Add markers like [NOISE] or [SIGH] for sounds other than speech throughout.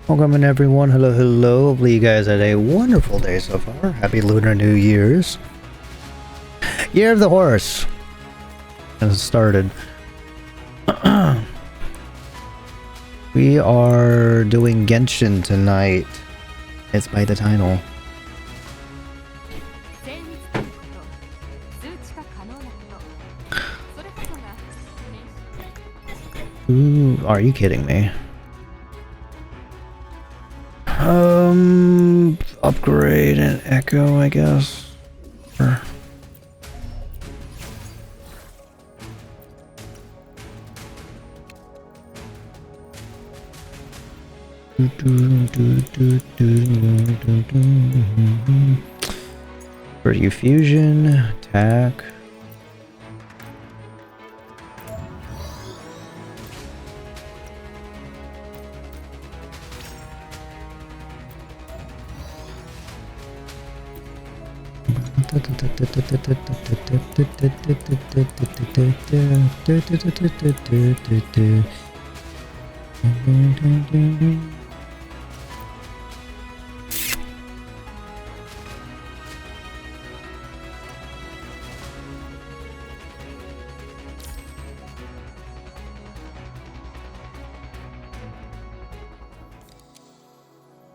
Welcome in everyone. Hello, hello. Hopefully you guys had a wonderful day so far. Happy Lunar New Year's. Year of the Horse has started. We are doing Genshin tonight. It's by the title. Ooh, are you kidding me? Upgrade and echo, I guess. Or... For you, fusion, attack.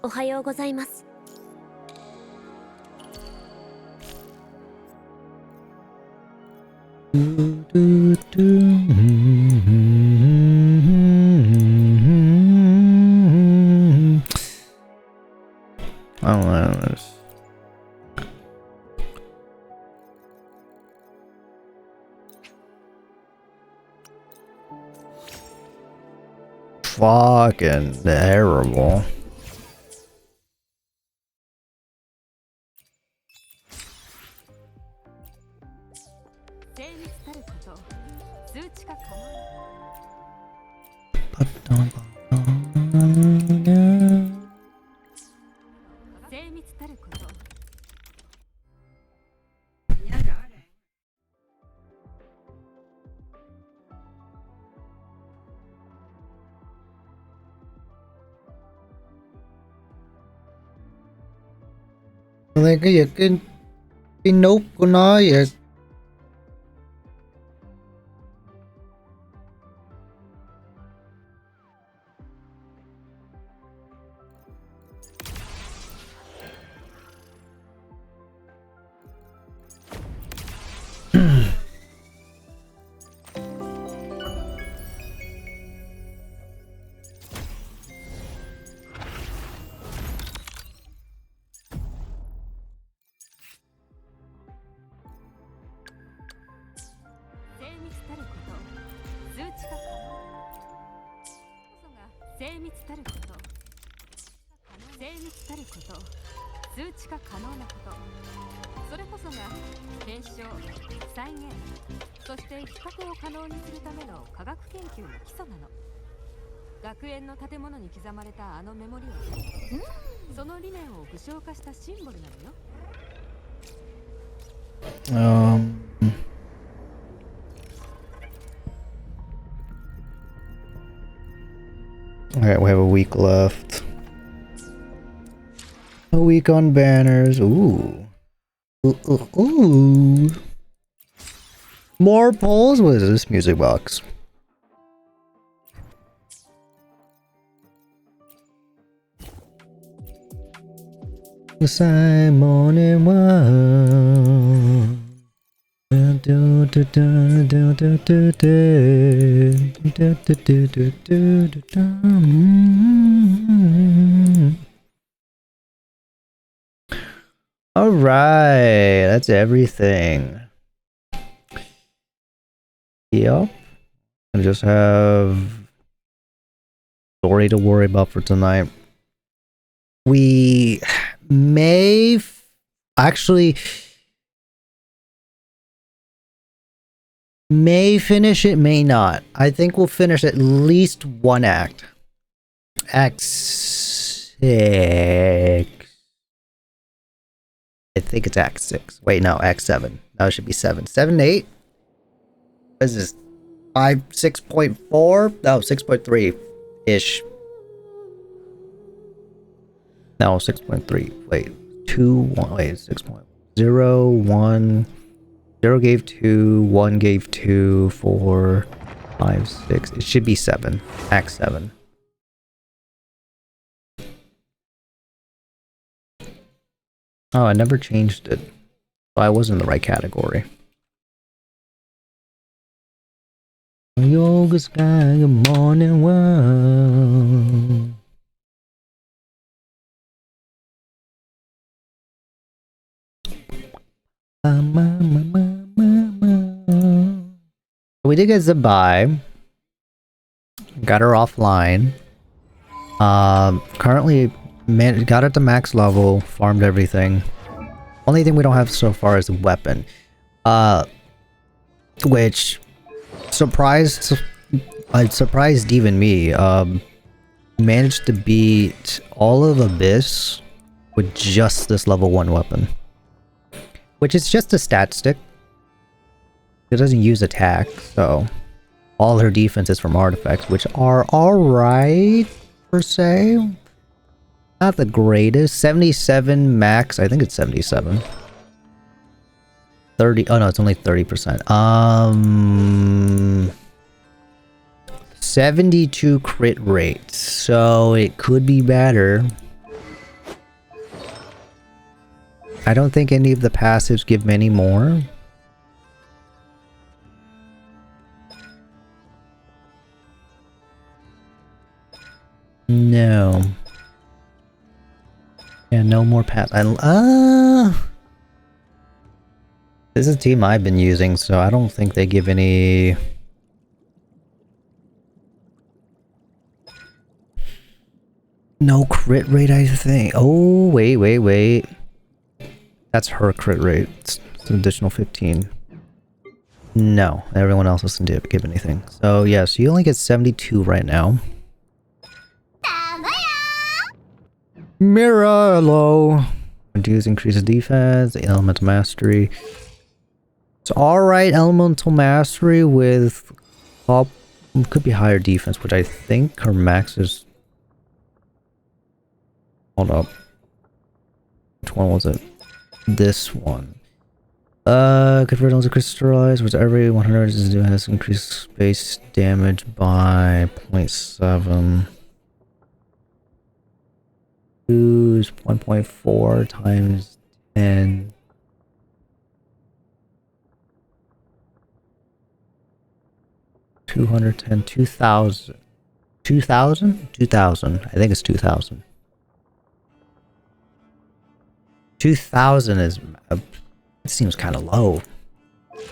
Ohayou gozaimasu. I don't know this. Fucking terrible. Like you can be nope na ya. Alright, we have a week left. A week on banners. Ooh. Ooh. More polls? What is this music box? Simon and One. All right, that's everything. Yep. I just have story to worry about for tonight. We may actually may finish it, may not. I think we'll finish at least one act. Act 6. I think it's Act 6. Wait, no, Act 7. No, it should be 7. 7, 8? What is this? 5, 6.4? No, 6.3-ish. No, 6.3. Wait, 2, 1. Wait, 6.0, 1. 0 gave 2, 1 gave 2, 4, 5, 6. It should be 7. Max 7. Oh, I never changed it. So I was in the right category. Yoga sky, good morning world. We did get Zabai. Got her offline. Currently got it to max level, farmed everything. Only thing we don't have so far is a weapon. Which surprised even me. Managed to beat all of Abyss with just this level 1 weapon. Which is just a stat stick. It doesn't use attack, so all her defense is from artifacts, which are alright, per se. Not the greatest. 77 max, I think it's 77. 30, oh no, it's only 30%. 72 crit rate, so it could be better. I don't think any of the passives give many more. No. Yeah, no more pass. This is a team I've been using, so I don't think they give any. No crit rate, I think. Oh, wait. That's her crit rate. It's an additional 15. No, everyone else doesn't give anything. So yeah, so you only get 72 right now. Mirror, hello. Reduce increases defense, elemental mastery. It's alright, elemental mastery with could be higher defense, which I think her max is. Hold up. Which one was it? This one. Convert to crystallize, which every 100 has increased base damage by 0.7. Use 1.4 times 10. $210, 2,000. 2,000? 2,000. I think it's 2,000. 2,000 is... it seems kind of low.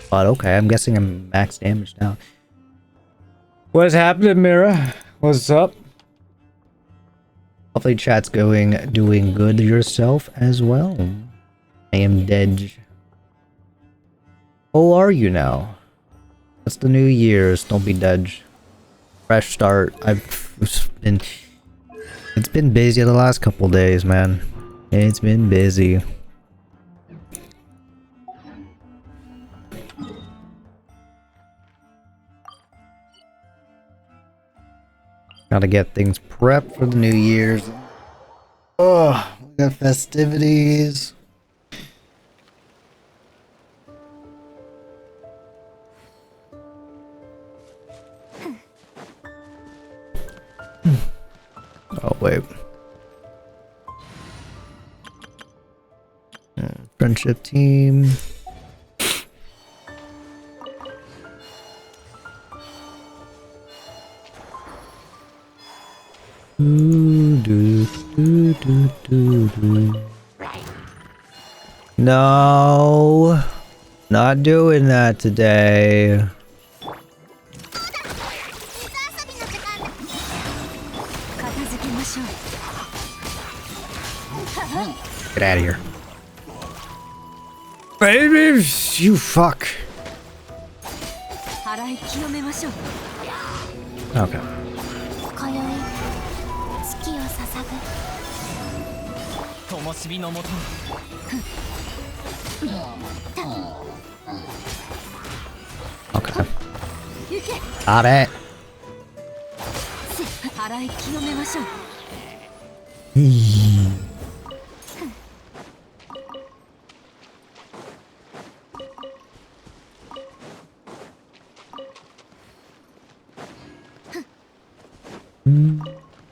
But okay, I'm guessing I'm max damage now. What's happening, Mira? What's up? Hopefully chat's doing good yourself as well. I am dead. How are you now? It's the New Year's, don't be dead. Fresh start. It's been busy the last couple days, man. It's been busy. Gotta get things prepped for the New Year's. Oh, we got festivities. Oh, wait. Friendship team. No, not doing that today. Get out of here. Baby, you fuck. Okay. Okay. Got it.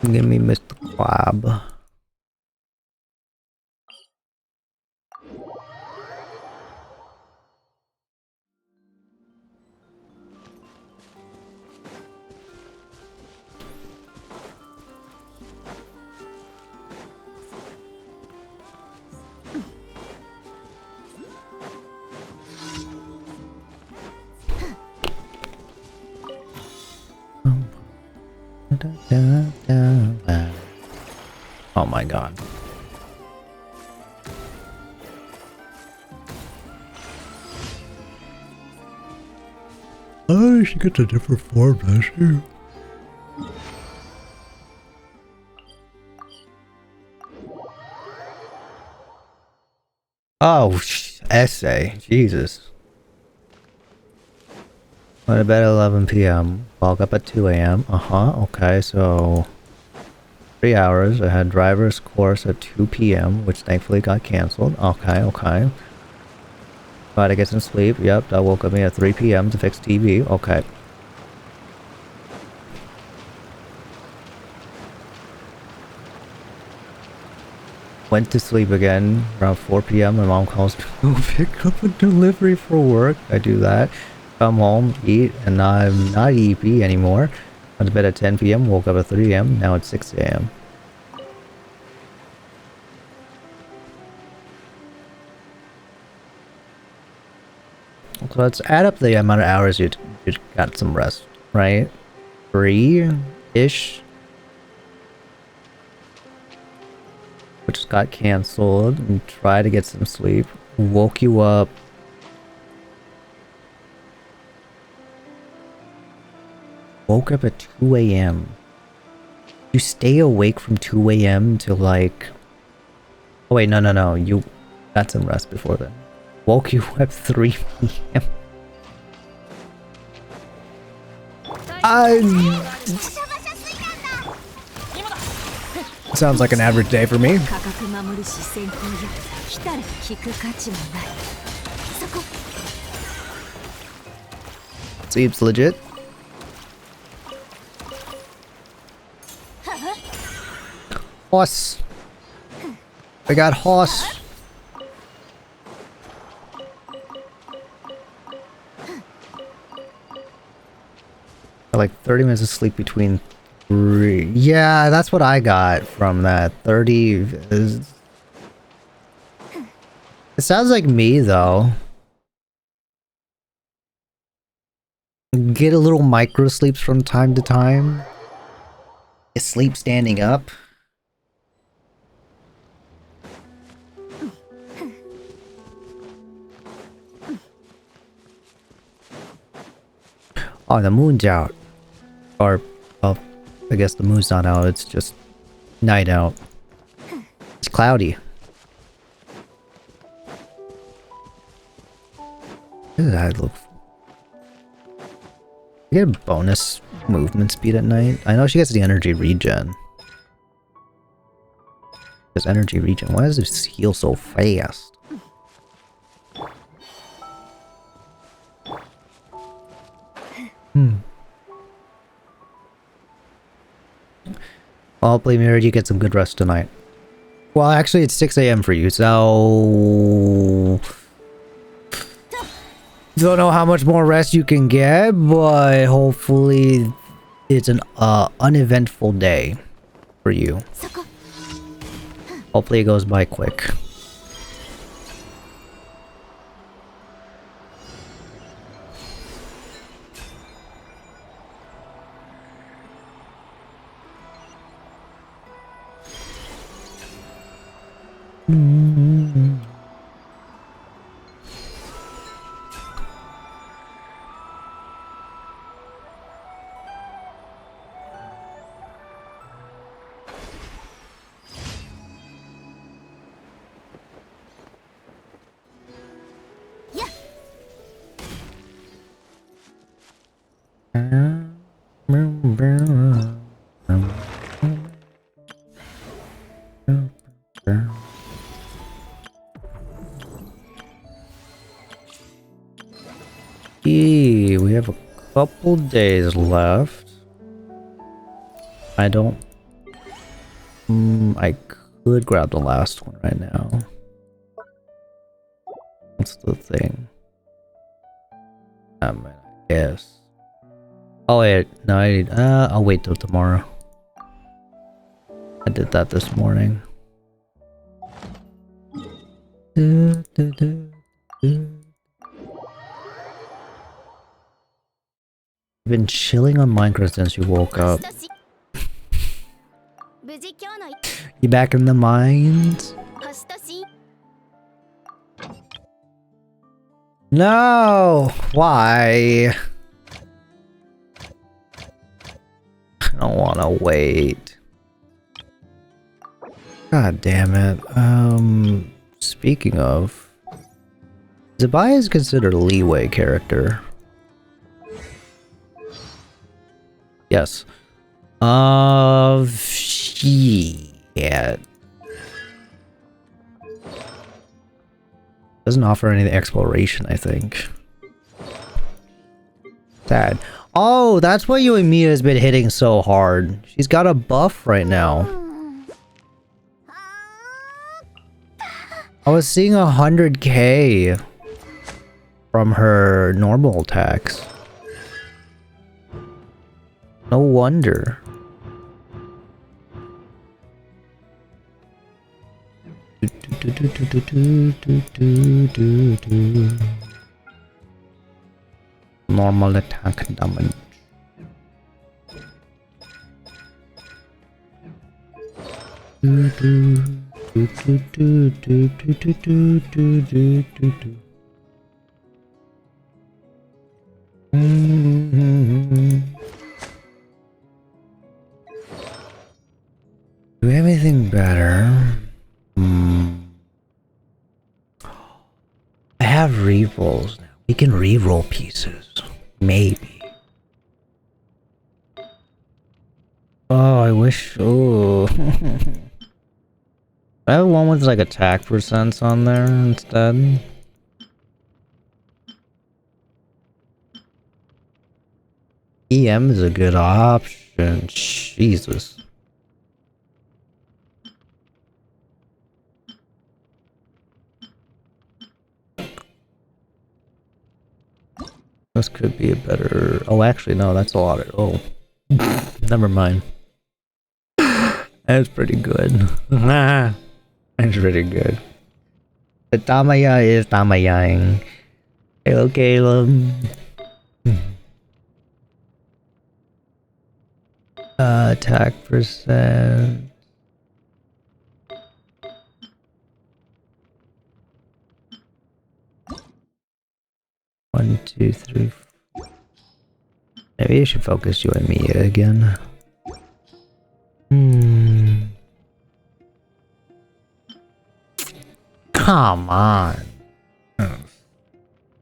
Give me Mr. Crab. Oh my god. Oh, she gets a different form, does she? Oh, essay. Jesus. Went to bed at 11 p.m. Woke up at 2 a.m. Okay, so 3 hours. I had driver's course at 2 p.m., which thankfully got canceled. Okay. Tried to get some sleep. Yep, that woke up me at 3 p.m. to fix TV. Okay. Went to sleep again around 4 p.m. My mom calls me to go pick up a delivery for work. I do that. Come home, eat, and now I'm not EP anymore. Went to bed at 10 p.m. Woke up at 3 a.m. Now it's 6 a.m. So let's add up the amount of hours you got some rest, right? 3-ish. Which got canceled, and try to get some sleep. Woke you up. Woke up at 2 a.m. You stay awake from 2 a.m. to like... Oh wait, no. You got some rest before then. Woke you up 3 p.m. Sounds like an average day for me. Seems legit. Horse. I got horse. Like 30 minutes of sleep between 3. Yeah, that's what I got from that. 30 is... It sounds like me though. Get a little micro sleeps from time to time. Sleep standing up. Oh, the moon's out. Or, well, I guess the moon's not out, it's just night out. It's cloudy. What does that look for? You get a bonus movement speed at night? I know she gets the energy regen. There's energy regen. Why does this heal so fast? Hopefully, Mirror, you get some good rest tonight. Well, actually, it's 6 a.m. for you, so... Don't know how much more rest you can get, but hopefully it's an uneventful day for you. Hopefully it goes by quick. We have a couple days left. I don't... I could grab the last one right now. What's the thing? I guess. Oh wait, no, I need... I'll wait till tomorrow. I did that this morning. You've been chilling on Minecraft since you woke up. You back in the mines? No! Why? I don't wanna wait. God damn it. Speaking of... Zabai is considered a leeway character. Yes. Yeah. Doesn't offer any exploration, I think. Sad. Oh, that's why Yoimiya has been hitting so hard. She's got a buff right now. I was seeing 100k from her normal attacks. No wonder. Normal attack damage. Do anything better? I have rerolls now. We can reroll pieces. Maybe. Oh, I wish. Oh. I have one with like attack percents on there instead. EM is a good option. Jesus. This could be a better... Oh, actually, no, that's a lot of... Oh. Never mind. That's pretty good. That's pretty good. The Tamaya is Tamayang. Hello, Caleb. Attack percent. One, two, three. Maybe I should focus you and Mia again. Come on.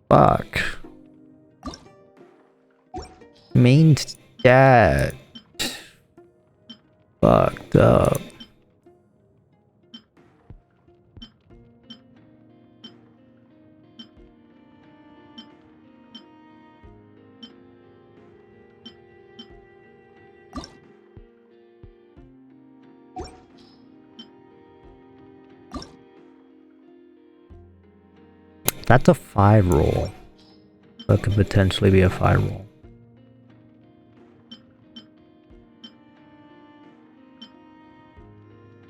Fuck. Main stat. Fucked up. That's a 5 roll. That could potentially be a 5 roll.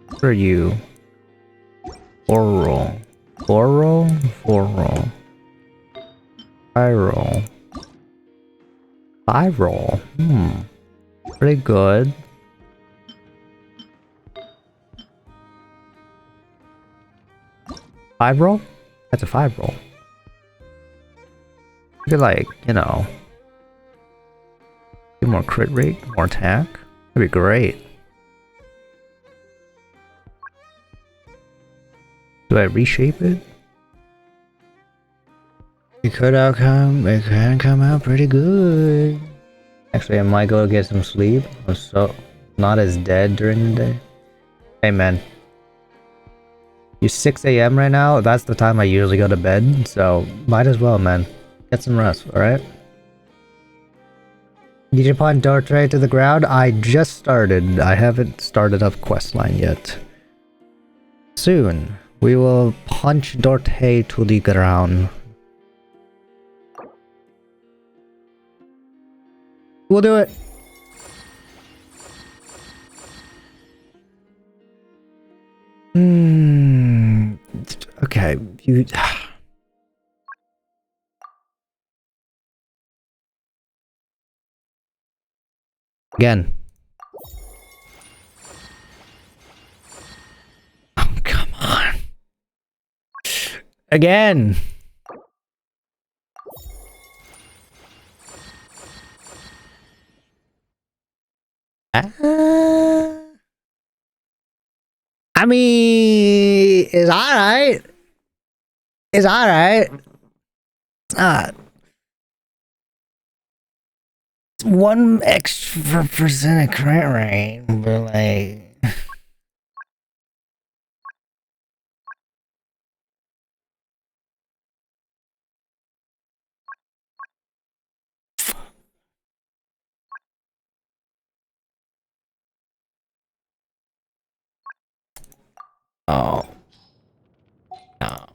What are you? 4 roll. 4 roll? 4 roll. 5 roll. 5 roll. Pretty good. Five roll? That's a 5 roll. I could like, you know, get more crit rate, more attack. That'd be great. Do I reshape it? It can come out pretty good. Actually, I might go get some sleep. I'm so not as dead during the day. Hey man. It's 6 AM right now. That's the time I usually go to bed, so might as well, man. Get some rest, alright? Beat upon Dortre to the ground. I just started. I haven't started up questline yet. Soon, we will punch Dorte to the ground. We'll do it. Okay, you... Again. Oh, come on. Again. I mean, it's alright. It's alright. It's not. It's 1 extra percent of crit rate, but like... Oh. No.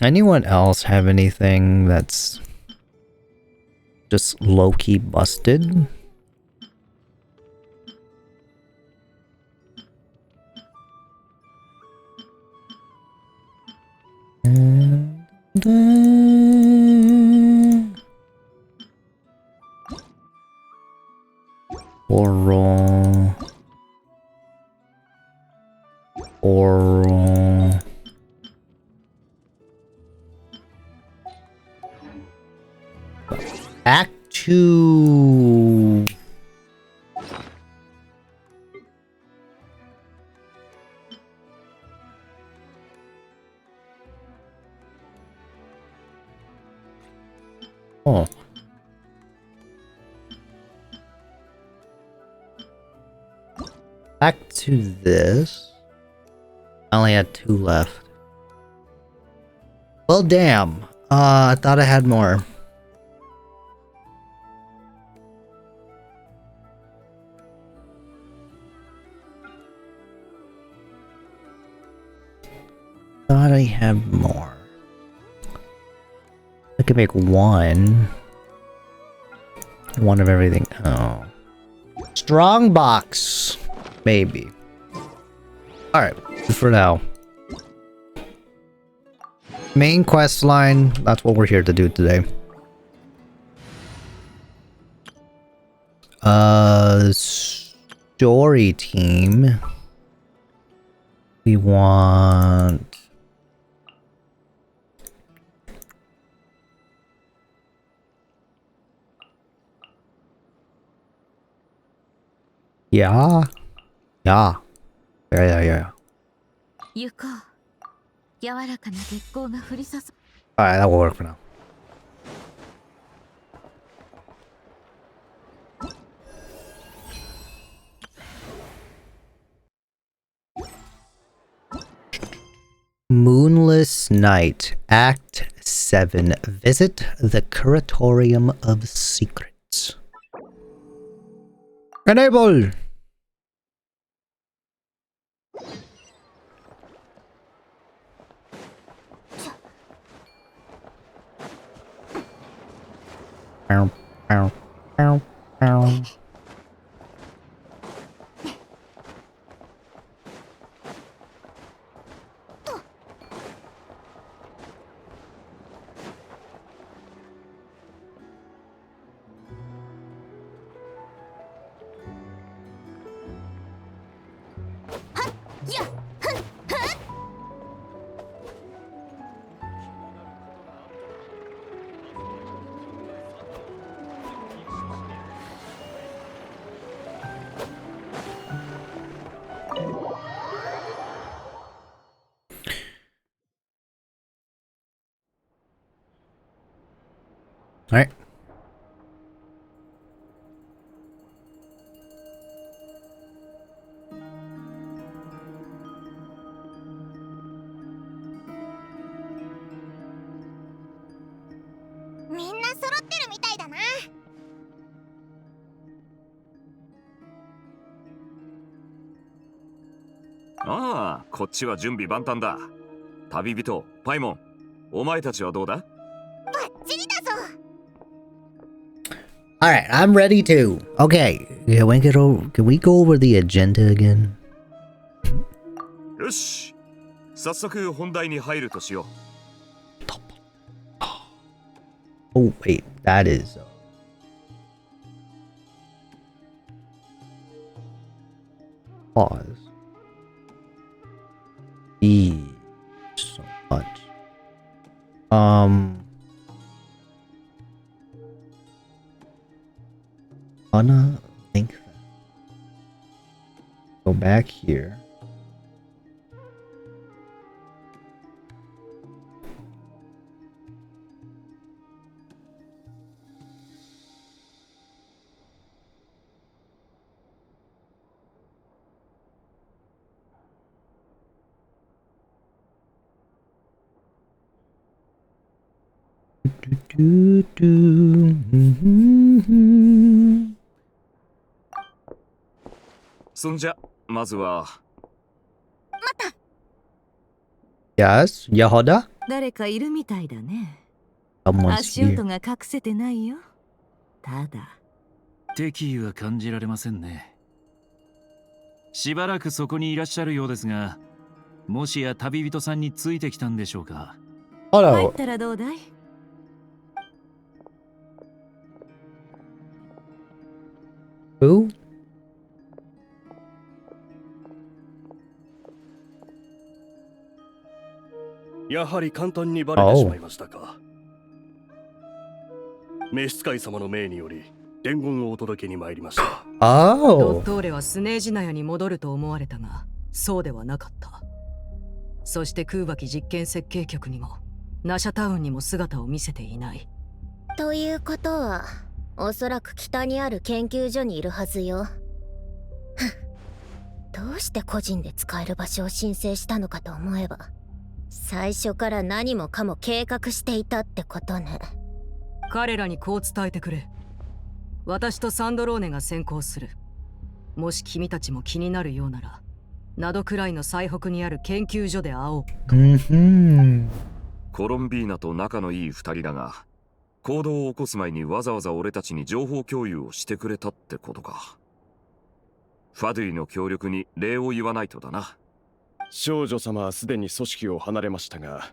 Anyone else have anything that's just low-key busted? Oral. Oral. Back to... Oh. Back to this. I only had 2 left. Well, damn. I thought I had more. Thought I had more. I could make one. One of everything. Oh. Strong box. Maybe. Alright, for now. Main quest line. That's what we're here to do today. Story team. We want... Yeah. Yeah. Yeah. Alright, that will work for now. Moonless Night, Act 7. Visit the Curatorium of Secrets. Enable! Ow, ow, ow, ow. Alright. ああ、こっちは準備万端だ。旅人、パイモン、お前たちはどうだ？バッチリだぞ。 Alright, I'm ready to. Okay, can we go over the agenda again? よし、早速本題に入るとしよ Oh, wait, that is. Pause. Eee, so much. Wanna link that. Go back here. Do, do, mm-hmm. う。そんじゃ、まずは。Yes, Yahoda? 誰かいるみたいだね。 Someone's 足音 here. が隠せてないよ。ただ敵意は感じられませんね。しばらくそこにいらっしゃるようですが、もしや旅人さんについてきたんでしょうか。入 Hello. ったらどうだい？ Who? やはり簡単にバレてしまいましたか。召使い様の命により伝言をお届けに参りました。ド Oh. ットーレはスネージナヤに戻ると思われたが、そうではなかった。そして空爆実験設計局にもナシャタウンにも姿を見せていない。ということは、おそらく北にある研究所にいるはずよ。どうして個人で使える場所を申請したのかと思えば、最初から何もかも計画していたってことね。彼らにこう伝えてくれ。私とサンドローネが先行する。もし君たちも気になるようなら、ナドくらいの最北にある研究所で会おう。Mm-hmm. コロンビーナと仲のいい二人だが、行動を起こす前にわざわざ俺たちに情報共有をしてくれたってことか。ファドゥイの協力に礼を言わないとだな。少女様はすでに組織を離れましたが、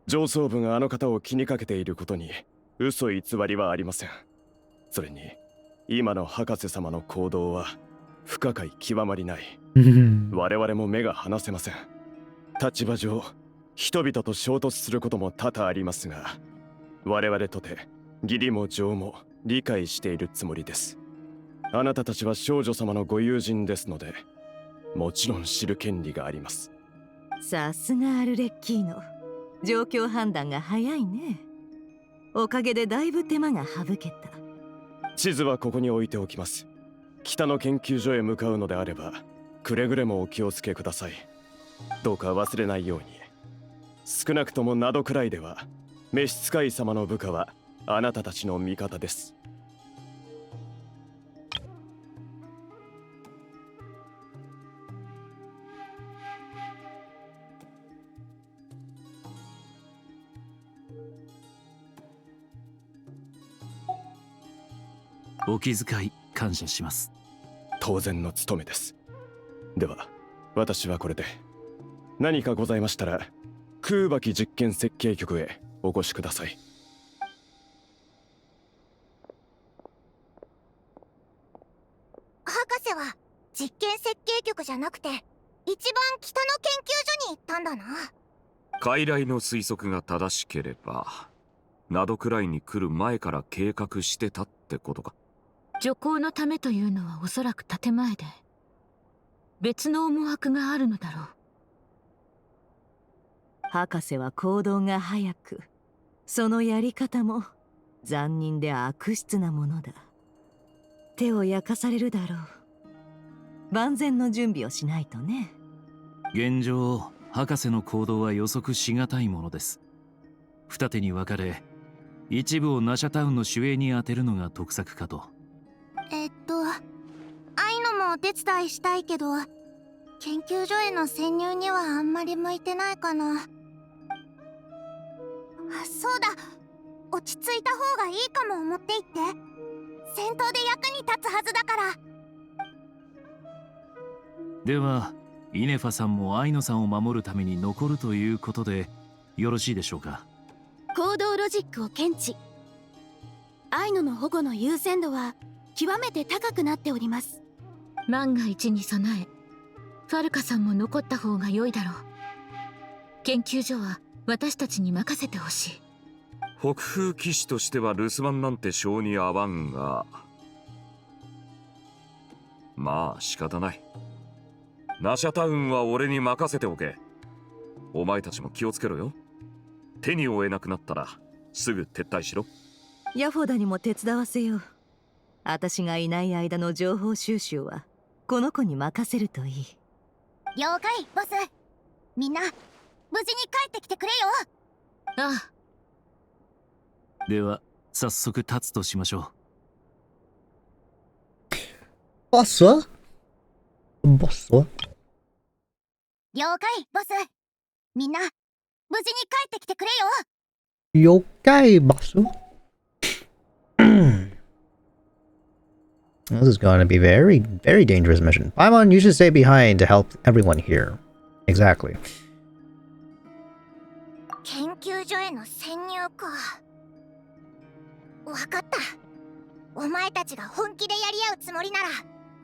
上層部があの方を気にかけていることに嘘偽りはありません。それに今の博士様の行動は不可解極まりない。我々も目が離せません。立場上人々と衝突することも多々ありますが、我々とて義理も情も理解しているつもりです。あなたたちは少女様のご友人ですので、もちろん知る権利があります。さすがアルレッキーノ。状況判断が早いね。おかげでだいぶ手間が省けた。地図はここに置いておきます。北の研究所へ向かうのであれば、くれぐれもお気をつけください。どうか忘れないように。少なくともなどくらいでは、召使い様の部下はあなたたちの味方です。お気遣い感謝します。当然の務めです。では私はこれで。何かございましたら空爆実験設計局へお越しください。博士は実験設計局じゃなくて、一番北の研究所に行ったんだな。傀儡の推測が正しければ、ナドくらいに来る前から計画してたってことか。徐行のためというのはおそらく建前で、別の思惑があるのだろう。博士は行動が早く、そのやり方も残忍で悪質なものだ。手を焼かされるだろう。万全の準備をしないとね。現状、博士の行動は予測しがたいものです。二手に分かれ、一部をナシャタウンの守衛に当てるのが得策かと。ああいうのもお手伝いしたいけど、研究所への潜入にはあんまり向いてないかな。そうだ、落ち着いた方がいいかも。持って行って。戦闘で役に立つはずだから。ではイネファさんもアイノさんを守るために残るということでよろしいでしょうか。行動ロジックを検知。アイノの保護の優先度は極めて高くなっております。万が一に備えファルカさんも残った方が良いだろう。研究所は私たちに任せてほしい。北風騎士としては留守番なんて性に合わんが、まあ仕方ない。ナシャタウンは俺に任せておけ。お前たちも気をつけろよ。手に負えなくなったらすぐ撤退しろ。ヤフォダにも手伝わせよう。私がいない間の情報収集はこの子に任せるといい。了解、ボス。みんな無事に帰ってきてくれよ。ああ。では早速立つとしましょう。Bossa? Bossa? 了解、ボス。みんな無事に帰ってきてくれYokai, よ。Bossa? This is going to be very, very dangerous mission. Paimon, you should stay behind to help everyone here. Exactly. 研究所への潜入か。わかった。お前たちが本気でやり合うつもりなら、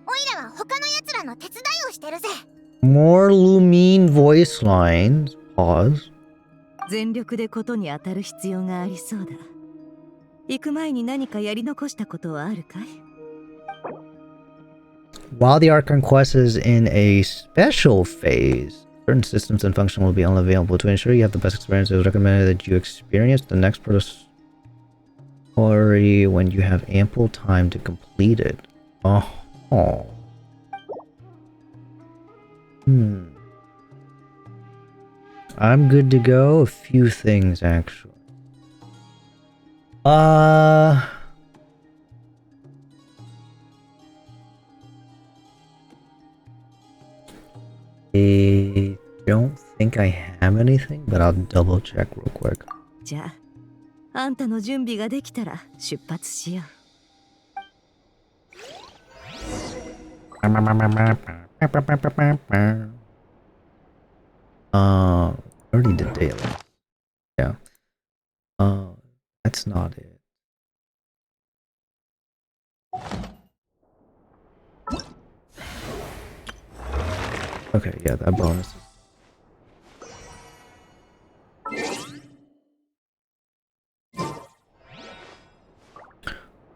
オイラは他の奴らの手伝いをしてるぜ。More Lumine voice lines. Pause. 全力でことに当たる必要がありそうだ。行く前に何かやり残したことはあるかい？ While the Archon quest is in a special phase, certain systems and functions will be unavailable. To ensure you have the best experience, it is recommended that you experience the next part of story when you have ample time to complete it. Oh. I'm good to go. A few things, actually. I don't think I have anything, but I'll double check real quick. じゃあ、あんたの準備ができたら出発しよう。Already did daily. Yeah. That's not it. Okay, yeah, that bonus.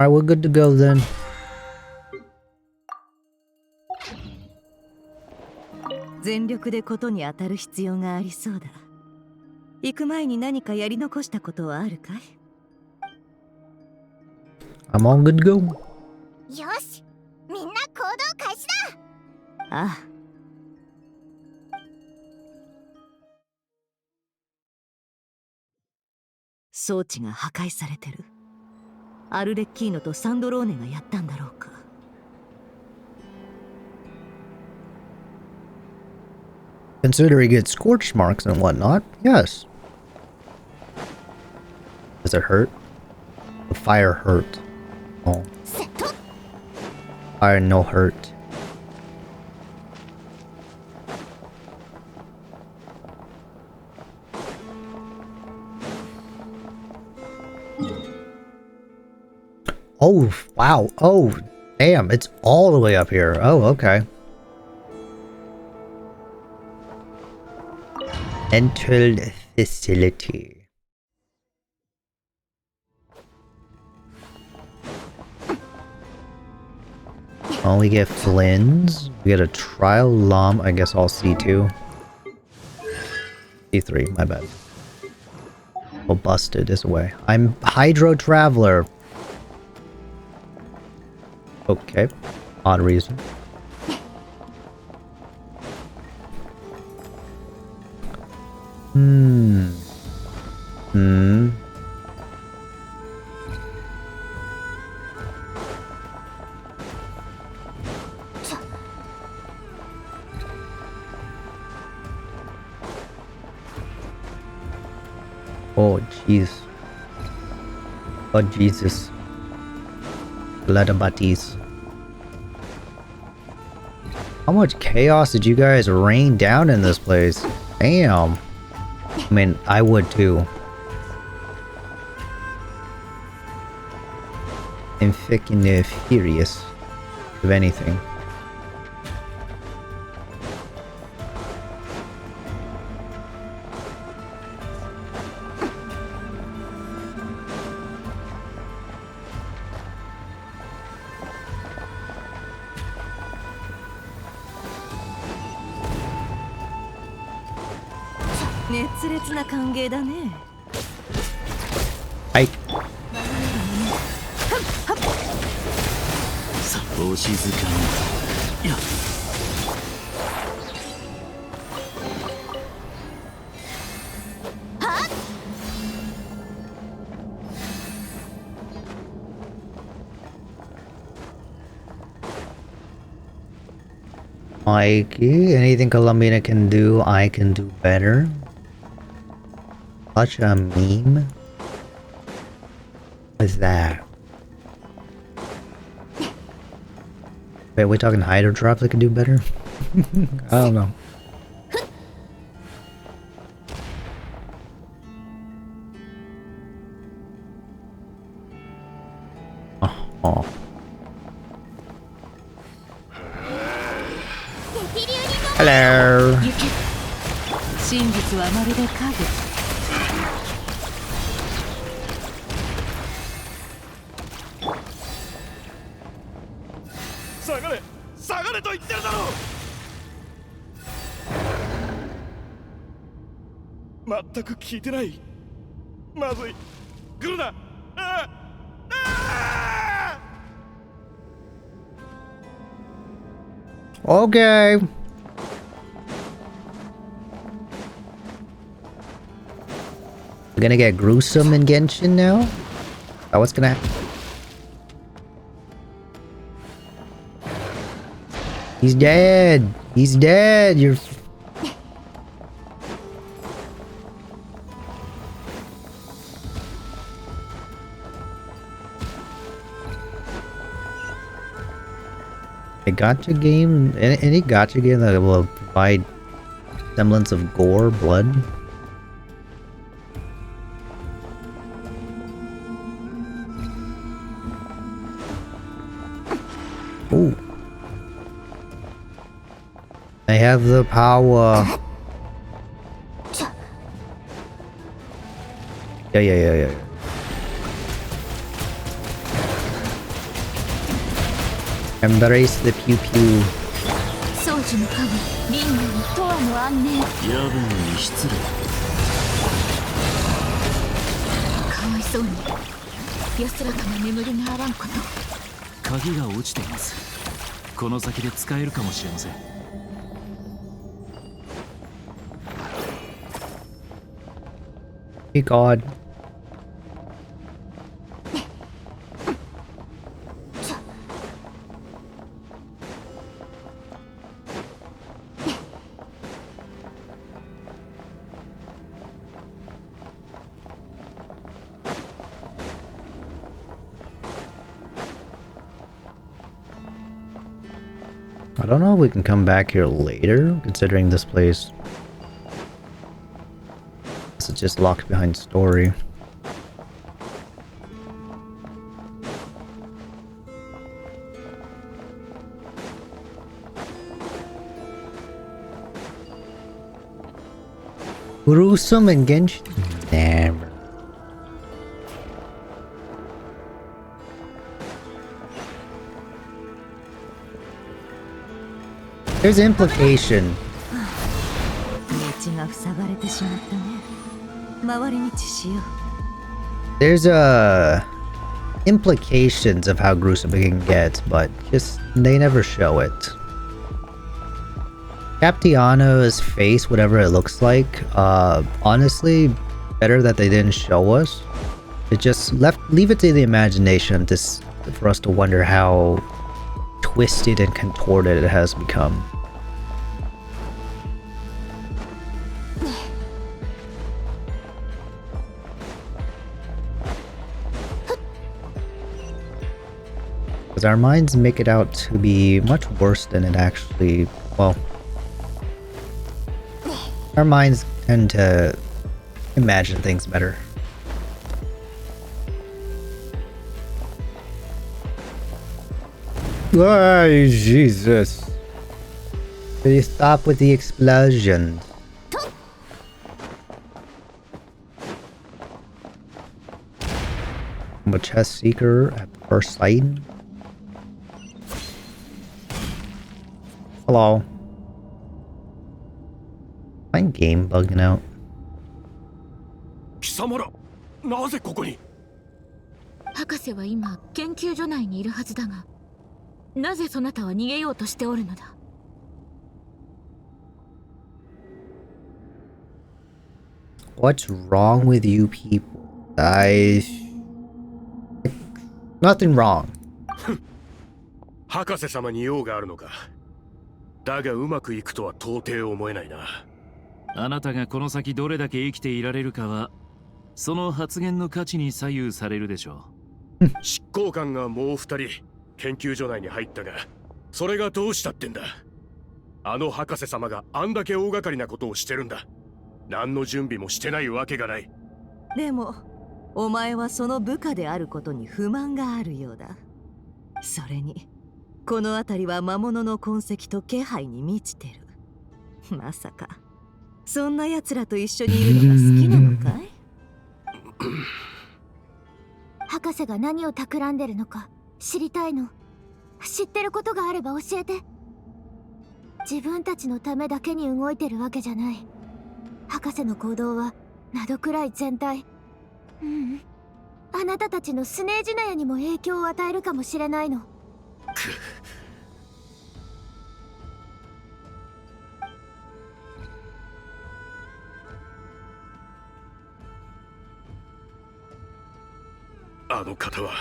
Alright, we're good to go then. I'm all good to go. よし、みんな行動開始だ。ああ。装置が破壊されてる。アルレッキーノとサンドローネがやったんだろうか。Considering it's scorch marks and whatnot, yes. Does it hurt? The fire hurt. Oh. Fire no hurt. Oh, wow. Oh, damn. It's all the way up here. Oh, okay. Enter the facility. Oh, we get Flynn's. We get a trial Lom. I guess all C2. C3, my bad. Oh, busted this way. I'm Hydro Traveler. Okay. Odd reason. Oh, jeez. Oh, Jesus. Gladabatis. How much chaos did you guys rain down in this place? Damn. I mean, I would too. I'm freaking furious, if anything. Hi. さあお静かに。やっ。Mikey, anything Columbina can do, I can do better. Such a meme. What's that? Wait, we're talking Hydro Drops that can do better? I don't know. Oh. Hello. 真実はまるで影。下がれ下がれと言ってるだろう。全く聞いてない。まずい。来るな。Okay. We're gonna get gruesome in Genshin now? Oh, what's gonna happen? He's dead! He's dead! You're... A gacha game? Any gacha game that will provide semblance of gore, blood? Ooh. I have the power. Yeah. Embrace the pew pew. 掃除の神リングにとわの安寧。夜分に失礼。かわいそうに安らかな眠りがあらんこと。鍵が落ちています。この先で使えるかもしれません。Hey God. I don't know if we can come back here later, considering this place is just locked behind story. Gruesome and Genshin? Never. There's implication. There's implications of how gruesome it can get, but just they never show it. KIANA's face, whatever it looks like, honestly, better that they didn't show us. It just leave it to the imagination for us to wonder how twisted and contorted it has become. Because our minds make it out to be much worse than it actually... Well... Our minds tend to imagine things better. Oh, Jesus. Please stop with the explosions. I'm a chest seeker at first sight. Hello. My game bugging out. 貴様ら、なぜここに？博士は今研究所内にいるはずだが、なぜそなたは逃げようとしておるのだ？ What's wrong with you people? Nothing wrong. 博士様に用があるのか。だがうまくいくとは到底思えないな。あなたがこの先どれだけ生きていられるかは、その発言の価値に左右されるでしょう。執行官がもう二人研究所内に入ったが、それがどうしたってんだ。あの博士様があんだけ大掛かりなことをしてるんだ。何の準備もしてないわけがない。でもお前はその部下であることに不満があるようだ。それにこの辺りは魔物の痕跡と気配に満ちてる。まさかそんな奴らと一緒にいるのが好きなのかい？博士が何を企んでるのか知りたいの。知ってることがあれば教えて。自分たちのためだけに動いてるわけじゃない。博士の行動はなどくらい全体、あなたたちのスネージナヤにも影響を与えるかもしれないの。あの方は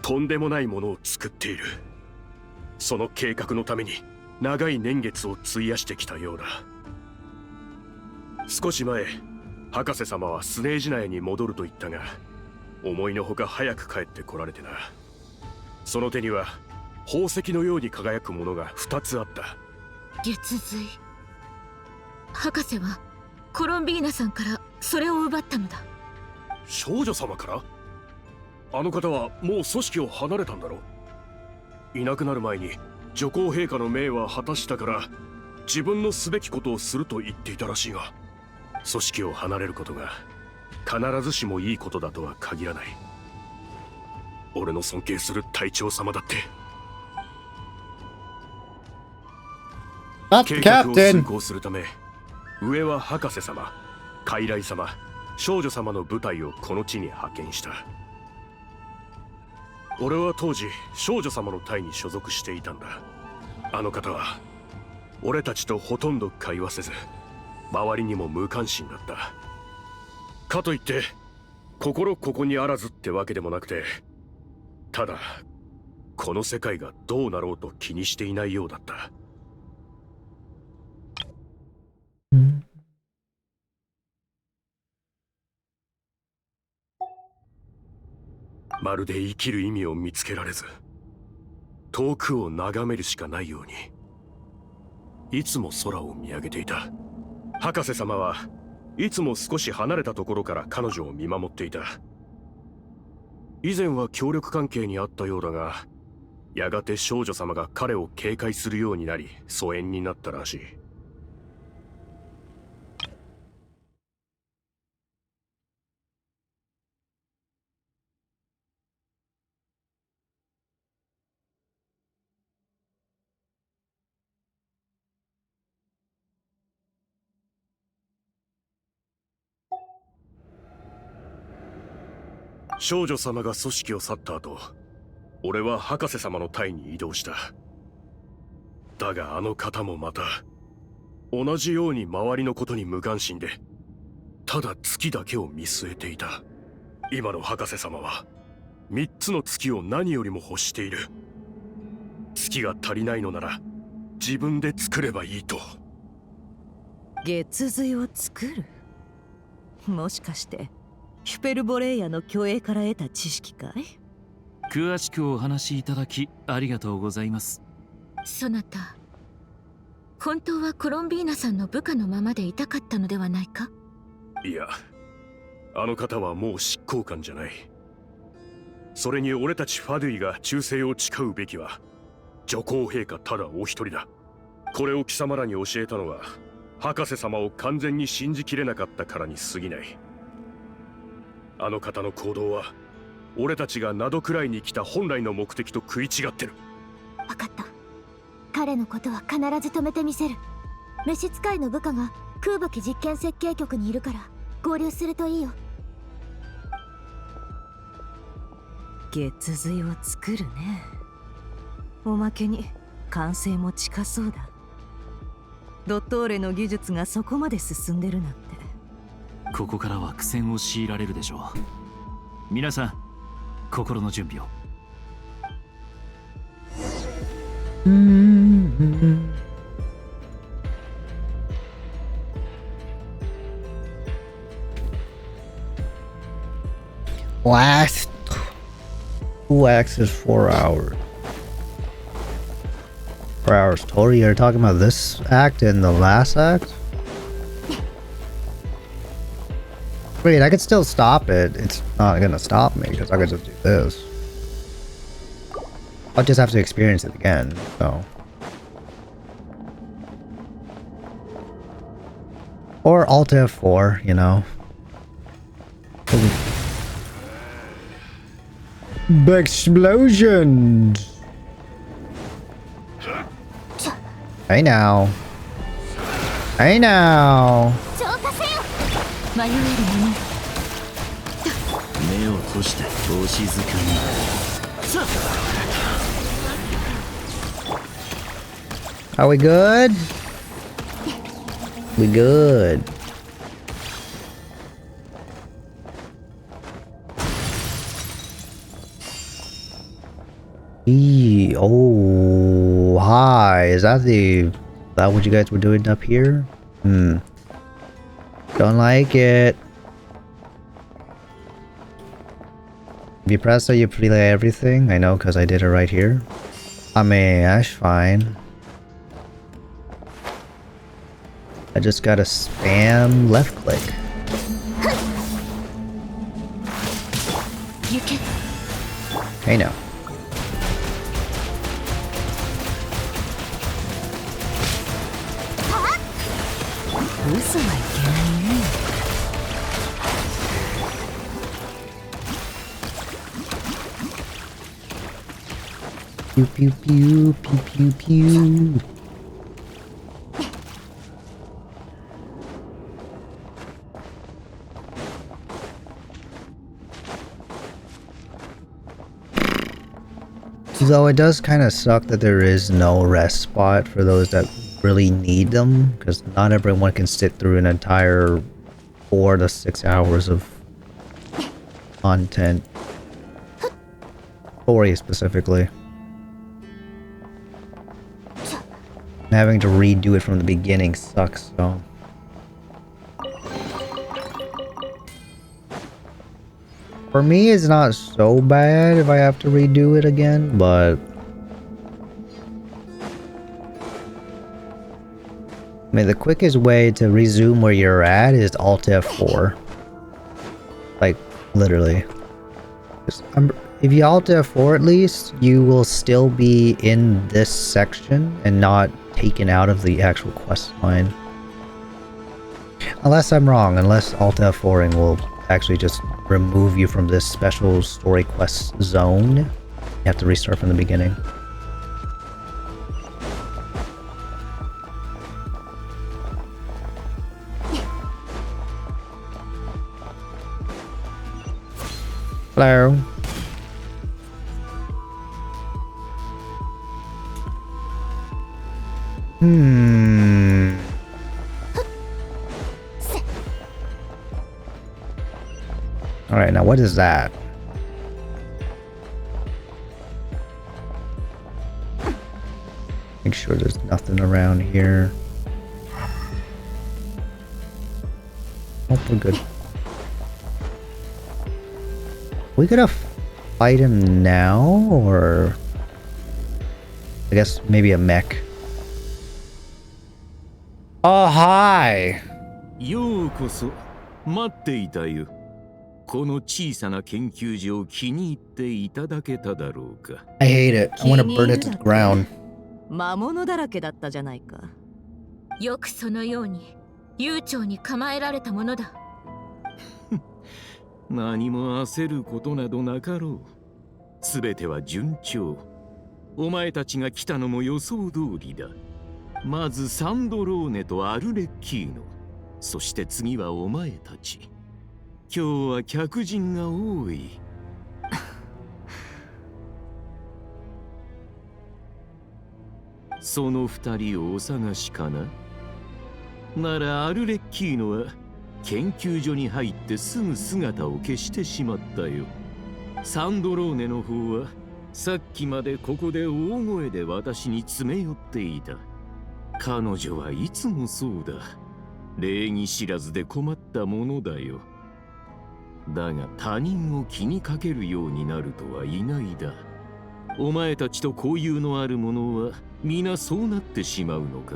とんでもないものを作っている。その計画のために長い年月を費やしてきたようだ。少し前博士様はスネージナヤに戻ると言ったが、思いのほか早く帰ってこられてな。その手には宝石のように輝くものが2つあった。月髄。博士はコロンビーナさんからそれを奪ったのだ。少女様から？あの方はもう組織を離れたんだろう。いなくなる前に女皇陛下の命は果たしたから自分のすべきことをすると言っていたらしいが、組織を離れることが必ずしもいいことだとは限らない。俺の尊敬する隊長様だって計画を遂行するため、上は博士様、傀儡様、少女様の部隊をこの地に派遣した。俺は当時少女様の隊に所属していたんだ。あの方は俺たちとほとんど会話せず、周りにも無関心だった。かといって心ここにあらずってわけでもなくて、ただこの世界がどうなろうと気にしていないようだった。まるで生きる意味を見つけられず、遠くを眺めるしかないようにいつも空を見上げていた。博士様はいつも少し離れたところから彼女を見守っていた。以前は協力関係にあったようだが、やがて少女様が彼を警戒するようになり疎遠になったらしい。少女様が組織を去った後、俺は博士様の隊に移動した。だがあの方もまた同じように周りのことに無関心で、ただ月だけを見据えていた。今の博士様は3つの月を何よりも欲している。月が足りないのなら自分で作ればいいと。月髄を作る？もしかしてヒュペルボレイヤの虚栄から得た知識かい？詳しくお話しいただきありがとうございます。そなた、本当はコロンビーナさんの部下のままでいたかったのではないか？いや、あの方はもう執行官じゃない。それに俺たちファドゥイが忠誠を誓うべきは女皇陛下ただお一人だ。これを貴様らに教えたのは博士様を完全に信じきれなかったからに過ぎない。あの方の行動は俺たちがナドくらいに来た本来の目的と食い違ってる。分かった。彼のことは必ず止めてみせる。召使いの部下が空母機実験設計局にいるから合流するといいよ。月髄を作るね。おまけに完成も近そうだ。ドットーレの技術がそこまで進んでるなんて。ここからは苦戦を強いられるでしょう。皆さん、心の準備を。Last 2 acts is 4 hours. 4 hours total? You're talking about this act and the last act? Wait, I could still stop it. It's not gonna stop me because I could just do this. I'll just have to experience it again, so. Or Alt F4, you know. Explosions! Hey now. Hey now. 迷える者、目を閉してお静かに。Are we good? We good. Oh, hi. Is that what you guys were doing up here? Don't like it. If you press it, you relay everything. I know, because I did it right here. I mean, that's fine. I just gotta spam left click. Hey now. Pew pew pew pew pew pew. Though it does kind of suck that there is no rest spot for those that really need them, because not everyone can sit through an entire 4 to 6 hours of content. Story specifically. Having to redo it from the beginning sucks, so. For me, it's not so bad if I have to redo it again, but I mean, the quickest way to resume where you're at is Alt F4. Like, literally. If you Alt F4 at least, you will still be in this section and not taken out of the actual quest line. Unless I'm wrong, unless Alt F4ing will actually just remove you from this special story quest zone. You have to restart from the beginning. Hello. Alright, now what is that? Make sure there's nothing around here. Oh, we're good. We could have fight him now, or I guess maybe a mech. Oh, hi! ようこそ待っていたよ。この小さな研究所を気に入っていただけただろうか。I hate it. I want to burn it to the ground. 魔物だらけだったじゃないか。よくそのように悠長に構えられたものだ。何も焦ることなどなかろう。すべては順調。お前たちが来たのも予想通りだ。まずサンドローネとアルレッキーノ。そして次はお前たち。今日は客人が多い。その二人をお探しかな。ならアルレッキーノは研究所に入ってすぐ姿を消してしまったよ。サンドローネの方はさっきまでここで大声で私に詰め寄っていた。彼女はいつもそうだ。礼儀知らずで困ったものだよ。だが他人を気にかけるようになるとは意外だ。お前たちと交友のある者は皆そうなってしまうのか。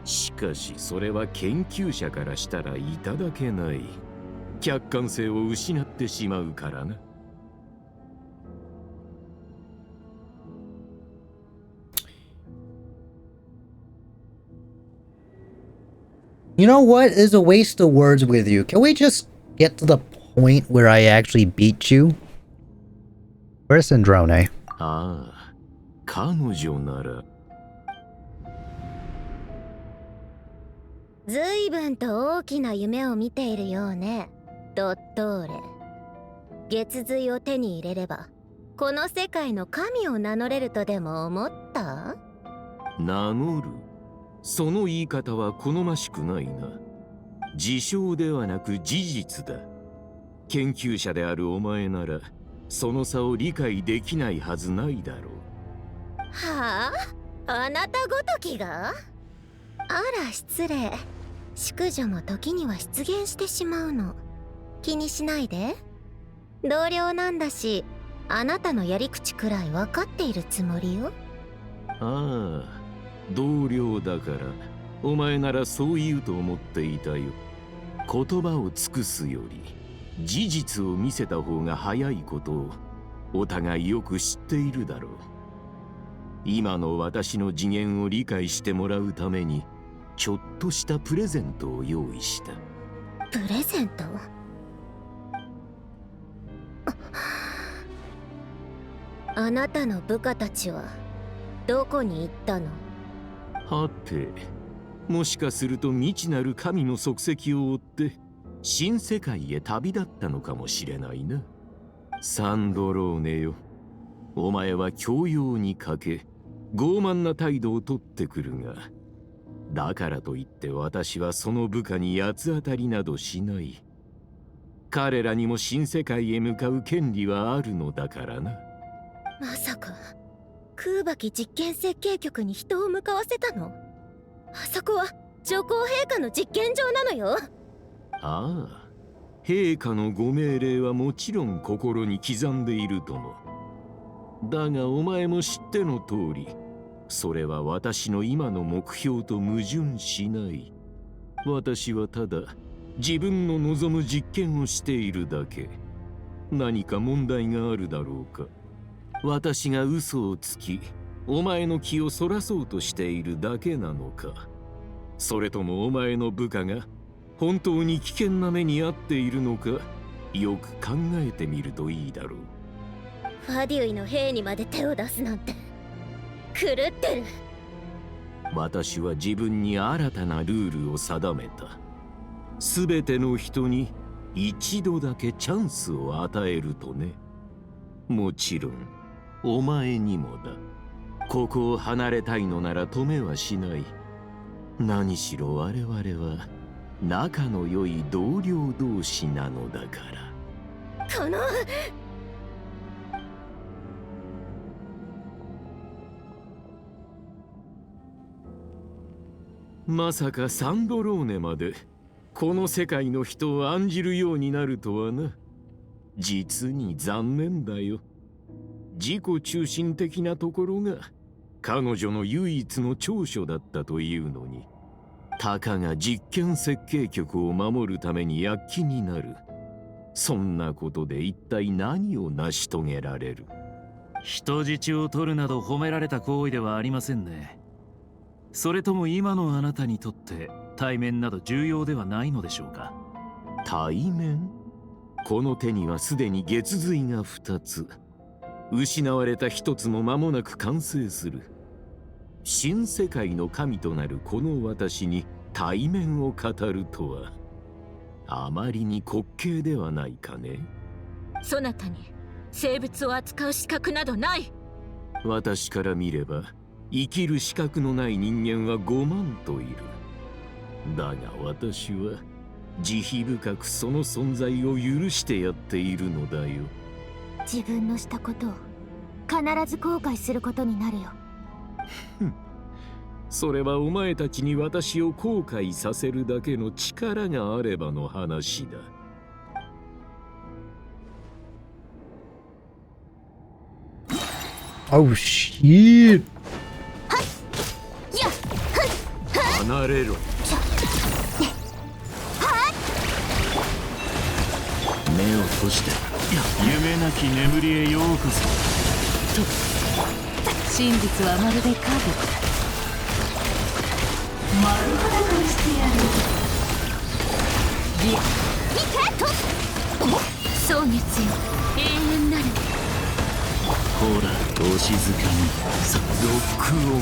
しかしそれは研究者からしたらいただけない。客観性を失ってしまうからな。You know what? It is a waste of words with you. Can we just get to the point where I actually beat you? Where's Androne? ああ、彼女なら。ずいぶんと大きな夢を見ているようね、ドットーレ。月髄を手に入れればこの世界の神を名乗れるとでも思った？名乗る？その言い方は好ましくないな。自称ではなく事実だ。研究者であるお前ならその差を理解できないはずないだろう。はあ？あなたごときが？あら失礼。淑女も時には出現してしまうの。気にしないで。同僚なんだし、あなたのやり口くらい分かっているつもりよ。ああ、同僚だからお前ならそう言うと思っていたよ。言葉を尽くすより事実を見せた方が早いことをお互いよく知っているだろう。今の私の次元を理解してもらうためにちょっとしたプレゼントを用意した。プレゼント？あなたの部下たちはどこに行ったの？はて、もしかすると未知なる神の足跡を追って新世界へ旅立ったのかもしれないな。サンドローネよ、お前は教養に欠け傲慢な態度をとってくるが、だからといって私はその部下に八つ当たりなどしない。彼らにも新世界へ向かう権利はあるのだからな。まさか空爆実験設計局に人を向かわせたの？あそこは女皇陛下の実験場なのよ。ああ、陛下のご命令はもちろん心に刻んでいるとも。だがお前も知っての通り、それは私の今の目標と矛盾しない。私はただ自分の望む実験をしているだけ。何か問題があるだろうか。私が嘘をつきお前の気をそらそうとしているだけなのか。それともお前の部下が本当に危険な目に遭っているのか、よく考えてみるといいだろう。ファデュイの兵にまで手を出すなんて狂ってる。私は自分に新たなルールを定めた。すべての人に一度だけチャンスを与えるとね。もちろんお前にもだ。ここを離れたいのなら止めはしない。何しろ我々は仲の良い同僚同士なのだから。このまさかサンドローネまでこの世界の人を案じるようになるとはな。実に残念だよ。自己中心的なところが彼女の唯一の長所だったというのに、たかが実験設計局を守るために躍起になる。そんなことで一体何を成し遂げられる？人質を取るなど褒められた行為ではありませんね。それとも今のあなたにとって対面など重要ではないのでしょうか？対面？この手にはすでに月髄が2つ。失われた1つも間もなく完成する。新世界の神となるこの私に対面を語るとは、あまりに滑稽ではないかね。そなたに生物を扱う資格などない。私から見れば生きる資格のない人間は5万といる。だが私は慈悲深くその存在を許してやっているのだよ。自分のしたことを必ず後悔することになるよ。それはお前たちに私を後悔させるだけの力があればの話だ。Oh shit! 離れろ。目を閉じて夢なき眠りへようこそ。真実はまるで影。丸裸にしてやる。蒼月よ、永遠なる。ほら、お静かに。さロックオン。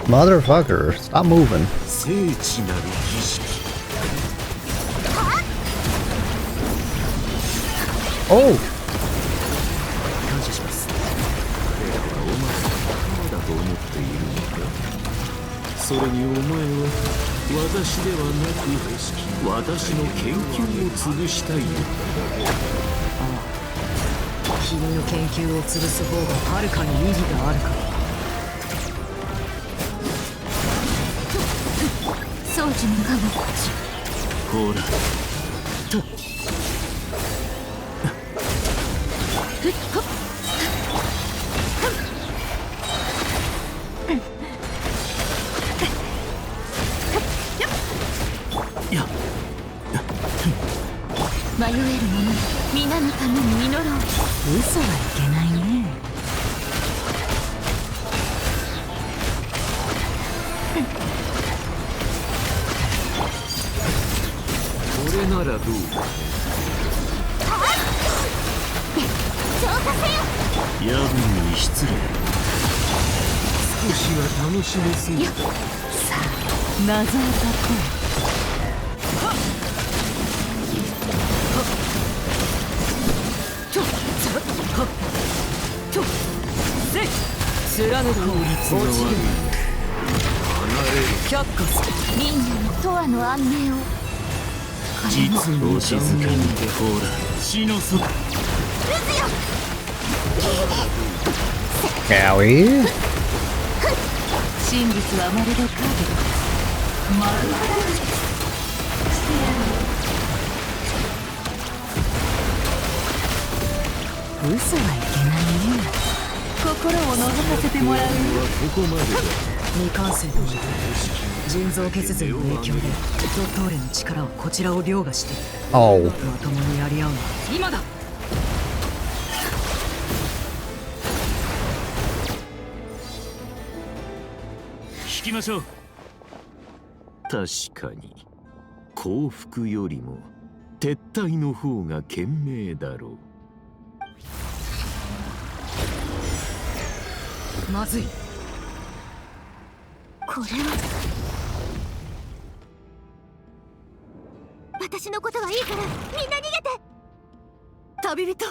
Motherfucker, stop moving. 聖地なる儀式。Oh! 感謝します。彼らはお前を仲間だと思っているのか。それにお前は私ではなく私の研究を潰したいのだ。君の研究を潰す方がはるかに意義があるから。掃除の加護。ほら迷える者皆のために祈ろう。嘘はいけないね。これならどうだ。夜分に失礼。少しは楽しめそうだ。さあ謎を解こう。貫く法律の落ちる。却下する。輪廻の永遠の安寧を。実にお静かに。ほら死のそば。Cowie? 真実はまるで影。嘘はいけないね。心を覗かせてもらうよ。ここまでだ。未完成の状態。人造血髄の影響でドットーレの力はこちらを凌駕している。 Oh. まともにやり合うのは今だ。引きましょう。確かに降伏よりも撤退の方が賢明だろう。まずい。これは私のことはいいからみんな逃げて。旅人。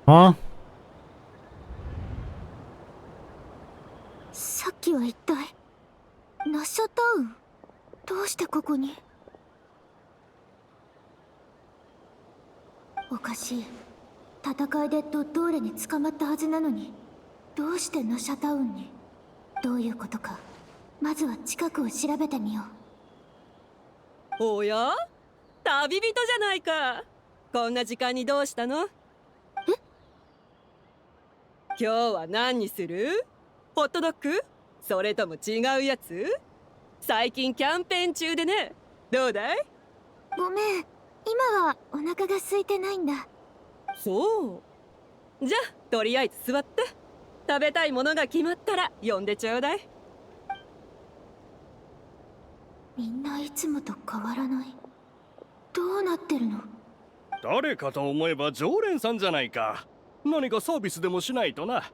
Huh? さっきは一体ナッシャタウン、どうしてここに？おかしい。戦いでドッドーレに捕まったはずなのに、どうしてナシャタウンに？どういうことか、まずは近くを調べてみよう。おや、旅人じゃないか。こんな時間にどうしたの？今日は何にする？ホットドッグ？それとも違うやつ？最近キャンペーン中でね。どうだい？ごめん、今はお腹が空いてないんだ。そう。じゃあとりあえず座って。食べたいものが決まったら呼んでちょうだい。みんないつもと変わらない。どうなってるの？誰かと思えば常連さんじゃないか。何かサービスでもしないとな。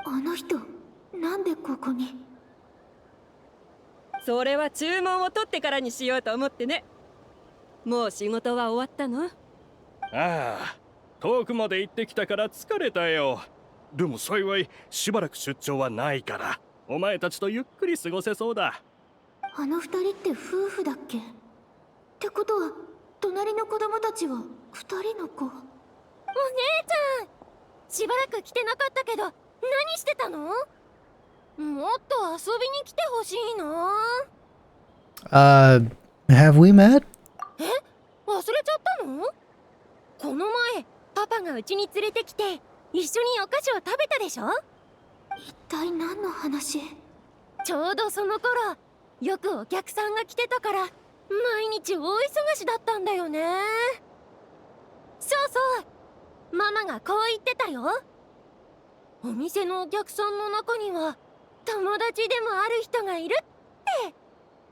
あの人、なんでここに？それは注文を取ってからにしようと思ってね。もう仕事は終わったの？ああ、遠くまで行ってきたから疲れたよ。でも幸いしばらく出張はないから、お前たちとゆっくり過ごせそうだ。あの二人って夫婦だっけ？ってことは隣の子供たちは二人の子？お姉ちゃん、しばらく来てなかったけど何してたの？もっと遊びに来てほしいな。Have we met? え、忘れちゃったの？この前パパがうちに連れてきて一緒にお菓子を食べたでしょ？一体何の話？ちょうどその頃よくお客さんが来てたから毎日大忙しだったんだよね。そうそう、ママがこう言ってたよ。お店のお客さんの中には友達でもある人がいるって。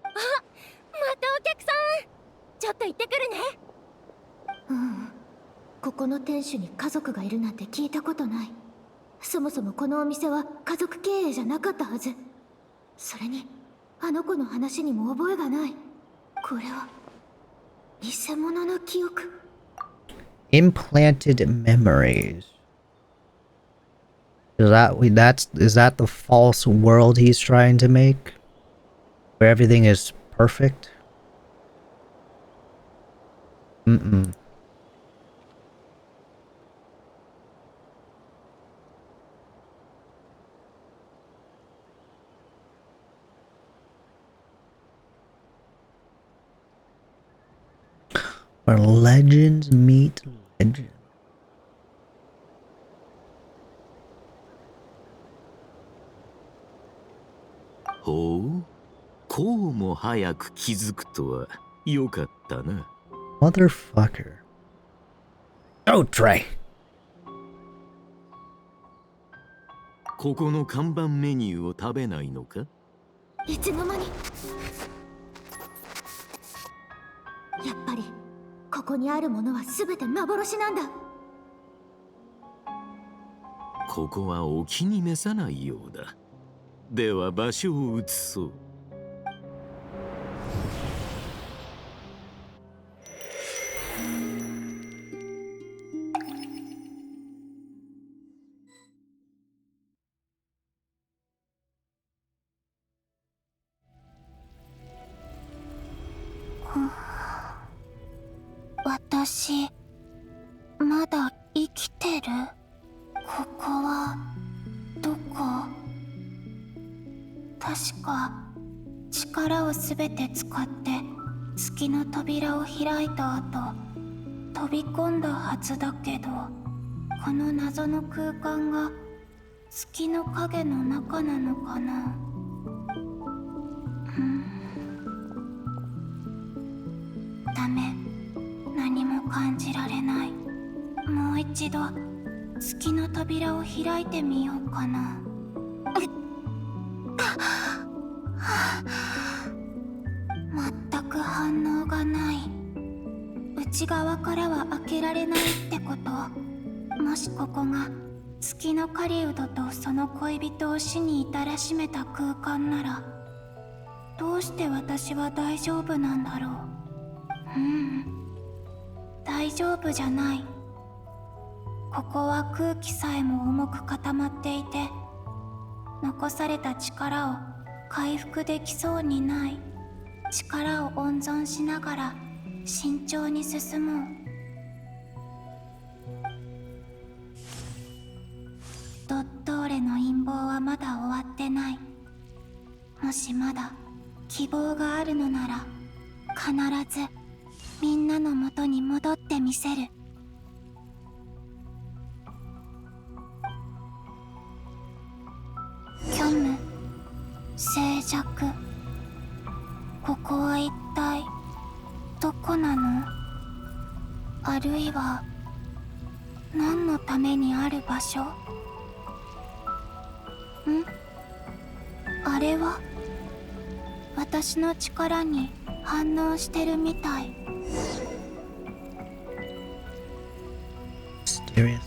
あ、またお客さん。ちょっと行ってくるね。ここの店主に家族がいるなんて聞いたことない。そもそもこのお店は家族経営じゃなかったはず。それにあの子の話にも覚えがない。これは偽物の記憶。 Implanted memories. Is that the false world he's trying to make? Where everything is perfect? Mm-mm. Where legends meet legends. ほう、こうも早く気づくとはよかったな。Motherfucker. Oh, Trey. ここの看板メニューを食べないのか？いつの間に。やっぱりここにあるものは全て幻なんだ。ここはお気に召さないようだ。では場所を移そう。私まだ生きてる？ここはどこ？確か力をすべて使って月の扉を開いた後飛び込んだはずだけど、この謎の空間が月の影の中なのかな？ダメ、何も感じられない。もう一度月の扉を開いてみようかな。全く反応がない。内側からは開けられないってこと？もしここが月の狩人とその恋人を死に至らしめた空間なら、どうして私は大丈夫なんだろう。大丈夫じゃない。ここは空気さえも重く固まっていて、残された力を回復できそうにない。力を温存しながら慎重に進もう。ドットーレの陰謀はまだ終わってない。もしまだ希望があるのなら、必ずみんなのもとに戻ってみせる。虚無、静寂。ここは一体どこなの？あるいは何のためにある場所？あれは私の力に反応してるみたい。Mysterious.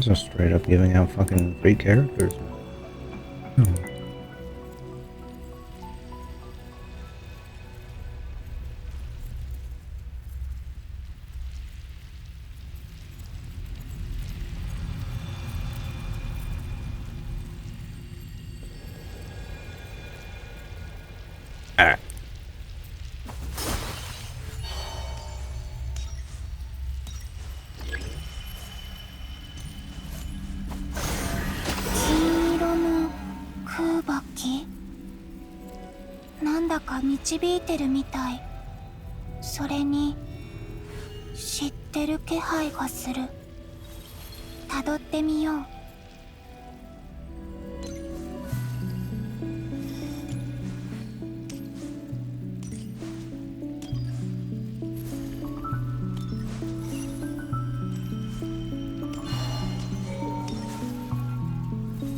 Just straight up giving out fucking free characters. Hmm. Ah. 金色の空爆機、なんだか導いてるみたい。それに知ってる気配がする。辿ってみよう。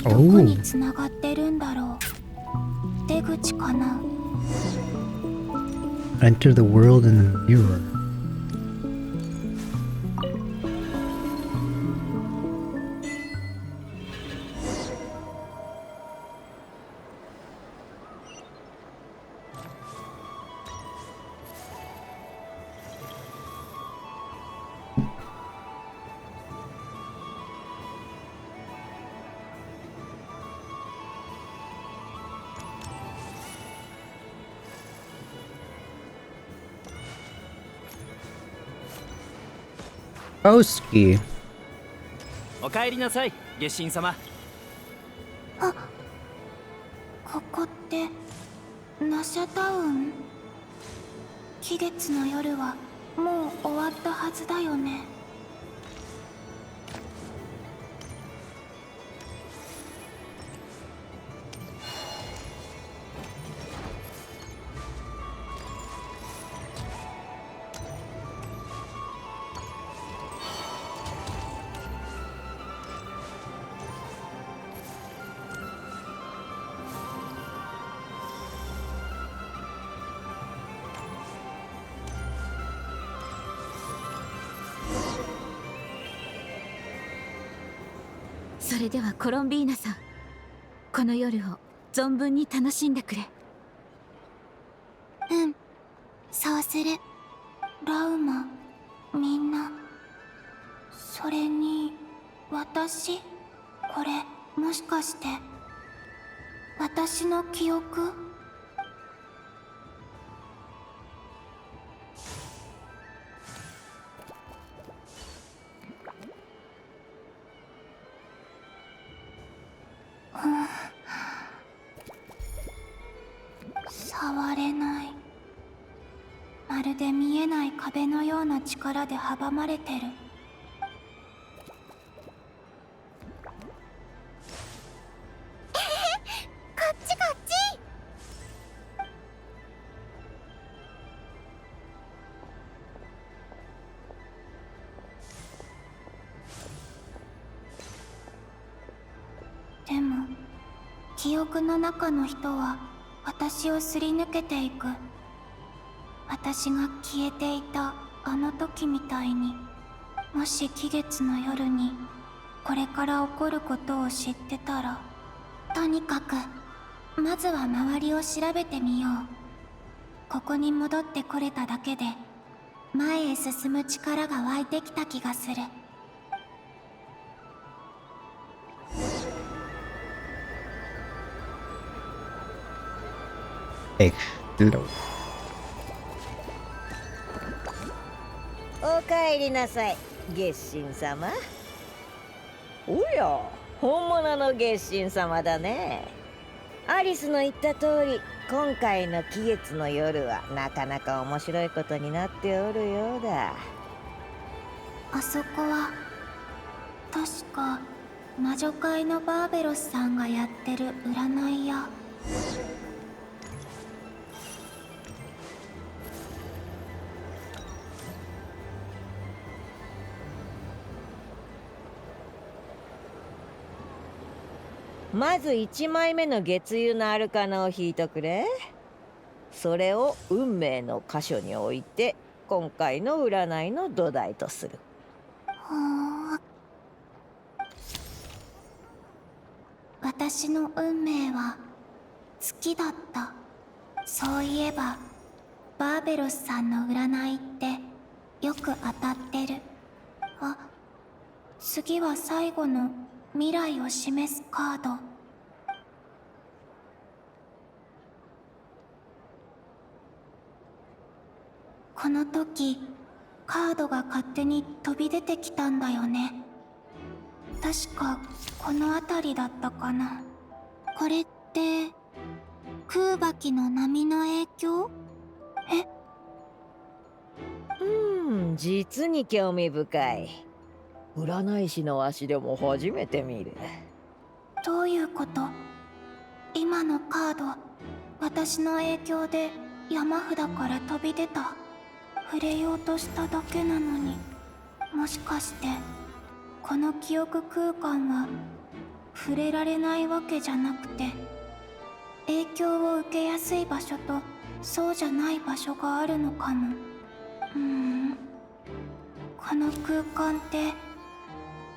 どこにつながってるんだろう。出口かな。 Enter the world in the mirror. Broski. お帰りなさい、月神様。あ、ここってナシャタウン？期月の夜はもう終わったはずだよね。それではコロンビーナさん、この夜を存分に楽しんでくれ。うん、そうする。ラウマ、みんな。それに私、これもしかして私の記憶？触れない。まるで見えない壁のような力で阻まれてる。こっちこっち。でも記憶の中の人は私をすり抜けていく。私が消えていたあの時みたいに。もし期月の夜にこれから起こることを知ってたら。とにかくまずは周りを調べてみよう。ここに戻ってこれただけで前へ進む力が湧いてきた気がする。おかえりなさい、月神様。おや、本物の月神様だね。アリスの言った通り、今回の期月の夜はなかなか面白いことになっておるようだ。あそこは確か魔女界のバーベロスさんがやってる占い屋。まず1枚目の月油のアルカナを引いとくれ。それを運命の箇所に置いて今回の占いの土台とする。私の運命は月だった。そういえばバーベロスさんの占いってよく当たってる。あ、次は最後の未来を示すカード。この時カードが勝手に飛び出てきたんだよね。確かこの辺りだったかな。これって空爆の波の影響？実に興味深い。占い師の足でも初めて見る。どういうこと？今のカード、私の影響で山札から飛び出た。触れようとしただけなのに、もしかしてこの記憶空間は触れられないわけじゃなくて、影響を受けやすい場所とそうじゃない場所があるのかも。この空間って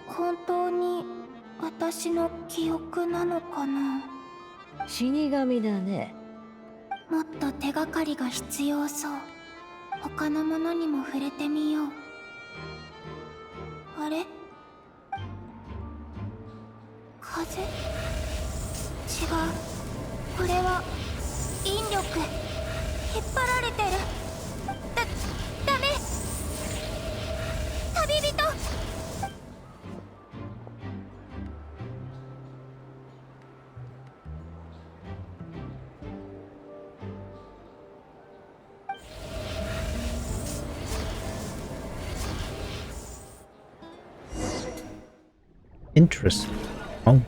本当に私の記憶なのかな。死神だね。もっと手がかりが必要そう。他のものにも触れてみよう。あれ？風？違う。これは引力。引っ張られてる。ダメ。旅人。Interesting. Oh.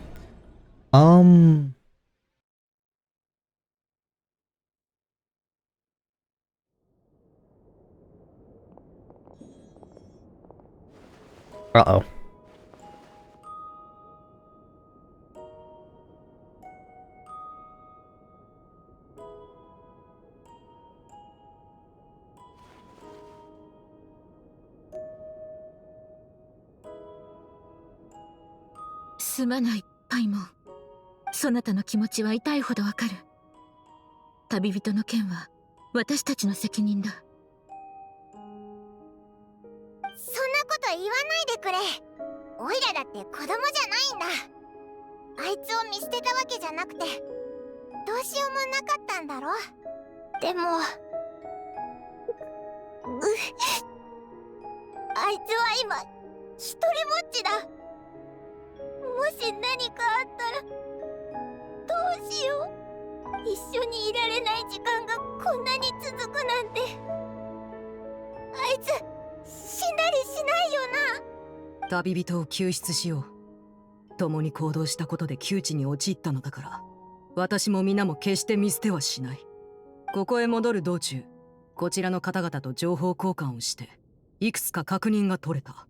Uh-oh.すまないパイモン。そなたの気持ちは痛いほどわかる。旅人の件は私たちの責任だ。そんなこと言わないでくれ。オイラだって子供じゃないんだ。あいつを見捨てたわけじゃなくて、どうしようもなかったんだろ。でもあいつは今一人ぼっちだ。もし何かあったらどうしよう。一緒にいられない時間がこんなに続くなんて。あいつ死んだりしないよな。旅人を救出しよう。共に行動したことで窮地に陥ったのだから、私も皆も決して見捨てはしない。ここへ戻る道中、こちらの方々と情報交換をしていくつか確認が取れた。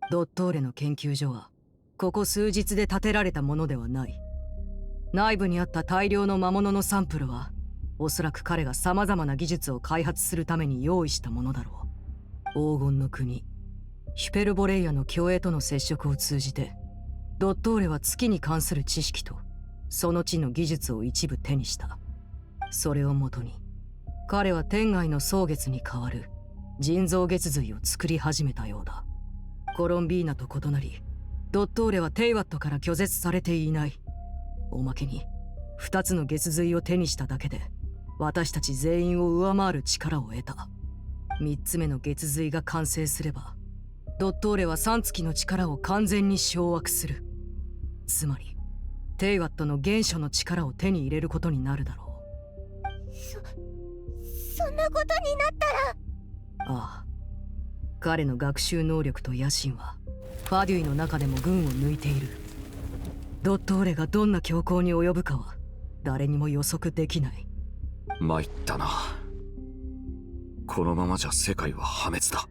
ドットーレの研究所はここ数日で建てられたものではない。内部にあった大量の魔物のサンプルはおそらく彼が様々な技術を開発するために用意したものだろう。黄金の国ヒュペルボレイアの共栄との接触を通じて、ドットーレは月に関する知識とその地の技術を一部手にした。それをもとに彼は天外の蒼月に代わる人造月髄を作り始めたようだ。コロンビーナと異なり、ドットーレはテイワットから拒絶されていない。おまけに2つの月髄を手にしただけで私たち全員を上回る力を得た。3つ目の月髄が完成すれば、ドットーレは3月の力を完全に掌握する。つまりテイワットの原初の力を手に入れることになるだろう。そんなことになったら。ああ、彼の学習能力と野心はファデュイの中でも群を抜いている。ドットーレがどんな強行に及ぶかは誰にも予測できない。参ったな。このままじゃ世界は破滅だ。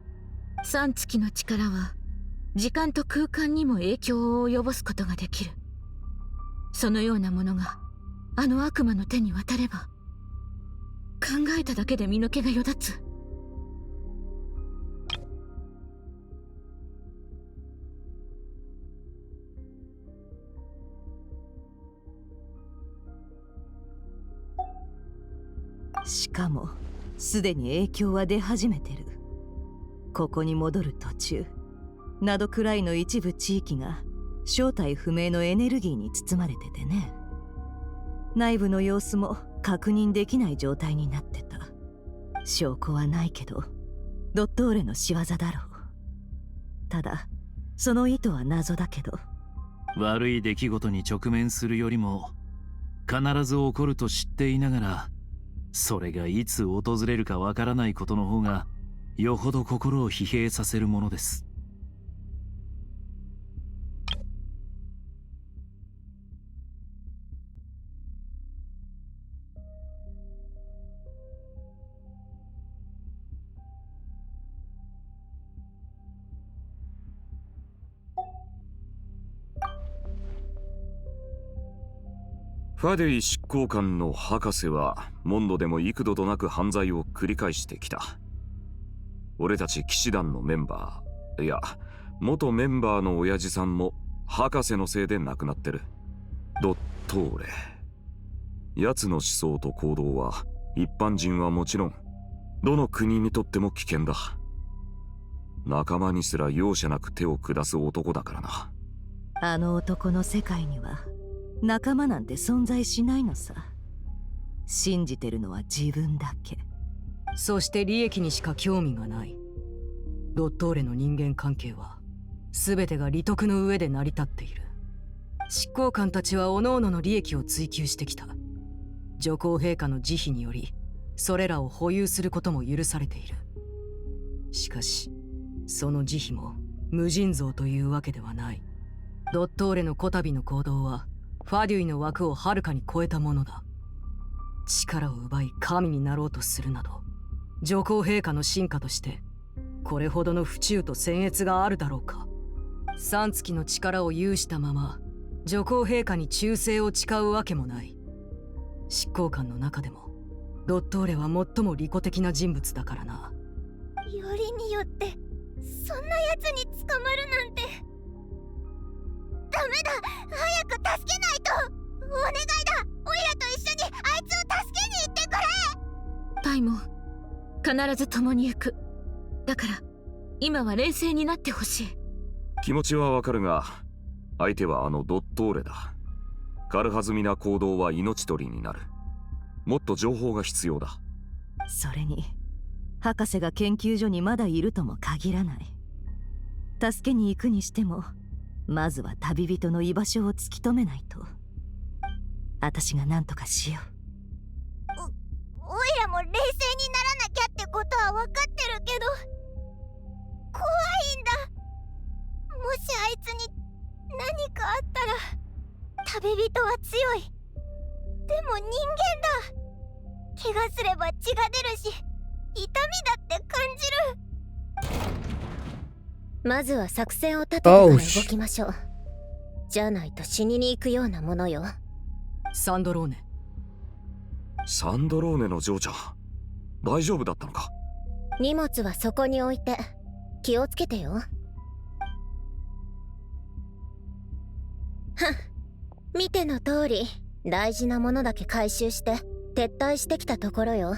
3月の力は時間と空間にも影響を及ぼすことができる。そのようなものがあの悪魔の手に渡れば、考えただけで身の毛がよだつ。しかもすでに影響は出始めてる。ここに戻る途中などくらいの一部地域が正体不明のエネルギーに包まれててね。内部の様子も確認できない状態になってた。証拠はないけどドットーレの仕業だろう。ただその意図は謎だけど。悪い出来事に直面するよりも必ず起こると知っていながらそれがいつ訪れるかわからないことの方がよほど心を疲弊させるものです。ファディ執行官の博士はモンドでも幾度となく犯罪を繰り返してきた。俺たち騎士団のメンバー、いや元メンバーの親父さんも博士のせいで亡くなってる。ドットーレ。奴の思想と行動は一般人はもちろんどの国にとっても危険だ。仲間にすら容赦なく手を下す男だからな。あの男の世界には仲間なんて存在しないのさ。信じてるのは自分だけ。そして利益にしか興味がない。ドットーレの人間関係は全てが利得の上で成り立っている。執行官たちは各々の利益を追求してきた。女皇陛下の慈悲によりそれらを保有することも許されている。しかしその慈悲も無尽蔵というわけではない。ドットーレのこたびの行動はファデュイの枠をはるかに超えたものだ。力を奪い神になろうとするなど、女皇陛下の進化としてこれほどの不忠と僭越があるだろうか。3月の力を有したまま女皇陛下に忠誠を誓うわけもない。執行官の中でもドットーレは最も利己的な人物だからな。よりによってそんな奴に捕まるなんて。ダメだ、早く助けないと。お願いだ、オイラと一緒にあいつを助けに行ってくれ。パイも必ず共に行く。だから今は冷静になってほしい。気持ちはわかるが相手はあのドットーレだ。軽はずみな行動は命取りになる。もっと情報が必要だ。それに博士が研究所にまだいるとも限らない。助けに行くにしてもまずは旅人の居場所を突き止めないと。私が何とかしよう。オイラも冷静にならなきゃってことは分かってるけど怖いんだ。もしあいつに何かあったら。旅人は強い。でも人間だ。怪我すれば血が出るし痛みだって感じる。まずは作戦を立ててから動きましょう。じゃないと死にに行くようなものよ。サンドローネ。サンドローネの嬢ちゃん、大丈夫だったのか。荷物はそこに置いて気をつけてよ。はっ、見ての通り大事なものだけ回収して撤退してきたところよ。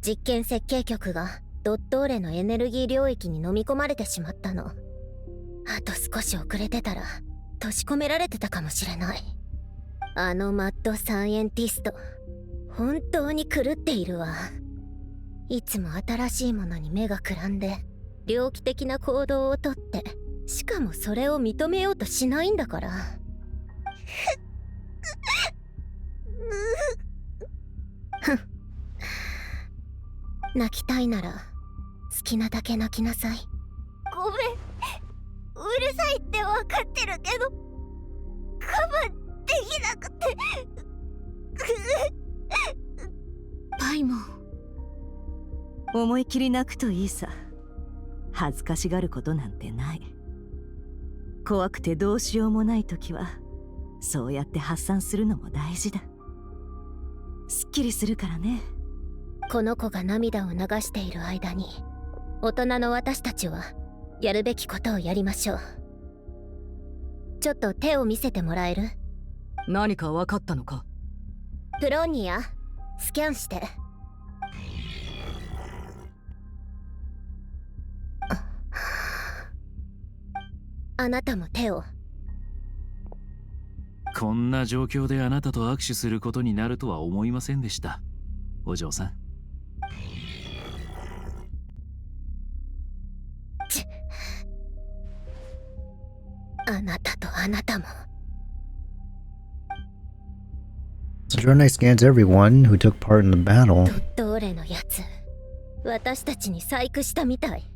実験設計局がドットーレのエネルギー領域に飲み込まれてしまったの。あと少し遅れてたら閉じ込められてたかもしれない。あのマッドサイエンティスト、本当に狂っているわ。いつも新しいものに目がくらんで猟奇的な行動をとって、しかもそれを認めようとしないんだから。泣きたいなら好きなだけ泣きなさい。ごめん、うるさいって分かってるけど我慢できなくて。パイも思い切り泣くといいさ。恥ずかしがることなんてない。怖くてどうしようもない時はそうやって発散するのも大事だ。すっきりするからね。この子が涙を流している間に大人の私たちはやるべきことをやりましょう。ちょっと手を見せてもらえる？何か分かったのか？プロニア、スキャンして。あなたも手を。こんな状況であなたと握手することになるとは思いませんでした、お嬢さん。あなたとあなたも。So Jornai scans everyone who took part in the battle. ドットーレのやつ、私たちに細工したみたい。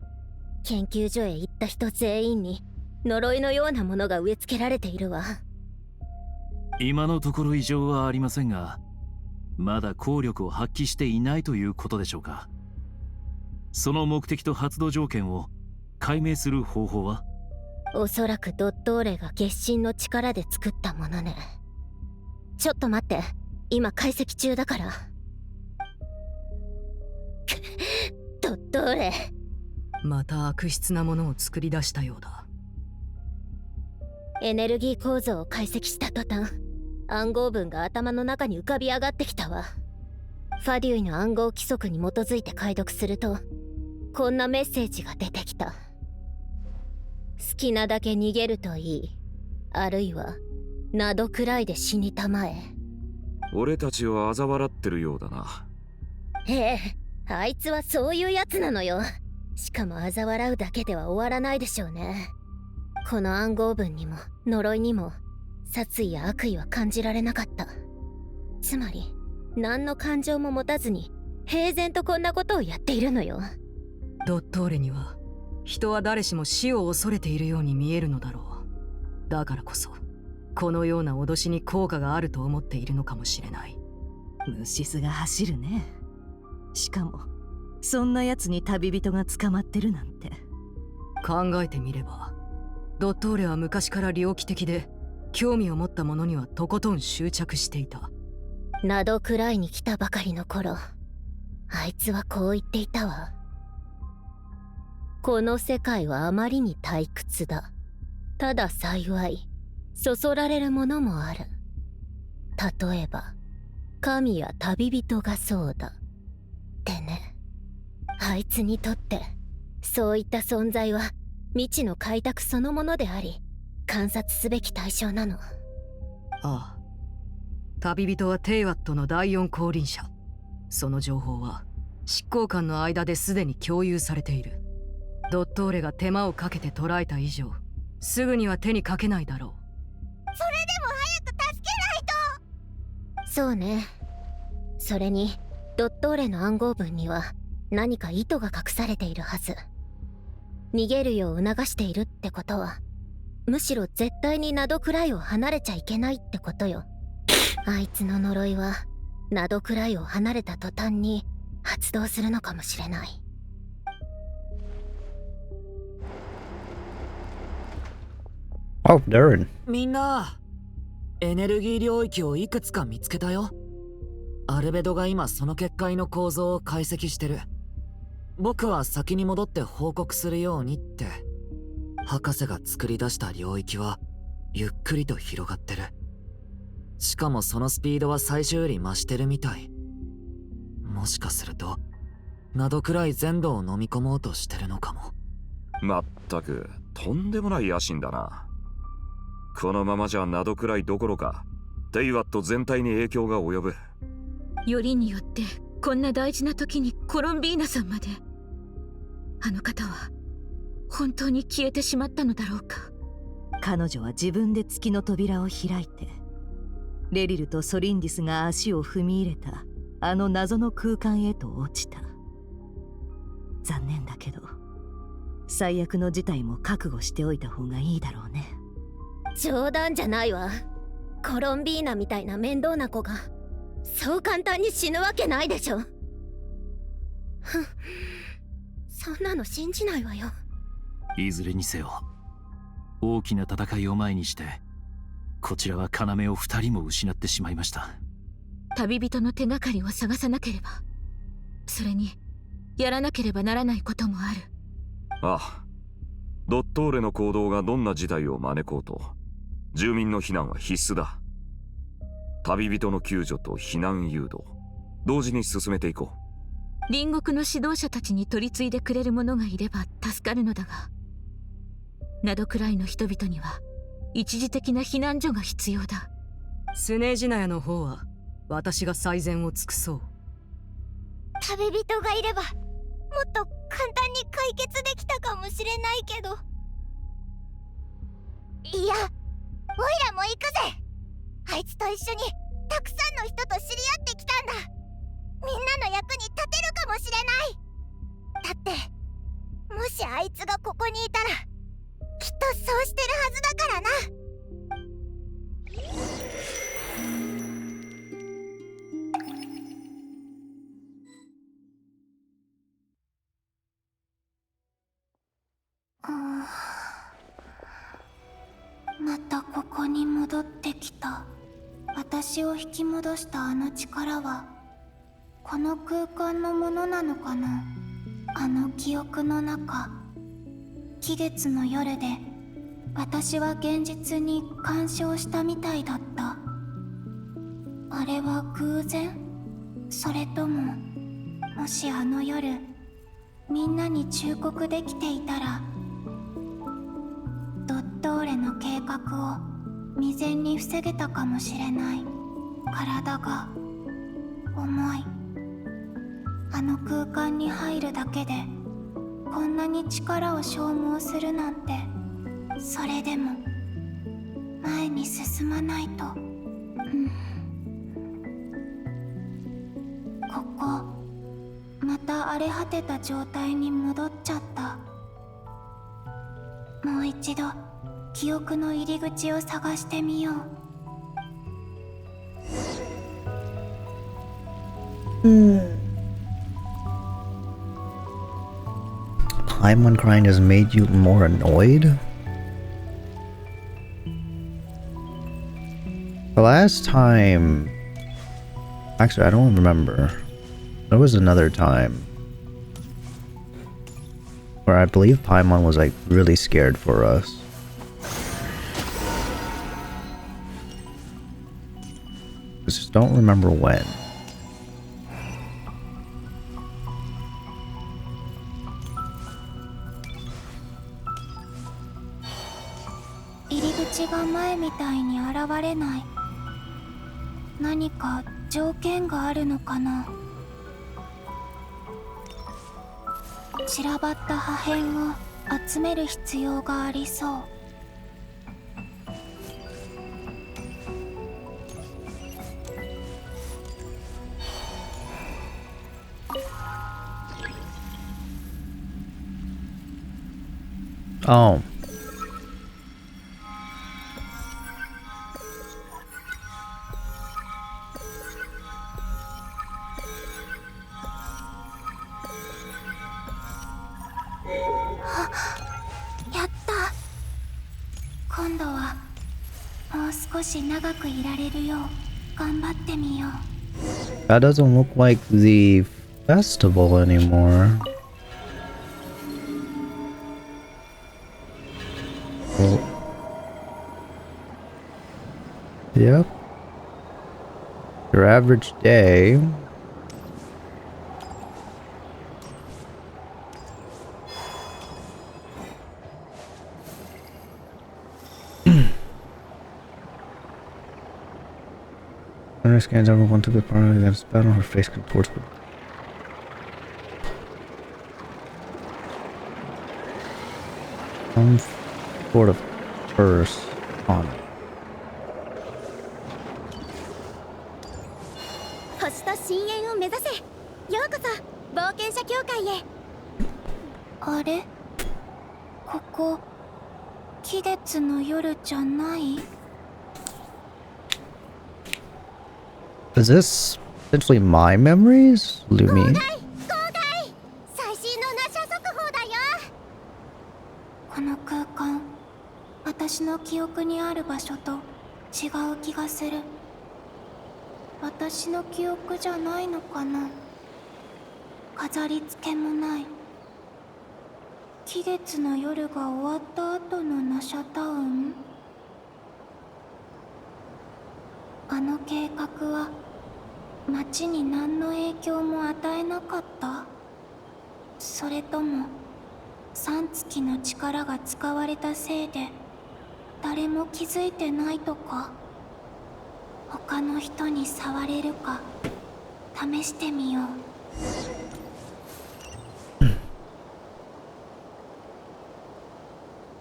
研究所へ行った人全員に呪いのようなものが植え付けられているわ。今のところ異常はありませんが、まだ効力を発揮していないということでしょうか。その目的と発動条件を解明する方法は？おそらくドットーレが月神の力で作ったものね。ちょっと待って、今解析中だから。ドットーレ、また悪質なものを作り出したようだ。エネルギー構造を解析した途端、暗号文が頭の中に浮かび上がってきたわ。ファデュイの暗号規則に基づいて解読すると、こんなメッセージが出てきた。好きなだけ逃げるといい、あるいはなどくらいで死にたまえ。俺たちを嘲笑ってるようだな。ええ、あいつはそういうやつなのよ。しかも嘲笑うだけでは終わらないでしょうね。この暗号文にも呪いにも殺意や悪意は感じられなかった。つまり何の感情も持たずに平然とこんなことをやっているのよ。ドットーレには人は誰しも死を恐れているように見えるのだろう。だからこそこのような脅しに効果があると思っているのかもしれない。虫巣が走るね。しかもそんな奴に旅人が捕まってるなんて。考えてみればドットーレは昔から猟奇的で興味を持ったものにはとことん執着していた。などくらいに来たばかりの頃、あいつはこう言っていたわ。この世界はあまりに退屈だ。ただ幸いそそられるものもある。例えば神や旅人がそうだってね。あいつにとってそういった存在は未知の開拓そのものであり、観察すべき対象なの。ああ、旅人はテイワットの第四降臨者。その情報は執行官の間ですでに共有されている。ドットーレが手間をかけて捕らえた以上、すぐには手にかけないだろう。それでも早く助けないと。そうね。それにドットーレの暗号文には何か意図が隠されているはず。逃げるよう促しているってことは、むしろ絶対にナドクライを離れちゃいけないってことよ。あいつの呪いはナドクライを離れた途端に発動するのかもしれない。Oh, Darren. みんな、エネルギー領域をいくつか見つけたよ。アルベドが今その結界の構造を解析してる。僕は先に戻って報告するようにって。博士が作り出した領域はゆっくりと広がってる。しかもそのスピードは最初より増してるみたい。もしかするとなどくらい全土を飲み込もうとしてるのかも。まったくとんでもない野心だな。このままじゃなどくらいどころかテイワット全体に影響が及ぶ。よりによってこんな大事な時にコロンビーナさんまで。あの方は本当に消えてしまったのだろうか。彼女は自分で月の扉を開いて、レリルとソリンディスが足を踏み入れたあの謎の空間へと落ちた。残念だけど最悪の事態も覚悟しておいた方がいいだろうね。冗談じゃないわ。コロンビーナみたいな面倒な子がそう簡単に死ぬわけないでしょ。そんなの信じないわよ。いずれにせよ大きな戦いを前にしてこちらは要を2人も失ってしまいました。旅人の手がかりを探さなければ、それにやらなければならないこともある。ああ、ドットーレの行動がどんな事態を招こうと住民の避難は必須だ。旅人の救助と避難誘導同時に進めていこう。隣国の指導者たちに取り継いでくれる者がいれば助かるのだが、などくらいの人々には一時的な避難所が必要だ。スネジナヤの方は私が最善を尽くそう。旅人がいればもっと簡単に解決できたかもしれないけど。いや、オイラも行くぜ。あいつと一緒にたくさんの人と知り合ってきたんだ。みんなの役に立てるかもしれない。だってもしあいつがここにいたらきっとそうしてるはずだからな。またここに戻ってきた。私を引き戻したあの力はこの空間のものなのかな。あの記憶の中、期月の夜で私は現実に干渉したみたいだった。あれは偶然？それとももしあの夜みんなに忠告できていたらドットーレの計画を未然に防げたかもしれない。体が重い。あの空間に入るだけでこんなに力を消耗するなんて。それでも前に進まないと。ここまた荒れ果てた状態に戻っちゃった。もう一度記憶の入り口を探してみよう。Paimon crying has made you more annoyed? The last time... Actually, I don't remember. There was another time where I believe Paimon was like really scared for us. I just don't remember when. "何か条件があるのかな?" 散らばった破片を集める必要がありそう。Oh. That doesn't look like the festival anymore. Well, yep. Your average day. Scans everyone to the party that is bad on her face contorts with some sort of curse on it. 星と深淵を目指せ。ようこそ冒険者協会へ。あれ？ここ期月の夜じゃない？ Is this essentially my memories? Lumi? この空間、私の記憶にある場所と違う気がする。私の記憶じゃないのかな。飾り付けもない。期月の夜が終わった後のナシャタウン。あの計画は町に何の影響も与えなかった？それとも3月の力が使われたせいで誰も気づいてないとか、他の人に触れるか試してみよう。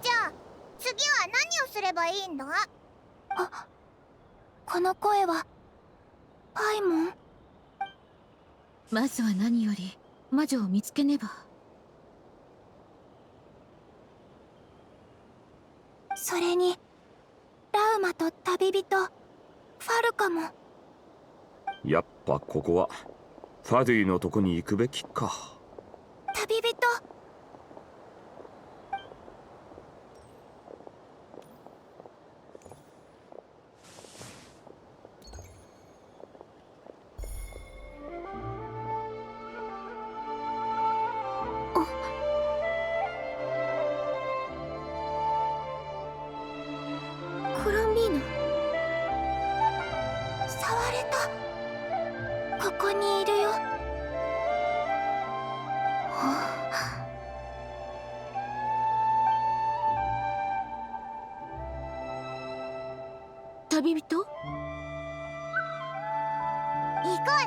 じゃあ次は何をすればいいんだ？あ、この声はパイモン？まずは何より魔女を見つけねば。それにラウマと旅人ファルカも。やっぱここはファドゥイのとこに行くべきか。旅人。コロンビーナ。触れた。ここにいるよ。旅人？行こう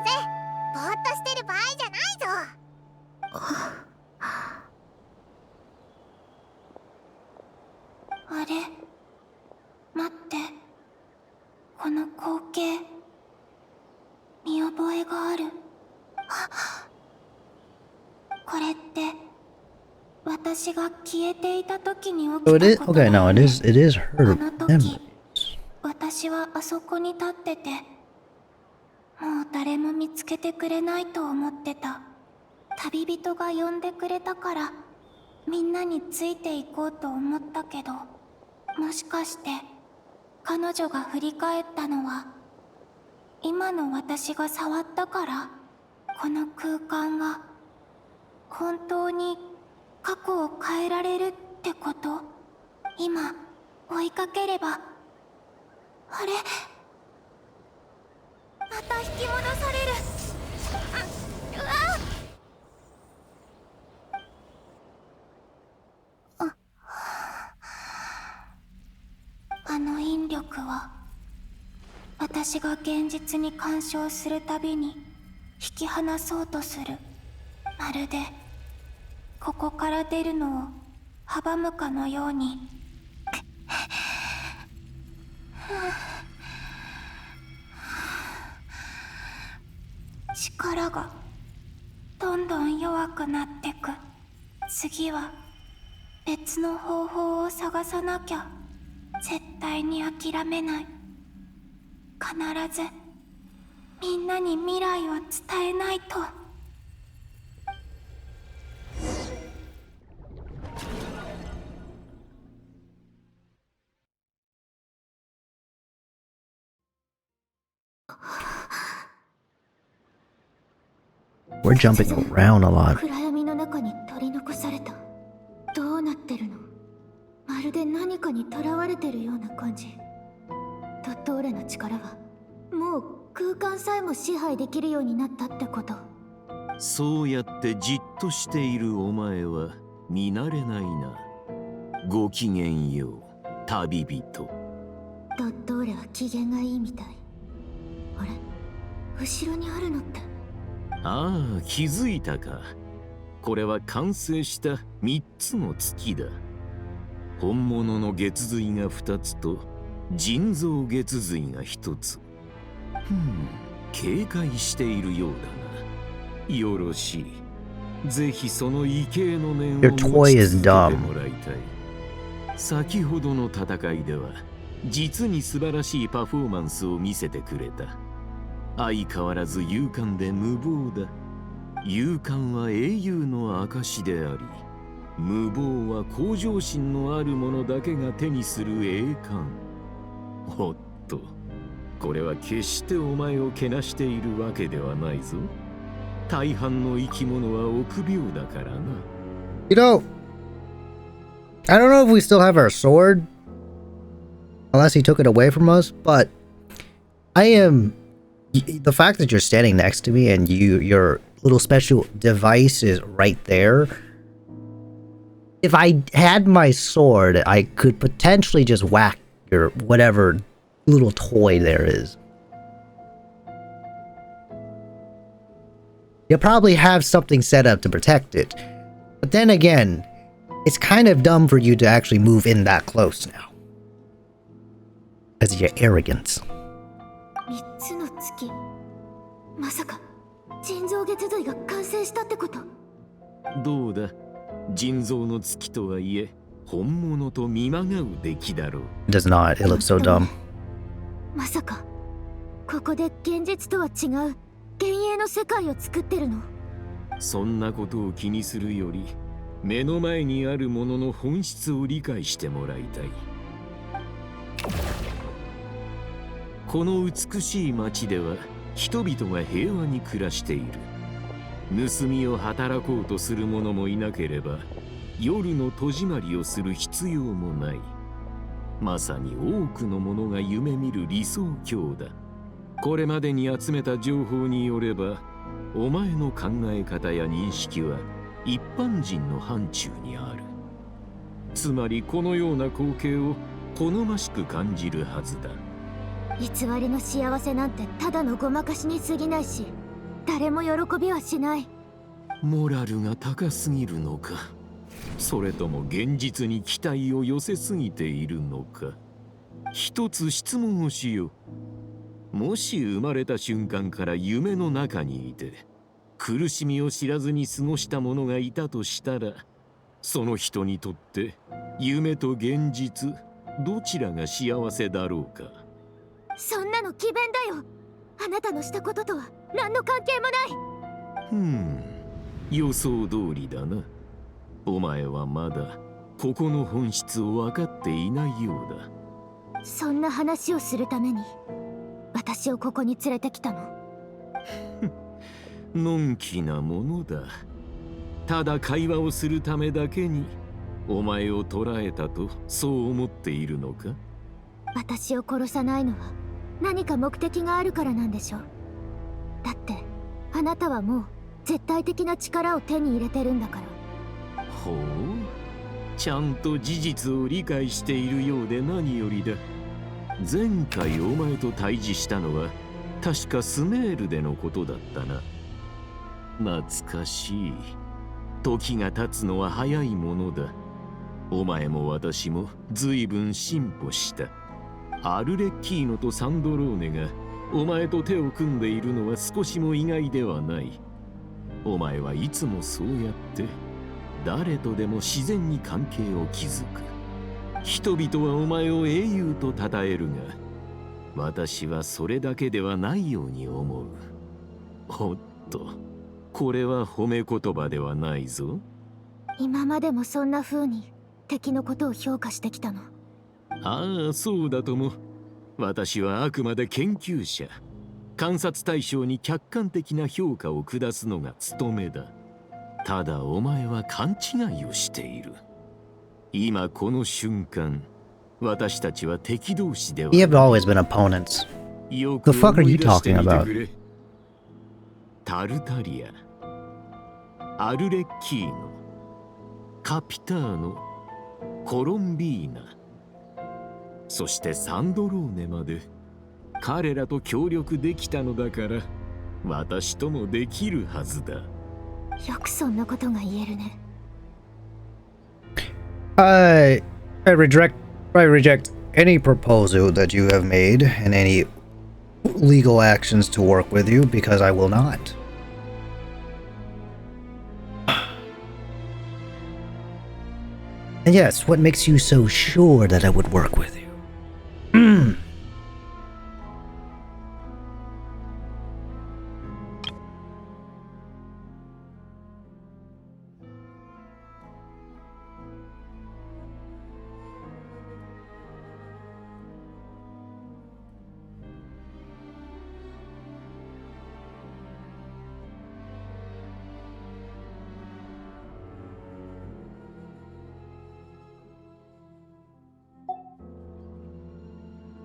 ぜ。ぼーっとしてる場合じゃないぞ。あれ、待って。この光景見覚えがある。これって私が消えていた時に起 So き it た is ことだ okay. よ No, ね。 it is her あの時 memories. 私はあそこに立ってて、もう誰も見つけてくれないと思ってた。旅人が呼んでくれたからみんなについていこうと思ったけど、もしかして彼女が振り返ったのは今の私が触ったから？この空間は本当に過去を変えられるってこと？今追いかければ。あれ、また引き戻される。うわっ。あの引力は私が現実に干渉するたびに引き離そうとする。まるでここから出るのを阻むかのように。力がどんどん弱くなってく。次は別の方法を探さなきゃ。絶対に諦めない。必ずみんなに未来を伝えないと。We're jumping around a lot. 暗闇の中に取り残された。どうなってるの？まるで何かに囚われてるような感じ。ドットーレの力はもう空間さえも支配できるようになったってこと？そうやってじっとしているお前は見慣れないな。ごきげんよう、旅人。ドットーレは機嫌がいいみたい。あれ、後ろにあるのって。ああ、気づいたか。これは完成した3つの月だ。本物の月髄が2つと人造月髄が1つ。警戒しているようだな。よろしい。ぜひその畏敬の念を Your toy is 持ち続けて dumb. もらいたい。先ほどの戦いでは実に素晴らしいパフォーマンスを見せてくれた。相変わらず勇敢で無謀だ。勇敢は英雄の証であり、無謀は向上心のある者だけが手にする栄冠。おっと、これは決してお前をけなしているわけではないぞ。大半の生き物は臆病だからな。You know, I don't know if we still have our sword, unless he took it away from us, but I am... The fact that you're standing next to me and your little special device is right there, if I had my sword, I could potentially just whack your whatever little toy there is. You'll probably have something set up to protect it. But then again, it's kind of dumb for you to actually move in that close now. Because of your arrogance. 3つの月。まさか腎臓月髄が完成したってこと？どうだ、腎臓の月とはいえ本物と見まがう出来だろう。 It does not. It looks so dumb. まさかここで現実とは違う幻影の世界を作ってるの？そんなことを気にするより目の前にあるものの本質を理解してもらいたい。この美しい町では人々が平和に暮らしている。盗みを働こうとする者もいなければ夜の戸締まりをする必要もない。まさに多くの者が夢見る理想郷だ。これまでに集めた情報によれば、お前の考え方や認識は一般人の範疇にある。つまりこのような光景を好ましく感じるはずだ。偽りの幸せなんてただのごまかしに過ぎないし、誰も喜びはしない。モラルが高すぎるのか、それとも現実に期待を寄せすぎているのか。一つ質問をしよう。もし生まれた瞬間から夢の中にいて苦しみを知らずに過ごした者がいたとしたら、その人にとって夢と現実どちらが幸せだろうか。そんなの詭弁だよ。あなたのしたこととは何の関係もない。予想通りだな。お前はまだここの本質を分かっていないようだ。そんな話をするために私をここに連れてきたの？のんきなものだ。ただ会話をするためだけにお前を捕らえたとそう思っているのか？私を殺さないのは何か目的があるからなんでしょ。だってあなたはもう絶対的な力を手に入れてるんだから。ほう、ちゃんと事実を理解しているようで何よりだ。前回お前と対峙したのは確かスメールでのことだったな。懐かしい。時が経つのは早いものだ。お前も私も随分進歩した。アルレッキーノとサンドローネがお前と手を組んでいるのは少しも意外ではない。お前はいつもそうやって誰とでも自然に関係を築く。人々はお前を英雄と称えるが、私はそれだけではないように思う。おっと、これは褒め言葉ではないぞ。今までもそんな風に敵のことを評価してきたの？ああ、そうだとも。私はあくまで研究者。観察対象に客観的な評価を下すのが務めだ。ただお前は勘違いをしている。今この瞬間、私たちは敵同士では。We have always been opponents. The fuck are you talking about? タルタリア、アルレッキーノ、カピターノ、コロンビーナ、そしてサンドローネまで彼らと協力できたのだから、私ともできるはずだ。よくそんなことが言えるね。I reject any proposal that you have made and any legal actions to work with you because I will not. And yes, what makes you so sure that I would work with you?「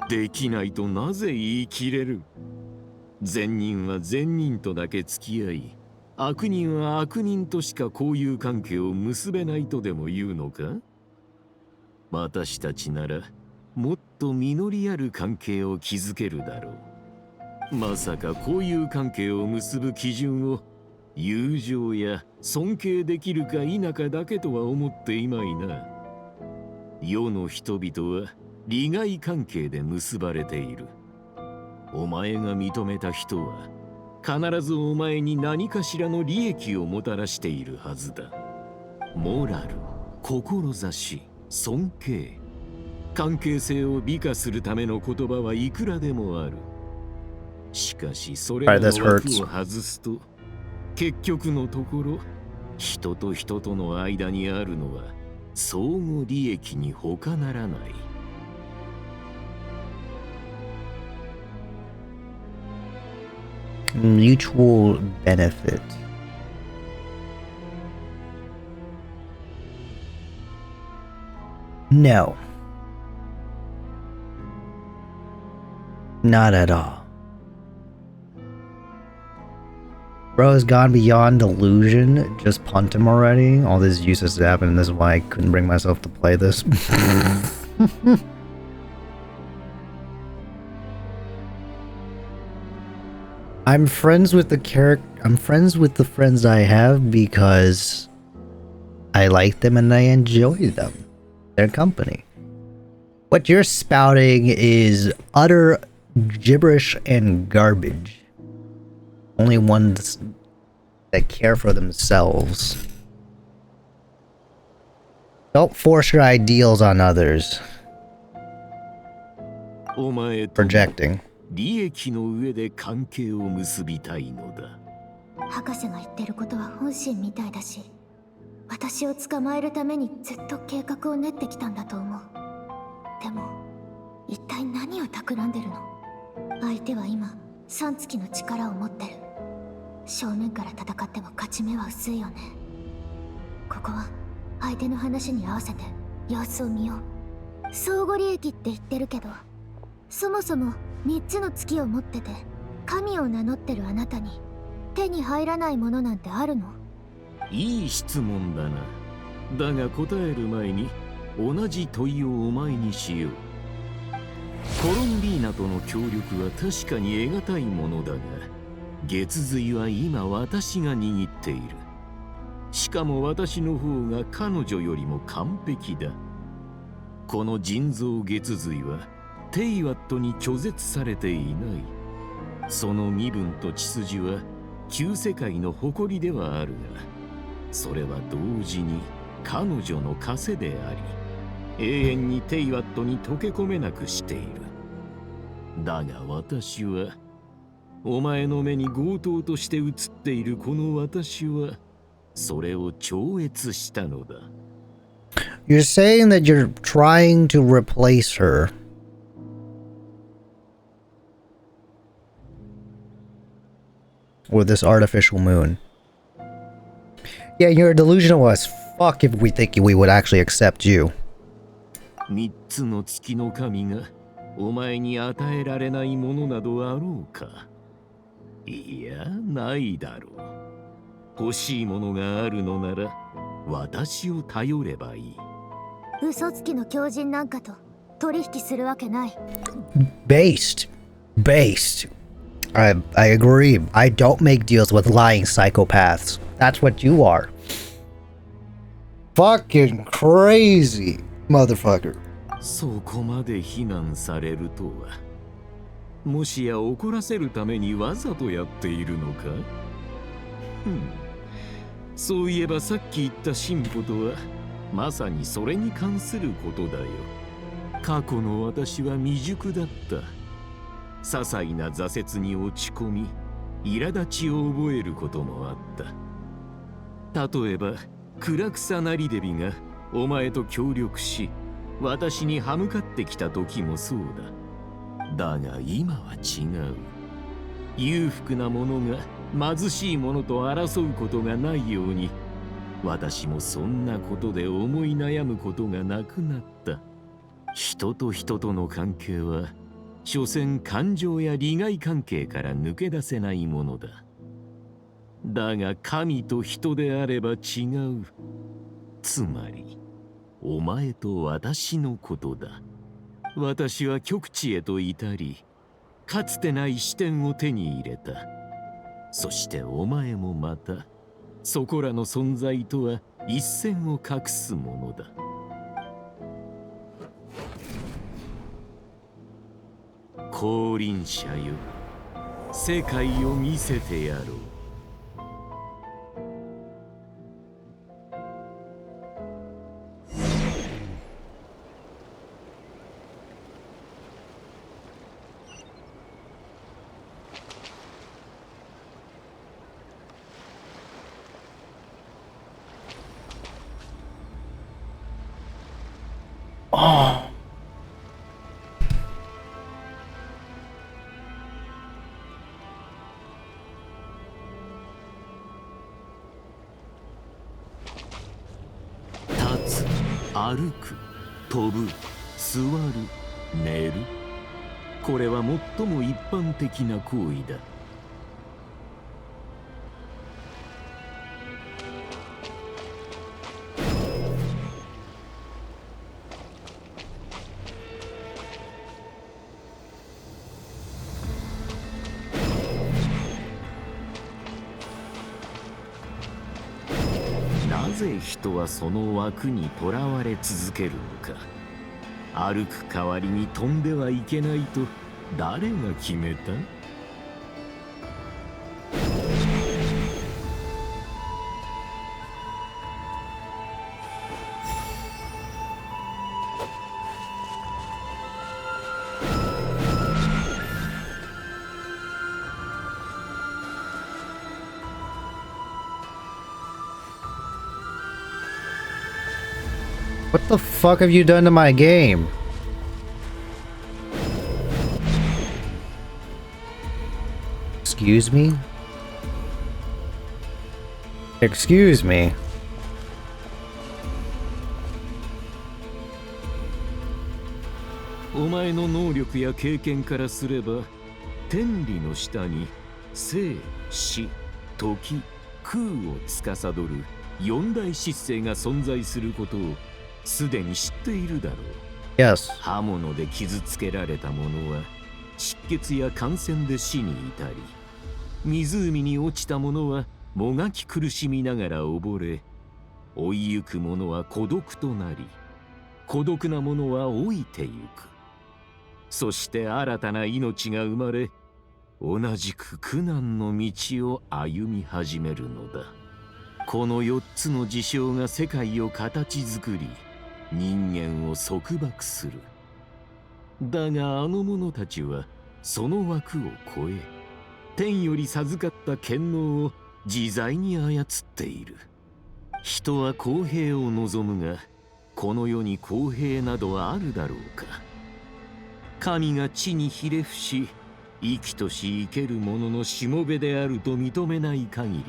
できないとなぜ言い切れる？善人は善人とだけ付き合い、悪人は悪人としか交友関係を結べないとでも言うのか？私たちならもっと実りある関係を築けるだろう。まさか交友関係を結ぶ基準を友情や尊敬できるか否かだけとは思っていまいな。世の人々は利害関係で結ばれている。お前が認めた人は必ずお前に何かしらの利益をもたらしているはずだ。モラル、志、尊敬、関係性を美化するための言葉はいくらでもある。しかしそれらの枠を外すと、結局のところ人と人との間にあるのは相互利益に他ならない。Mutual benefit. No. Not at all. Bro has gone beyond delusion. Just punt him already. All this useless happened, and this is why I couldn't bring myself to play this. I'm friends with the friends I have because I like them and I enjoy them. Their company. What you're spouting is utter gibberish and garbage. Only ones that care for themselves. Don't force your ideals on others. Projecting. 利益の上で関係を結びたいのだ。博士が言ってることは本心みたいだし、私を捕まえるためにずっと計画を練ってきたんだと思う。でも一体何を企んでるの？相手は今3月の力を持ってる。正面から戦っても勝ち目は薄いよね。ここは相手の話に合わせて様子を見よう。相互利益って言ってるけど、そもそも3つの月を持ってて神を名乗ってるあなたに手に入らないものなんてあるの？いい質問だな。だが答える前に同じ問いをお前にしよう。コロンビーナとの協力は確かに得難いものだが、月髄は今私が握っている。しかも私の方が彼女よりも完璧だ。この人造月髄はテイワットに拒絶されていない。その身分と血筋は旧世界の誇りではあるが、それは同時に彼女の枷であり、永遠にテイワットに溶け込めなくしている。だが私は、お前の目に強盗として映っているこの私は、それを超越したのだ。You're saying that you're trying to replace her. With this artificial moon. Yeah, you're delusional as fuck if we think we would actually accept you. 3つの月の神がお前に与えられないものなどあろうか。いや、ないだろう。欲しいものがあるのなら私を頼ればいい。嘘つきの狂人なんかと取引するわけない。Based. I agree. I don't make deals with lying psychopaths. That's what you are. Fucking crazy motherfucker. そこまで非難されるとは。もしや怒らせるためにわざとやっているのか？そういえばさっき言った進歩とはまさにそれに関することだよ。過去の私は未熟だった。些細な挫折に落ち込み、苛立ちを覚えることもあった。例えば、暗草なりデビがお前と協力し、私に歯向かってきた時もそうだ。だが今は違う。裕福な者が貧しい者と争うことがないように、私もそんなことで思い悩むことがなくなった。人と人との関係は、所詮感情や利害関係から抜け出せないものだ。だが神と人であれば違う。つまりお前と私のことだ。私は極地へと至り、かつてない視点を手に入れた。そしてお前もまたそこらの存在とは一線を画すものだ。降臨者よ、世界を見せてやろう。立つ、歩く、飛ぶ、座る、寝る。これは最も一般的な行為だ。なぜ人はその枠にとらわれ続けるのか。歩く代わりに飛んではいけないと誰が決めた？What the fuck have you done to my game? Excuse me? Excuse me? お前の能力や経験からすれば、天理の下に生、死、時、空を司る四大執政が存在することをすでに知っているだろう。Yes. 刃物で傷つけられた者は失血や感染で死に至り、湖に落ちた者はもがき苦しみながら溺れ、追いゆく者は孤独となり、孤独な者は老いてゆく。そして新たな命が生まれ、同じく苦難の道を歩み始めるのだ。この4つの事象が世界を形作り、人間を束縛する。だがあの者たちはその枠を超え、天より授かった権能を自在に操っている。人は公平を望むが、この世に公平などはあるだろうか。神が地にひれ伏し、生きとし生ける者のしもべであると認めない限り、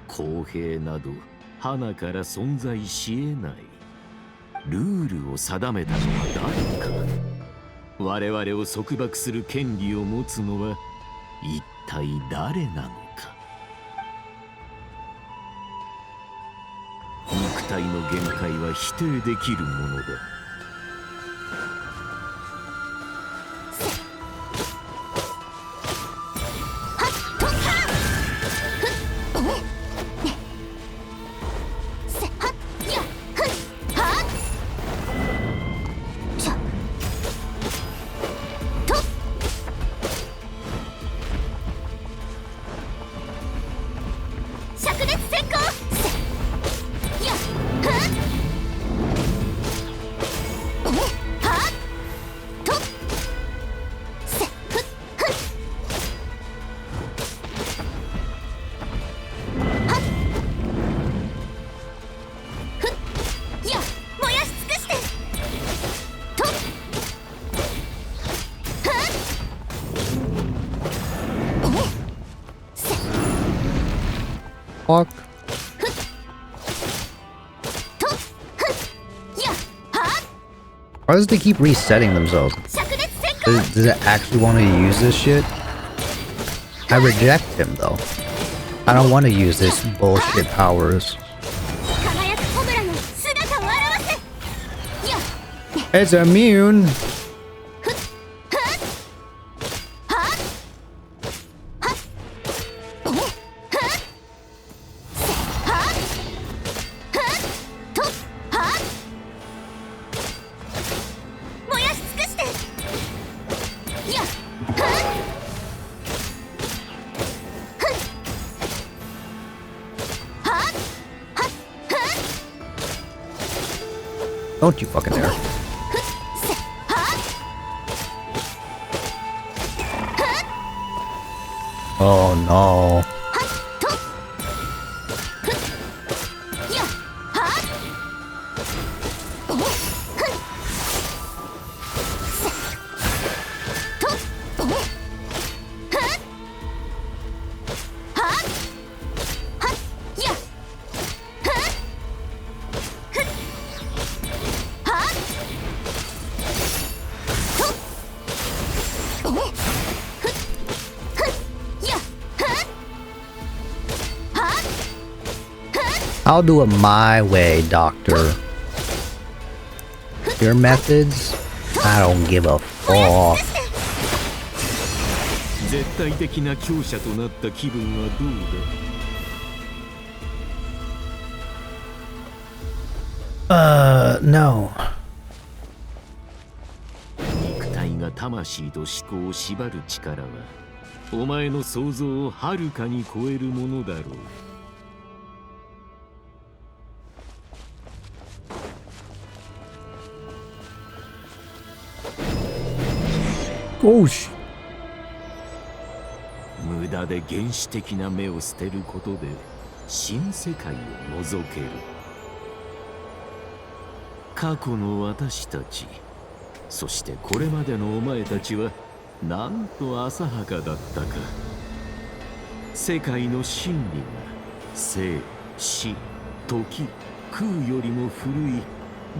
公平など花から存在しえない。ルールを定めたのは誰か。我々を束縛する権利を持つのは一体誰なのか。肉体の限界は否定できるものだ。Fuck. Why does they keep resetting themselves? Does it actually want to use this shit? I reject him though. I don't want to use this bullshit powers. It's immune. Don't you fucking dare. Oh no. I'll do it my way, Doctor. Your methods? I don't give a fuck. 絶対的な強者となった気分はどうだ No. 肉体が魂と思考を縛る力はお前の想像をはるかに超えるものだろう。おし。無駄で原始的な目を捨てることで新世界を覗ける。過去の私たち、そしてこれまでのお前たちはなんと浅はかだったか。世界の真理が生、死、時、空よりも古い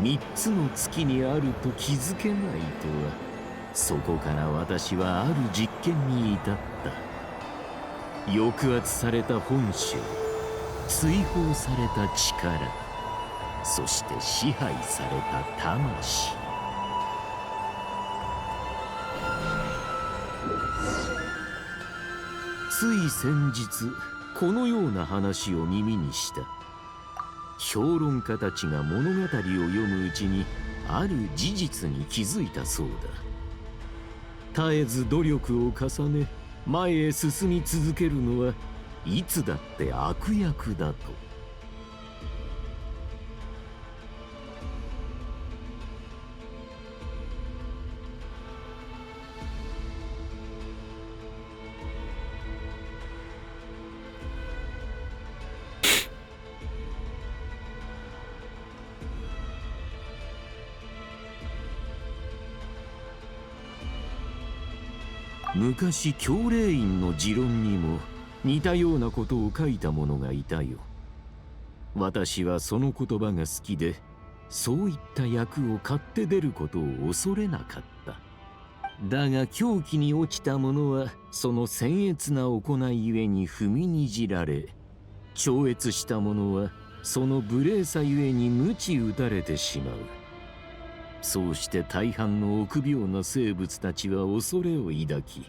3つの月にあると気づけないとは。そこから私はある実験に至った。抑圧された本性、追放された力、そして支配された魂。つい先日このような話を耳にした。評論家たちが物語を読むうちにある事実に気づいたそうだ。絶えず努力を重ね前へ進み続けるのはいつだって悪役だと。昔教令院の持論にも似たようなことを書いた者がいたよ。私はその言葉が好きで、そういった役を買って出ることを恐れなかった。だが狂気に落ちた者はその僭越な行いゆえに踏みにじられ、超越した者はその無礼さゆえに鞭打たれてしまう。そうして大半の臆病な生物たちは恐れを抱き、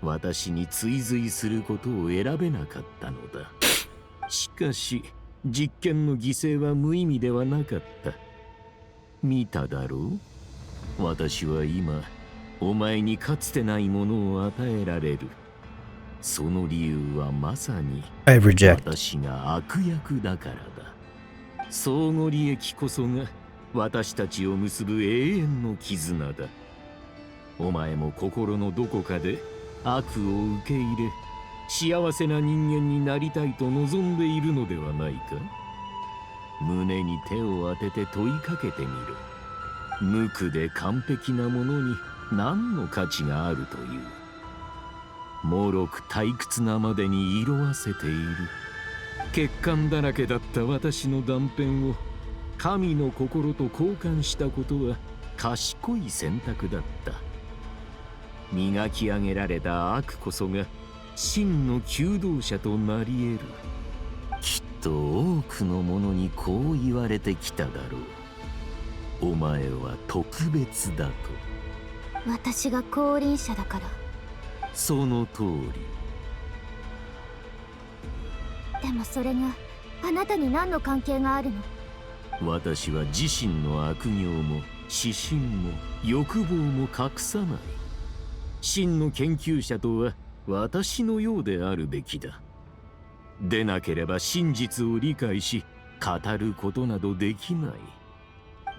私に追随することを選べなかったのだ。しかし実験の犠牲は無意味ではなかった。見ただろう？私は今お前にかつてないものを与えられる。その理由はまさに私が悪役だからだ。相互利益こそが私たちを結ぶ永遠の絆だ。お前も心のどこかで悪を受け入れ、幸せな人間になりたいと望んでいるのではないか。胸に手を当てて問いかけてみろ。無垢で完璧なものに何の価値があるという。脆く退屈なまでに色あせている。欠陥だらけだった私の断片を神の心と交換したことは賢い選択だった。磨き上げられた悪こそが真の求道者となり得る。きっと多くの者にこう言われてきただろう。お前は特別だと。私が降臨者だから。その通り。でもそれがあなたに何の関係があるの？私は自身の悪行も私心も欲望も隠さない。真の研究者とは私のようであるべきだ。でなければ真実を理解し語ることなどできない。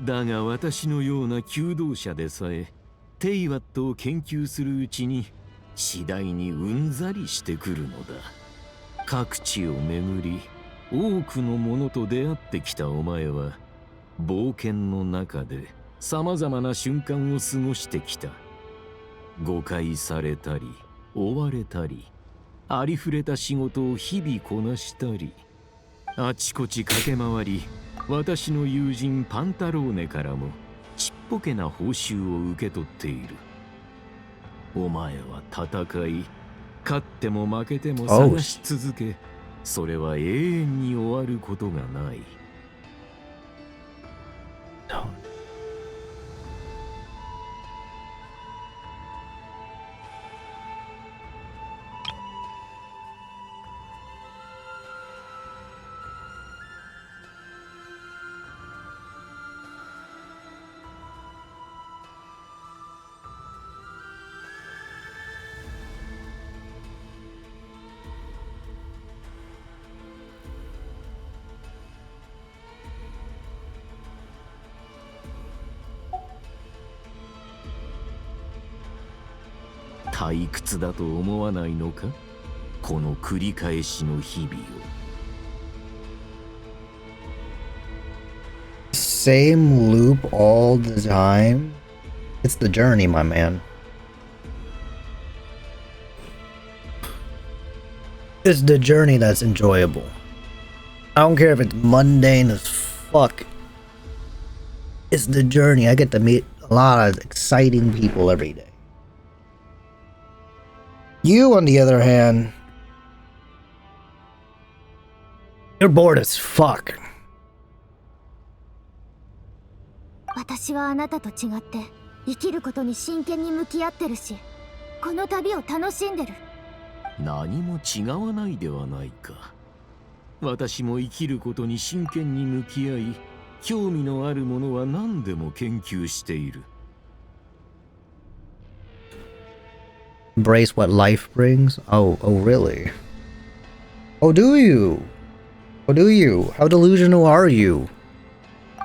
だが私のような求道者でさえテイワットを研究するうちに次第にうんざりしてくるのだ。各地を巡り多くのものと出会ってきたお前は冒険の中でさまざまな瞬間を過ごしてきた。誤解されたり追われたりありふれた仕事を日々こなしたり、あちこち駆け回り私の友人パンタローネからもちっぽけな報酬を受け取っている。お前は戦い勝っても負けても探し続け、それは永遠に終わることがない。退屈だと思わないのか、この繰り返しの日々を。Same loop all the time? It's the journey, my man. It's the journey that's enjoyable. I don't care if it's mundane as fuck. It's the journey. I get to meet a lot of exciting people every day. You, on the other hand, you're bored as fuck. 私はあなたと違って生きることに真剣に向き合ってるし、この旅を楽しんでる。何も違わないではないか。私も生きることに真剣に向き合い、興味のあるものは何でも研究している。Embrace what life brings? Oh, really? Oh, do you? Oh, do you? How delusional are you?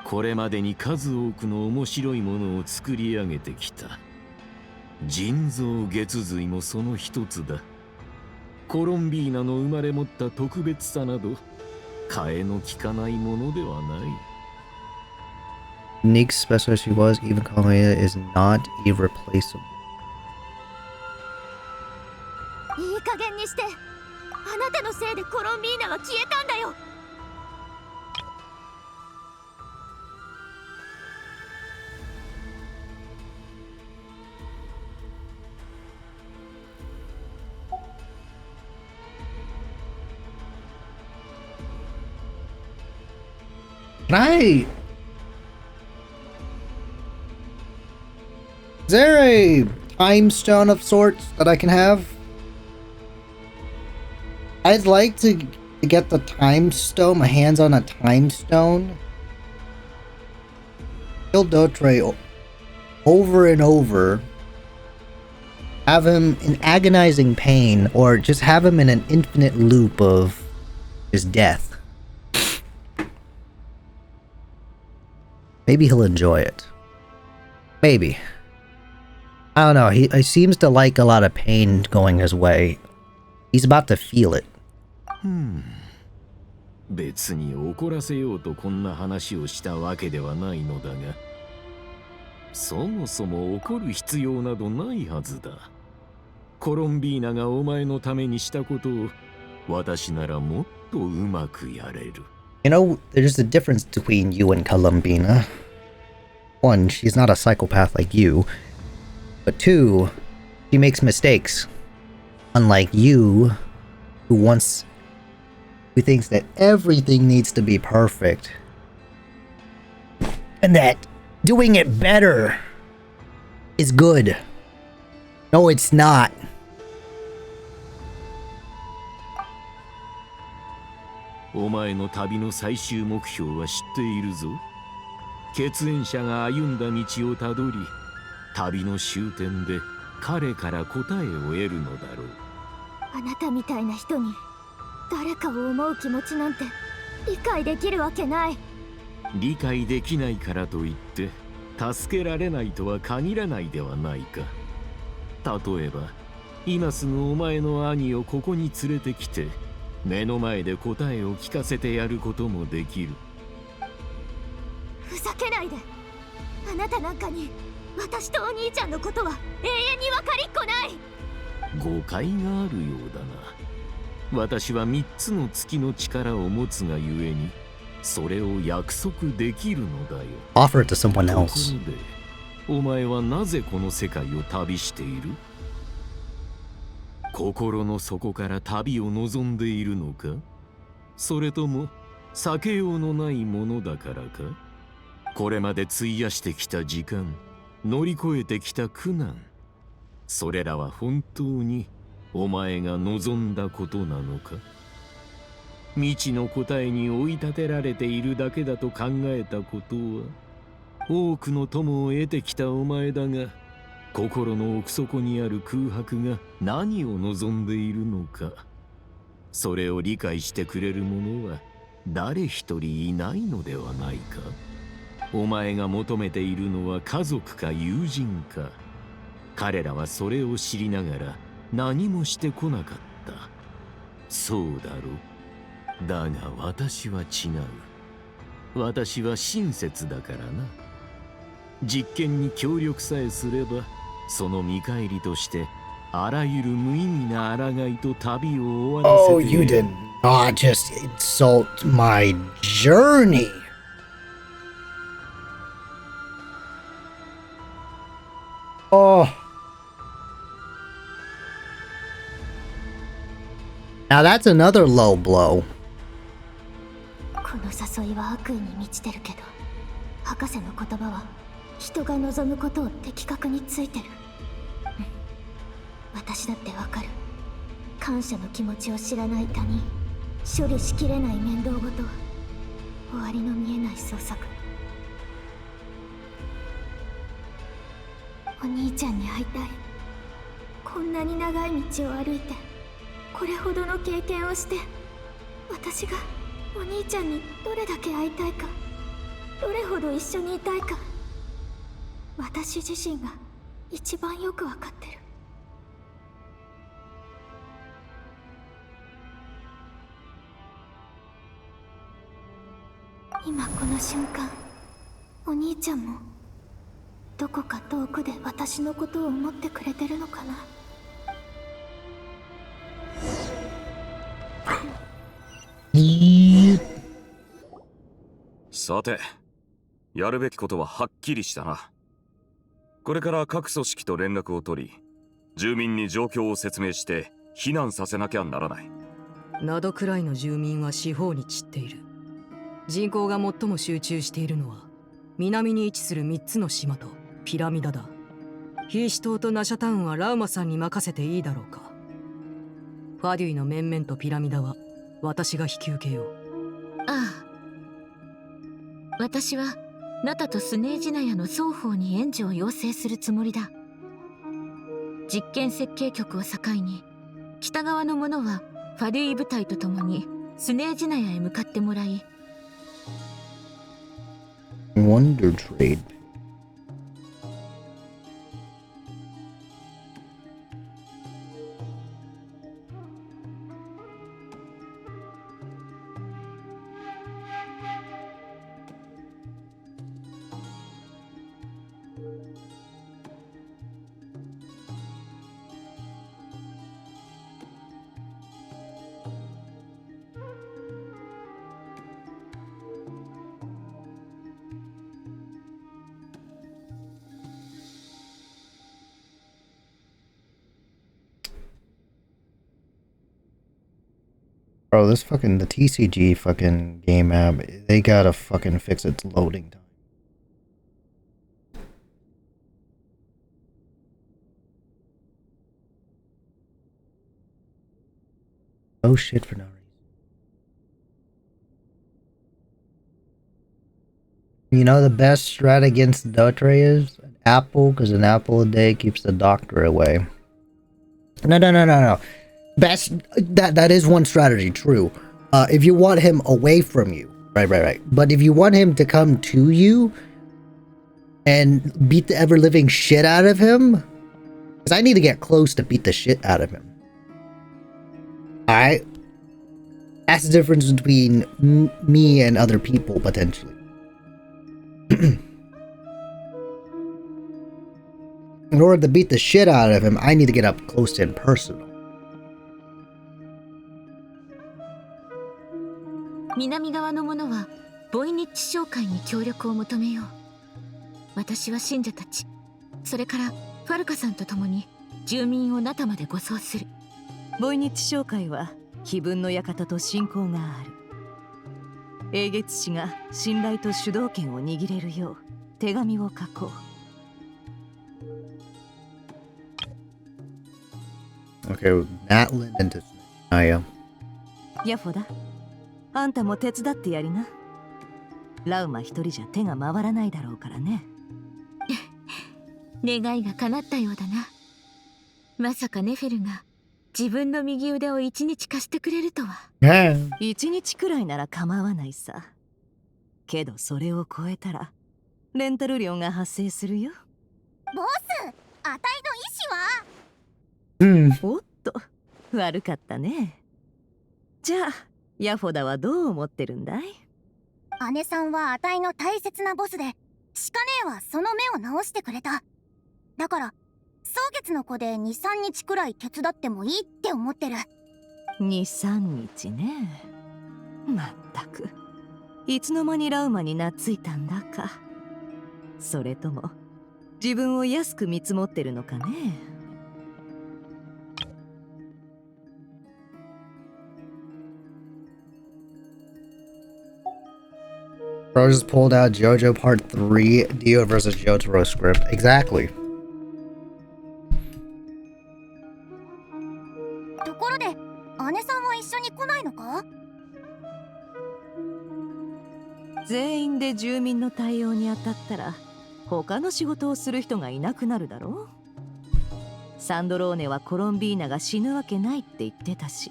これまでに数多くの面白いものを作り上げてきた。人造月髄もその一つだ。コロンビーナの生まれ持った特別さなど、替えの利かないものではない。Unique special she was, even COLUMBINA is not irreplaceable. いい加減にして。あなたのせいでコロンビーナは消えたんだよ。Is there a time stone of sorts that I can have? I'd like to get the time stone, my hands on a time stone. Kill Dotre over and over. Have him in agonizing pain, or just have him in an infinite loop of his death. Maybe he'll enjoy it. Maybe. I don't know, he seems to like a lot of pain going his way. He's about to feel it. 別に怒らせようとこんな話をしたわけではないのだが、そもそも怒る必要などないはずだ。コロンビーナがお前のためにしたことを私ならもっとうまくやれる。You know, there's a difference between you and COLUMBINA. One, she's not a psychopath like you. But two, she makes mistakes. Unlike you, who thinks that everything needs to be perfect. And that doing it better is good. No, it's not. お前の旅の最終目標は知っているぞ。血縁者が歩んだ道をたどり、旅の終点で彼から答えを得るのだろう。あなたみたいな人に誰かを思う気持ちなんて理解できるわけない。理解できないからといって助けられないとは限らないではないか。例えば今すぐお前の兄をここに連れてきて目の前で答えを聞かせてやることもできる。ふざけないで。あなたなんかに私とお兄ちゃんのことは永遠に分かりっこない。誤解があるようだな。私は3つの月の力を持つがゆえにそれを約束できるのだよ。 Offer it to someone else. ところでお前はなぜこの世界を旅している？心の底から旅を望んでいるのか？それとも避けようのないものだからか？これまで費やしてきた時間、乗り越えてきた苦難、それらは本当にお前が望んだことなのか？未知の答えに追い立てられているだけだと考えたことは、多くの友を得てきたお前だが、心の奥底にある空白が何を望んでいるのか、それを理解してくれる者は誰一人いないのではないか？お前が求めているのは家族か友人か。彼らはそれを知りながら何もしてこなかった。そうだろう。だが私は違う。私は親切だからな。実験に協力さえすれば、その見返りとしてあらゆる無意味な抗いと旅を終わらせて。 Oh, you did not just insult my journey. Oh. Now that's another low blow. この誘いは悪意に満ちてるけど、博士の言葉は人が望むことを的確についてる。私だってわかる。感謝の気持ちを知らない他人、処理しきれない面倒ごと、終わりの見えない創作。お兄ちゃんに会いたい。こんなに長い道を歩いて、これほどの経験をして、私がお兄ちゃんにどれだけ会いたいか、どれほど一緒にいたいか、私自身が一番よくわかってる。今この瞬間、お兄ちゃんもどこか遠くで私のことを思ってくれてるのかな。さて、やるべきことははっきりしたな。これから各組織と連絡を取り、住民に状況を説明して避難させなきゃならない。などくらいの住民は四方に散っている。人口が最も集中しているのは南に位置する3つの島とピラミダだ。ヒーシ島とナシャタウンはラウマさんに任せていいだろうか。ファデュイの面々とピラミダは私が引き受けよう。ああ、私はナタとスネージナヤの双方に援助を要請するつもりだ。実験設計局を境に北側の者はファデュイ部隊と共にスネージナヤへ向かってもらい、Wonder trade. Bro, this fucking the TCG fucking game app, they gotta fucking fix its loading time. Oh shit for no reason. You know the best strat against Dotre is an apple, because an apple a day keeps the doctor away. No. Best that is one strategy, true. If you want him away from you, right. But if you want him to come to you and beat the ever living shit out of him, because I need to get close to beat the shit out of him. Alright? That's the difference between me and other people, potentially. In order to beat the shit out of him, I need to get up close and personal. 南側の者はボイニッチ商会に協力を求めよう。私は信者たち、それからファルカさんと共に住民をナタまで護送する。ボイニッチ商会は碑文の館と親交がある。英月氏が信頼と主導権を握れるよう手紙を書こう。Okay, Nat Lindenですね。あや。ヤフォだ。あんたも手伝ってやりな。ラウマ一人じゃ手が回らないだろうからね。願いが叶ったようだな。まさかネフェルが自分の右腕を一日貸してくれるとは。一日くらいなら構わないさ。けどそれを超えたらレンタル料が発生するよ。ボス、あたいの意志は？おっと、悪かったね。じゃあヤフォダはどう思ってるんだい？姉さんはあたいの大切なボスで、シカ姉はその目を直してくれた。だから蒼月の子で 2,3 日くらい手伝ってもいいって思ってる。 2,3 日ね。まったくいつの間にラウマに懐いたんだか。それとも自分を安く見積もってるのかね。Bro just pulled out JoJo Part 3 Dio vs. Jotaro script. Exactly. ところで、姉さんは一緒に来ないのか？全員で住民の対応に当たったら他の仕事をする人がいなくなるだろう。サンドローネはコロンビーナが死ぬわけないって言ってたし、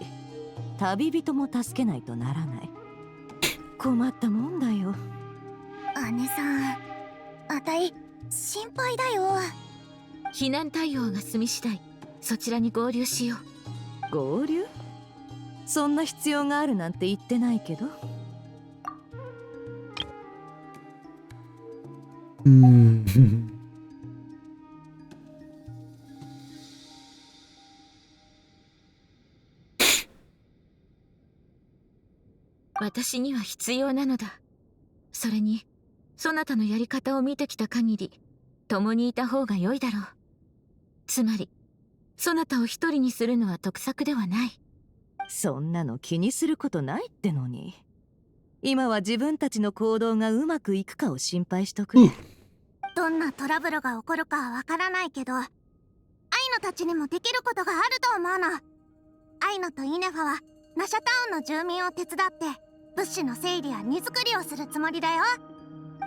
旅人も助けないとならない。困ったもんだよ。姉さん、あたい心配だよ。避難対応が済み次第そちらに合流しよう。合流？そんな必要があるなんて言ってないけど。私には必要なのだ。それにそなたのやり方を見てきた限り共にいた方が良いだろう。つまりそなたを一人にするのは得策ではない。そんなの気にすることないってのに。今は自分たちの行動がうまくいくかを心配しとくれ。どんなトラブルが起こるかはわからないけど、アイノたちにもできることがあると思うの。アイノとイネファはナシャタウンの住民を手伝って物資の整理や荷造りをするつもりだよ。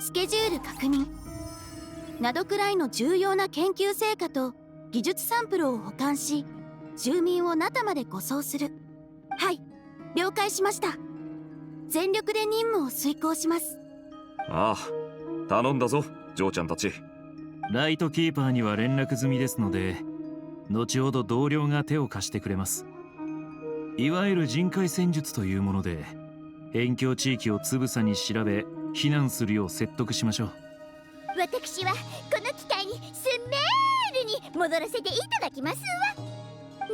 スケジュール確認などくらいの重要な研究成果と技術サンプルを保管し、住民をナタまで護送する。はい、了解しました。全力で任務を遂行します。ああ、頼んだぞジョーちゃんたち。ライトキーパーには連絡済みですので、後ほど同僚が手を貸してくれます。いわゆる人海戦術というもので、辺境地域をつぶさに調べ避難するよう説得しましょう。私はこの機会にスメールに戻らせていただきますわ。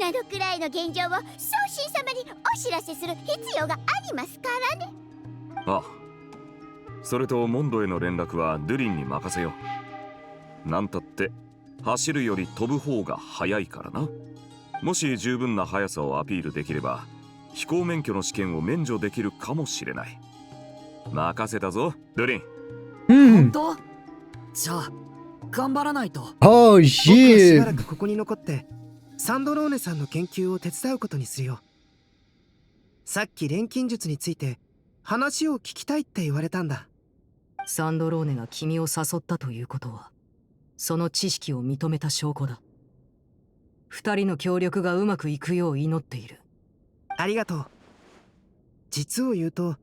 などくらいの現状を宗神様にお知らせする必要がありますからね。ああ、それとモンドへの連絡はドゥリンに任せよう。なんたって走るより飛ぶ方が速いからな。もし十分な速さをアピールできれば飛行免許の試験を免除できるかもしれない。任せたぞ、ドリン。本当？じゃあ頑張らないと。Oh 僕はしば shit! らくここに残ってサンドローネさんの研究を手伝うことにするよ。さっき錬金術について話を聞きたいって言われたんだ。サンドローネが君を誘ったということは、その知識を認めた証拠だ。二人の協力がうまくいくよう祈っている。ありがとう。実を言うと、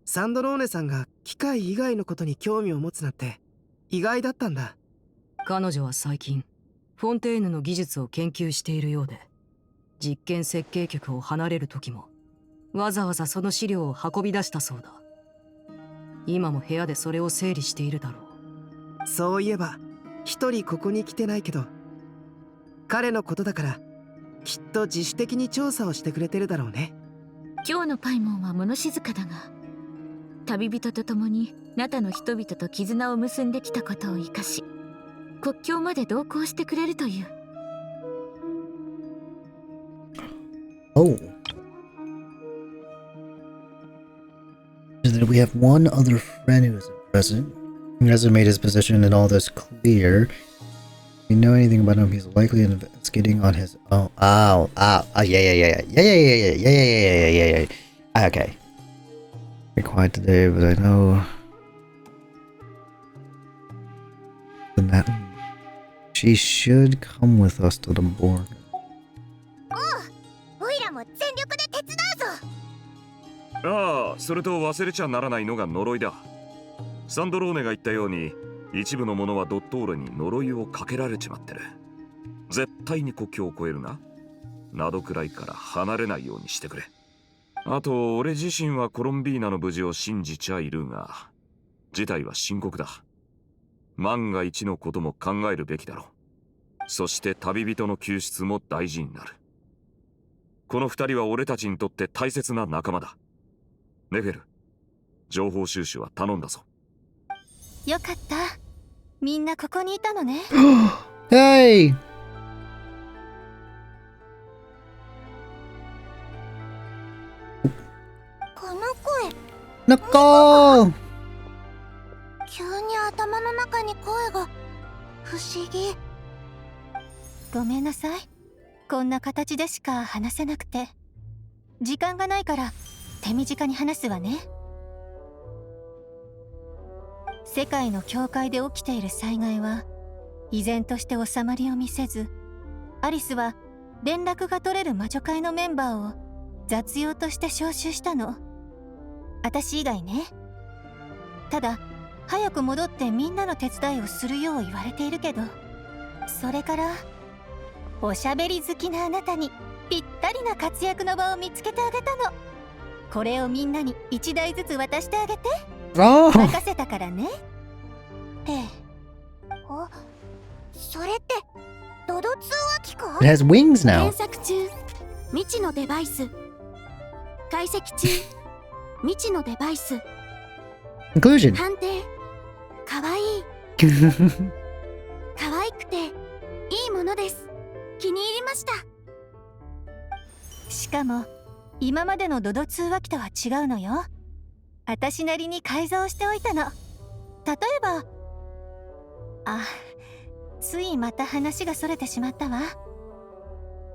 サンドローネさんが機械以外のことに興味を持つなんて意外だったんだ。彼女は最近フォンテーヌの技術を研究しているようで、実験設計局を離れる時もわざわざその資料を運び出したそうだ。今も部屋でそれを整理しているだろう。そういえば一人ここに来てないけど、彼のことだからきっと自主的に調査をしてくれてるだろうね。今日のパイモンは物静かだが、旅人と共にナタの人々と絆を結んできたことを生かし、国境まで同行してくれるという。Oh. We have one other friend who isn't present. He hasn't made his position in all this clear. If you know anything about him, he's likely investigating on his own. Yeah. Okay. Very quiet today, but I know that she should come with us to the border. おいらも全力で手伝うぞ。ああ、それと忘れちゃならないのが呪いだ。サンドローネが言ったように、一部の者はドットールに呪いをかけられちまってる。絶対に国境を越えるな。などくらいから離れないようにしてくれ。あと、俺自身はコロンビーナの無事を信じちゃいるが、事態は深刻だ。万が一のことも考えるべきだろう。そして旅人の救出も大事になる。この二人は俺たちにとって大切な仲間だ。ネフェル、情報収集は頼んだぞ。よかった。みんなここにいたのね。Hey! この声。Nako! 急に頭の中に声が不思議。ごめんなさい。こんな形でしか話せなくて。時間がないから手短に話すわね。世界の境界で起きている災害は依然として収まりを見せず、アリスは連絡が取れる魔女会のメンバーを雑用として招集したの。私以外ね。ただ早く戻ってみんなの手伝いをするよう言われているけど、それからおしゃべり好きなあなたにぴったりな活躍の場を見つけてあげたの。これをみんなに1台ずつ渡してあげて。任せたからね。あ、それってドド通話機か？ It has wings now. 検索中、未知のデバイス。解析中、未知のデバイス。Conclusion. 判定。かわいい。かわいくていいものです。気に入りました。しかも今までのドド通話機とは違うのよ。私なりに改造しておいたの。例えば、ついまた話がそれてしまったわ。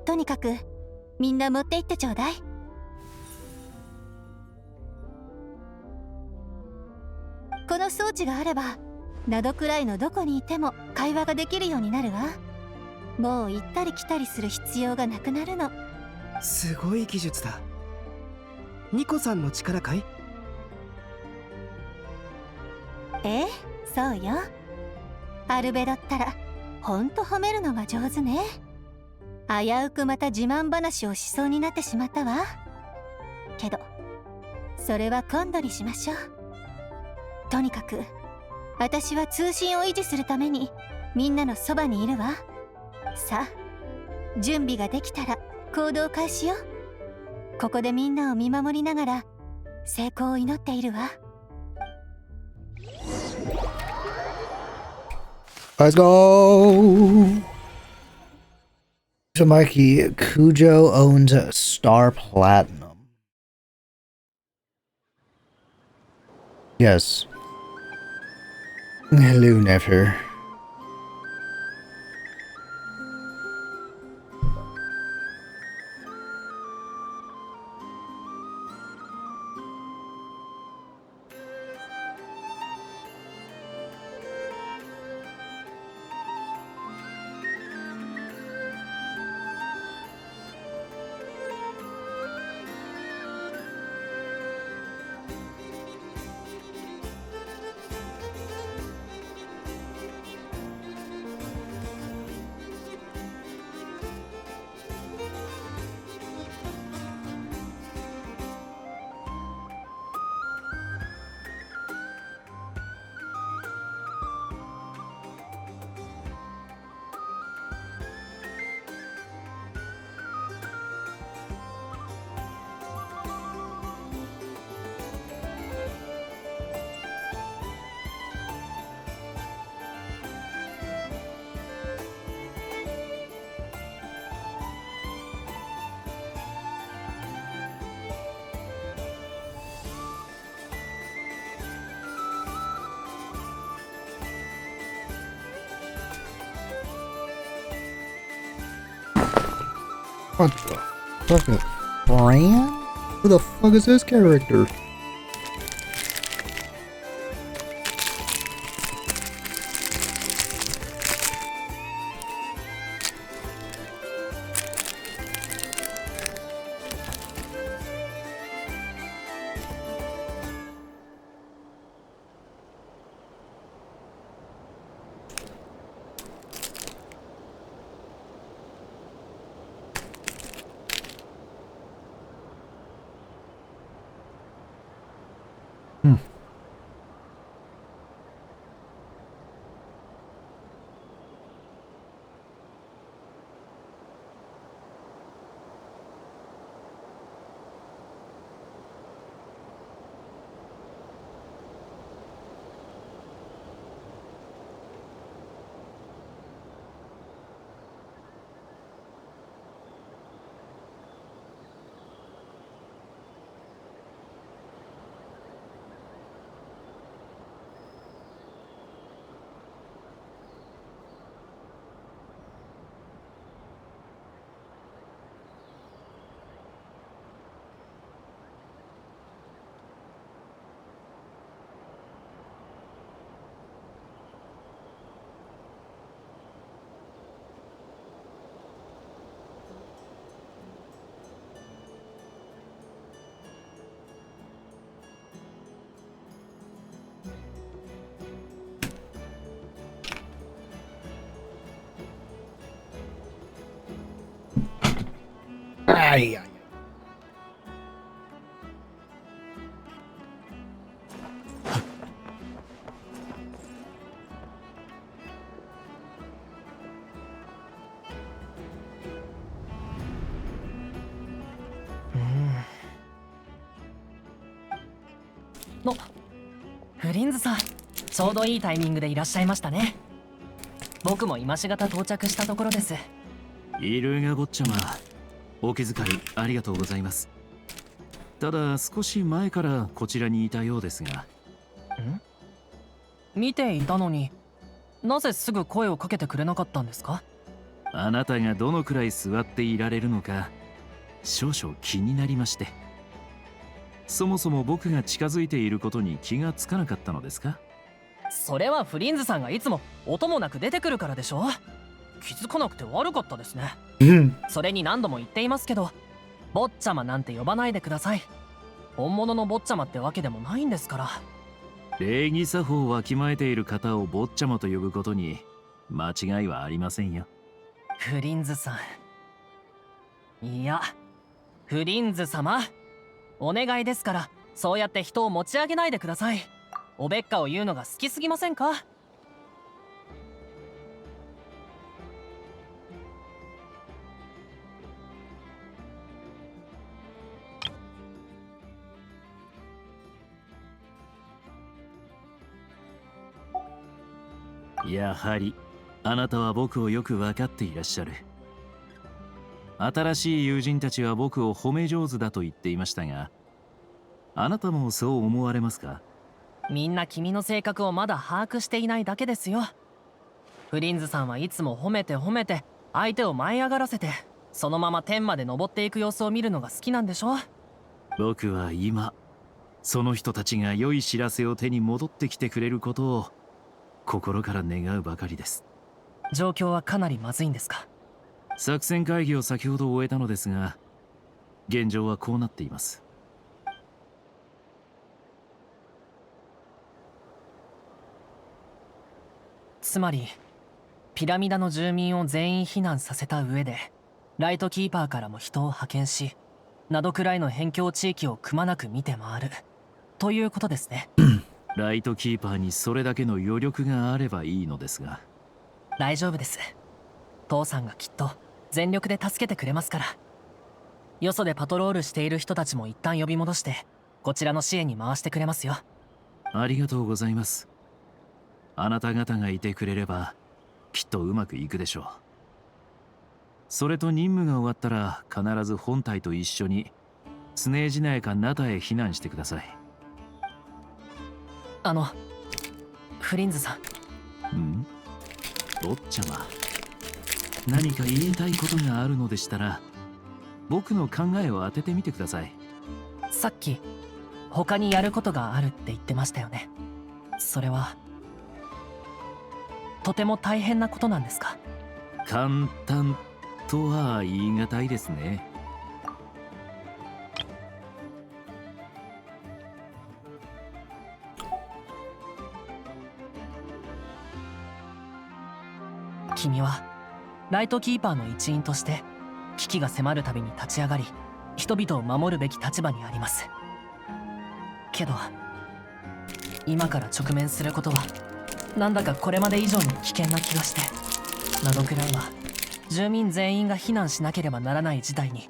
とにかくみんな持って行ってちょうだい。この装置があればナドくらいのどこにいても会話ができるようになるわ。もう行ったり来たりする必要がなくなるの。すごい技術だ。ニコさんの力かい？そうよ。アルベドったらほんと褒めるのが上手ね。危うくまた自慢話をしそうになってしまったわ。けどそれは今度にしましょう。とにかく私は通信を維持するためにみんなのそばにいるわ。さあ、準備ができたら行動開始よ。ここでみんなを見守りながら成功を祈っているわ。Let's go! So Mikey, Cujo owns Star Platinum. Yes. Hello, Nefer. What the fuck is Fran? Who the fuck is this character? Ay, ay.のフリンズさん、ちょうどいいタイミングでいらっしゃいましたね。僕も今しがた到着したところです。いるが坊ちゃま、お気遣いありがとうございます。ただ少し前からこちらにいたようですが。見ていたのになぜすぐ声をかけてくれなかったんですか？あなたがどのくらい座っていられるのか少々気になりまして。そもそも僕が近づいていることに気がつかなかったのですか？それはフリンズさんがいつも音もなく出てくるからでしょ。気づかなくて悪かったですね。それに何度も言っていますけど、坊ちゃまなんて呼ばないでください。本物の坊ちゃまってわけでもないんですから。礼儀作法をわきまえている方を坊ちゃまと呼ぶことに間違いはありませんよ。フリンズさん、いやフリンズ様、お願いですからそうやって人を持ち上げないでください。おべっかを言うのが好きすぎませんか？やはりあなたは僕をよく分かっていらっしゃる。新しい友人たちは僕を褒め上手だと言っていましたが、あなたもそう思われますか？みんな君の性格をまだ把握していないだけですよ。フリンズさんはいつも褒めて褒めて相手を舞い上がらせて、そのまま天まで登っていく様子を見るのが好きなんでしょ。僕は今その人たちが良い知らせを手に戻ってきてくれることを心から願うばかりです。状況はかなりまずいんですか？作戦会議を先ほど終えたのですが、現状はこうなっています。つまりピラミダの住民を全員避難させた上で、ライトキーパーからも人を派遣し、などくらいの辺境地域をくまなく見て回るということですね。ライトキーパーにそれだけの余力があればいいのですが。大丈夫です。父さんがきっと全力で助けてくれますから。よそでパトロールしている人たちも一旦呼び戻してこちらの支援に回してくれますよ。ありがとうございます。あなた方がいてくれればきっとうまくいくでしょう。それと任務が終わったら必ず本隊と一緒にスネージナヤかナタへ避難してください。フリンズさん。坊ちゃま、何か言いたいことがあるのでしたら僕の考えを当ててみてください。さっき他にやることがあるって言ってましたよね。それはとても大変なことなんですか？簡単とは言い難いですね。君はライトキーパーの一員として危機が迫るたびに立ち上がり、人々を守るべき立場にあります。けど今から直面することはなんだかこれまで以上に危険な気がして、などくらいは住民全員が避難しなければならない事態に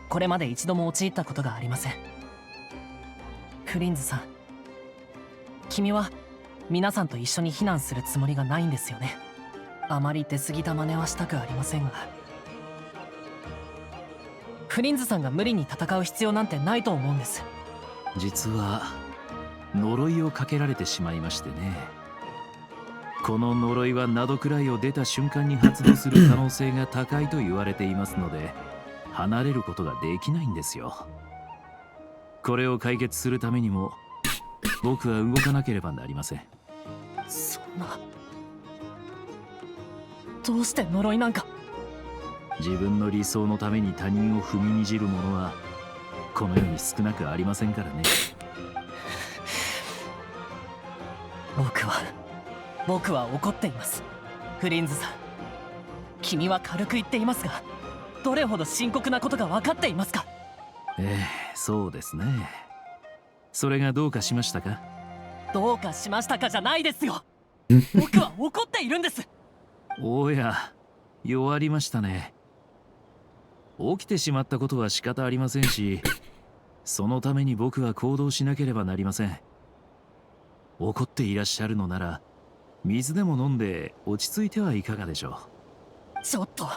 これまで一度も陥ったことがありません。フリンズさん、君は皆さんと一緒に避難するつもりがないんですよね。あまり出過ぎた真似はしたくありませんが、フリンズさんが無理に戦う必要なんてないと思うんです。実は呪いをかけられてしまいましてね。この呪いはナドクライを出た瞬間に発動する可能性が高いと言われていますので、離れることができないんですよ。これを解決するためにも僕は動かなければなりません。そんな、どうして呪いなんか。自分の理想のために他人を踏みにじる者はこの世に少なくありませんからね。僕は怒っています。フリンズさん、君は軽く言っていますが、どれほど深刻なことが分かっていますか？そうですね。それがどうかしましたか？どうかしましたかじゃないですよ。僕は怒っているんです。おや、弱りましたね。起きてしまったことは仕方ありませんし、そのために僕は行動しなければなりません。怒っていらっしゃるのなら水でも飲んで落ち着いてはいかがでしょう。ちょっと、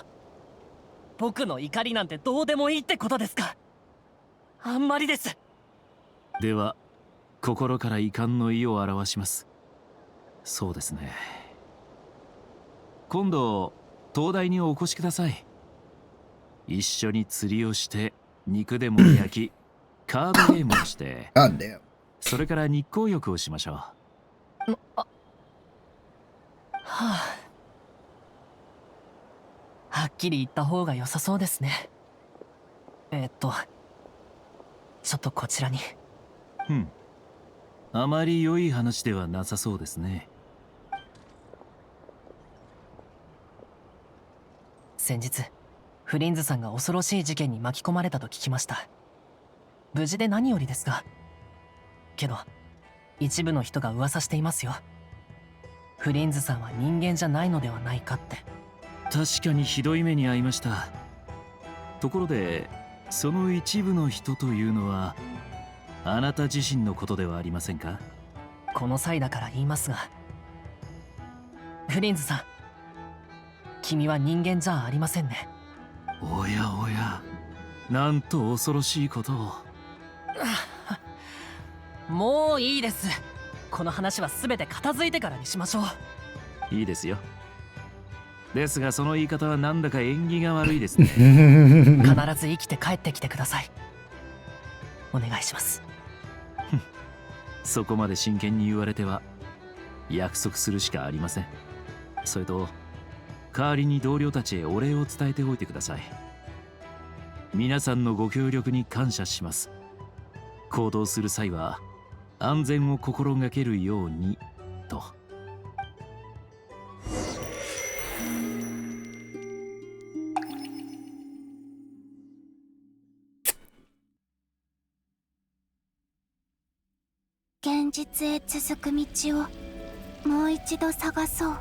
僕の怒りなんてどうでもいいってことですか？あんまりです。では心から遺憾の意を表します。そうですね、今度灯台にお越しください。一緒に釣りをして肉でも焼きカードゲームをしてそれから日光浴をしましょう。はっきり言った方が良さそうですね。ちょっとこちらに。あまり良い話ではなさそうですね。先日フリンズさんが恐ろしい事件に巻き込まれたと聞きました。無事で何よりですが、けど一部の人が噂していますよ。フリンズさんは人間じゃないのではないかって。確かにひどい目に遭いました。ところでその一部の人というのはあなた自身のことではありませんか？この際だから言いますが、フリンズさん、君は人間じゃありませんね。おやおや、なんと恐ろしいことを。もういいです。この話は全て片付いてからにしましょう。いいですよ。ですがその言い方はなんだか縁起が悪いですね。必ず生きて帰ってきてください。お願いします。そこまで真剣に言われては約束するしかありません。それと代わりに同僚たちへお礼を伝えておいてください。皆さんのご協力に感謝します。行動する際は安全を心がけるようにと。現実へ続く道をもう一度探そう。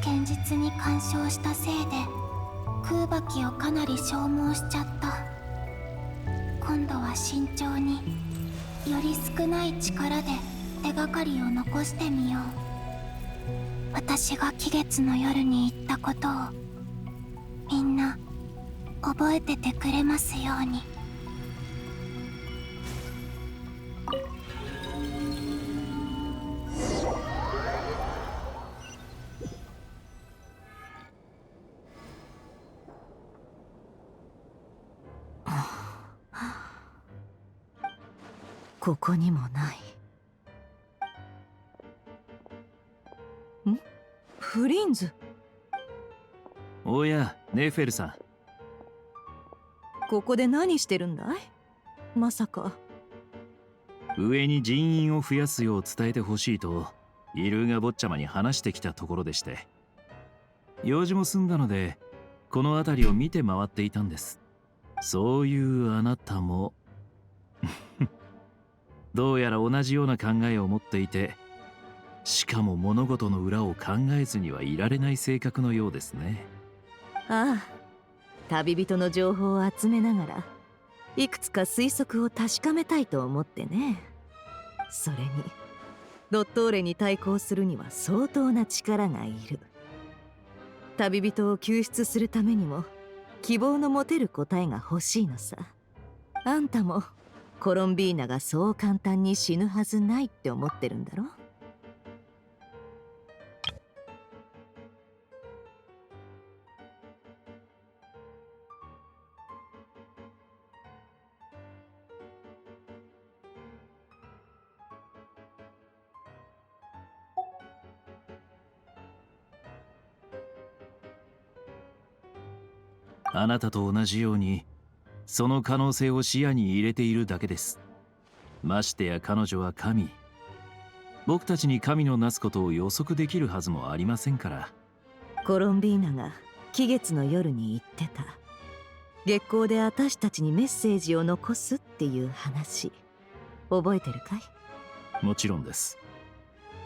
現実に干渉したせいで空爆をかなり消耗しちゃった。今度は慎重により少ない力で手がかりを残してみよう。私が期月の夜に言ったことをみんな覚えててくれますように。ここにもない。フリンズ。おや、ネフェルさん。ここで何してるんだい？まさか。上に人員を増やすよう伝えてほしいとイルーガ坊ちゃまに話してきたところでして、用事も済んだのでこの辺りを見て回っていたんです。そういうあなたもどうやら同じような考えを持っていて、しかも物事の裏を考えずにはいられない性格のようですね。ああ、旅人の情報を集めながらいくつか推測を確かめたいと思ってね。それにドットーレに対抗するには相当な力がいる。旅人を救出するためにも希望の持てる答えが欲しいのさ。あんたもコロンビーナがそう簡単に死ぬはずないって思ってるんだろ？あなたと同じようにその可能性を視野に入れているだけです。ましてや彼女は神。僕たちに神のなすことを予測できるはずもありませんから。コロンビーナが期月の夜に言ってた、月光で私たちにメッセージを残すっていう話、覚えてるかい？もちろんです。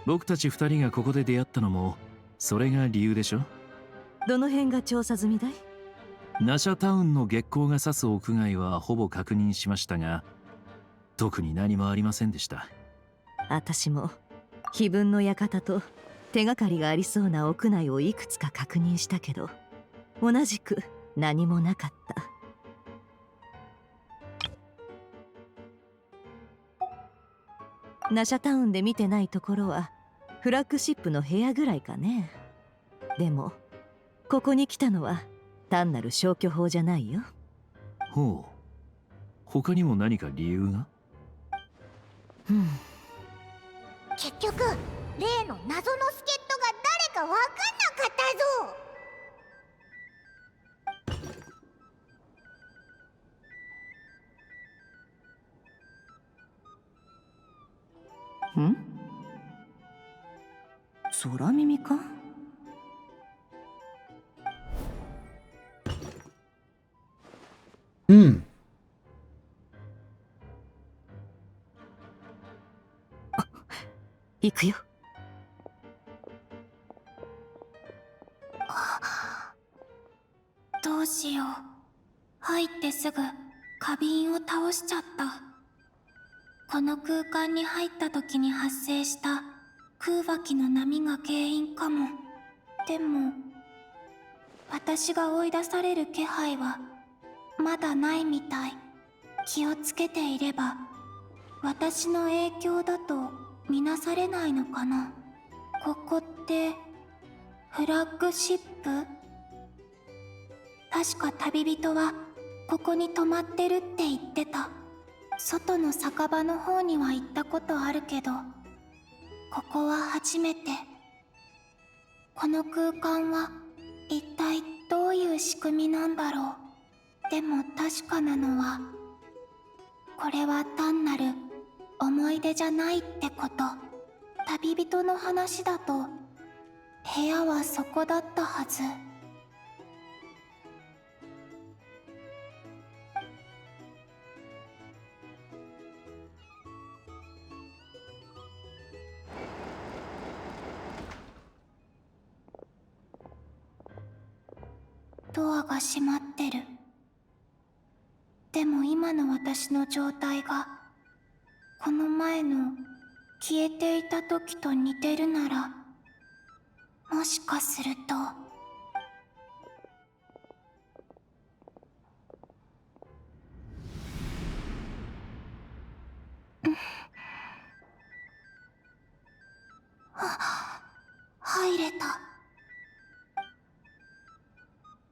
僕たち二人がここで出会ったのもそれが理由でしょ。どの辺が調査済みだい？ナシャタウンの月光が指す屋外はほぼ確認しましたが、特に何もありませんでした。私も碑文の館と手がかりがありそうな屋内をいくつか確認したけど、同じく何もなかった。ナシャタウンで見てないところはフラッグシップの部屋ぐらいかね。でもここに来たのは単なる消去法じゃないよ。ほう。他にも何か理由が？結局例の謎の助っ人が誰か分かんなかったぞ。空耳か？うん。行くよ。どうしよう。入ってすぐ花瓶を倒しちゃった。この空間に入った時に発生した空気の波が原因かも。でも私が追い出される気配はまだないみたい。気をつけていれば私の影響だと見なされないのかな。ここってフラッグシップ？確か旅人はここに泊まってるって言ってた。外の酒場の方には行ったことあるけど、ここは初めて。この空間は一体どういう仕組みなんだろう。でも確かなのは、これは単なる思い出じゃないってこと。旅人の話だと部屋はそこだったはず。ドアが閉まってる。でも今の私の状態がこの前の消えていた時と似てるなら、もしかすると入れた。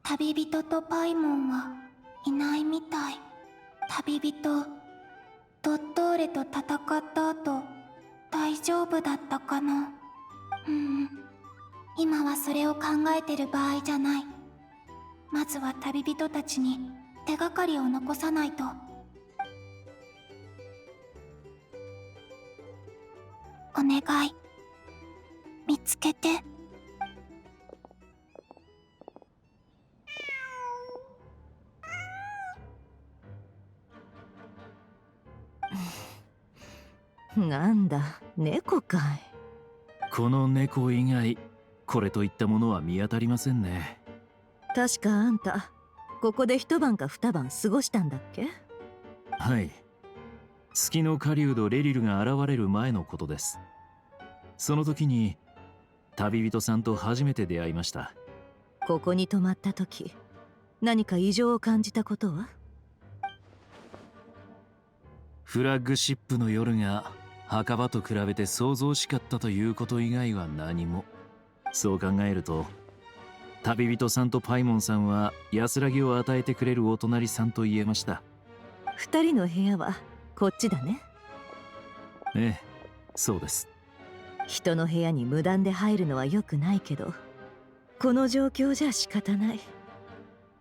旅人とパイモンはいないみたい。旅人、ドットーレと戦った後、大丈夫だったかな。今はそれを考えてる場合じゃない。まずは旅人たちに手がかりを残さないと。お願い、見つけて。なんだ、猫かい。この猫以外、これといったものは見当たりませんね。確かあんた、ここで一晩か二晩過ごしたんだっけ？はい。月の狩人レリルが現れる前のことです。その時に旅人さんと初めて出会いました。ここに泊まった時、何か異常を感じたことは？フラッグシップの夜が墓場と比べて騒々しかったということ以外は何も。そう考えると、旅人さんとパイモンさんは安らぎを与えてくれるお隣さんと言えました。二人の部屋はこっちだね。ええ、そうです。人の部屋に無断で入るのは良くないけど、この状況じゃ仕方ない。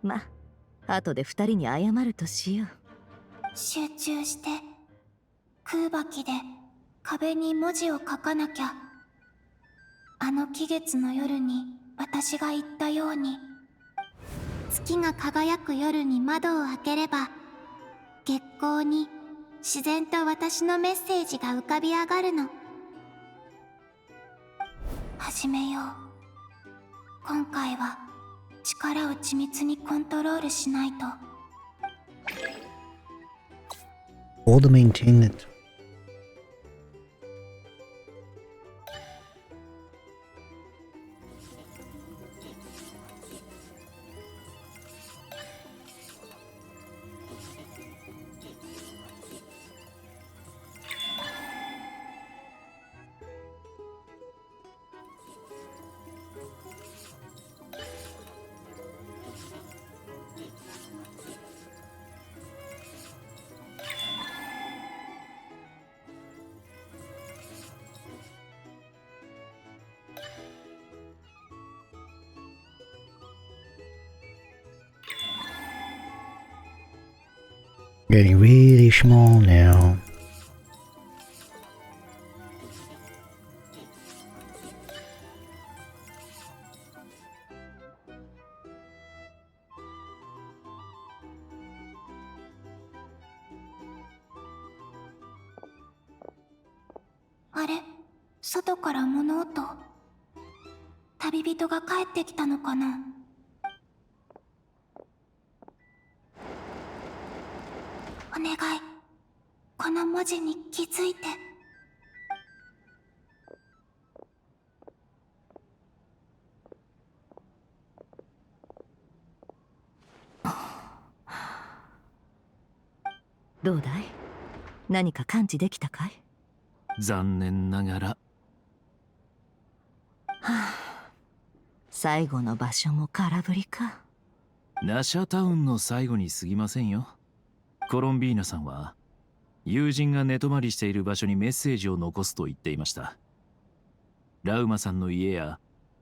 ま、後で二人に謝るとしよう。集中して。空気で壁に文字を書かなきゃ。あの期月の夜に私が言ったように、月が輝く夜に窓を開ければ月光に自然と私のメッセージが浮かび上がるの。始めよう。今回は力を緻密にコントロールしないと。Hold to maintain it. getting really small now.あれ、外から物音。旅人が帰ってきたのかな。お願い、この文字に気づいて。どうだい？何か感知できたかい？残念ながら。はあ、最後の場所も空振りか。ナシャタウンの最後に過ぎませんよ。コロンビーナさんは友人が寝泊まりしている場所にメッセージを残すと言っていました。ラウマさんの家や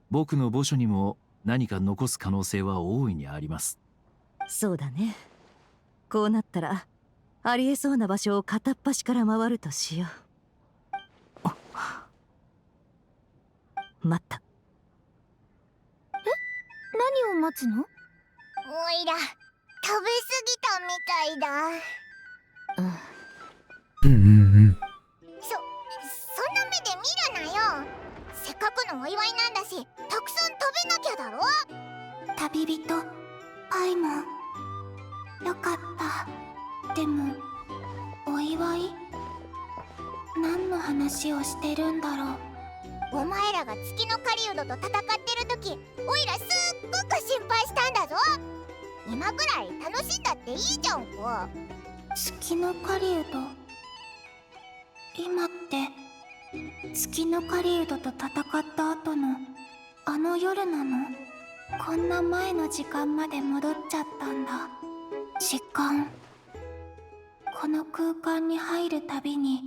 僕の墓所にも何か残す可能性は大いにあります。そうだね。こうなったらありえそうな場所を片っ端から回るとしよう。待った。何を待つの？おいら食べ過ぎたみたいだ。そんな目で見るなよ。せっかくのお祝いなんだし、たくさん食べなきゃだろ。旅人パイモン、よかった。でもお祝い？何の話をしてるんだろう。お前らが月の狩人と戦ってる時、おいらすっごく心配したんだぞ。今ぐらい楽しんだっていいじゃんか。月の狩人、今って月の狩人と戦った後のあの夜なの？こんな前の時間まで戻っちゃったんだ。時間、この空間に入るたびに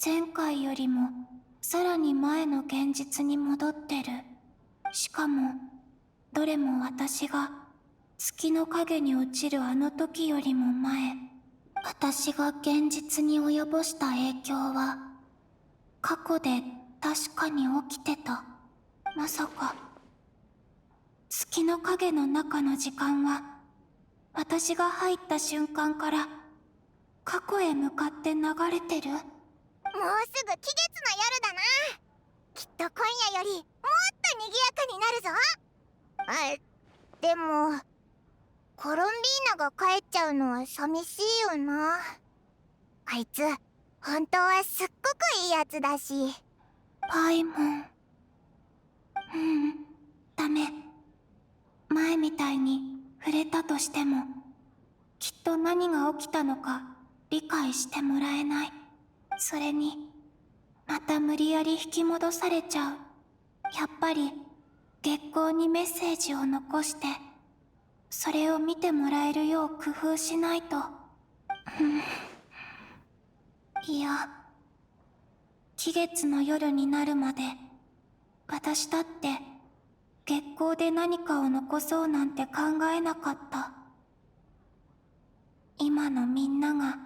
前回よりもさらに前の現実に戻ってる。しかもどれも私が月の影に落ちるあの時よりも前。私が現実に及ぼした影響は過去で確かに起きてた。まさか月の影の中の時間は私が入った瞬間から過去へ向かって流れてる？もうすぐ期月の夜だな。きっと今夜よりもっと賑やかになるぞ。でもコロンビーナが帰っちゃうのは寂しいよな。あいつ本当はすっごくいいやつだし。パイモン、ダメ。前みたいに触れたとしてもきっと何が起きたのか理解してもらえない。それにまた無理やり引き戻されちゃう。やっぱり月光にメッセージを残してそれを見てもらえるよう工夫しないと。いや、期月の夜になるまで私だって月光で何かを残そうなんて考えなかった。今のみんなが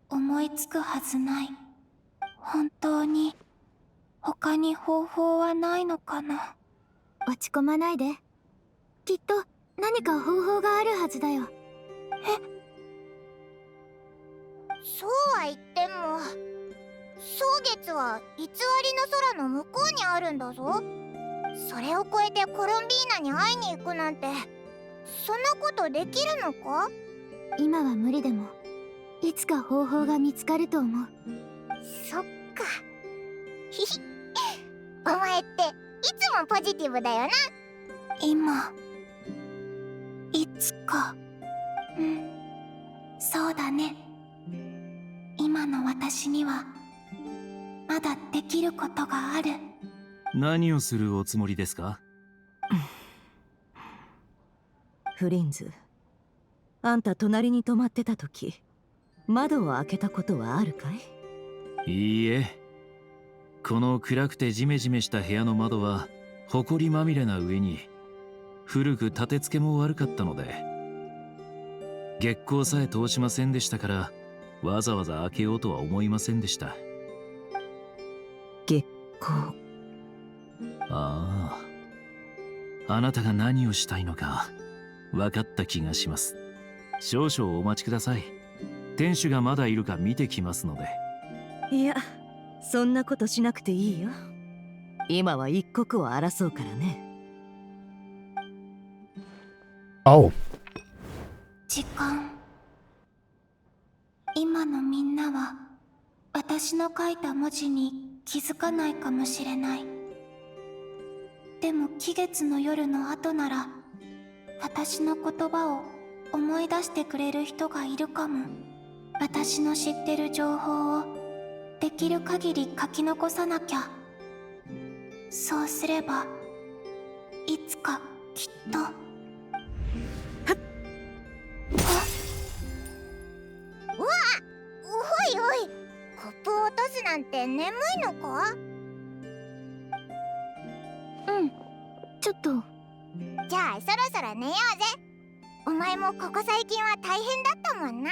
思いつくはずない。本当に他に方法はないのかな。落ち込まないで。きっと何か方法があるはずだよ。そうは言っても蒼月は偽りの空の向こうにあるんだぞ。それを越えてコロンビーナに会いに行くなんて、そんなことできるのか？今は無理でもいつか方法が見つかると思う。そっか。ひひお前っていつもポジティブだよな。今、いつか。そうだね。今の私にはまだできることがある。何をするおつもりですか？フリンズ、あんた隣に泊まってた時窓を開けたことはあるかい？いいえ、この暗くてジメジメした部屋の窓は埃まみれな上に古く立て付けも悪かったので、月光さえ通しませんでしたから、わざわざ開けようとは思いませんでした。月光。ああ。あなたが何をしたいのか分かった気がします。少々お待ちください。店主がまだいるか見てきますので。いや、そんなことしなくていいよ。今は一刻を争うからね。Oh. 時間。今のみんなは私の書いた文字に気づかないかもしれない。でも期月の夜の後なら私の言葉を思い出してくれる人がいるかも。私の知ってる情報をできる限り書き残さなきゃ。そうすればいつかきっと。うわっ、おいおい、コップを落とすなんて眠いのか？うん、ちょっと。じゃあそろそろ寝ようぜ。お前もここ最近は大変だったもんな。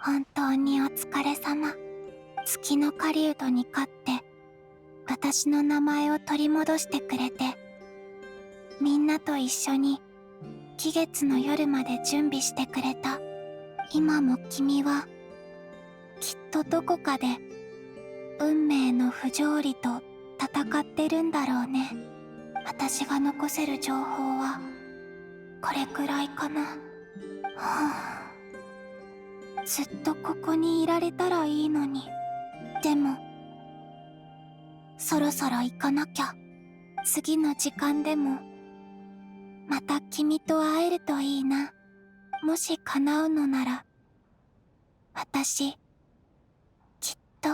本当にお疲れ様。月の狩人に勝って私の名前を取り戻してくれて、みんなと一緒に期月の夜まで準備してくれた。今も君はきっとどこかで運命の不条理と戦ってるんだろうね。私が残せる情報はこれくらいかな。はあ、ずっとここにいられたらいいのに。でもそろそろ行かなきゃ。次の時間でもまた君と会えるといいな。もし叶うのなら私きっと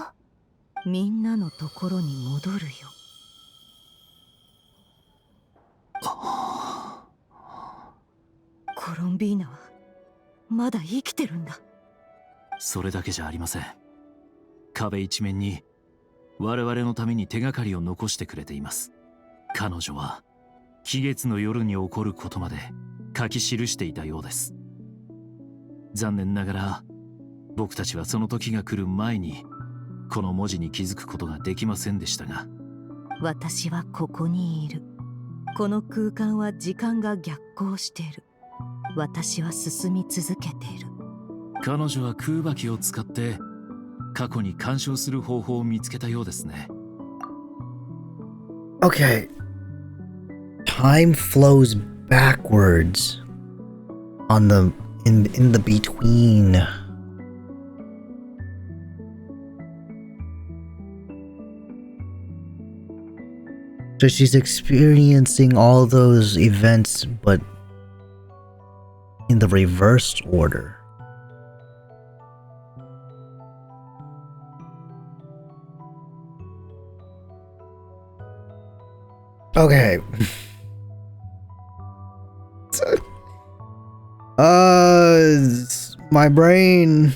みんなのところに戻るよ。コロンビーナはまだ生きてるんだ。それだけじゃありません。壁一面に我々のために手がかりを残してくれています。彼女は期月の夜に起こることまで書き記していたようです。残念ながら僕たちはその時が来る前にこの文字に気づくことができませんでしたが、私はここにいる。この空間は時間が逆行している。私は進み続けている。彼女は空爆を使って過去に干渉する方法を見つけたようですね。Okay. Time flows backwards on the in the between. So she's experiencing all those events, but in the reversed order. Okay. My brain.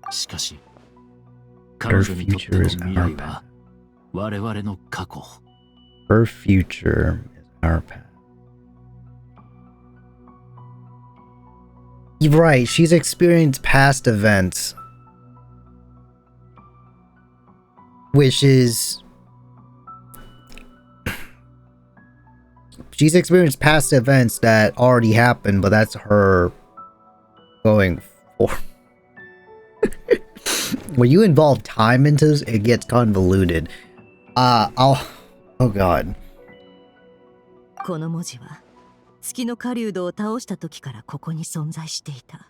しかし、彼女にとっての未来は我々の過去。Her future is our path. You're right, she's experienced past events, which is... She's experienced past events that already happened, but that's her going for. When you involve time into this, it gets convoluted. Oh god. この文字は月の狩人を倒した時からここに存在していた。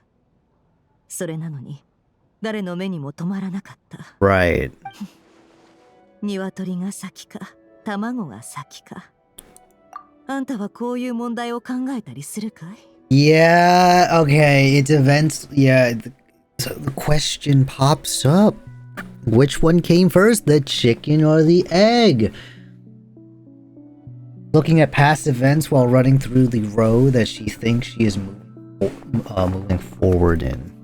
それなのに誰の目にも止まらなかった。Right. 鶏が先か卵が先か。あんたはこういう問題を考えたりするかい？ Yeah, okay, it's events. Yeah, so the question pops up. Which one came first, the chicken or the egg? Looking at past events while running through the road that she thinks she is moving forward in.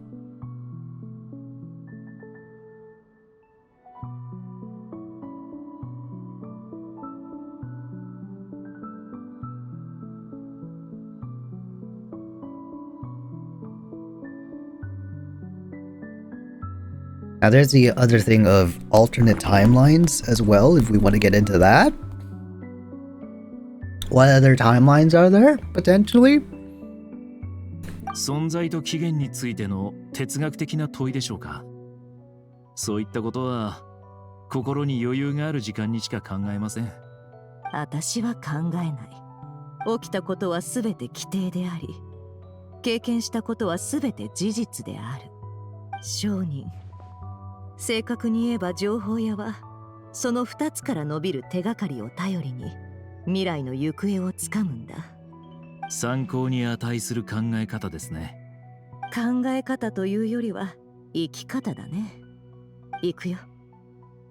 Now there's the other thing of alternate timelines as well, if we want to get into that. What other timelines are there, potentially? 存在と起源についての哲学的な問いでしょうか。そういったことは心に余裕がある時間にしか考えません。私は考えない。起きたことはすべて規定であり、経験したことはすべて事実である。商人。正確に言えば情報屋はその2つから伸びる手がかりを頼りに未来の行方をつかむんだ。参考に値する考え方ですね。考え方というよりは生き方だね。行くよ。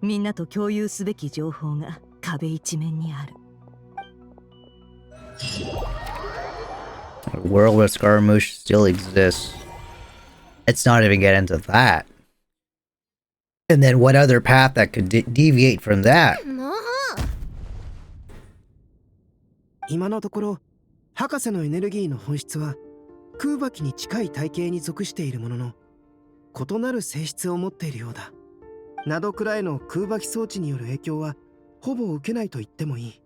みんなと共有すべき情報が壁一面にある。A world where Scaramouche still exists. Let's not even get into that. And then what other path that could deviate from that? 今のところ博士のエネルギーの本質は空爆に近い体系に属しているものの異なる性質を持っているようだ。などくらいの空爆装置による影響はほぼ受けないと言ってもいい。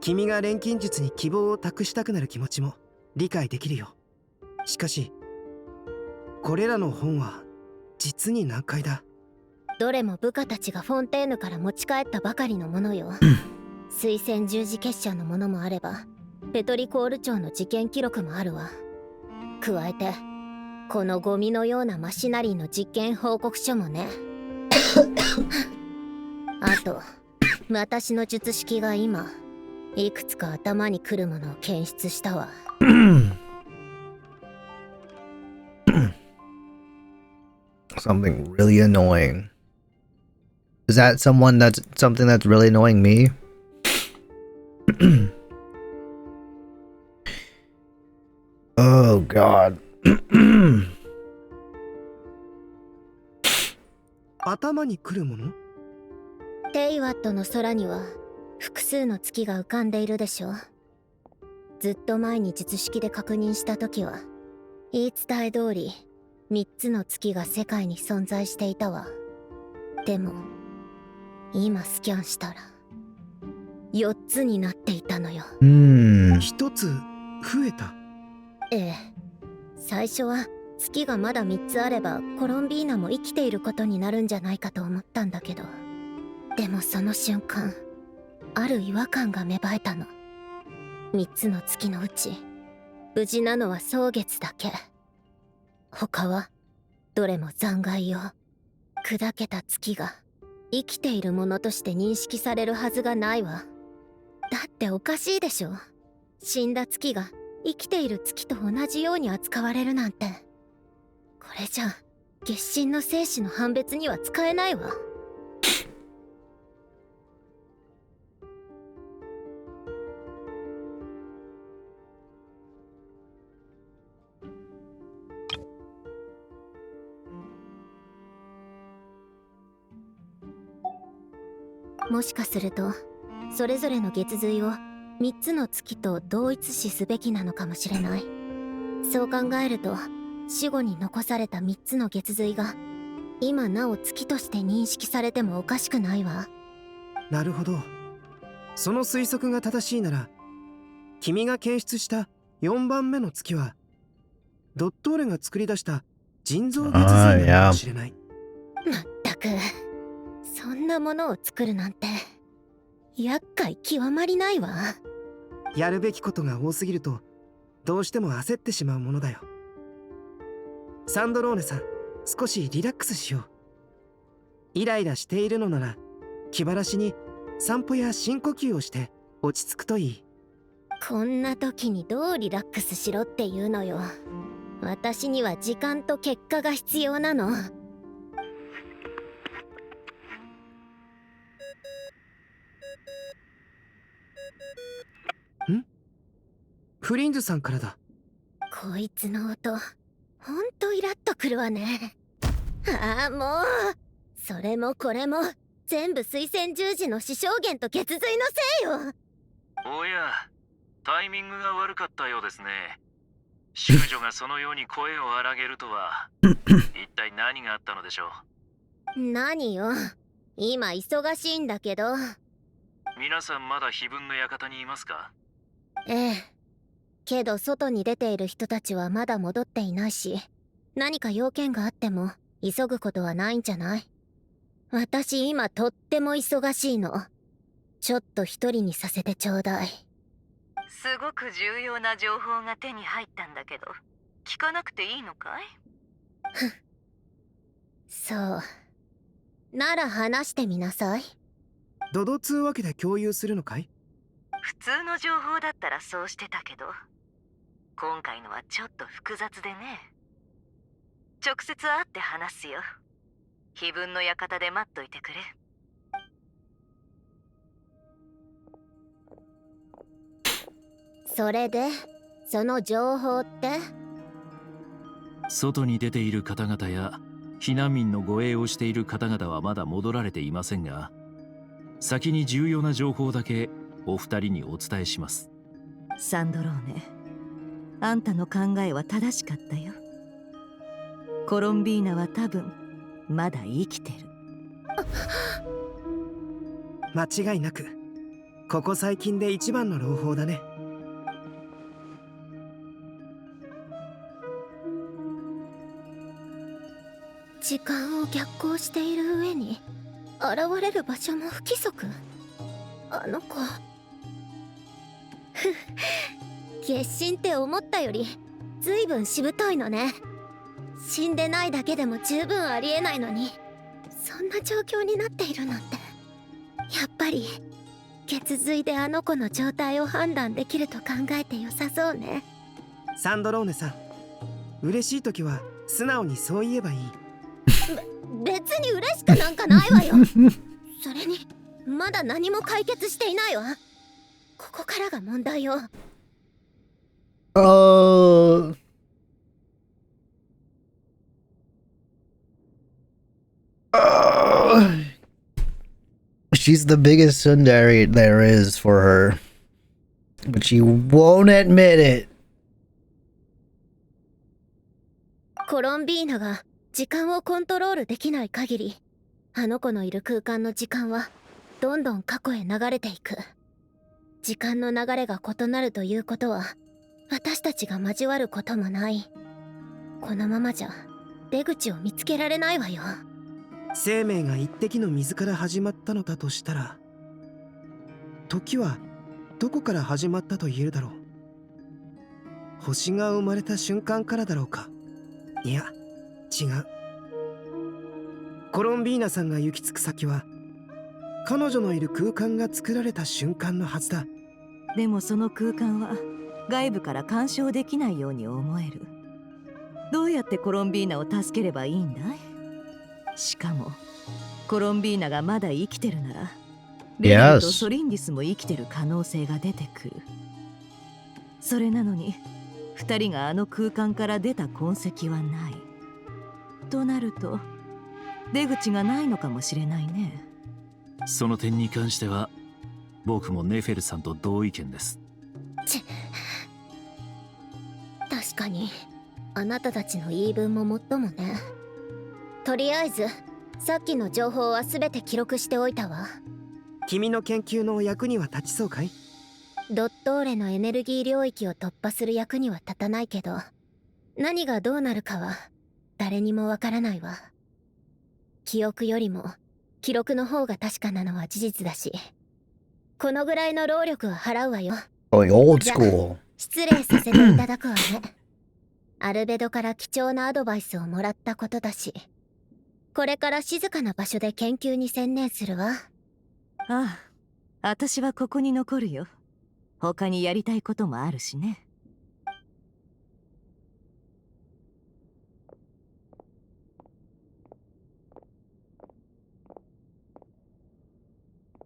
君が錬金術に希望を託したくなる気持ちも理解できるよ。しかしこれらの本は実に難解だ。どれも部下たちがフォンテーヌから持ち帰ったばかりのものよ。水仙十字結社のものもあればペトリコール町の事件記録もあるわ。加えてこのゴミのようなマシナリーの実験報告書もね。あと私の術式が今いくつか頭にくるものを検出したわ。Something really annoying. Is that something that's really annoying me? Oh god. 頭にくるもの？テイワットの空には複数の月が浮かんでいるでしょ。ずっと前に術式で確認した時は言い伝え通り3つの月が世界に存在していたわ。でも今スキャンしたら4つになっていたのよ。一つ増えた。ええ。最初は月がまだ3つあればコロンビーナも生きていることになるんじゃないかと思ったんだけど、でもその瞬間ある違和感が芽生えたの。3つの月のうち無事なのは蒼月だけ。他はどれも残骸よ。砕けた月が生きているものとして認識されるはずがないわ。だっておかしいでしょ。死んだ月が生きている月と同じように扱われるなんて。これじゃ月神の生死の判別には使えないわ。もしかするとそれぞれの月髄を3つの月と同一視すべきなのかもしれない。そう考えると死後に残された3つの月髄が今なお月として認識されてもおかしくないわ。なるほど。その推測が正しいなら君が検出した4番目の月はドットーレが作り出した人造月髄なのかもしれない。まったくそんなものを作るなんて厄介極まりないわ。やるべきことが多すぎるとどうしても焦ってしまうものだよ。サンドローネさん、少しリラックスしよう。イライラしているのなら気晴らしに散歩や深呼吸をして落ち着くといい。こんな時にどうリラックスしろっていうのよ。私には時間と結果が必要なの。フリンズさんからだ。こいつの音ほんとイラッとくるわね。ああもうそれもこれも全部水仙十字の死証言と血髄のせいよ。おや、タイミングが悪かったようですね。淑女がそのように声を荒げるとは一体何があったのでしょう。何よ、今忙しいんだけど。皆さんまだ碑文の館にいますか？ええ、けど外に出ている人たちはまだ戻っていないし、何か用件があっても急ぐことはないんじゃない？私今とっても忙しいの。ちょっと一人にさせてちょうだい。すごく重要な情報が手に入ったんだけど、聞かなくていいのかい？そう。なら話してみなさい。ドド通わけで共有するのかい？普通の情報だったらそうしてたけど、今回のはちょっと複雑でね。直接会って話すよ。碑文の館で待っといてくれ。それでその情報って？外に出ている方々や避難民の護衛をしている方々はまだ戻られていませんが、先に重要な情報だけお二人にお伝えします。サンドローネ、あんたの考えは正しかったよ。コロンビーナは多分まだ生きてる。間違いなくここ最近で一番の朗報だね。時間を逆行している上に現れる場所も不規則。あの子決心って思ったよりずいぶんしぶといのね。死んでないだけでも十分ありえないのに、そんな状況になっているなんて。やっぱり血髄であの子の状態を判断できると考えて良さそうね。サンドローネさん、嬉しい時は素直にそう言えばいい。別に嬉しくなんかないわよ。それにまだ何も解決していないわ。ここからが問題よ。She's the biggest tsundere there is for her, but she won't admit it. コロンビーナが時間をコントロールできない限り、あの子のいる空間の時間はどんどん過去へ流れていく。時間の流れが異なるということは、私たちが交わることもない。このままじゃ出口を見つけられないわよ。生命が一滴の水から始まったのだとしたら、時はどこから始まったと言えるだろう。星が生まれた瞬間からだろうか。いや違う。コロンビーナさんが行き着く先は彼女のいる空間が作られた瞬間のはずだ。でもその空間は外部から干渉できないように思える。どうやってコロンビーナを助ければいいんだい？しかもコロンビーナがまだ生きてるなら、レビルとソリンディスも生きてる可能性が出てくる。それなのに二人があの空間から出た痕跡はない。となると出口がないのかもしれないね。その点に関しては僕もネフェルさんと同意見です。確かにあなたたちの言い分ももっともね。とりあえずさっきの情報は全て記録しておいたわ。君の研究の役には立ちそうかい？ドットーレのエネルギー領域を突破する役には立たないけど、何がどうなるかは誰にもわからないわ。記憶よりも記録の方が確かなのは事実だし、このぐらいの労力は払うわよ。Old school. 失礼させていただくわね。アルベドから貴重なアドバイスをもらったことだし、これから静かな場所で研究に専念するわ。ああ、私はここに残るよ。他にやりたいこともあるしね。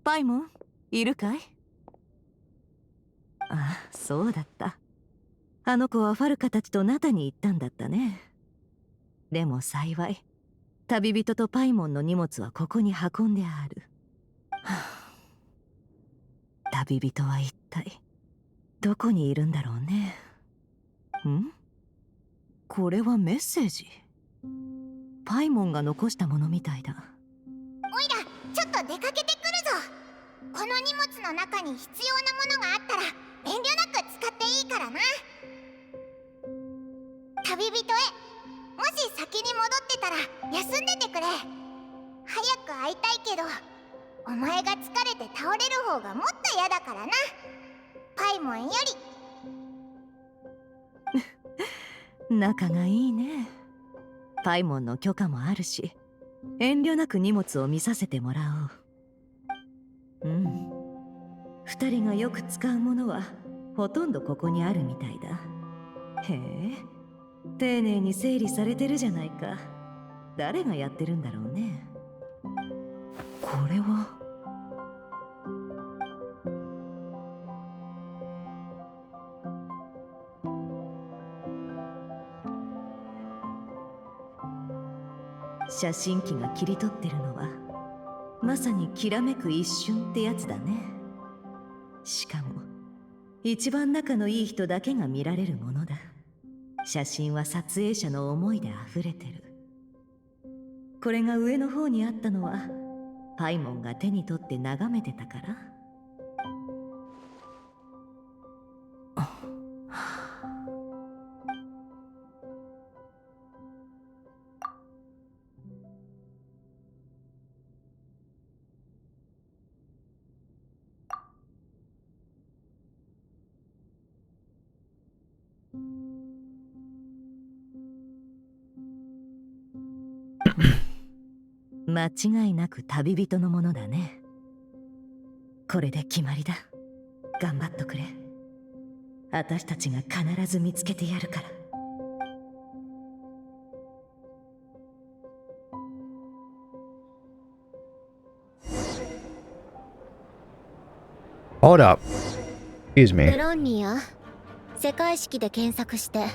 パイモン、いるかい？ああ、そうだった。あの子はファルカたちとナタに行ったんだったね。でも幸い、旅人とパイモンの荷物はここに運んである。旅人は一体どこにいるんだろうね。ん？これはメッセージ。パイモンが残したものみたいだ。おいらちょっと出かけてくるぞ。この荷物の中に必要なものがあったら遠慮なく使っていいからな。旅人へ、もし先に戻ってたら休んでてくれ。早く会いたいけどお前が疲れて倒れる方がもっと嫌だからな。パイモンより。仲がいいね。パイモンの許可もあるし、遠慮なく荷物を見させてもらおう。二人がよく使うものはほとんどここにあるみたいだ。へえ、丁寧に整理されてるじゃないか。誰がやってるんだろうね。これは写真機が切り取ってるのはまさにきらめく一瞬ってやつだね。しかも一番仲のいい人だけが見られるものだ。写真は撮影者の思いで溢れてる。これが上の方にあったのはパイモンが手に取って眺めてたから。間違いなく旅人のものだね。これで決まりだ。頑張っとくれ。私たちが必ず見つけてやるから。Hold up. Excuse me. ブロンニア、世界式で検索して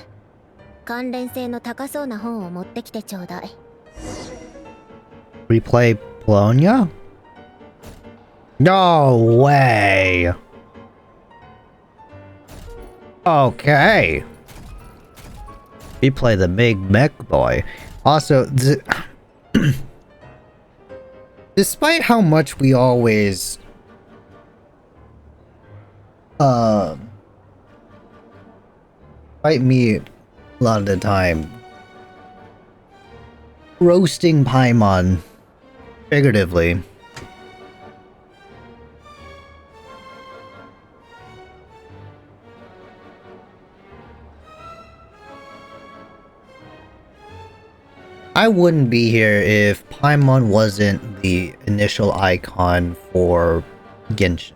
関連性の高そうな本を持ってきてちょうだい。Replay Polonia? No way. Okay. Replay the big mech boy. Also, despite how much we always fight me a lot of the time roasting Paimon figuratively, I wouldn't be here if Paimon wasn't the initial icon for Genshin.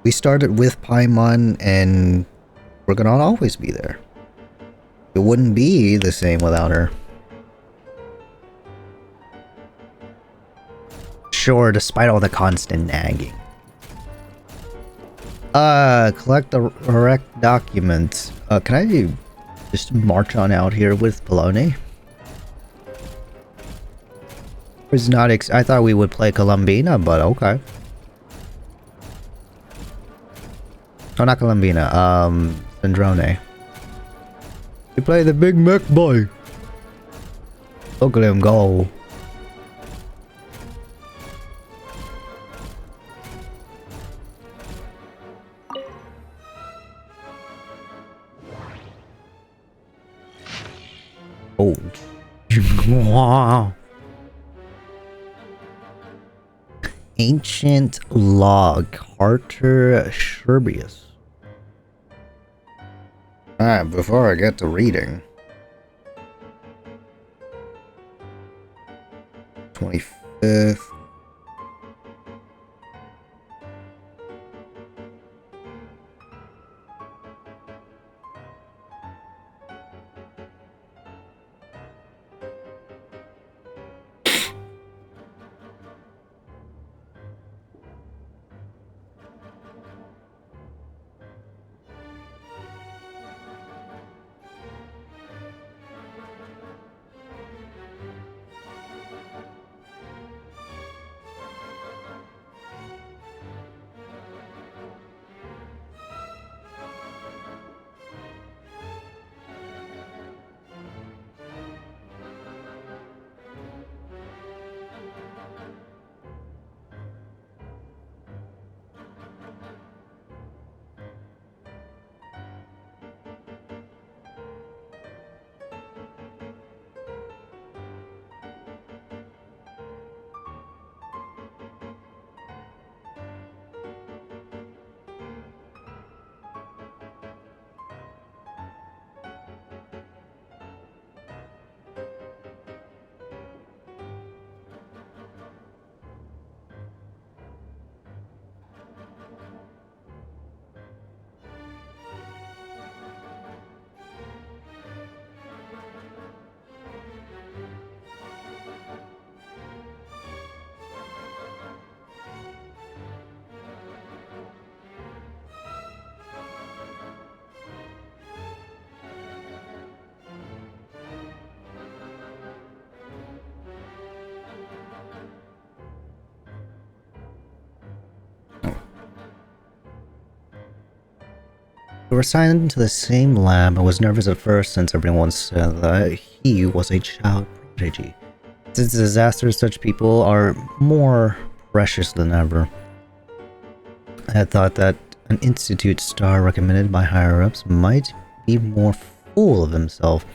We started with Paimon and we're gonna always be there. It wouldn't be the same without her. Sure, despite all the constant nagging. Collect the correct documents. Can I just march on out here with Polone? Was not I thought we would play Columbina, but okay. Oh, not Columbina, Sandrone. You play the big mech boy. Look at him go. Oh. Wow. Ancient log, Carter Sherbius. Alright, before I get to reading. 25th. We were assigned to the same lab. I was nervous at first since everyone said that he was a child prodigy. Since disasters, such people are more precious than ever. I had thought that an institute star recommended by higher-ups might be more full of himself.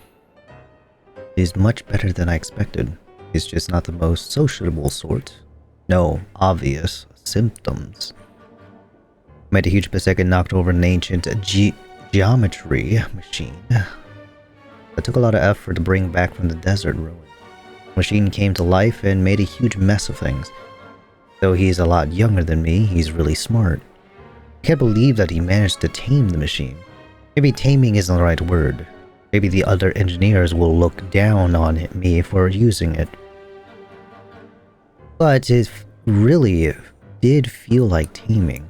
He's much better than I expected. He's just not the most sociable sort. No obvious symptoms. Made a huge mistake and knocked over an ancient geometry machine. It took a lot of effort to bring back from the desert ruin. The machine came to life and made a huge mess of things. Though he's a lot younger than me, he's really smart. I can't believe that he managed to tame the machine. Maybe taming isn't the right word. Maybe the other engineers will look down on me for using it. But it really did feel like taming.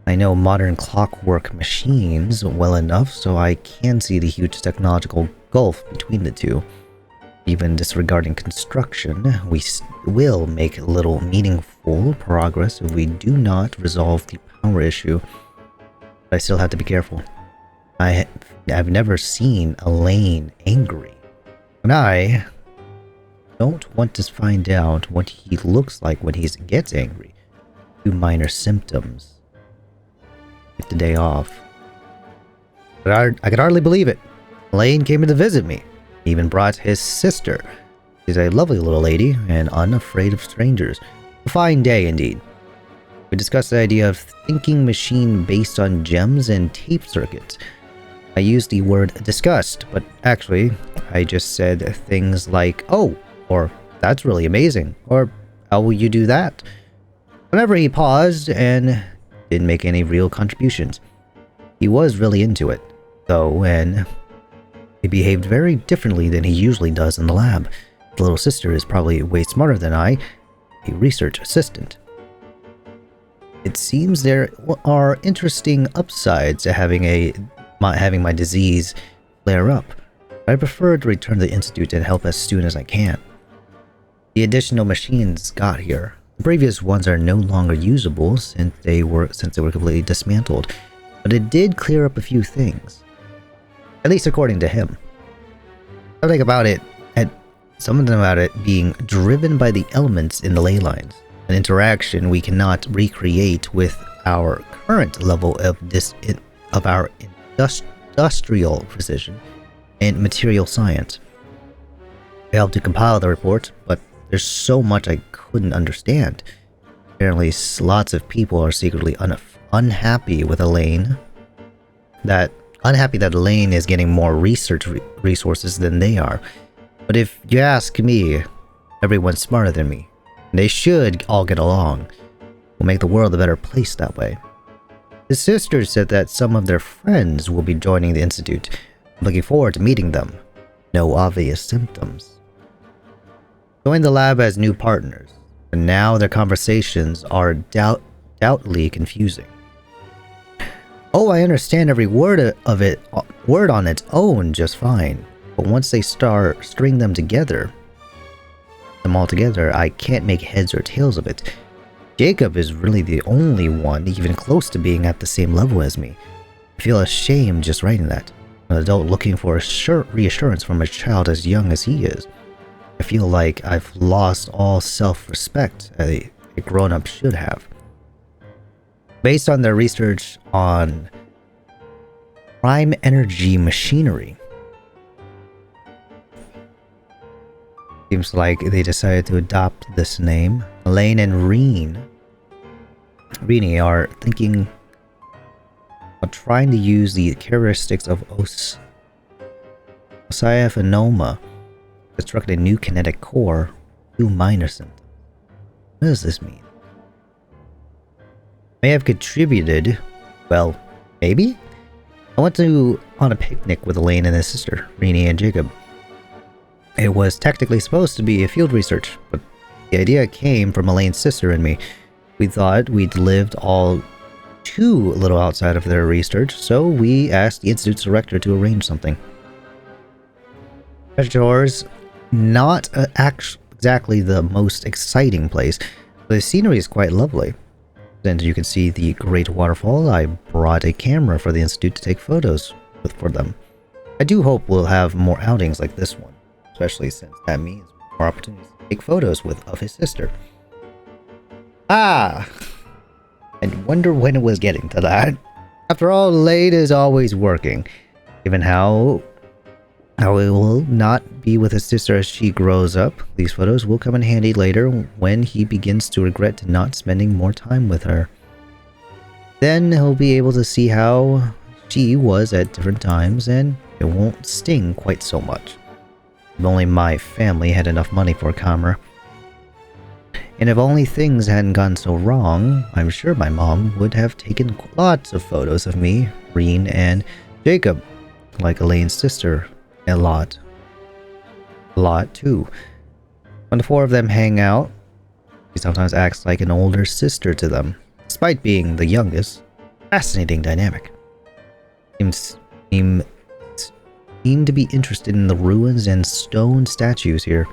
I know modern clockwork machines well enough, so I can see the huge technological gulf between the two. Even disregarding construction, we will make little meaningful progress if we do not resolve the power issue. But I still have to be careful. I've never seen Elaine angry. And I don't want to find out what he looks like when he gets angry. 2 minor symptoms. Get the day off. But I could hardly believe it. Elaine came in to visit me. He even brought his sister. She's a lovely little lady and unafraid of strangers. A fine day indeed. We discussed the idea of thinking machine based on gems and tape circuits. I used the word discussed, but actually, I just said things like, oh, or that's really amazing, or how will you do that? Whenever he paused and didn't make any real contributions. He was really into it, though, and he behaved very differently than he usually does in the lab. His little sister is probably way smarter than I, a research assistant. It seems there are interesting upsides to having my disease flare up. I prefer to return to the Institute and help as soon as I can. The additional machines got here. The previous ones are no longer usable since they were completely dismantled, but it did clear up a few things. At least according to him. Something about it being driven by the elements in the ley lines, an interaction we cannot recreate with our current level of our industrial precision and material science. I helped to compile the report, but there's so much I couldn't understand. Apparently, lots of people are secretly unhappy with Elaine. Unhappy that Elaine is getting more research resources than they are. But if you ask me, everyone's smarter than me. And they should all get along. We'll make the world a better place that way. His sister said that some of their friends will be joining the Institute. I'm looking forward to meeting them. No obvious symptoms. Joined the lab as new partners, and now their conversations are doubtly confusing. Oh, I understand every word of it, word on its own just fine, but once they start string them all together, I can't make heads or tails of it. Jacob is really the only one even close to being at the same level as me. I feel ashamed just writing that. An adult looking for reassurance from a child as young as he is. I feel like I've lost all self-respect a grown-up should have. Based on their research on prime energy machinery, seems like they decided to adopt this name. Elaine and Rini are thinking of trying to use the characteristics of Osiaphenoma to construct a new kinetic core, 2 minor symptoms. What does this mean? May have contributed, well, maybe? I went on a picnic with Elaine and his sister, Rini and Jacob. It was technically supposed to be a field research, but the idea came from Elaine's sister and me. We thought we'd lived all too little outside of their research, so we asked the Institute's director to arrange something. Treasure Tours, not exactly the most exciting place, but the scenery is quite lovely. Since you can see the Great Waterfall, I brought a camera for the Institute to take photos for them. I do hope we'll have more outings like this one, especially since that means more opportunities to take photos of his sister. Ah! I wonder when it was getting to that. After all, Lade is always working, given how he will not be with his sister as she grows up. These photos will come in handy later when he begins to regret not spending more time with her. Then he'll be able to see how she was at different times, and it won't sting quite so much. If only my family had enough money for a camera. And if only things hadn't gone so wrong, I'm sure my mom would have taken lots of photos of me, Reen, and Jacob, like Elaine's sister. A lot too. When the four of them hang out, she sometimes acts like an older sister to them, despite being the youngest. Fascinating dynamic. Seem to be interested in the ruins and stone statues here.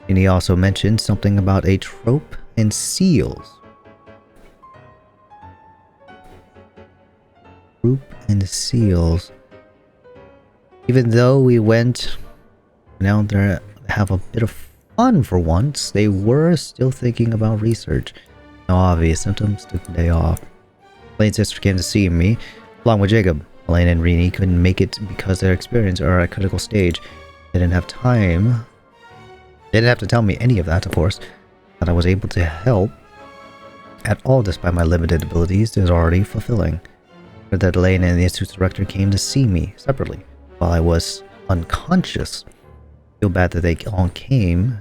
And he also mentioned something about a trope and seals. Trope and seals. Even though we went down there to have a bit of fun for once, they were still thinking about research. No obvious symptoms, took the day off. Elaine's sister came to see me, along with Jacob. Elaine and Rini couldn't make it because their experience are at a critical stage. They didn't have time. They didn't have to tell me any of that, of course. That I was able to help at all despite my limited abilities is already fulfilling. But that Elaine and the Institute's director came to see me separately while I was unconscious. I feel bad that they came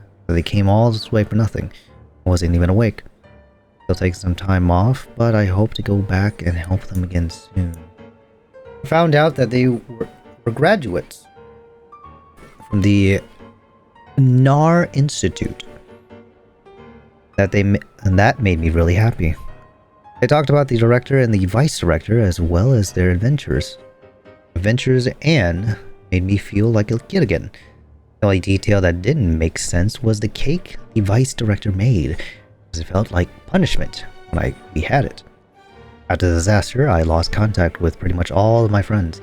all this way for nothing. I wasn't even awake. They'll take some time off, but I hope to go back and help them again soon. I found out that they were graduates from the NAR Institute. And that made me really happy. They talked about the director and the vice director as well as their adventures. And made me feel like a kid again. The only detail that didn't make sense was the cake the vice director made, because it felt like punishment when we had it. After the disaster, I lost contact with pretty much all of my friends.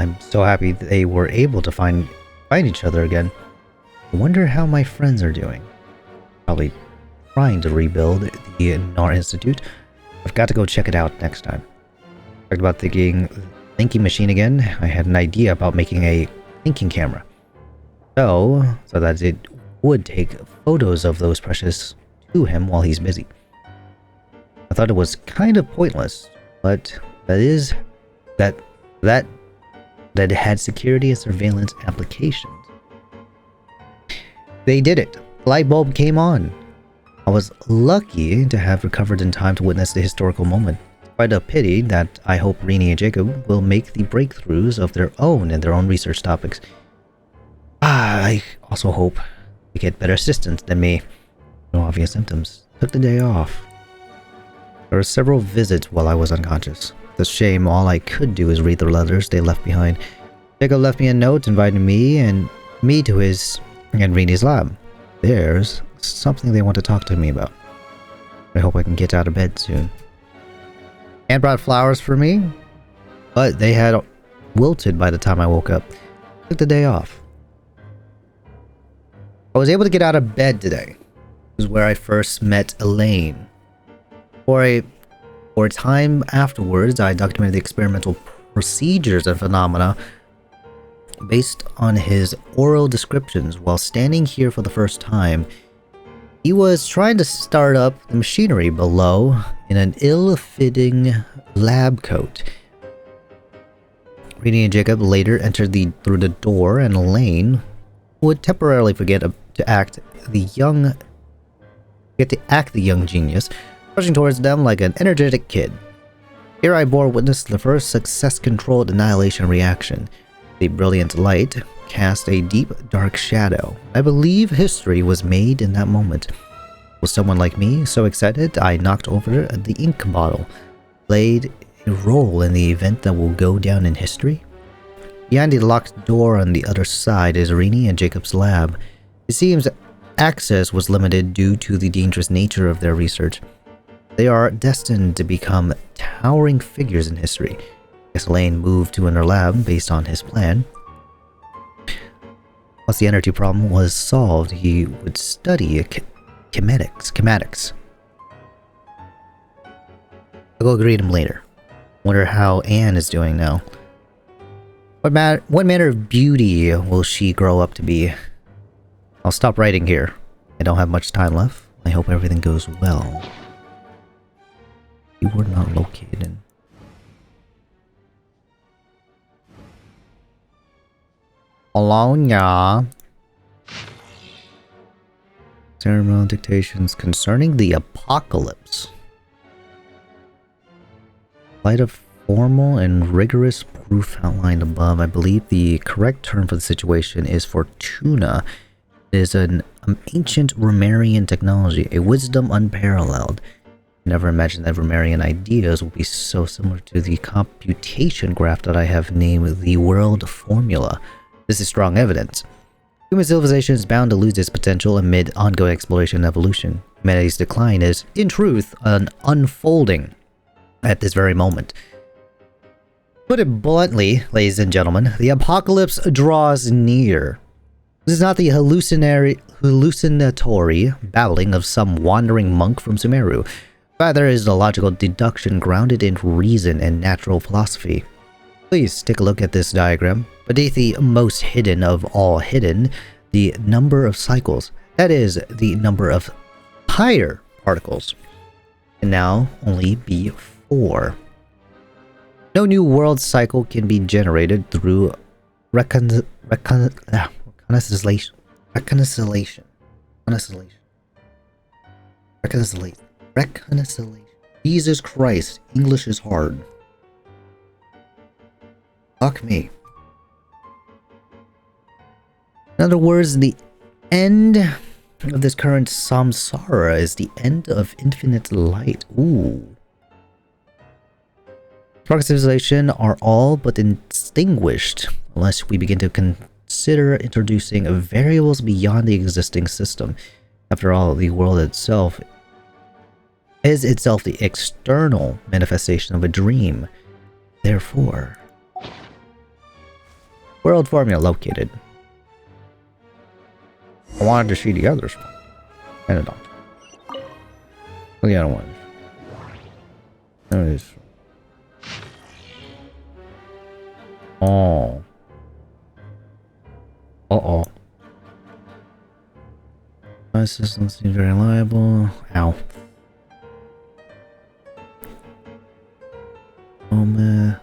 I'm so happy that they were able to find each other again. I wonder how my friends are doing. Probably trying to rebuild the NAR Institute. I've got to go check it out next time. Talked about thinking machine again. I had an idea about making a thinking camera. So that it would take photos of those precious to him while he's busy. I thought it was kind of pointless, but that it had security and surveillance applications. They did it. The light bulb came on. I was lucky to have recovered in time to witness the historical moment. Quite a pity that I hope Rini and Jacob will make the breakthroughs of their own in their own research topics. I also hope we get better assistants than me. No obvious symptoms. Took the day off. There were several visits while I was unconscious. It's a shame all I could do is read the letters they left behind. Jacob left me a note inviting me to his and Rini's lab. There's something they want to talk to me about. I hope I can get out of bed soon. Anne brought flowers for me, but they had wilted by the time I woke up. Took the day off. I was able to get out of bed today. This is where I first met Elaine. For a time afterwards, I documented the experimental procedures and phenomena based on his oral descriptions. While standing here for the first time, he was trying to start up the machinery below in an ill-fitting lab coat. Rini and Jacob later entered through the door, and Elaine would temporarily forget to act the young genius, rushing towards them like an energetic kid. Here I bore witness to the first success-controlled annihilation reaction. The brilliant light cast a deep, dark shadow. I believe history was made in that moment. Was someone like me so excited I knocked over the ink bottle, played a role in the event that will go down in history? Behind the locked door on the other side is Rini and Jacob's lab. It seems access was limited due to the dangerous nature of their research. They are destined to become towering figures in history. As Lane moved to another lab based on his plan. Once the energy problem was solved, he would study schematics. I'll go greet him later. Wonder how Anne is doing now. What manner of beauty will she grow up to be? I'll stop writing here. I don't have much time left. I hope everything goes well. You were not located in. Hello, yeah. Ceremonial dictations concerning the apocalypse. Light of formal and rigorous proof outlined above. I believe the correct term for the situation is fortuna. It is an ancient Romarian technology, a wisdom unparalleled. Never imagined that Romarian ideas would be so similar to the computation graph that I have named the world formula. This is strong evidence. Human civilization is bound to lose its potential amid ongoing exploration and evolution. Humanity's decline is, in truth, an unfolding at this very moment. Put it bluntly, ladies and gentlemen, the apocalypse draws near. This is not the hallucinatory babbling of some wandering monk from Sumeru. Rather, it is a logical deduction grounded in reason and natural philosophy. Please take a look at this diagram. Beneath the most hidden of all hidden, the number of cycles. That is, the number of higher particles. Can now only be 4. No new world cycle can be generated through reconciliation. Jesus Christ, English is hard. Fuck me. In other words, the end of this current samsara is the end of infinite light. Ooh. Spark civilization are all but extinguished unless we begin to consider introducing variables beyond the existing system. After all, the world itself is itself the external manifestation of a dream. Therefore, world formula located. I wanted to see the others. And I don't. Look at the other ones. There it is. Oh. Uh-oh. My system seems very reliable. Ow. Oh man.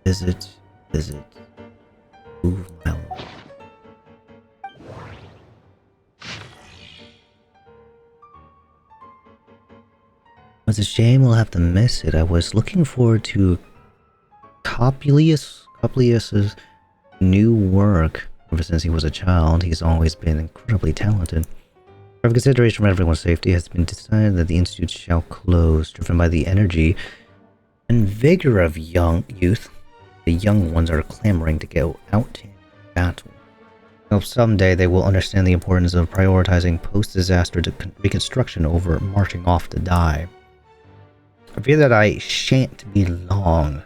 Visit. Visit. Move my life. It's a shame we'll have to miss it. I was looking forward to Copulius's new work. Ever since he was a child, he's always been incredibly talented. Out of consideration for everyone's safety, it has been decided that the Institute shall close, driven by the energy and vigor of youth. The young ones are clamoring to go out in battle. I hope someday they will understand the importance of prioritizing post-disaster reconstruction over marching off to die. I fear that I shan't be long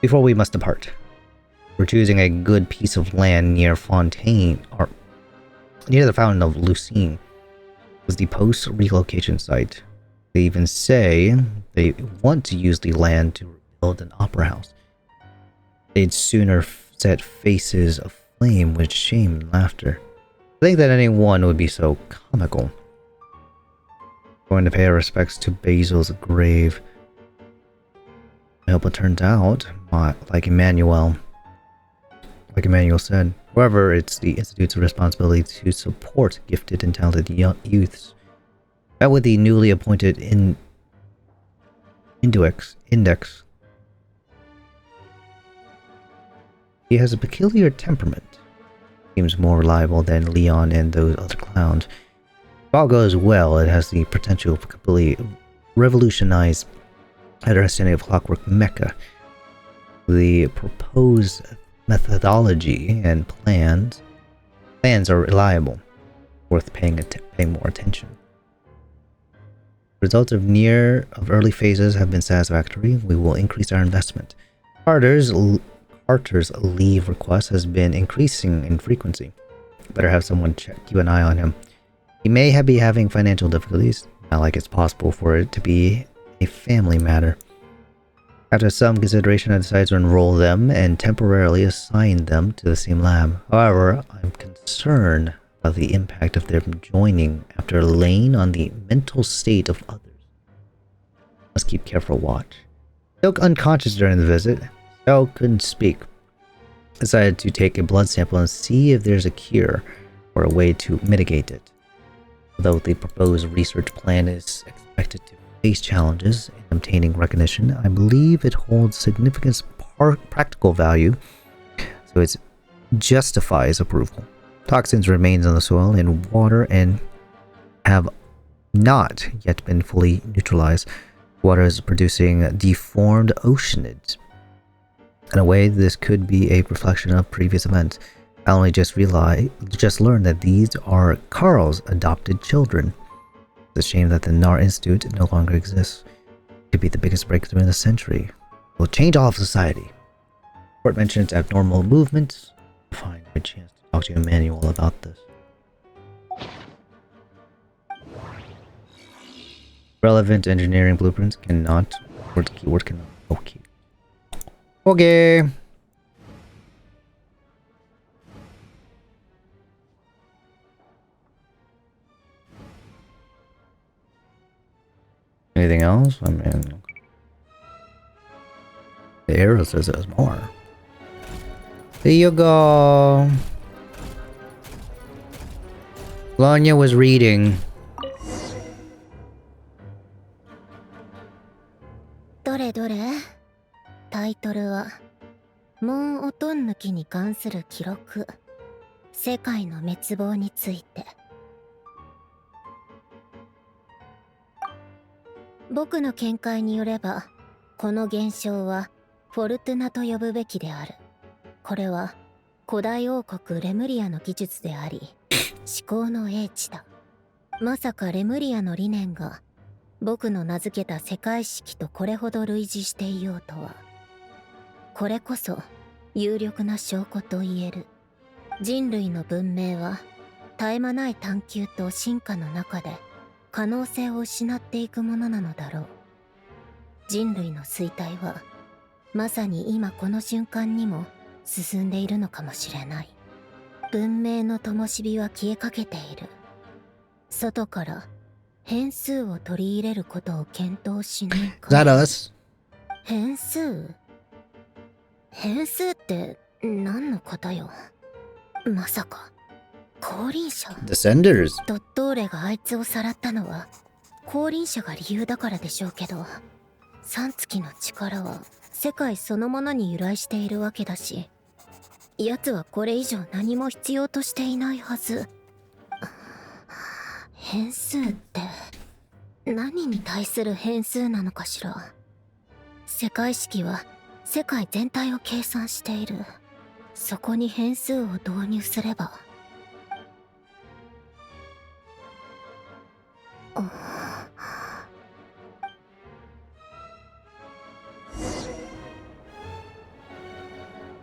before we must depart. We're choosing a good piece of land near Fontaine, or near the Fountain of Lucine, was the post-relocation site. They even say they want to use the land to build an opera house. They'd sooner set faces aflame with shame and laughter. I think that anyone would be so comical. Going to pay our respects to Basil's grave. I hope it turns out like Emmanuel said. However, it's the Institute's responsibility to support gifted and talented youths. That with the newly appointed index. He has a peculiar temperament. Seems more reliable than Leon and those other clowns. If all goes well, it has the potential to completely revolutionize our understanding of Clockwork Mecha. The proposed methodology and plans are reliable, worth paying more attention. Results of early phases have been satisfactory. We will increase our investment. Carter's leave request has been increasing in frequency. Better have someone keep an eye on him. He may be having financial difficulties. Not like it's possible for it to be a family matter. After some consideration, I decided to enroll them and temporarily assign them to the same lab. However, I'm concerned about the impact of their joining after laying on the mental state of others. Must keep careful watch. Still unconscious during the visit, still couldn't speak. Decided to take a blood sample and see if there's a cure or a way to mitigate it. Although the proposed research plan is expected to face challenges in obtaining recognition, I believe it holds significant practical value, so it justifies approval. Toxins remain in the soil and water and have not yet been fully neutralized. Water is producing deformed oceanids. In a way, this could be a reflection of previous events. I only just learned that these are Carl's adopted children. It's a shame that the NAR Institute no longer exists. It could be the biggest breakthrough in the century. It will change all of society. Report mentions abnormal movements. I'll find a chance to talk to Emmanuel about this. Relevant engineering blueprints cannot. Keyword cannot. Okay. Okay. Anything else? I mean, the arrow says there's more. There you go. Lanya was reading. どれどれタイトルはモン・オトンヌキに関する記録世界の滅亡について僕の見解によればこの現象はフォルトゥナと呼ぶべきであるこれは古代王国レムリアの技術であり思考の英知だまさかレムリアの理念が僕の名付けた世界式とこれほど類似していようとはこれこそ有力な証拠と言える人類の文明は絶え間ない探求と進化の中で可能性を失っていくものなのだろう人類の衰退はまさに今この瞬間にも進んでいるのかもしれない文明の灯火は消えかけている外から変数を取り入れることを検討しないか Is that us? 変数って何のことよまさか降臨者 Descenders ドットーレがあいつをさらったのは降臨者が理由だからでしょうけど、3月の力は世界そのものに由来しているわけだし、奴はこれ以上何も必要としていないはず。変数って何に対する変数なのかしら。世界式は世界全体を計算している。そこに変数を導入すれば。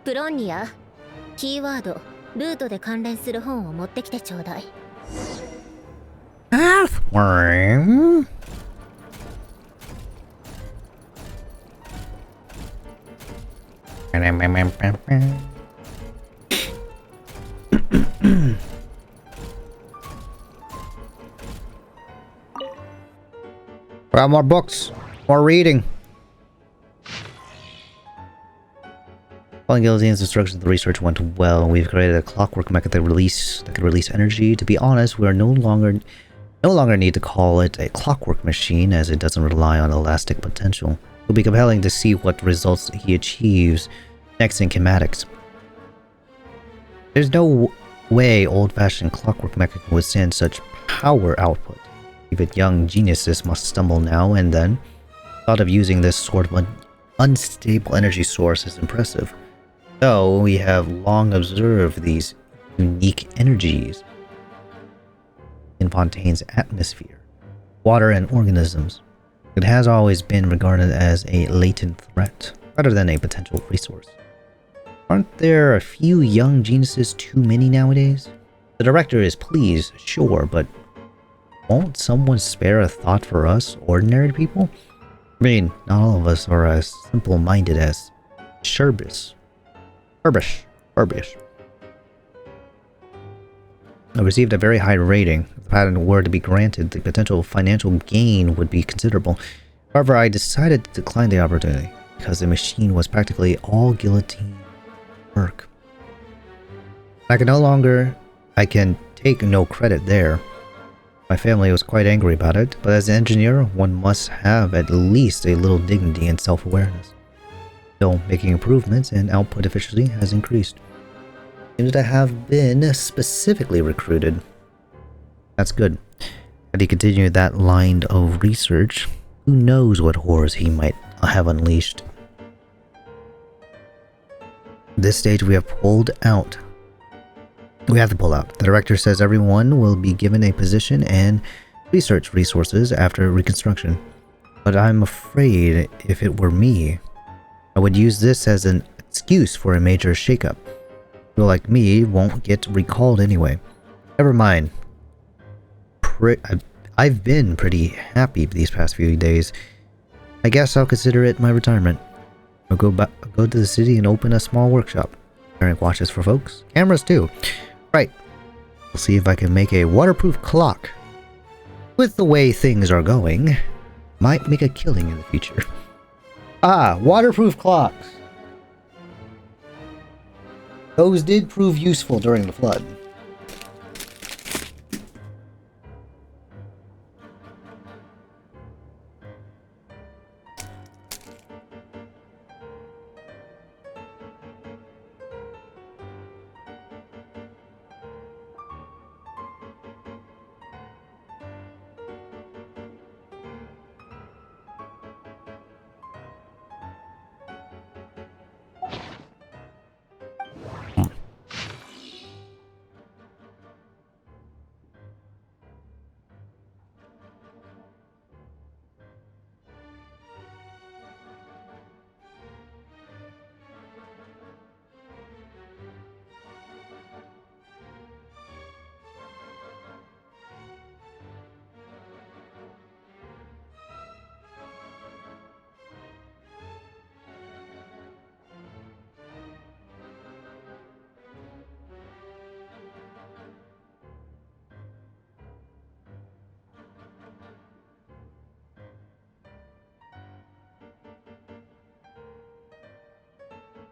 プロンニア、キーワード、ルートで関連する本を持ってきてちょうだい。Earthworm? Well, more books, more reading. Following Gillian's instructions, the research went well. We've created a clockwork mech that could release energy. To be honest, we are no longer need to call it a clockwork machine, as it doesn't rely on elastic potential. It'll be compelling to see what results he achieves next in kinematics. There's no way old-fashioned clockwork mech can withstand such power output. Even young geniuses must stumble now and then. The thought of using this sort of unstable energy source is impressive. Though we have long observed these unique energies in Fontaine's atmosphere, water, and organisms, it has always been regarded as a latent threat rather than a potential resource. Aren't there a few young geniuses too many nowadays? The director is pleased, sure, but won't someone spare a thought for us ordinary people? I mean, not all of us are as simple-minded as Furbish. I received a very high rating. If the patent were to be granted, the potential financial gain would be considerable. However, I decided to decline the opportunity because the machine was practically all guillotine work. I can take no credit there. My family was quite angry about it, but as an engineer, one must have at least a little dignity and self-awareness. Still, making improvements and output efficiency has increased. Seems to have been specifically recruited. That's good. Had he continued that line of research, who knows what horrors he might have unleashed. At this stage, we have to pull out. The director says everyone will be given a position and research resources after reconstruction. But I'm afraid if it were me, I would use this as an excuse for a major shakeup. People like me won't get recalled anyway. Never mind. I've been pretty happy these past few days. I guess I'll consider it my retirement. I'll go to the city and open a small workshop. Wearing watches for folks. Cameras too. Right. We'll see if I can make a waterproof clock. With the way things are going, might make a killing in the future. Ah, waterproof clocks. Those did prove useful during the flood.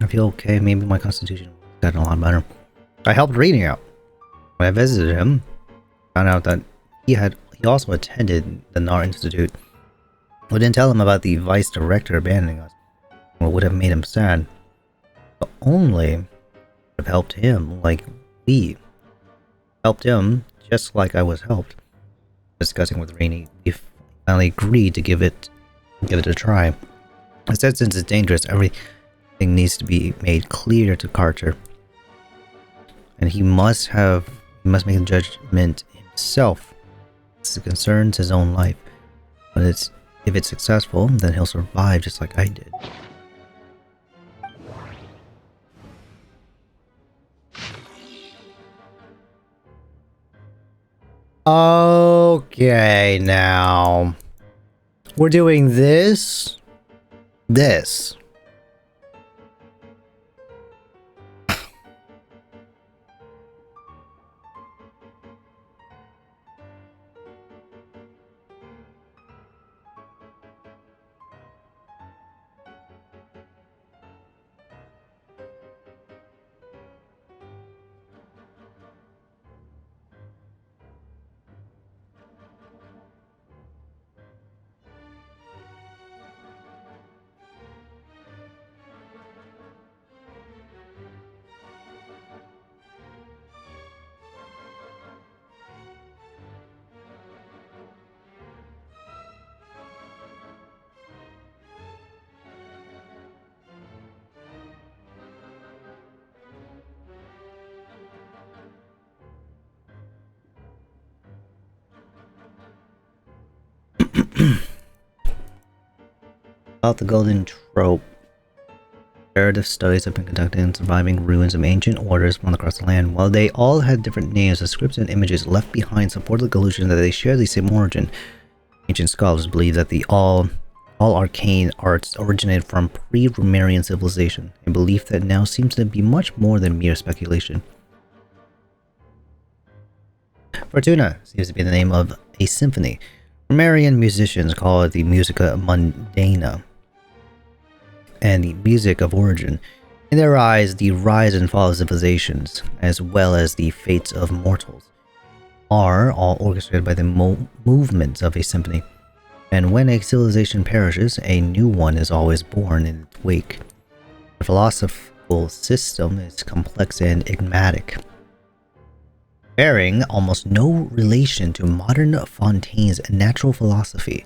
I feel okay. Maybe my constitution got a lot better. I helped reading out. When I visited him, found out that he had he also attended the NAR Institute. We didn't tell him about the vice director abandoning us, or would have made him sad, but only would have helped him like we helped him, just like I was helped. Discussing with Rainey, we finally agreed to give it a try. I said since it's dangerous, everything needs to be made clear to Carter, and he must make a judgment himself. This concerns his own life, but if it's successful, then he'll survive just like I did. Okay, now we're doing this. About the golden trope. Comparative studies have been conducted in surviving ruins of ancient orders found across the land. While they all had different names, the scripts and images left behind support the conclusion that they share the same origin. Ancient scholars believe that the all arcane arts originated from pre-Romarian civilization, a belief that now seems to be much more than mere speculation. Fortuna seems to be the name of a symphony. Romarian musicians call it the musica mundana, and the music of origin. In their eyes, the rise and fall of civilizations, as well as the fates of mortals, are all orchestrated by the movements of a symphony. And when a civilization perishes, a new one is always born in its wake. The philosophical system is complex and enigmatic, bearing almost no relation to modern Fontaine's natural philosophy.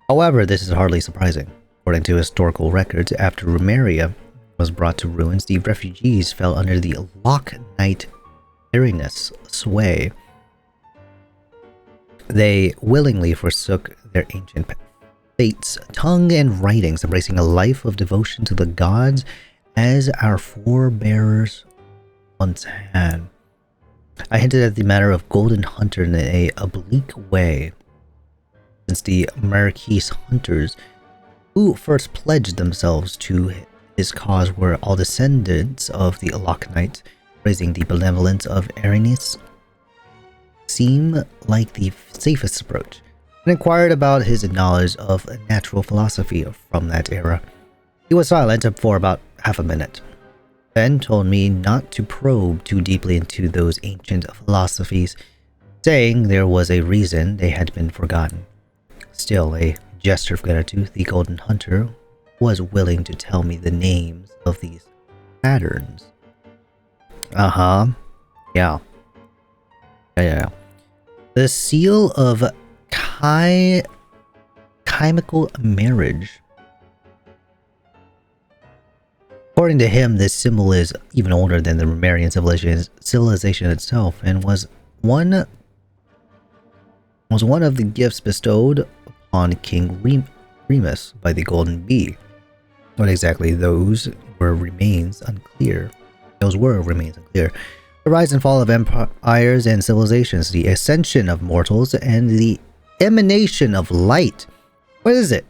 However, this is hardly surprising. According to historical records, after Rumeria was brought to ruins, the refugees fell under the Lock Knight Arenas' sway. They willingly forsook their ancient fates, tongue, and writings, embracing a life of devotion to the gods as our forebears once had. I hinted at the matter of Golden Hunter in an oblique way, since the Marquise hunters who first pledged themselves to his cause were all descendants of the Lock Knights, praising the benevolence of Arenas seemed like the safest approach, and inquired about his knowledge of natural philosophy from that era. He was silent for about half a minute, then told me not to probe too deeply into those ancient philosophies, saying there was a reason they had been forgotten. Still, a gesture of gratitude, the Golden Hunter was willing to tell me the names of these patterns. Yeah. The seal of chemical marriage. According to him, this symbol is even older than the Romarian civilization itself, and was one of the gifts bestowed on King Remus by the Golden Bee. What exactly those were remains unclear. The rise and fall of empires and civilizations, the ascension of mortals, and the emanation of light. What is it?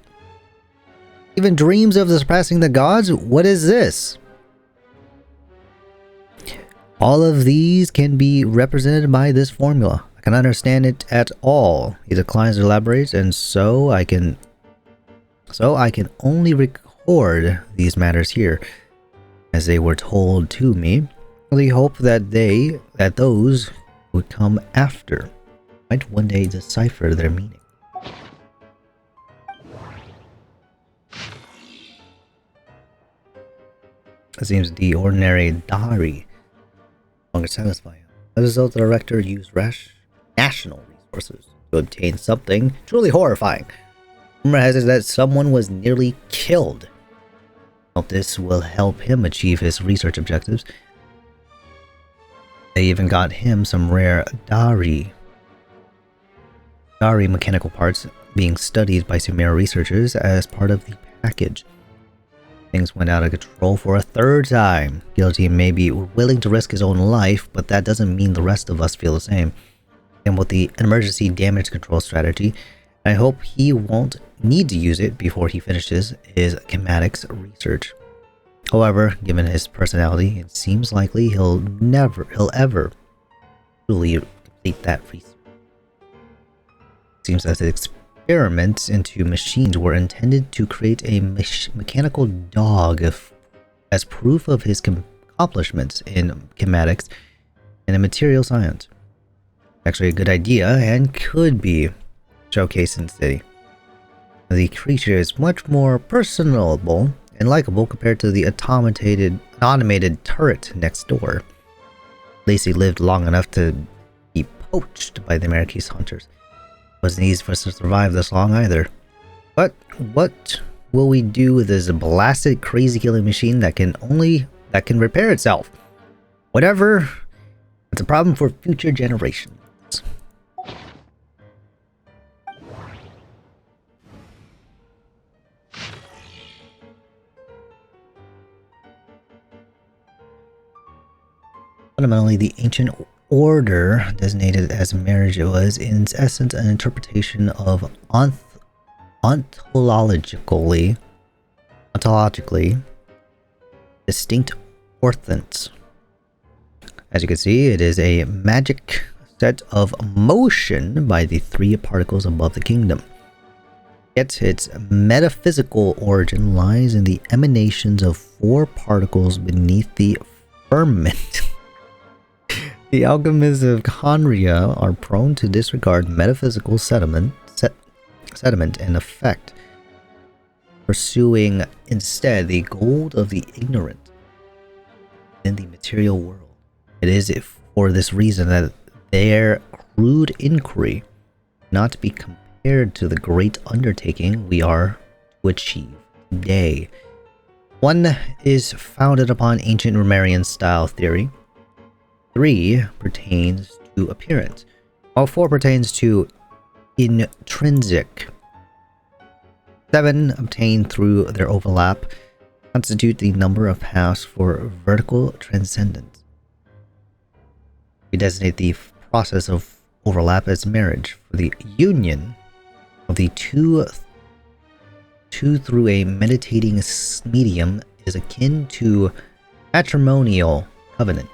Even dreams of surpassing the gods? What is this? All of these can be represented by this formula. I can understand it at all. He declines to elaborate, and so I can only record these matters here, as they were told to me, with the hope that those would come after. might one day decipher their meaning. It seems the ordinary Dari no longer satisfy him. As a result, the director used national resources to obtain something truly horrifying. Rumor has it that someone was nearly killed. Hope this will help him achieve his research objectives. They even got him some rare Dari mechanical parts being studied by Sumeru researchers as part of the package. Things went out of control for a third time. Guilty may be willing to risk his own life, but that doesn't mean the rest of us feel the same. And with the emergency damage control strategy, I hope he won't need to use it before he finishes his schematics research. However, given his personality, it seems likely he'll ever truly complete that research. It seems that the experiments into machines were intended to create a mechanical dog as proof of his accomplishments in schematics and in material science. Actually a good idea and could be showcased in the city. The creature is much more personable and likable compared to the automated turret next door. Lacey lived long enough to be poached by the Marquis hunters. It wasn't easy for us to survive this long either. But what will we do with this blasted crazy killing machine that can repair itself? Whatever, it's a problem for future generations. Fundamentally, the ancient order designated as marriage was, in its essence, an interpretation of ontologically distinct orthants. As you can see, it is a magic set of motion by the three particles above the kingdom. Yet its metaphysical origin lies in the emanations of four particles beneath the firmament. The alchemists of Conria are prone to disregard metaphysical sediment and effect, pursuing instead the gold of the ignorant in the material world. It is for this reason that their crude inquiry cannot be compared to the great undertaking we are to achieve today. One is founded upon ancient Romarian style theory. 3 pertains to appearance, while 4 pertains to intrinsic. 7 obtained through their overlap constitute the number of paths for vertical transcendence. We designate the process of overlap as marriage, for the union of the two through a meditating medium is akin to matrimonial covenant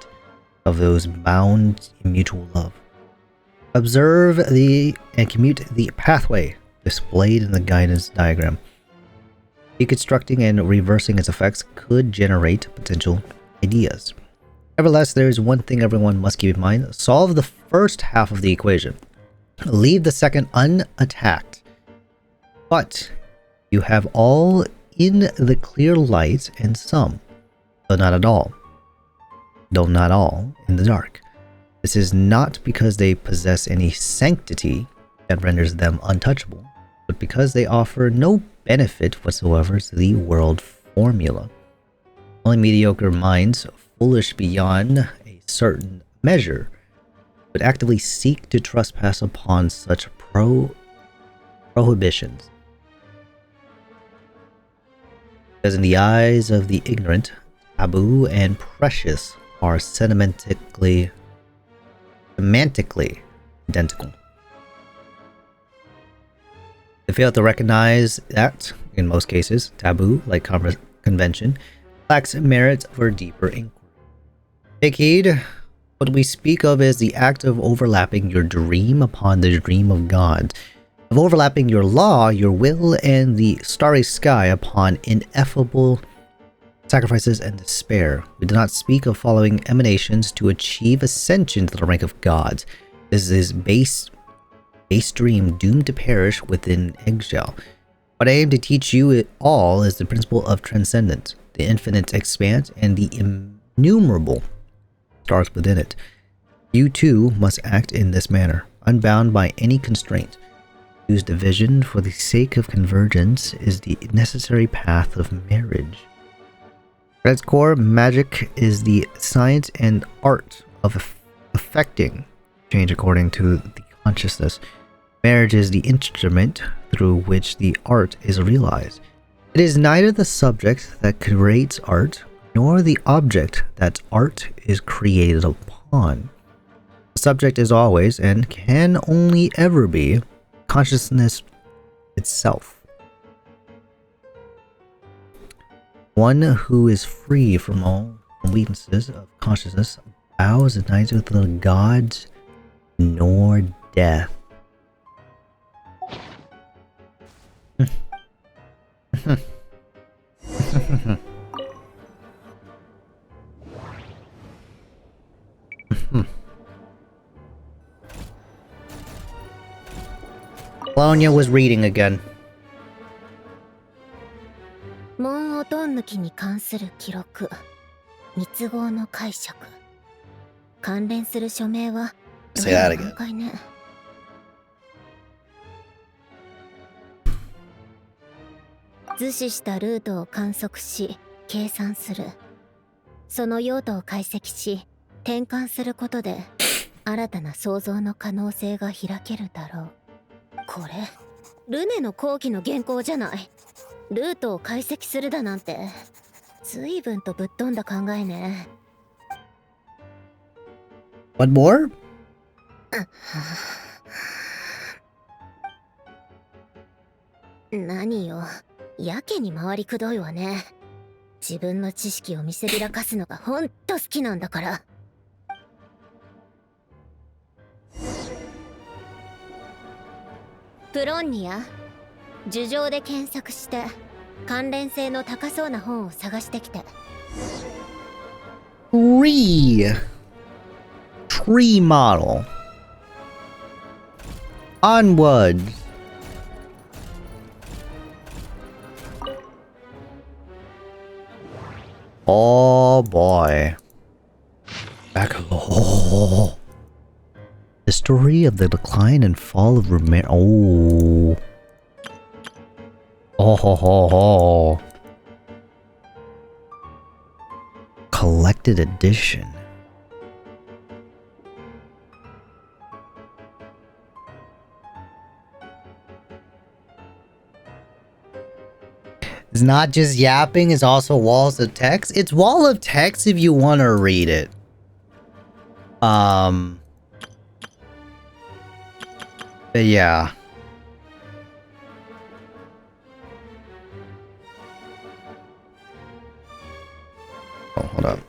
of those bound in mutual love. Observe and commute the pathway displayed in the guidance diagram. Deconstructing and reversing its effects could generate potential ideas. Nevertheless, there is one thing everyone must keep in mind. Solve the first half of the equation. Leave the second unattacked. But you have all in the clear light and some, though not all in the dark. This is not because they possess any sanctity that renders them untouchable, but because they offer no benefit whatsoever to the world formula. Only mediocre minds, foolish beyond a certain measure, would actively seek to trespass upon such prohibitions. Because in the eyes of the ignorant, taboo and precious are semantically identical. They fail to recognize that, in most cases, taboo, like convention, lacks merit for deeper inquiry. Take heed. What we speak of is the act of overlapping your dream upon the dream of God, of overlapping your law, your will, and the starry sky upon ineffable sacrifices and despair. We do not speak of following emanations to achieve ascension to the rank of gods. This is base a stream doomed to perish within eggshell. What I aim to teach you it all is the principle of transcendence, the infinite expanse, and the innumerable stars within it. You too must act in this manner, unbound by any constraint. Use division for the sake of convergence is the necessary path of marriage. At its core, magic is the science and art of affecting change according to the consciousness. Marriage is the instrument through which the art is realized. It is neither the subject that creates art, nor the object that art is created upon. The subject is always, and can only ever be, consciousness itself. One who is free from all weaknesses of consciousness bows neither to the gods nor death. Colonia was reading again. 門音抜きに関する記録、密合の解釈、関連する署名はどれも難解ね。図示したルートを観測し計算する。その用途を解析し転換することで新たな創造の可能性が開けるだろう。これルネの後期の原稿じゃない。ルートを解析するだなんて随分とぶっ飛んだ考えね。What more? 何よ、やけに回りくどいわね。自分の知識を見せびらかすのがほんと好きなんだから。プロンニア、樹上で検索して関連性の高そうな本を探してきて。Tree model. Onward. Oh boy. Back. Oh. The story of the decline and fall of Oh. Oh ho ho ho. Collected edition. It's not just yapping, it's also walls of text. It's wall of text if you want to read it. But yeah. Oh, hold up.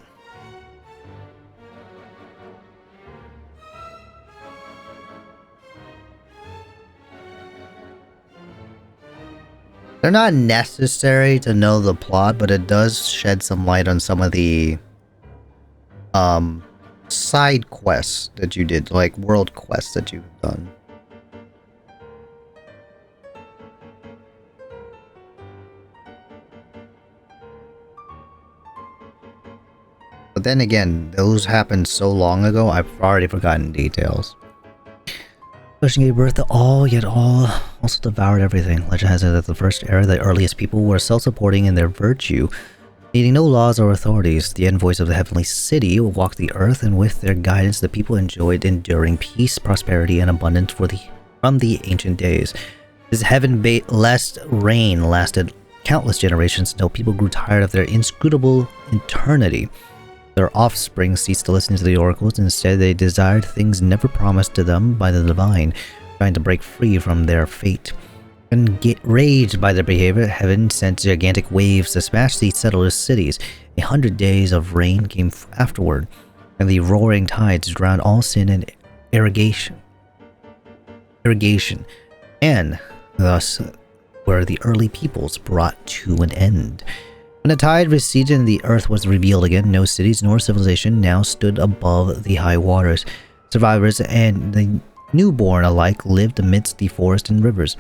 They're not necessary to know the plot, but it does shed some light on some of the side quests that you did, like world quests that you've done. But then again, those happened so long ago, I've already forgotten details. Legend gave birth to all, yet all also devoured everything. Legend has it that the first era, the earliest people were self-supporting in their virtue, needing no laws or authorities. The envoys of the heavenly city walked the earth, and with their guidance, the people enjoyed enduring peace, prosperity, and abundance from the ancient days. This heaven-blessed reign lasted countless generations until people grew tired of their inscrutable eternity. Their offspring ceased to listen to the oracles. Instead, they desired things never promised to them by the divine, trying to break free from their fate. Enraged by their behavior, heaven sent gigantic waves to smash these settlers' cities. 100 days of rain came afterward, and the roaring tides drowned all sin and irrigation. And thus were the early peoples brought to an end. When the tide receded and the earth was revealed again, no cities nor civilization now stood above the high waters. Survivors and the newborn alike lived amidst the forest and rivers,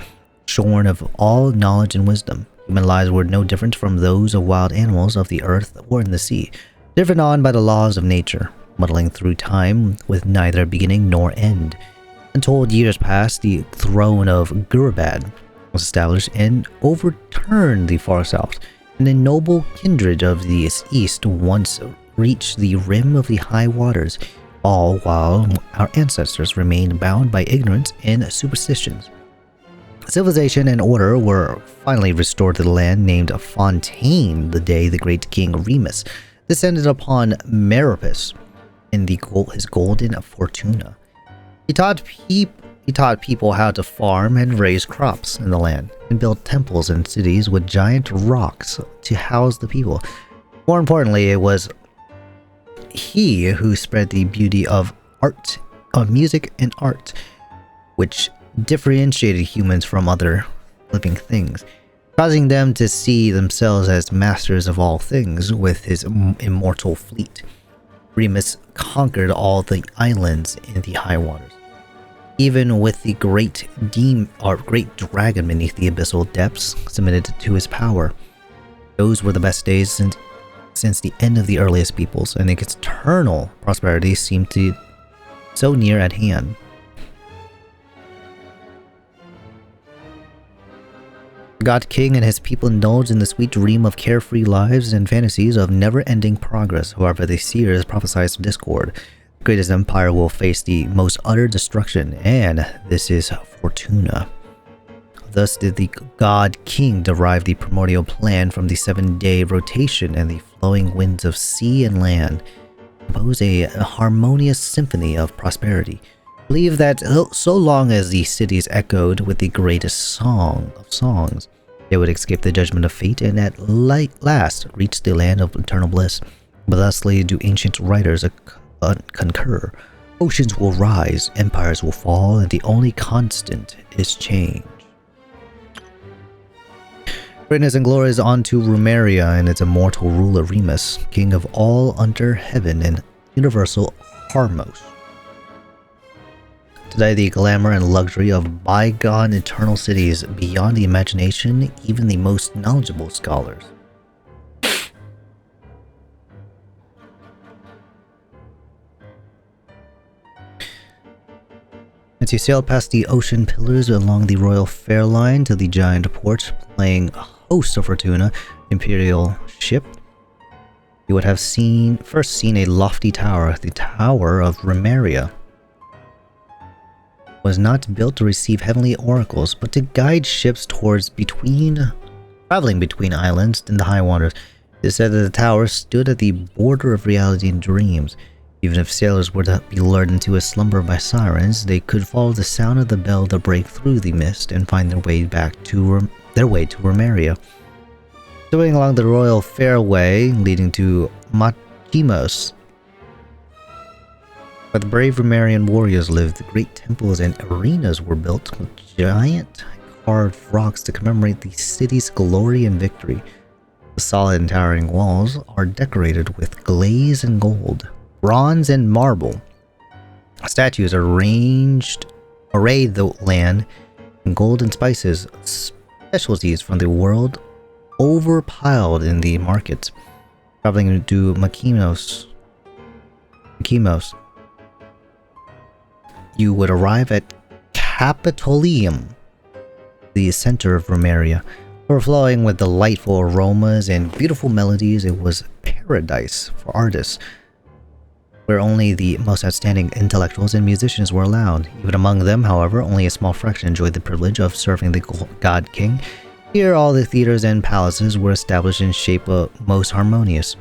shorn of all knowledge and wisdom. Human lives were no different from those of wild animals of the earth or in the sea, driven on by the laws of nature, muddling through time with neither beginning nor end. Untold years passed, the throne of Gurubad was established and overturned the far south, and a noble kindred of the east once reached the rim of the high waters, all while our ancestors remained bound by ignorance and superstitions. Civilization and order were finally restored to the land named Fontaine the day the great king Remus descended upon Meripus in his golden fortuna. He taught people how to farm and raise crops in the land, and build temples and cities with giant rocks to house the people. More importantly, it was he who spread the beauty of music and art, which differentiated humans from other living things, causing them to see themselves as masters of all things. With his immortal fleet, Remus conquered all the islands in the high waters. Even with the great dragon beneath the abyssal depths submitted to his power. Those were the best days since the end of the earliest peoples, and its eternal prosperity seemed to so near at hand. The God King and his people indulged in the sweet dream of carefree lives and fantasies of never-ending progress. However, the seers prophesied discord. The greatest empire will face the most utter destruction, and this is Fortuna. Thus did the God King derive the primordial plan from the 7-day rotation and the flowing winds of sea and land, compose a harmonious symphony of prosperity. Believe that so long as the cities echoed with the greatest song of songs, they would escape the judgment of fate and at last reach the land of eternal bliss. But thusly do ancient writers concur. Oceans will rise, empires will fall, and the only constant is change. Greatness and glory is unto Rumeria and its immortal ruler Remus, king of all under heaven and universal Harmos. Today, the glamour and luxury of bygone eternal cities beyond the imagination, even the most knowledgeable scholars. As you sail past the ocean pillars along the royal fair line to the giant port, playing host of Fortuna imperial ship, you would have first seen a lofty tower. The Tower of Rumeria was not built to receive heavenly oracles, but to guide ships traveling between islands in the high waters. It is said that the tower stood at the border of reality and dreams. Even if sailors were to be lured into a slumber by sirens, they could follow the sound of the bell to break through the mist and find their way to Rumeria. Going along the royal fairway leading to Machimos, where the brave Rumerian warriors lived, the great temples and arenas were built with giant carved rocks to commemorate the city's glory and victory. The solid and towering walls are decorated with glaze and gold, bronze and marble. Statues arrayed the land in gold and spices, specialties from the world overpiled in the markets. Traveling to Machimos, you would arrive at Capitolium, the center of Rumeria. Overflowing with delightful aromas and beautiful melodies, it was paradise for artists, where only the most outstanding intellectuals and musicians were allowed. Even among them, however, only a small fraction enjoyed the privilege of serving the God King. Here, all the theaters and palaces were established in shape most harmonious,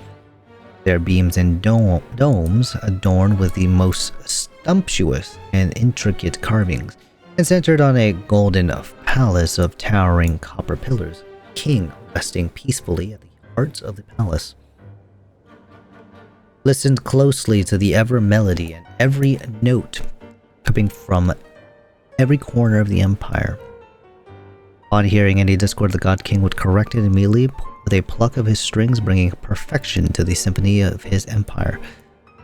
their beams and domes adorned with the most sumptuous and intricate carvings, and centered on a golden palace of towering copper pillars, king resting peacefully at the heart of the palace. Listened closely to the ever melody and every note coming from every corner of the empire. On hearing any discord, the God King would correct it immediately with a pluck of his strings, bringing perfection to the symphony of his empire.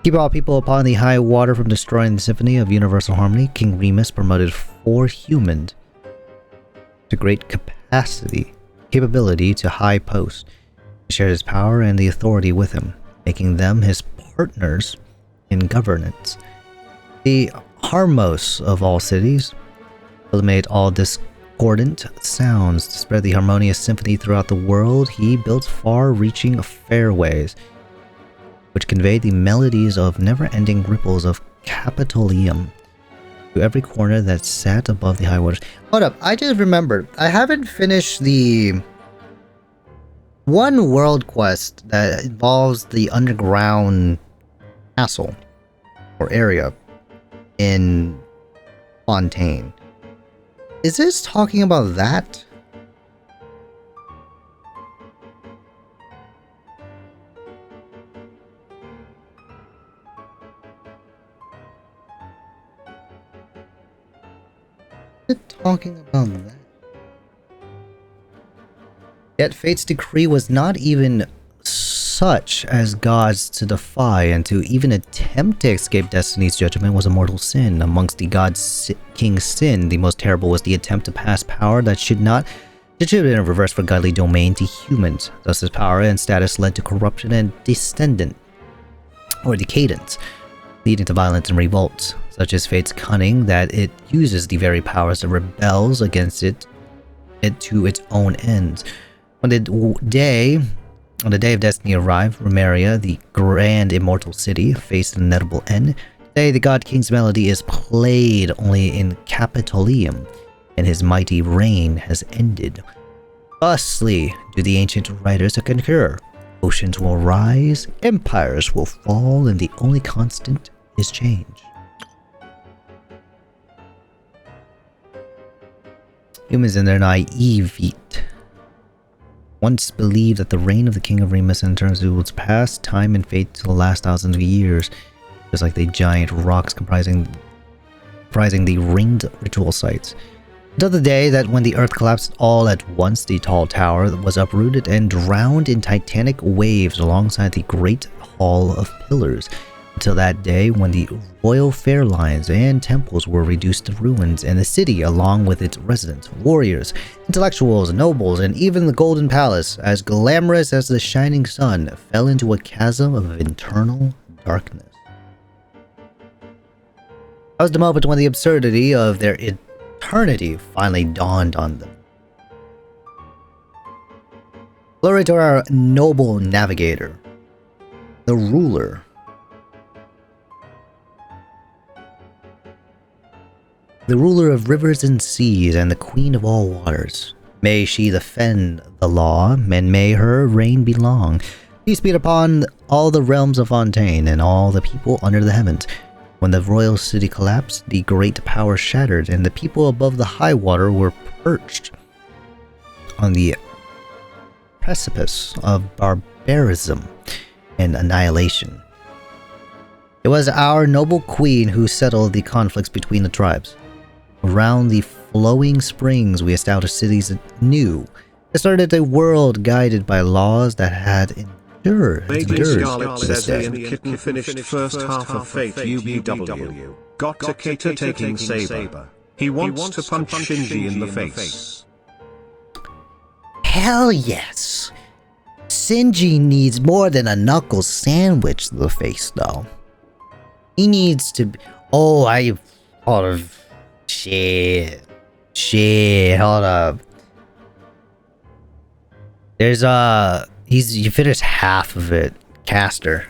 Keep all people upon the high water from destroying the symphony of universal harmony, King Remus promoted 4 humans to great capability to high post. He shared his power and the authority with him, making them his partners in governance. The Harmos of all cities eliminate all discordant sounds to spread the harmonious symphony throughout the world. He built far-reaching fairways which conveyed the melodies of never-ending ripples of Capitolium to every corner that sat above the high waters. Hold up, I just remembered. I haven't finished the one world quest that involves the underground castle or area in Fontaine. Is this talking about that? Talking about that. Yet fate's decree was not even such as gods to defy, and to even attempt to escape destiny's judgment was a mortal sin. Amongst the gods' king's sin, the most terrible was the attempt to pass power that should have been reversed for godly domain to humans. Thus his power and status led to corruption and decadence, leading to violence and revolts. Such is fate's cunning that it uses the very powers that rebels against it to its own ends. On the day of destiny arrived, Rumeria, the grand immortal city, faced an inevitable end. Today, the God King's melody is played only in Capitolium, and his mighty reign has ended. Thusly do the ancient writers concur. Oceans will rise, empires will fall, and the only constant is change. Humans in their naivete once believed that the reign of the King of Remus and turns to its past, time, and fate to the last thousands of years, just like the giant rocks comprising the ringed ritual sites. Until the day that when the earth collapsed all at once, the tall tower was uprooted and drowned in titanic waves alongside the great hall of pillars. Until that day when the royal fair lines and temples were reduced to ruins, and the city, along with its residents, warriors, intellectuals, nobles, and even the Golden Palace, as glamorous as the shining sun, fell into a chasm of internal darkness. That was the moment when the absurdity of their eternity finally dawned on them. Glory to our noble navigator, the ruler. The ruler of rivers and seas, and the queen of all waters. May she defend the law, and may her reign be long. Peace be upon all the realms of Fontaine, and all the people under the heavens. When the royal city collapsed, the great power shattered, and the people above the high water were perched on the precipice of barbarism and annihilation. It was our noble queen who settled the conflicts between the tribes. Around the flowing springs, we established cities anew. It started a world guided by laws that had endured. Lady Scarlet says he and Kitten finished first half of Fate UBW. Got Takeda taking Saber. He wants to punch Shinji in the face. Hell yes! Shinji needs more than a knuckle sandwich to the face, though. He needs to be... Oh, I thought of... Shit, hold up. There's you finished half of it, Caster.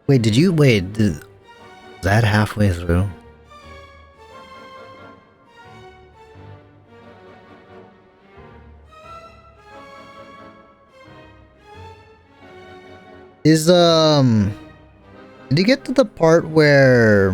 Wait, is that halfway through? Did you get to the part where...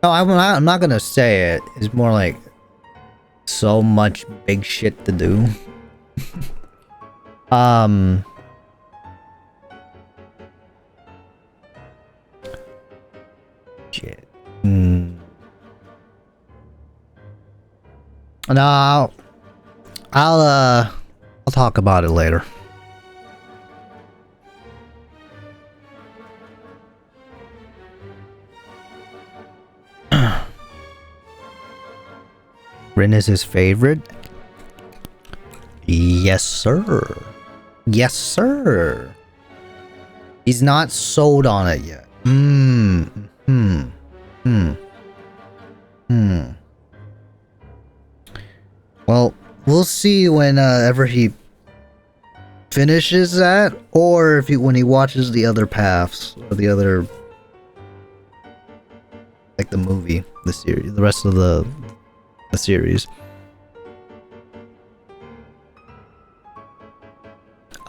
No, I'm not gonna say it. It's more like so much big shit to do. No, I'll talk about it later. Rin is his favorite? Yes, sir. Yes, sir. He's not sold on it yet. Well, we'll see whenever he finishes that, or if when he watches the other paths, or the other, like the movie, the series, the rest of the series.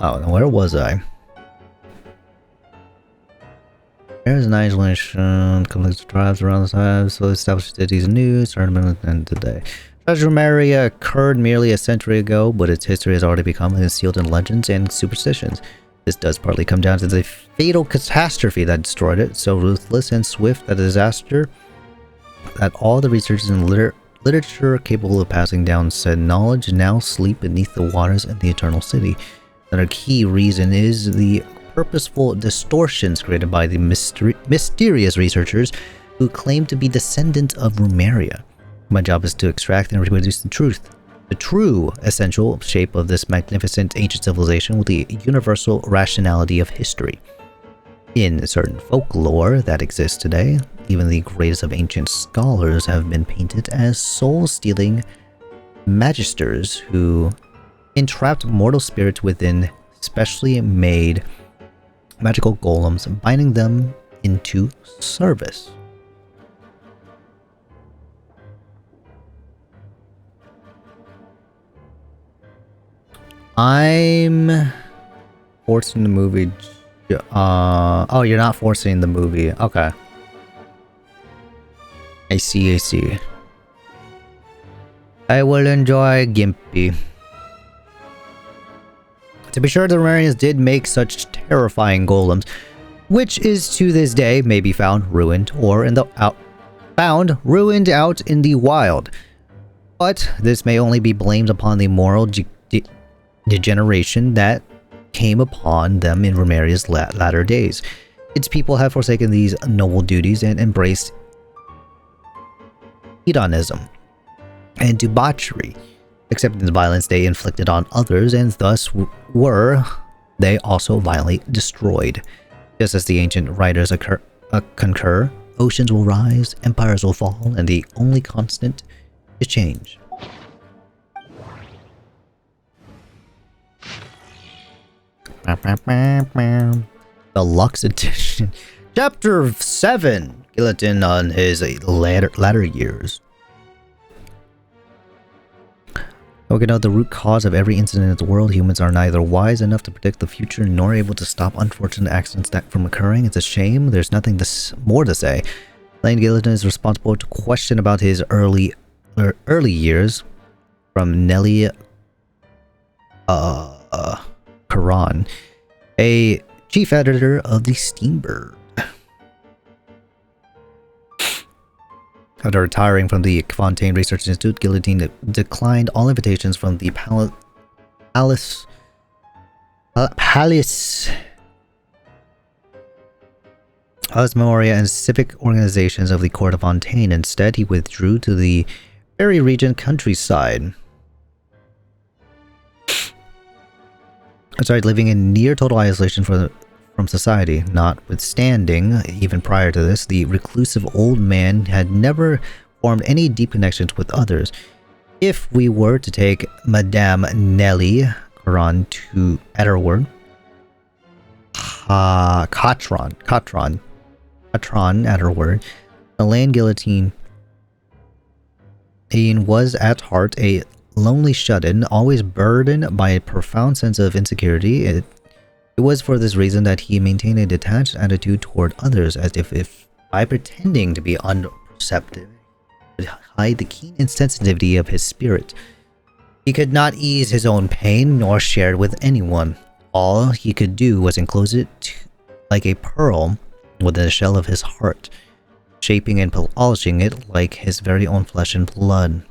Oh, now where was I? There's an isolation, conflicts of tribes around the time, so established cities anew, tournament and today. Treasure Mary occurred merely a century ago, but its history has already become concealed in legends and superstitions. This does partly come down to the fatal catastrophe that destroyed it, so ruthless and swift a disaster that all the researchers in literature capable of passing down said knowledge now sleep beneath the waters in the Eternal City. Another key reason is the purposeful distortions created by the mysterious researchers who claim to be descendants of Rumeria. My job is to extract and reproduce the true essential shape of this magnificent ancient civilization with the universal rationality of history. In certain folklore that exists today, even the greatest of ancient scholars have been painted as soul-stealing magisters who entrapped mortal spirits within specially made magical golems, binding them into service. I'm forcing the movie. Oh, you're not forcing the movie. Okay. I see. I will enjoy Gimpy. To be sure, the Romarians did make such terrifying golems, which is to this day may be found ruined or ruined out in the wild. But this may only be blamed upon the moral degeneration that came upon them in Rumaria's latter days. Its people have forsaken these noble duties and embraced hedonism and debauchery, accepting the violence they inflicted on others, and thus were they also violently destroyed. Just as the ancient writers concur, oceans will rise, empires will fall, and the only constant is change. Deluxe edition. Chapter 7. Gillitan on his latter years. Looking at the root cause of every incident in the world, humans are neither wise enough to predict the future nor able to stop unfortunate accidents from occurring. It's a shame. There's nothing more to say. Lane Gillitan is responsible to question about his early years from Nelly Karan, a chief editor of the Steambird. After retiring from the Fontaine Research Institute, Gillitan declined all invitations from the Palace Memoria and civic organizations of the court of Fontaine. Instead, he withdrew to the Berry region countryside. Started living in near total isolation from society. Notwithstanding, even prior to this, the reclusive old man had never formed any deep connections with others. If we were to take Madame Nelly Caron at her word, Catron at her word, Elaine Gillitan was at heart a lonely shut-in, always burdened by a profound sense of insecurity. It was for this reason that he maintained a detached attitude toward others, as if by pretending to be unperceptive, he would hide the keen insensitivity of his spirit. He could not ease his own pain, nor share it with anyone. All he could do was enclose it like a pearl within the shell of his heart. shaping and polishing it like his very own flesh and blood.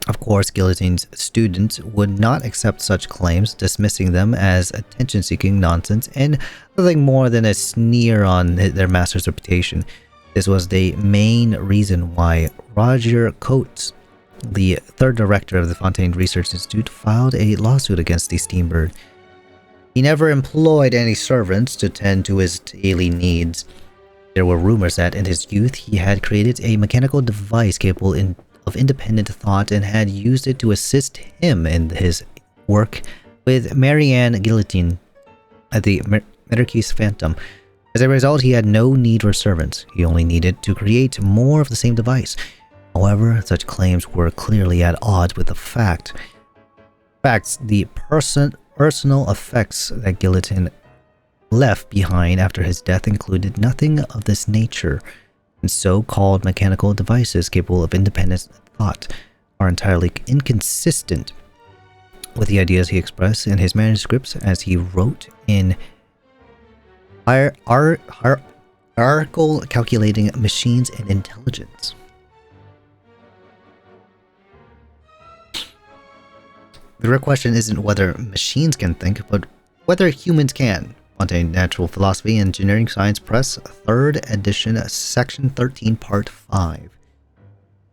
Of course, Guillotine's students would not accept such claims, dismissing them as attention-seeking nonsense and nothing more than a sneer on their master's reputation. This was the main reason why Roger Coates, the third director of the Fontaine Research Institute, filed a lawsuit against the Steambird. He never employed any servants to tend to his daily needs. There were rumors that in his youth he had created a mechanical device capable of independent thought and had used it to assist him in his work with Marianne Guillotine at the Marquis Phantom. As a result, he had no need for servants. He only needed to create more of the same device. However, such claims were clearly at odds with the facts. The personal effects that Guillotine left behind after his death included nothing of this nature, and so-called mechanical devices capable of independent thought are entirely inconsistent with the ideas he expressed in his manuscripts, as he wrote in Article Calculating Machines and Intelligence. The real question isn't whether machines can think, but whether humans can. Fontaine Natural Philosophy and Engineering Science Press, 3rd edition, Section 13, Part 5.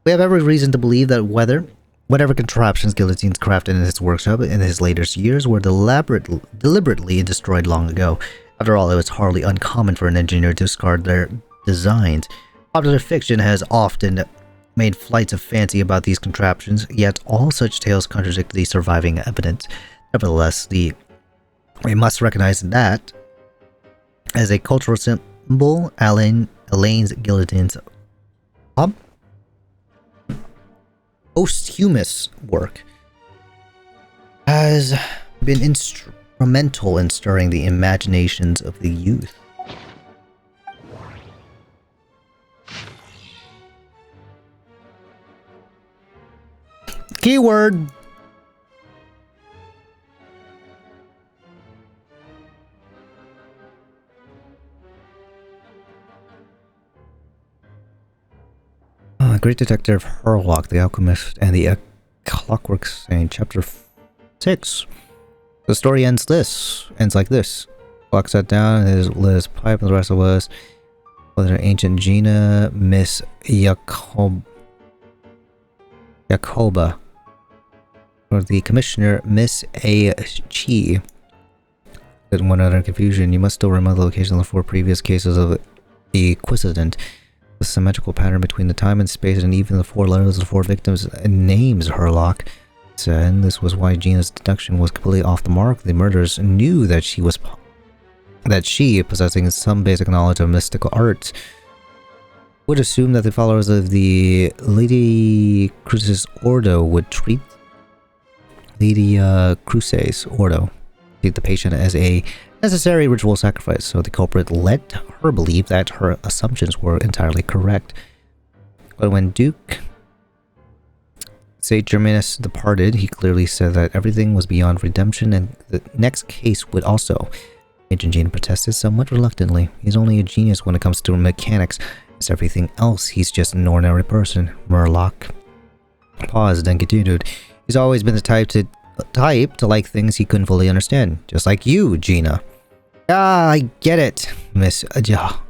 We have every reason to believe that whatever contraptions Guillotine crafted in his workshop in his later years were deliberately destroyed long ago. After all, it was hardly uncommon for an engineer to discard their designs. Popular fiction has often made flights of fancy about these contraptions, yet all such tales contradict the surviving evidence. Nevertheless, we must recognize that, as a cultural symbol, Elaine's Guillotine's posthumous work has been instrumental in stirring the imaginations of the youth. Keyword. Great Detective Herlock, the Alchemist, and the Clockwork Saint, Chapter 6. The story ends like this. Clock sat down, lit his pipe, and the rest of us, whether ancient Gina, Miss Jacoba, or the Commissioner, Miss A. Chi. In one other confusion, you must still remember the location of the 4 previous cases of the Quissident. The symmetrical pattern between the time and space, and even the 4 letters of the 4 victims' names, Herlock said. This was why Gina's deduction was completely off the mark. The murderers knew that she, possessing some basic knowledge of mystical arts, would assume that the followers of the Lady Crucis Ordo would treat the patient as a necessary ritual sacrifice, so the culprit let her believe that her assumptions were entirely correct. But when Duke St. Germanus departed, he clearly said that everything was beyond redemption, and the next case would also. Agent Gene protested somewhat reluctantly. He's only a genius when it comes to mechanics. As everything else, he's just an ordinary person. Murlock paused and continued. He's always been the type to like things he couldn't fully understand. Just like you, Gina. Ah, I get it, Miss Jacoba.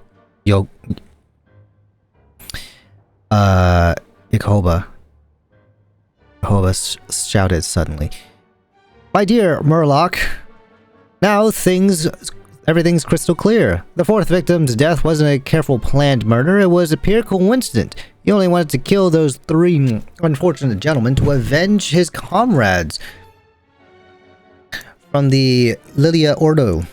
Jacoba shouted suddenly. My dear Murlock, now everything's crystal clear. The 4th victim's death wasn't a careful planned murder, it was a pure coincidence. He only wanted to kill those 3 unfortunate gentlemen to avenge his comrades from the Lilia Ordo.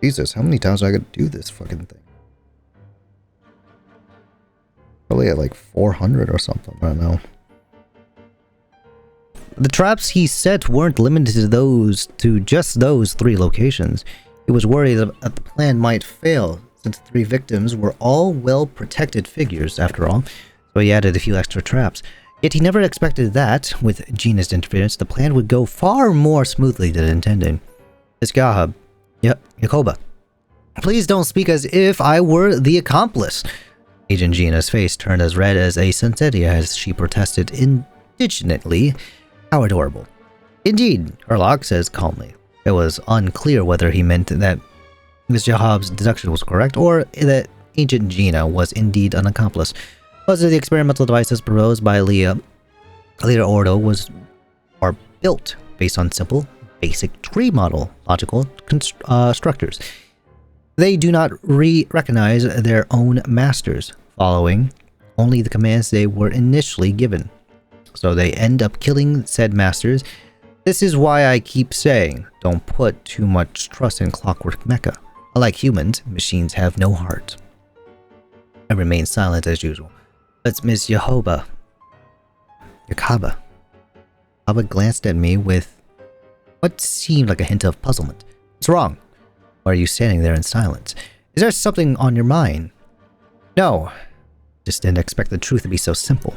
Jesus, how many times do I gotta do this fucking thing? Probably at like 400 or something right now. The traps he set weren't limited to just those 3 locations. He was worried that the plan might fail, since the 3 victims were all well-protected figures, after all, so he added a few extra traps. Yet he never expected that, with Gina's interference, the plan would go far more smoothly than intended. Jacoba, Please don't speak as if I were the accomplice. Agent Gina's face turned as red as a sunsettia as she protested indignantly. How adorable. Indeed, Sherlock says calmly. It was unclear whether he meant that Mr. Hobbs' deduction was correct or that Agent Gina was indeed an accomplice. Most of the experimental devices proposed by Leader Ordo are built based on simple, basic tree model logical structures. They do not recognize their own masters, following only the commands they were initially given. So they end up killing said masters. This is why I keep saying, don't put too much trust in Clockwork Mecha. Unlike humans, machines have no heart. I remained silent as usual. But Miss Yakaba glanced at me with what seemed like a hint of puzzlement. What's wrong? Why are you standing there in silence? Is there something on your mind? No. Just didn't expect the truth to be so simple.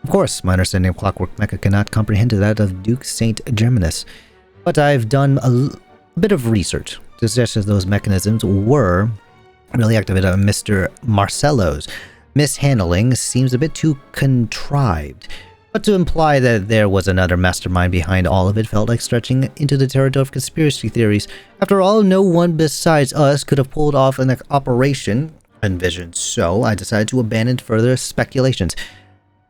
Of course, my understanding of Clockwork Mecha cannot comprehend that of Duke St. Germanus, but I've done a bit of research to suggest that those mechanisms were really activated on Mr. Marcello's. Mishandling seems a bit too contrived, but to imply that there was another mastermind behind all of it felt like stretching into the territory of conspiracy theories. After all, no one besides us could have pulled off an operation envisioned, so I decided to abandon further speculations,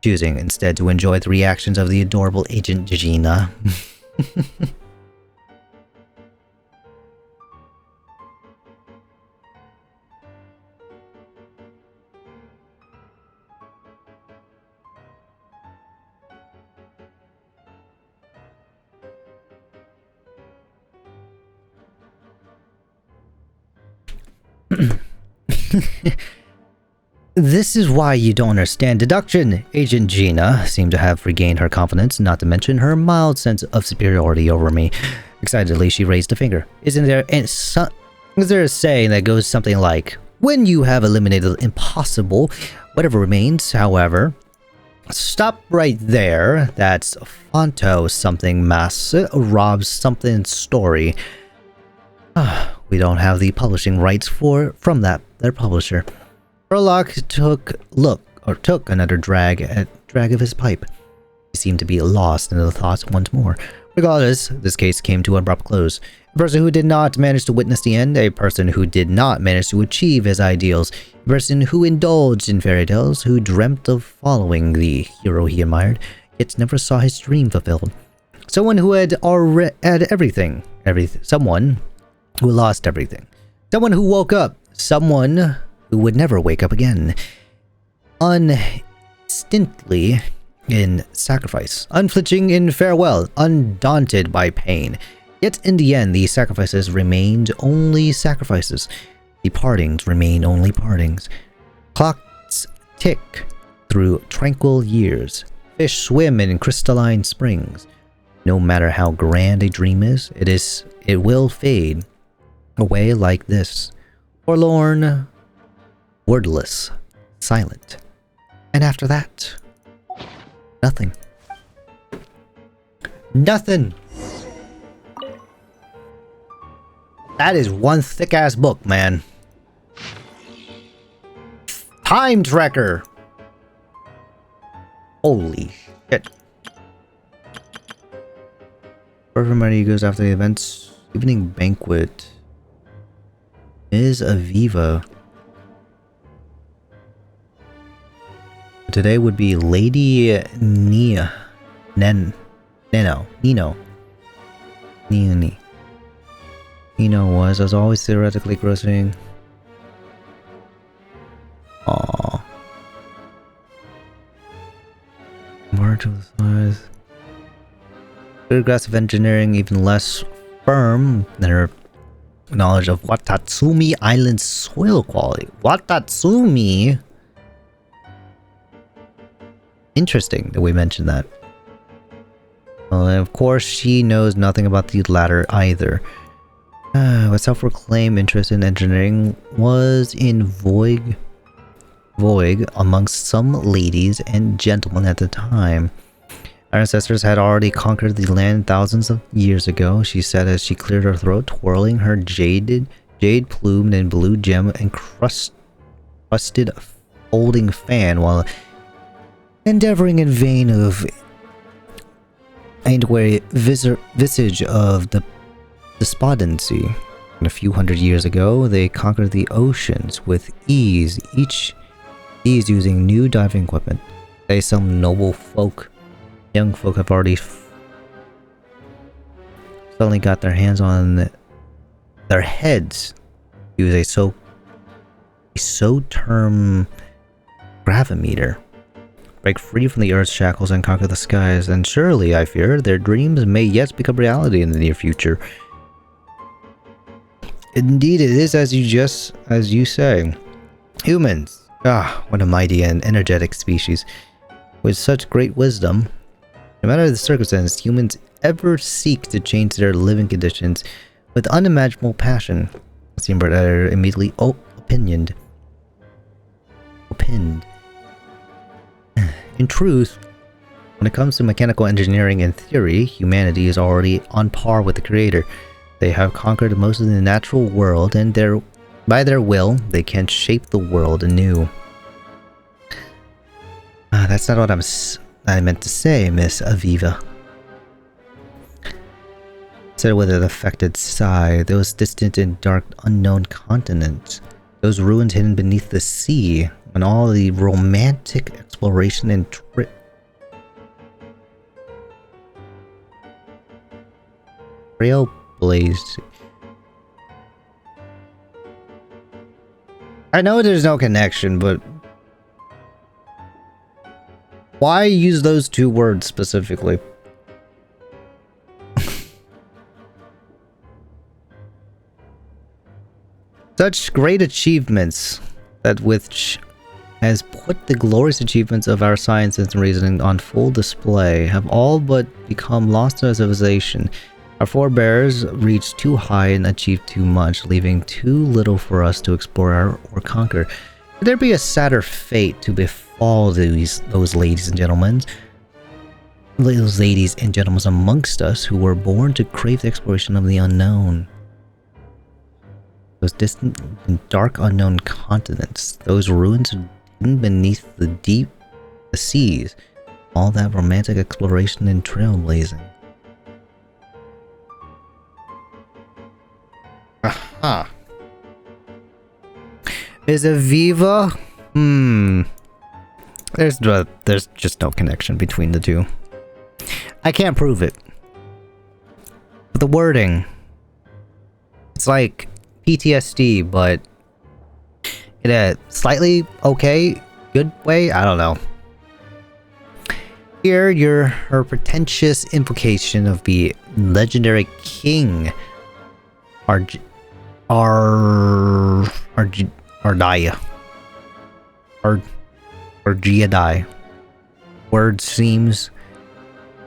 choosing instead to enjoy the reactions of the adorable Agent Gina. This is why you don't understand deduction. Agent Gina seemed to have regained her confidence, not to mention her mild sense of superiority over me. Excitedly, she raised a finger. Is there a saying that goes something like, when you have eliminated the impossible, whatever remains, however... Stop right there. That's Fonto something mass robs something story. We don't have the publishing rights from their publisher. Sherlock took another drag of his pipe. He seemed to be lost in the thoughts once more. Regardless, this case came to an abrupt close. A person who did not manage to witness the end, a person who did not manage to achieve his ideals, a person who indulged in fairy tales, who dreamt of following the hero he admired, yet never saw his dream fulfilled. Someone who had everything, someone who lost everything. Someone who woke up. Someone who would never wake up again. Uninstantly in sacrifice. Unflinching in farewell. Undaunted by pain. Yet in the end, these sacrifices remained only sacrifices. The partings remain only partings. Clocks tick through tranquil years. Fish swim in crystalline springs. No matter how grand a dream is, it will fade away like this. Forlorn, wordless, silent. And after that, nothing. Nothing! That is one thick-ass book, man. Time Tracker! Holy shit. Everybody goes after the event's evening banquet. Ms. Aviva. Today would be Lady Nino. Nino was, as always, theoretically grossing. Aww. March of the size. Photographs of engineering even less firm than her knowledge of Watatsumi Island soil quality. Watatsumi? Interesting that we mentioned that. Well, and of course, she knows nothing about the latter either. A self-proclaimed interest in engineering was in vogue amongst some ladies and gentlemen at the time. Our ancestors had already conquered the land thousands of years ago, she said as she cleared her throat, twirling her jaded jade plumed and blue gem encrusted folding fan while endeavoring in vain of antiquary visage of the despondency. And a few hundred years ago, they conquered the oceans with ease, these using new diving equipment. They, some noble folk, young folk, have already suddenly got their hands on their heads. Use a so-term gravimeter. Break free from the Earth's shackles and conquer the skies, and surely, I fear, their dreams may yet become reality in the near future. Indeed, it is as you say. Humans, what a mighty and energetic species. With such great wisdom, no matter the circumstance, humans ever seek to change their living conditions with unimaginable passion. Seemed immediately opined. In truth, when it comes to mechanical engineering and theory, humanity is already on par with the Creator. They have conquered most of the natural world, and by their will, they can shape the world anew. That's not what I meant to say, Miss Aviva. Said with an affected sigh. Those distant and dark unknown continents, those ruins hidden beneath the sea, and all the romantic exploration and trailblazed. I know there's no connection, but why use those two words specifically? Such great achievements that which has put the glorious achievements of our science and reasoning on full display have all but become lost to our civilization. Our forebears reached too high and achieved too much, leaving too little for us to explore or conquer. Could there be a sadder fate to befall those ladies and gentlemen? Those ladies and gentlemen amongst us who were born to crave the exploration of the unknown. Those distant and dark unknown continents, those ruins hidden beneath the seas, all that romantic exploration and trailblazing. Aha. Is Aviva? There's just no connection between the two. I can't prove it. But the wording, it's like PTSD, but in a slightly okay, good way? I don't know. Here, her pretentious invocation of the legendary king Argiadai. Words seemed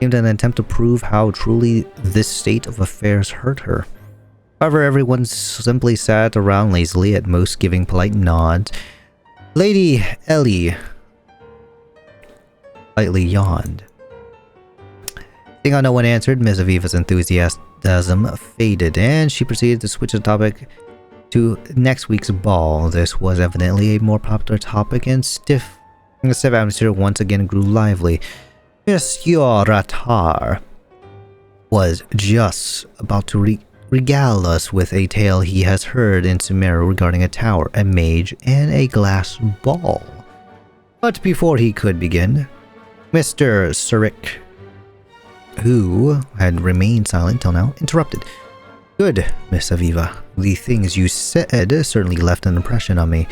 an attempt to prove how truly this state of affairs hurt her. However, everyone simply sat around lazily, at most giving polite nods. Lady Ellie slightly yawned. Seeing how no one answered, Miss Aviva's enthusiasm faded, and she proceeded to switch the topic to next week's ball. This was evidently a more popular topic, and the stiff atmosphere once again grew lively. Monsieur Ratar was just about to regale us with a tale he has heard in Sumeru regarding a tower, a mage, and a glass ball. But before he could begin, Mr. Surik, who had remained silent till now, interrupted. Good, Miss Aviva. The things you said certainly left an impression on me.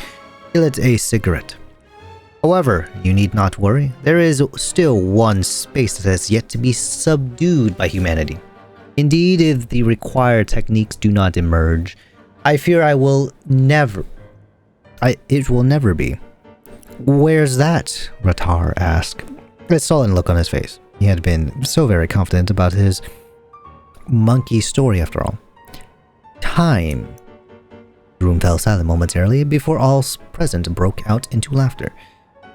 Lit a cigarette. However, you need not worry. There is still one space that has yet to be subdued by humanity. Indeed, if the required techniques do not emerge, I fear it will never be. Where's that? Ratar asked. A sullen look on his face. He had been so very confident about his monkey story after all. Time. The room fell silent momentarily before all present broke out into laughter.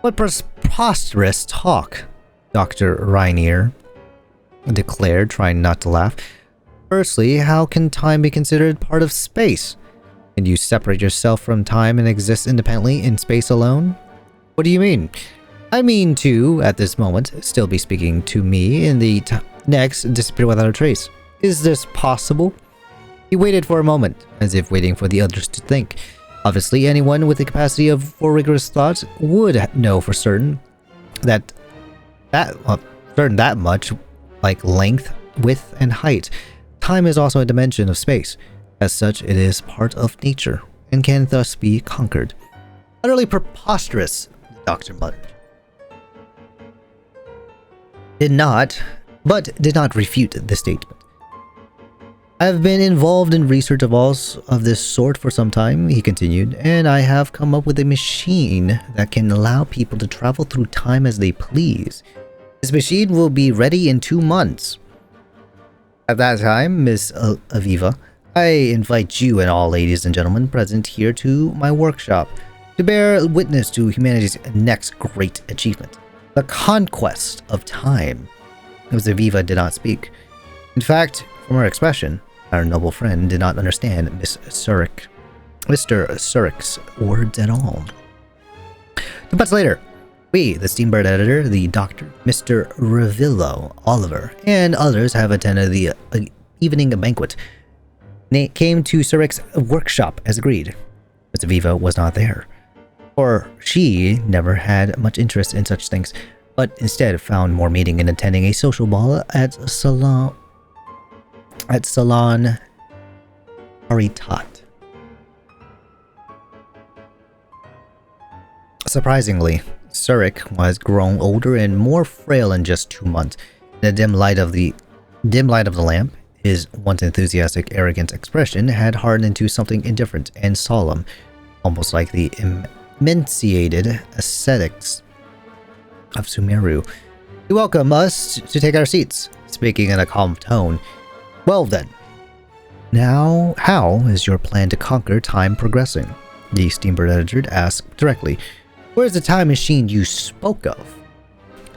What preposterous talk, Dr. Rainier declared, trying not to laugh. Firstly, how can time be considered part of space? Can you separate yourself from time and exist independently in space alone? What do you mean? I mean to, at this moment, still be speaking to me in the next disappear without a trace. Is this possible? He waited for a moment, as if waiting for the others to think. Obviously, anyone with the capacity for rigorous thought would know for certain that much, like length, width, and height. Time is also a dimension of space. As such, it is part of nature, and can thus be conquered. Utterly preposterous, the doctor muttered. Did not refute this statement. I have been involved in research of this sort for some time, he continued, and I have come up with a machine that can allow people to travel through time as they please. This machine will be ready in 2 months. At that time, Miss Aviva, I invite you and all ladies and gentlemen present here to my workshop to bear witness to humanity's next great achievement, the conquest of time. Miss Aviva did not speak. In fact, from her expression, our noble friend did not understand Mr. Surek's words at all. 2 months later, we, the Steambird editor, the doctor, Mr. Revillo, Oliver, and others have attended the evening banquet. Came to Surek's workshop as agreed. Miss Aviva was not there, for she never had much interest in such things, but instead found more meaning in attending a social ball at Salon Haritat. Surprisingly, Surek was grown older and more frail in just 2 months. In the dim light of the lamp, his once enthusiastic, arrogant expression had hardened into something indifferent and solemn, almost like the emaciated ascetics of Sumeru. He welcomed us to take our seats, speaking in a calm tone. Well then, now how is your plan to conquer time progressing? The Steambird editor asked directly. Where's the time machine you spoke of?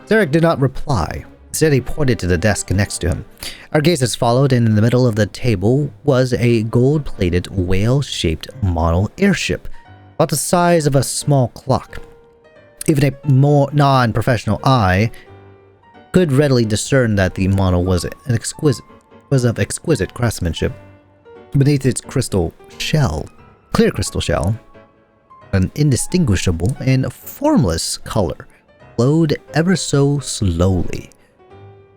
Zarek did not reply. Instead, he pointed to the desk next to him. Our gazes followed, and in the middle of the table was a gold-plated, whale-shaped model airship, about the size of a small clock. Even a more non-professional eye could readily discern that the model was of exquisite craftsmanship. Beneath its clear crystal shell, an indistinguishable and formless color glowed ever so slowly,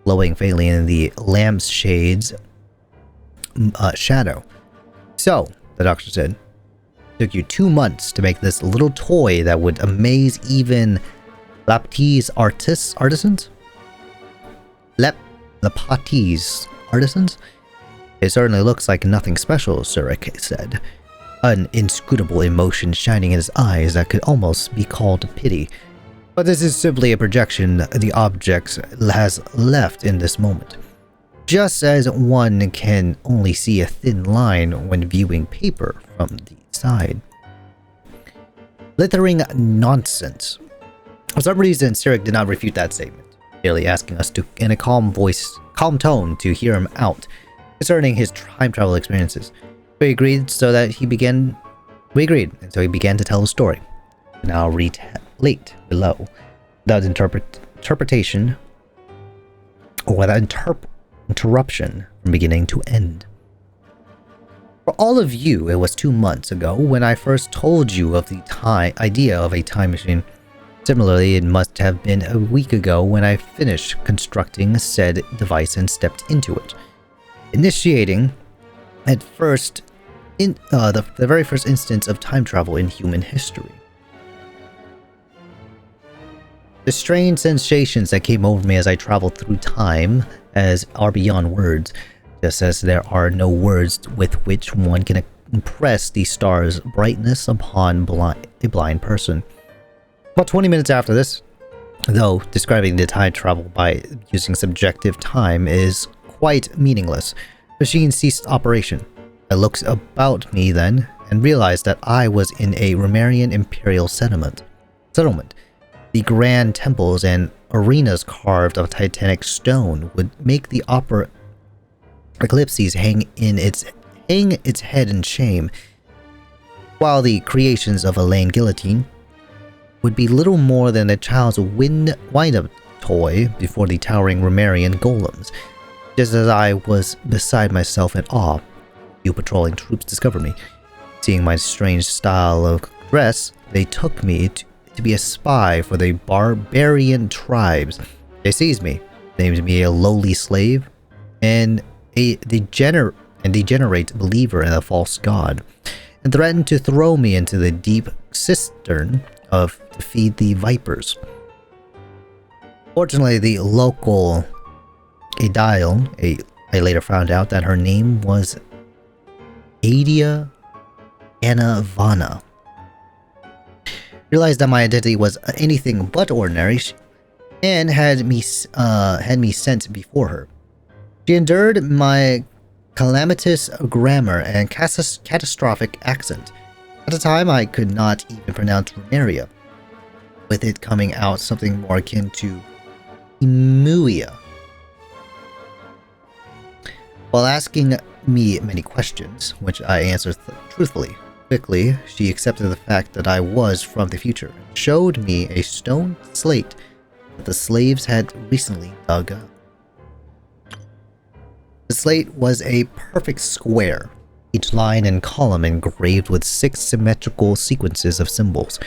glowing faintly in the lampshade's shadow. So, the doctor said, it took you 2 months to make this little toy that would amaze even Lapatese artisans? Lapatese artisans? It certainly looks like nothing special, Surek said, an inscrutable emotion shining in his eyes that could almost be called pity. But this is simply a projection the object has left in this moment. Just as one can only see a thin line when viewing paper from the side. Blithering nonsense. For some reason, Surek did not refute that statement, merely asking us to, in a calm tone, to hear him out concerning his time travel experiences. We agreed, and so he began to tell the story. And I'll relate below, without interpretation or without interruption from beginning to end. For all of you, it was 2 months ago when I first told you of the idea of a time machine. Similarly, it must have been a week ago when I finished constructing said device and stepped into it, initiating at first the very first instance of time travel in human history. The strange sensations that came over me as I traveled through time are beyond words, just as there are no words with which one can impress the star's brightness upon a blind person. About 20 minutes after this, though describing the time travel by using subjective time is quite meaningless, the machine ceased operation. I looked about me then and realized that I was in a Romarian imperial settlement. The grand temples and arenas carved of titanic stone would make the eclipses hang its head in shame. while the creations of Elaine Guillotine would be little more than a child's wind-up toy before the towering Romarian golems. Just as I was beside myself in awe, few patrolling troops discovered me. Seeing my strange style of dress, they took me to be a spy for the barbarian tribes. They seized me, named me a lowly slave, and a degenerate believer in a false god, and threatened to throw me into the deep cistern to feed the vipers. Fortunately, the local Aedile, I later found out that her name was Adia Anavana, realized that my identity was anything but ordinary, and had me sent before her. She endured my calamitous grammar and catastrophic accent. At the time, I could not even pronounce Rumeria, with it coming out something more akin to Emuia. While asking me many questions, which I answered truthfully, quickly she accepted the fact that I was from the future and showed me a stone slate that the slaves had recently dug up. The slate was a perfect square, each line and column engraved with 6 symmetrical sequences of symbols.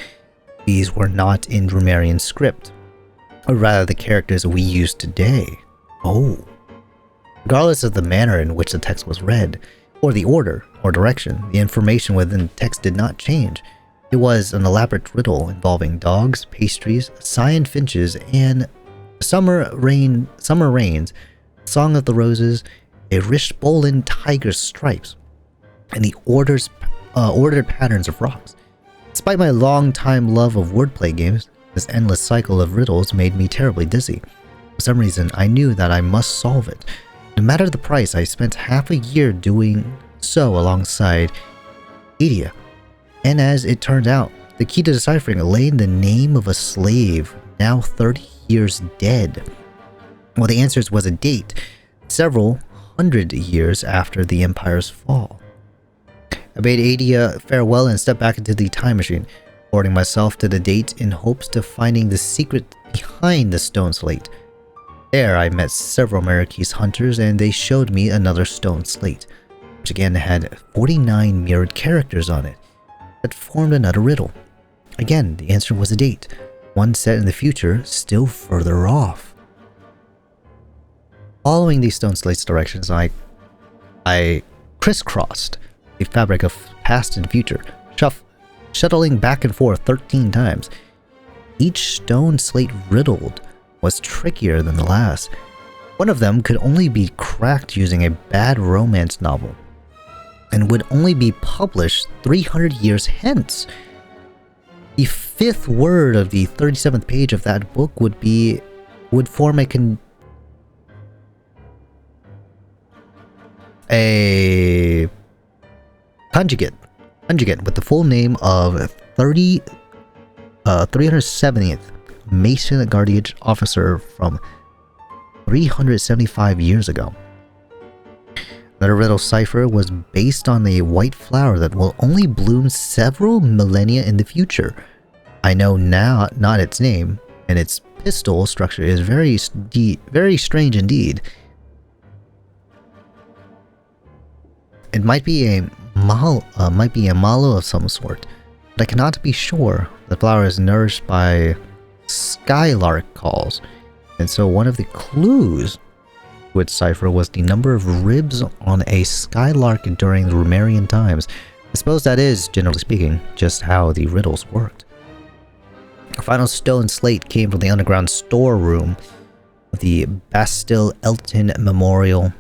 These were not in Drumerian script, or rather the characters we use today. Oh. Regardless of the manner in which the text was read, or the order or direction, the information within the text did not change. It was an elaborate riddle involving dogs, pastries, cyan finches, and summer rains, Song of the Roses, a Rishbolin tiger's stripes, and the ordered patterns of rocks. Despite my long-time love of wordplay games, this endless cycle of riddles made me terribly dizzy. For some reason, I knew that I must solve it. No matter the price, I spent half a year doing so alongside Adia. And as it turned out, the key to deciphering lay in the name of a slave, now 30 years dead. Well, the answer was a date, several hundred years after the Empire's fall. I bade Adia farewell and stepped back into the time machine, forwarding myself to the date in hopes of finding the secret behind the stone slate. There I met several Marrakese hunters and they showed me another stone slate, which again had 49 mirrored characters on it that formed another riddle. Again, the answer was a date, one set in the future, still further off. Following these stone slates directions, I crisscrossed the fabric of past and future, shuttling back and forth 13 times. Each stone slate riddled was trickier than the last. One of them could only be cracked using a bad romance novel, and would only be published 300 years hence. The 5th word of the 37th page of that book would form a conjugate with the full name of 370th Mason Guardian Officer from 375 years ago. Another riddle cipher was based on a white flower that will only bloom several millennia in the future. I know now not its name, and its pistil structure is very strange indeed. It might be a mallow of some sort, but I cannot be sure. The flower is nourished by skylark calls, and so one of the clues to its cipher was the number of ribs on a skylark during the Romarian times. I suppose that is, generally speaking, just how the riddles worked. A final stone slate came from the underground storeroom of the Bastille Elton Memorial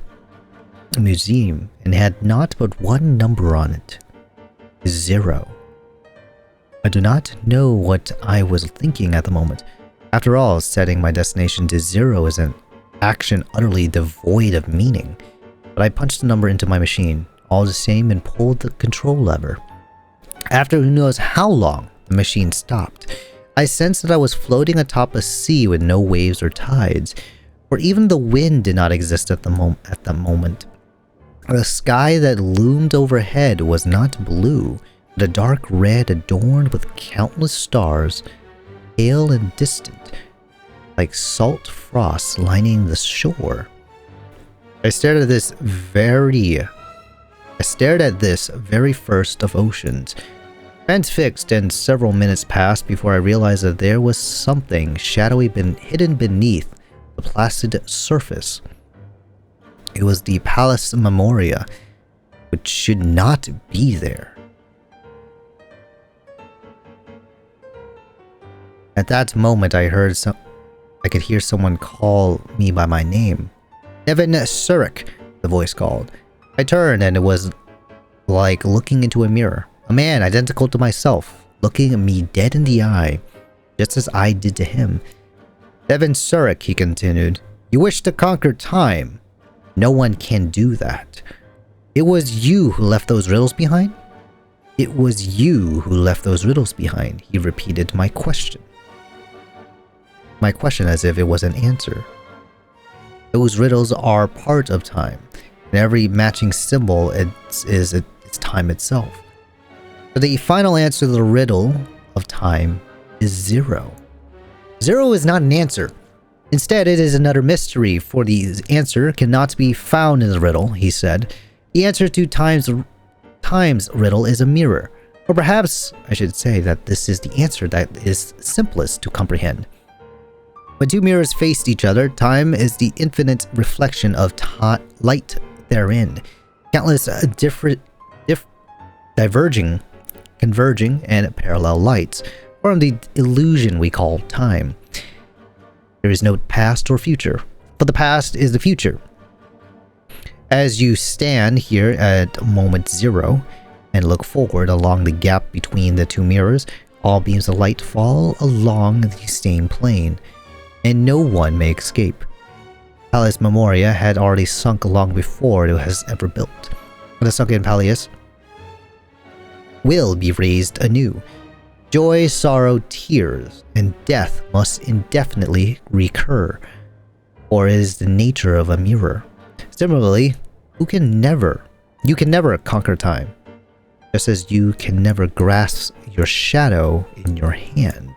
Museum and had not but one number on it: 0. I do not know what I was thinking at the moment. After all, setting my destination to 0 is an action utterly devoid of meaning. But I punched the number into my machine, all the same, and pulled the control lever. After who knows how long, the machine stopped. I sensed that I was floating atop a sea with no waves or tides, for even the wind did not exist at that moment. The sky that loomed overhead was not blue, The dark red adorned with countless stars, pale and distant, like salt frost lining the shore. I stared at this very first of oceans, transfixed, and several minutes passed before I realized that there was something shadowy hidden beneath the placid surface. It was the Palace Memoria, which should not be there. At that moment, I could hear someone call me by my name. Devin Surik, the voice called. I turned, and it was like looking into a mirror. A man identical to myself, looking at me dead in the eye, just as I did to him. Devin Surik, he continued. You wish to conquer time. No one can do that. It was you who left those riddles behind? It was you who left those riddles behind, he repeated my question. My question as if it was an answer. Those riddles are part of time, and every matching symbol is time itself. But the final answer to the riddle of time is 0. 0 is not an answer. Instead, it is another mystery, for the answer cannot be found in the riddle, he said. The answer to time's riddle is a mirror. Or perhaps I should say that this is the answer that is simplest to comprehend. When two mirrors faced each other, time is the infinite reflection of light therein. Countless converging, and parallel lights form the illusion we call time. There is no past or future, but the past is the future. As you stand here at moment 0 and look forward along the gap between the two mirrors, all beams of light fall along the same plane, and no one may escape. Palace Memoria had already sunk long before it was ever built. The sunken palace will be raised anew. Joy, sorrow, tears, and death must indefinitely recur, or it is the nature of a mirror. Similarly, you can never conquer time, just as you can never grasp your shadow in your hand.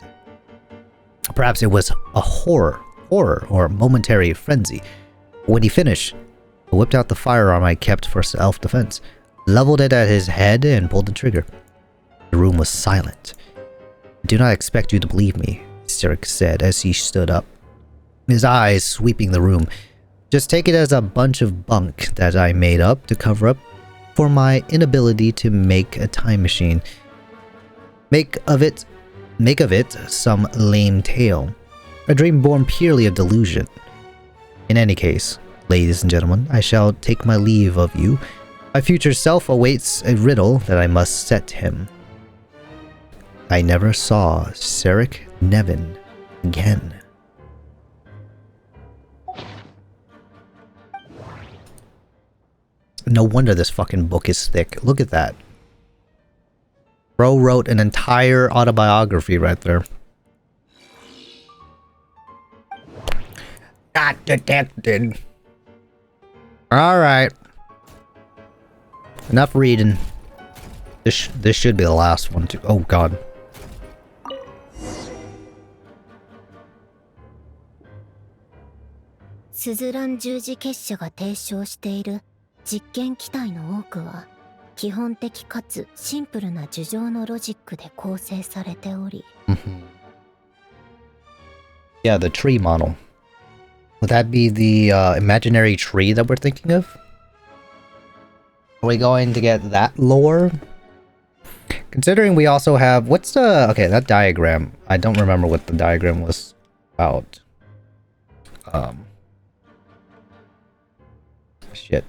Perhaps it was a horror or momentary frenzy. When he finished, I whipped out the firearm I kept for self-defense, leveled it at his head, and pulled the trigger. The room was silent. I do not expect you to believe me, Sirik said as he stood up, his eyes sweeping the room. Just take it as a bunch of bunk that I made up to cover up for my inability to make a time machine. Make of it some lame tale. A dream born purely of delusion. In any case, ladies and gentlemen, I shall take my leave of you. My future self awaits a riddle that I must set him. I never saw Sirik Nevin again. No wonder this fucking book is thick. Look at that. Bro wrote an entire autobiography right there. Not detected. Alright. Enough reading. This should be the last one too. Oh god. Suzuran 十字結社が提唱している実験機体の多くは基本的かつシンプルな樹状のロジックで構成されており。Yeah, the tree model. Would that be the imaginary tree that we're thinking of? Are we going to get that lore? Considering we also have... What's the... Okay, that diagram. I don't remember what the diagram was about. Shit.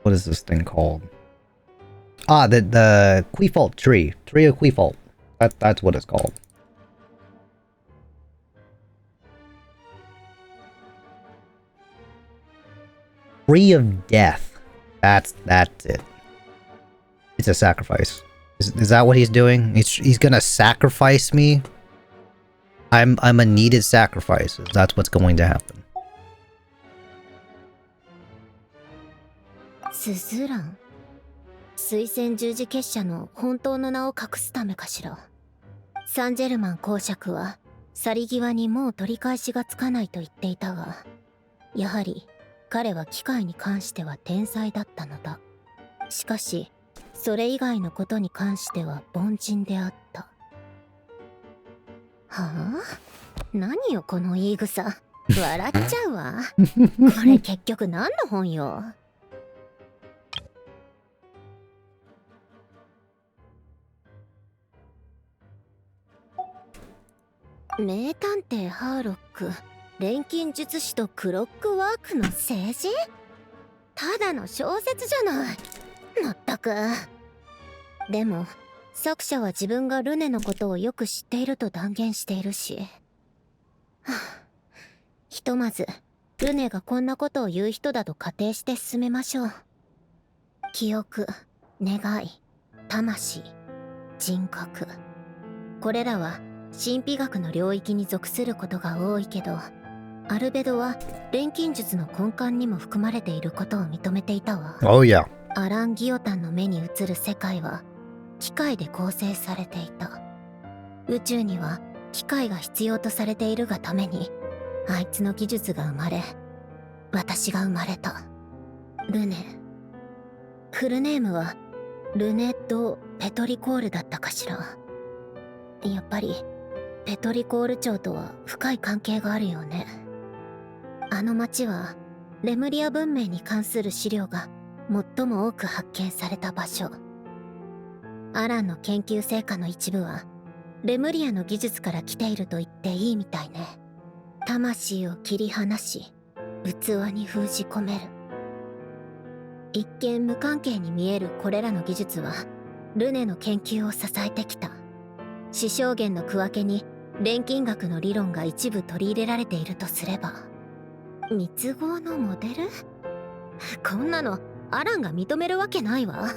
What is this thing called? Ah, the Quefault tree. Tree of Quefault. That's what it's called. Free of death. That's it. It's a sacrifice. Is that what he's doing? He's gonna sacrifice me? I'm a needed sacrifice. That's what's going to happen. スズラン水戦十字結社の本当の名を隠すためかしら。サンジェルマン公爵は去り際にもう取り返しがつかないと言っていたが、やはり彼は機械に関しては天才だったのだ。しかしそれ以外のことに関しては凡人であった。はあ？何よこの言い草。笑っちゃうわ。これ結局何の本よ。名探偵ハーロック、錬金術師とクロックワークの政治？ただの小説じゃない。まったく。でも作者は自分がルネのことをよく知っていると断言しているし、はあ、ひとまずルネがこんなことを言う人だと仮定して進めましょう。記憶、願い、魂、人格、これらは神秘学の領域に属することが多いけど、アルベドは錬金術の根幹にも含まれていることを認めていたわ。Oh yeah. アラン・ギオタンの目に映る世界は機械で構成されていた。宇宙には機械が必要とされているがために、あいつの技術が生まれ、私が生まれた。ルネ。フルネームはルネ・ド・ペトリコールだったかしら。やっぱりペトリコール町とは深い関係があるよね。あの町はレムリア文明に関する資料が最も多く発見された場所。アランの研究成果の一部はレムリアの技術から来ていると言っていいみたいね。魂を切り離し器に封じ込める。一見無関係に見えるこれらの技術はルネの研究を支えてきた。死生源の区分けに錬金学の理論が一部取り入れられているとすれば、密合のモデル？こんなのアランが認めるわけないわ。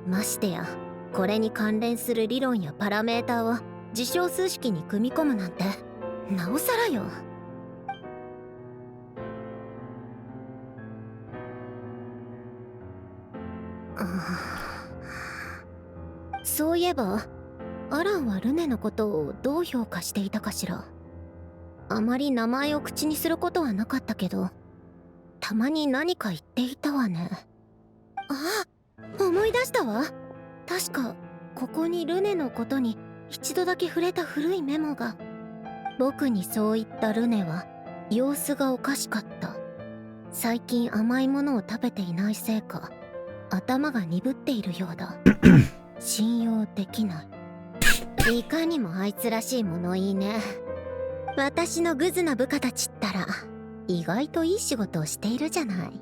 ましてやこれに関連する理論やパラメータを事象数式に組み込むなんてなおさらよ。そういえばアランはルネのことをどう評価していたかしら。あまり名前を口にすることはなかったけど、たまに何か言っていたわね。あ、思い出したわ。確かここにルネのことに一度だけ触れた古いメモが。僕にそう言ったルネは様子がおかしかった。最近甘いものを食べていないせいか頭が鈍っているようだ。信用できない。いかにもあいつらしい物言いね。私のグズな部下たちったら意外といい仕事をしているじゃない。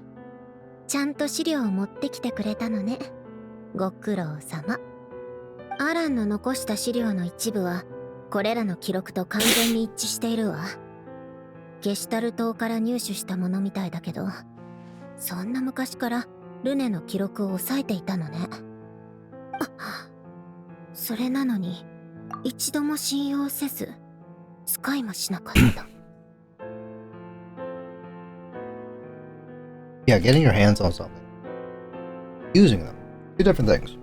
ちゃんと資料を持ってきてくれたのね。ご苦労様。アランの残した資料の一部はこれらの記録と完全に一致しているわ。ゲシュタル島から入手したものみたいだけど、そんな昔からルネの記録を抑えていたのね。それなのに一度も信用せず使いもしなかった。Yeah, getting your hands on something. Using them. Two different things.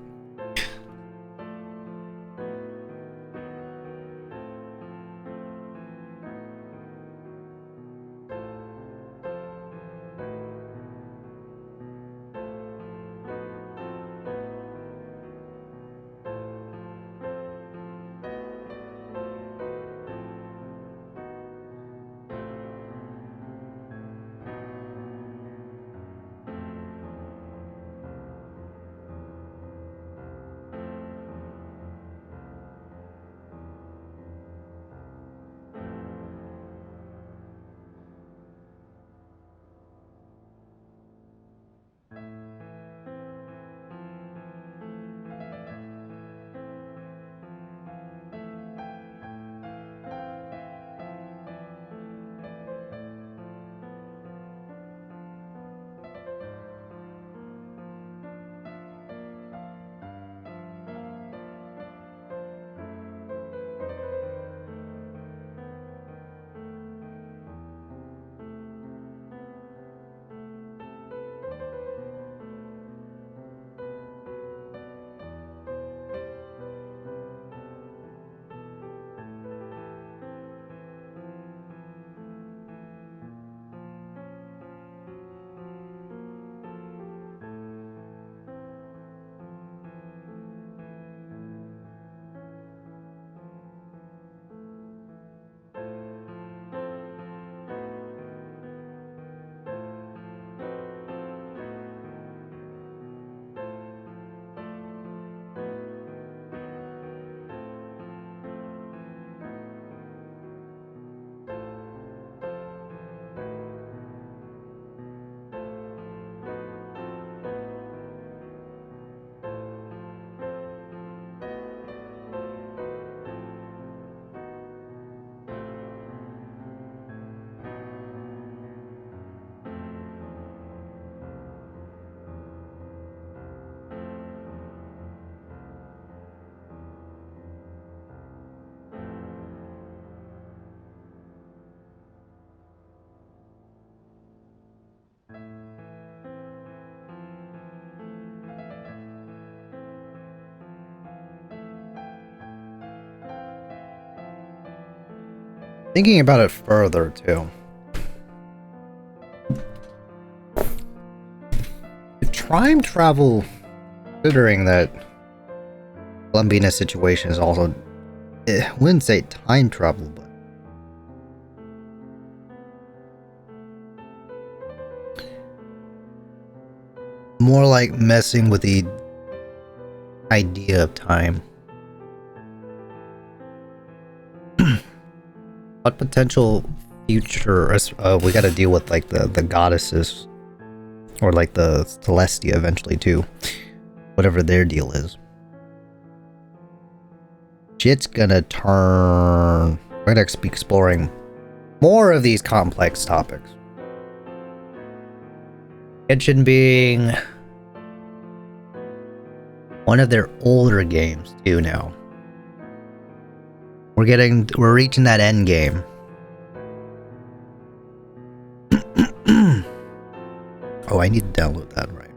Thinking about it further too. If time travel, considering that COLUMBINA situation is also, I wouldn't say time travel, but more like messing with the idea of time. What potential future we gotta deal with, like the goddesses, or like the Celestia eventually too, whatever their deal is. Shit's gonna turn. We're gonna be exploring more of these complex topics. Genshin being one of their older games too now. We're reaching that end game. Oh, I need to download that, right?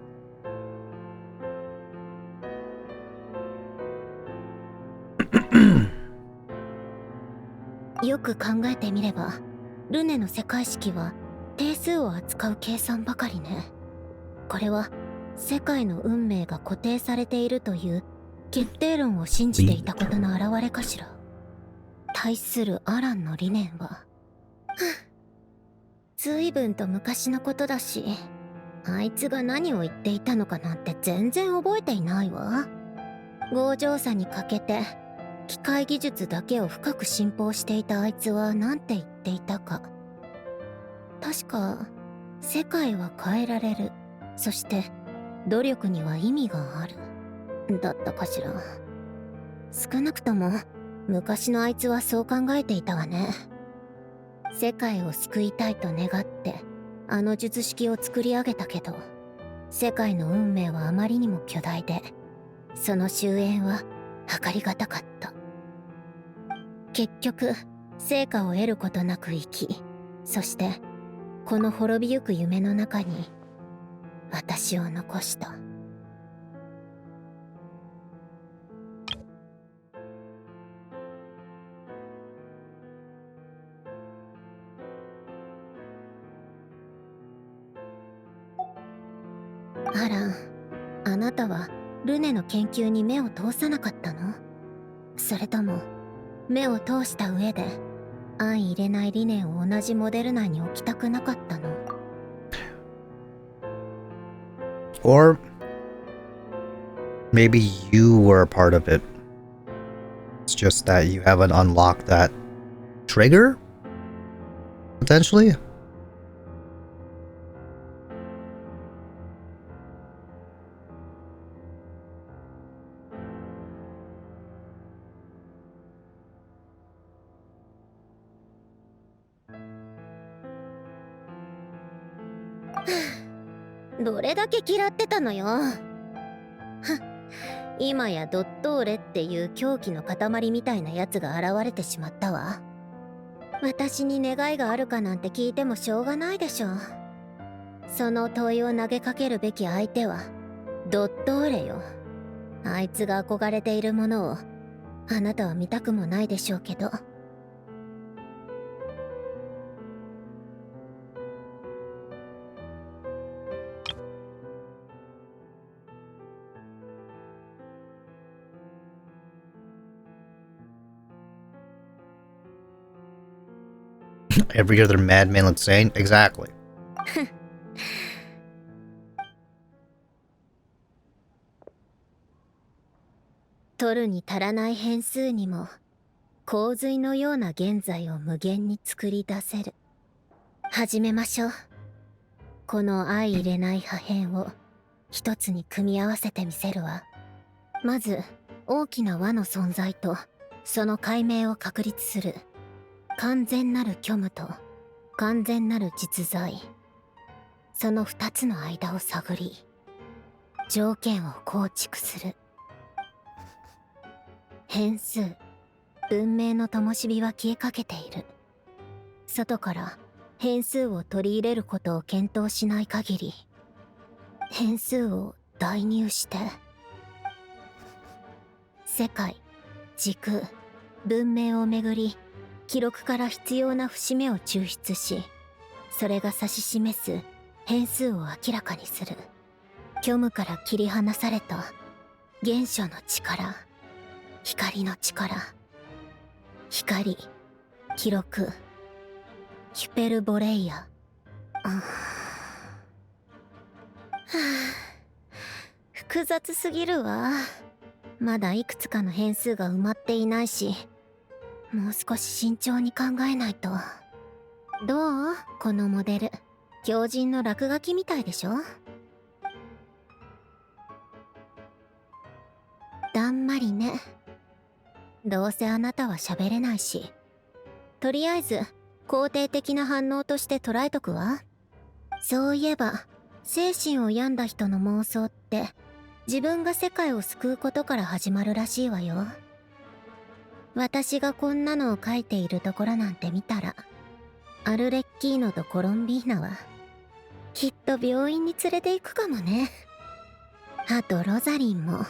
よく考えてみれば、ルネの世界式は定数を扱う計算ばかりね。これは世界の運命が固定されているという決定論を信じていたことの表れかしら。対するアランの理念は、随分と昔のことだし、あいつが何を言っていたのかなんて全然覚えていないわ。強情さに欠けて機械技術だけを深く信奉していたあいつは何て言っていたか。確か世界は変えられる、そして努力には意味があるだったかしら。少なくとも昔のあいつはそう考えていたわね。世界を救いたいと願ってあの術式を作り上げたけど、世界の運命はあまりにも巨大で、その終焉は計りがたかった。結局成果を得ることなく生き、そしてこの滅びゆく夢の中に私を残した。アラン、あなたはルネの研究に目を通さなかったの？それとも目を通した上で相入れない理念を同じモデル内に置きたくなかったの？ Or maybe you were a part of it. It's just that you haven't unlocked that trigger? Potentially? [SIGHS] どれだけ嫌ってたのよ。今やドットーレっていう狂気の塊みたいなやつが現れてしまったわ。私に願いがあるかなんて聞いてもしょうがないでしょ。その問いを投げかけるべき相手はドットーレよ。あいつが憧れているものをあなたは見たくもないでしょうけど。Every other madman insane? Exactly. 取るに足らない変数にも洪水のような現在を無限に作り出せる。始めましょう。この相入れない破片を一つに組み合わせてみせるわ。まず大きな輪の存在とその解明を確立する完全なる虚無と完全なる実在、その二つの間を探り条件を構築する。変数、文明の灯火は消えかけている。外から変数を取り入れることを検討しない限り、変数を代入して世界、時空、文明をめぐり記録から必要な節目を抽出し、それが指し示す変数を明らかにする。虚無から切り離された原初の力、光の力、光、記録、ヒュペルボレイヤ。複雑すぎるわ。まだいくつかの変数が埋まっていないし、もう少し慎重に考えないと。どう？このモデル。狂人の落書きみたいでしょ？だんまりね。どうせあなたは喋れないし。とりあえず、肯定的な反応として捉えとくわ。そういえば、精神を病んだ人の妄想って、自分が世界を救うことから始まるらしいわよ。私がこんなのを書いているところなんて見たら、アルレッキーノとコロンビーナは、きっと病院に連れて行くかもね。あとロザリンも、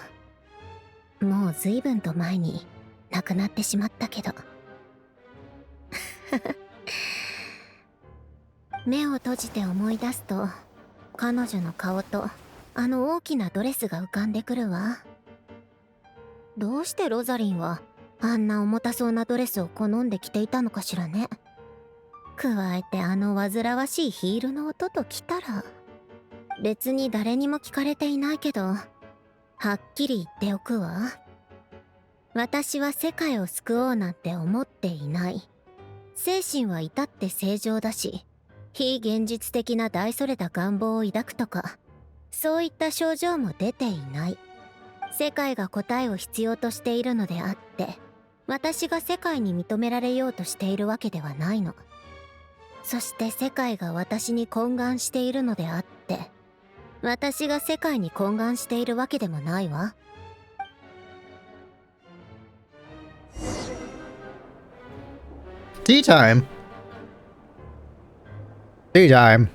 もう随分と前に亡くなってしまったけど。目を閉じて思い出すと、彼女の顔とあの大きなドレスが浮かんでくるわ。どうしてロザリンはあんな重たそうなドレスを好んで着ていたのかしらね。加えてあの煩わしいヒールの音ときたら、別に誰にも聞かれていないけど、はっきり言っておくわ。私は世界を救おうなんて思っていない。精神は至って正常だし、非現実的な大それた願望を抱くとか、そういった症状も出ていない。世界が答えを必要としているのであって、私が世界に認められようとしているわけではないの。そして世界が私に懇願しているのであって、私が世界に懇願しているわけでもないわ。Tea time. Tea time.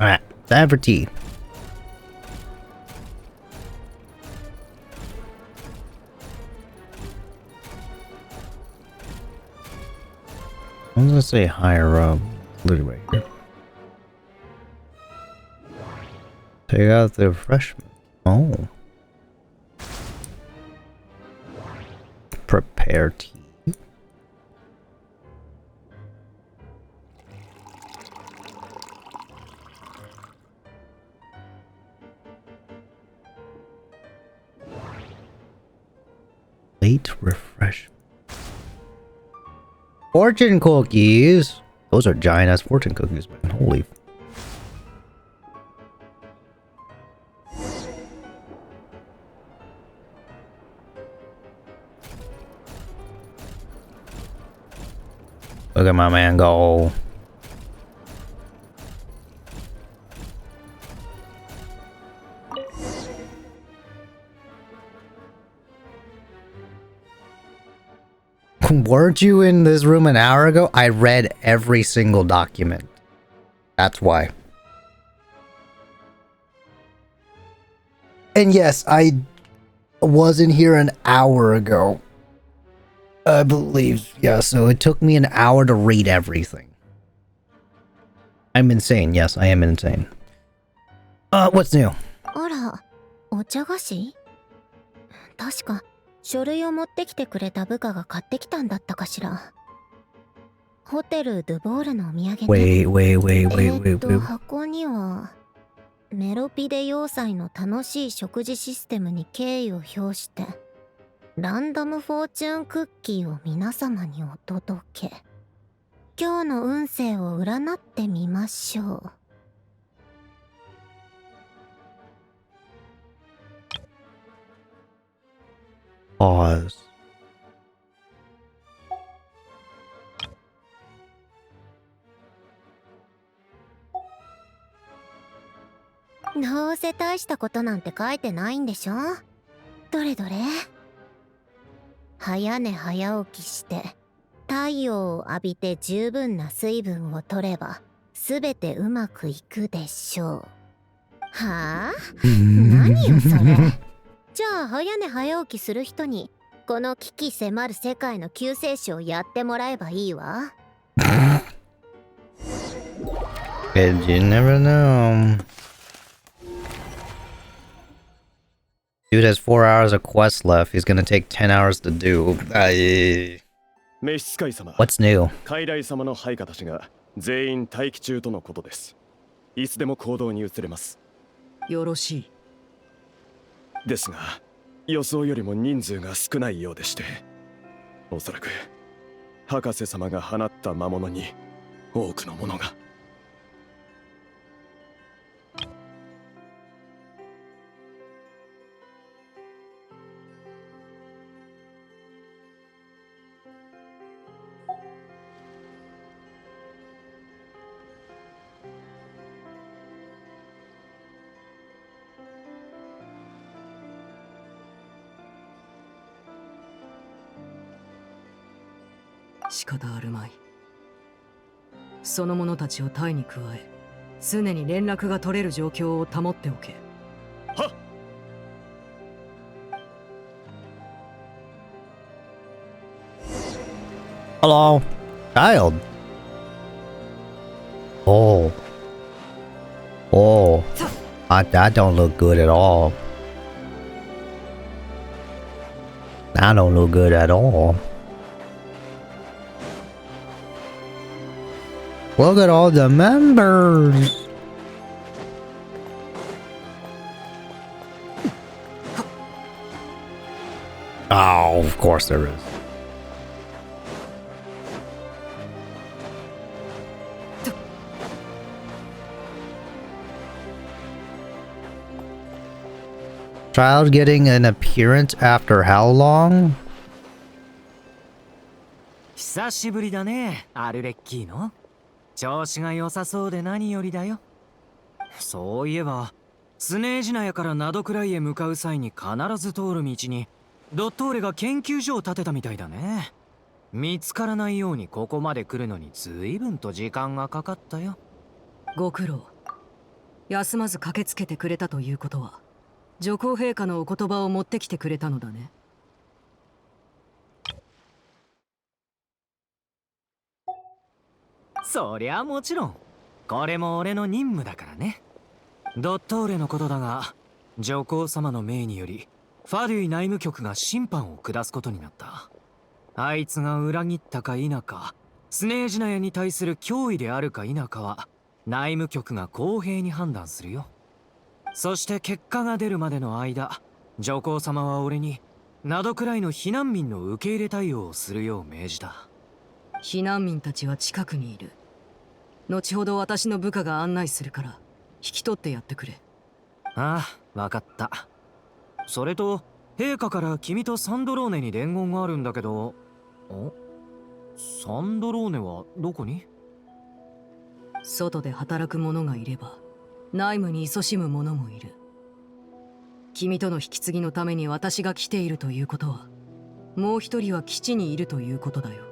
Alright, time for tea. I was gonna say higher up. Literally right here. Take out the refreshment. Oh. Prepare tea. Late refreshment. Fortune cookies. Those are giant ass fortune cookies, man. Holy. Look at my man go. Weren't you in this room an hour ago? I read every single document. That's why. And yes, I wasn't here an hour ago. I believe, yeah, so it took me an hour to read everything. I'm insane, yes, I am insane. What's new? あら、お茶菓子？確か書類を持ってきてくれた部下が買ってきたんだったかしら。ホテルドゥボールのお土産ね。Wait. 箱にはメロピデ要塞の楽しい食事システムに敬意を表してランダムフォーチュンクッキーを皆様にお届け。今日の運勢を占ってみましょう。Pause.「どうせ大したことなんて書いてないんでしょ？どれどれ？早寝早起きして太陽を浴びて十分な水分を取ればすべてうまくいくでしょう。はあ？何よそれ。じゃあ早寝早起きする人にこの危機迫る世界の救世主をやってもらえばいいわ。And you never know. Dude has 4 hours of quest left. He's gonna take 10 hours to do. What's new? 傀儡様の配下たちが全員待機中とのことです。いつでも行動に移れます。よろしい。ですが、予想よりも人数が少ないようでして、おそらく博士様が放った魔物に多くのものが。仕方あるまい。その者たちを隊に加え、常に連絡が取れる状況を保っておけ。はっ。Hello, child. Oh, that don't look good at all. That don't look good at all. Look at all the members. Oh, of course there is. Child getting an appearance after how long? 久しぶりだね、アルレッキーノ。調子が良さそうで何よりだよ。そういえばスネージナヤからナドクライへ向かう際に必ず通る道にドットーレが研究所を建てたみたいだね。見つからないようにここまで来るのに随分と時間がかかったよ。ご苦労。休まず駆けつけてくれたということは女皇陛下のお言葉を持ってきてくれたのだね。そりゃもちろんこれも俺の任務だからね。ドットーレのことだが、女皇様の命によりファデュイ内務局が審判を下すことになった。あいつが裏切ったか否か、スネージナヤに対する脅威であるか否かは内務局が公平に判断するよ。そして結果が出るまでの間、女皇様は俺にナドクライの避難民の受け入れ対応をするよう命じた。避難民たちは近くにいる。後ほど私の部下が案内するから引き取ってやってくれ。ああ、わかった。それと陛下から君とサンドローネに伝言があるんだけど。サンドローネはどこに？外で働く者がいれば内務に勤しむ者もいる。君との引き継ぎのために私が来ているということは、もう一人は基地にいるということだよ。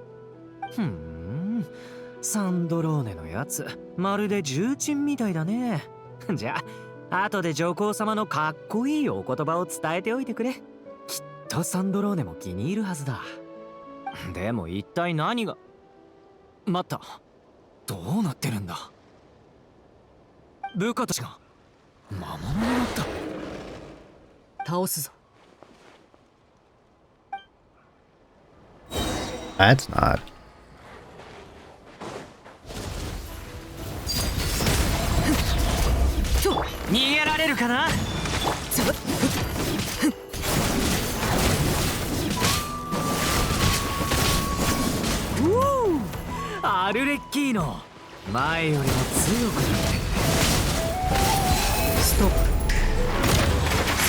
サンドローネのやつ、まるで重鎮みたいだね。じゃあ後で上皇様のかっこいいお言葉を伝えておいてくれ。きっとサンドローネも気に入るはずだ。でも一体何が。待った、どうなってるんだ。部下たちが魔物になった。倒すぞ。That's not. 逃げられるかな。アルレッキーノ、前よりも強くなってる。ストップ。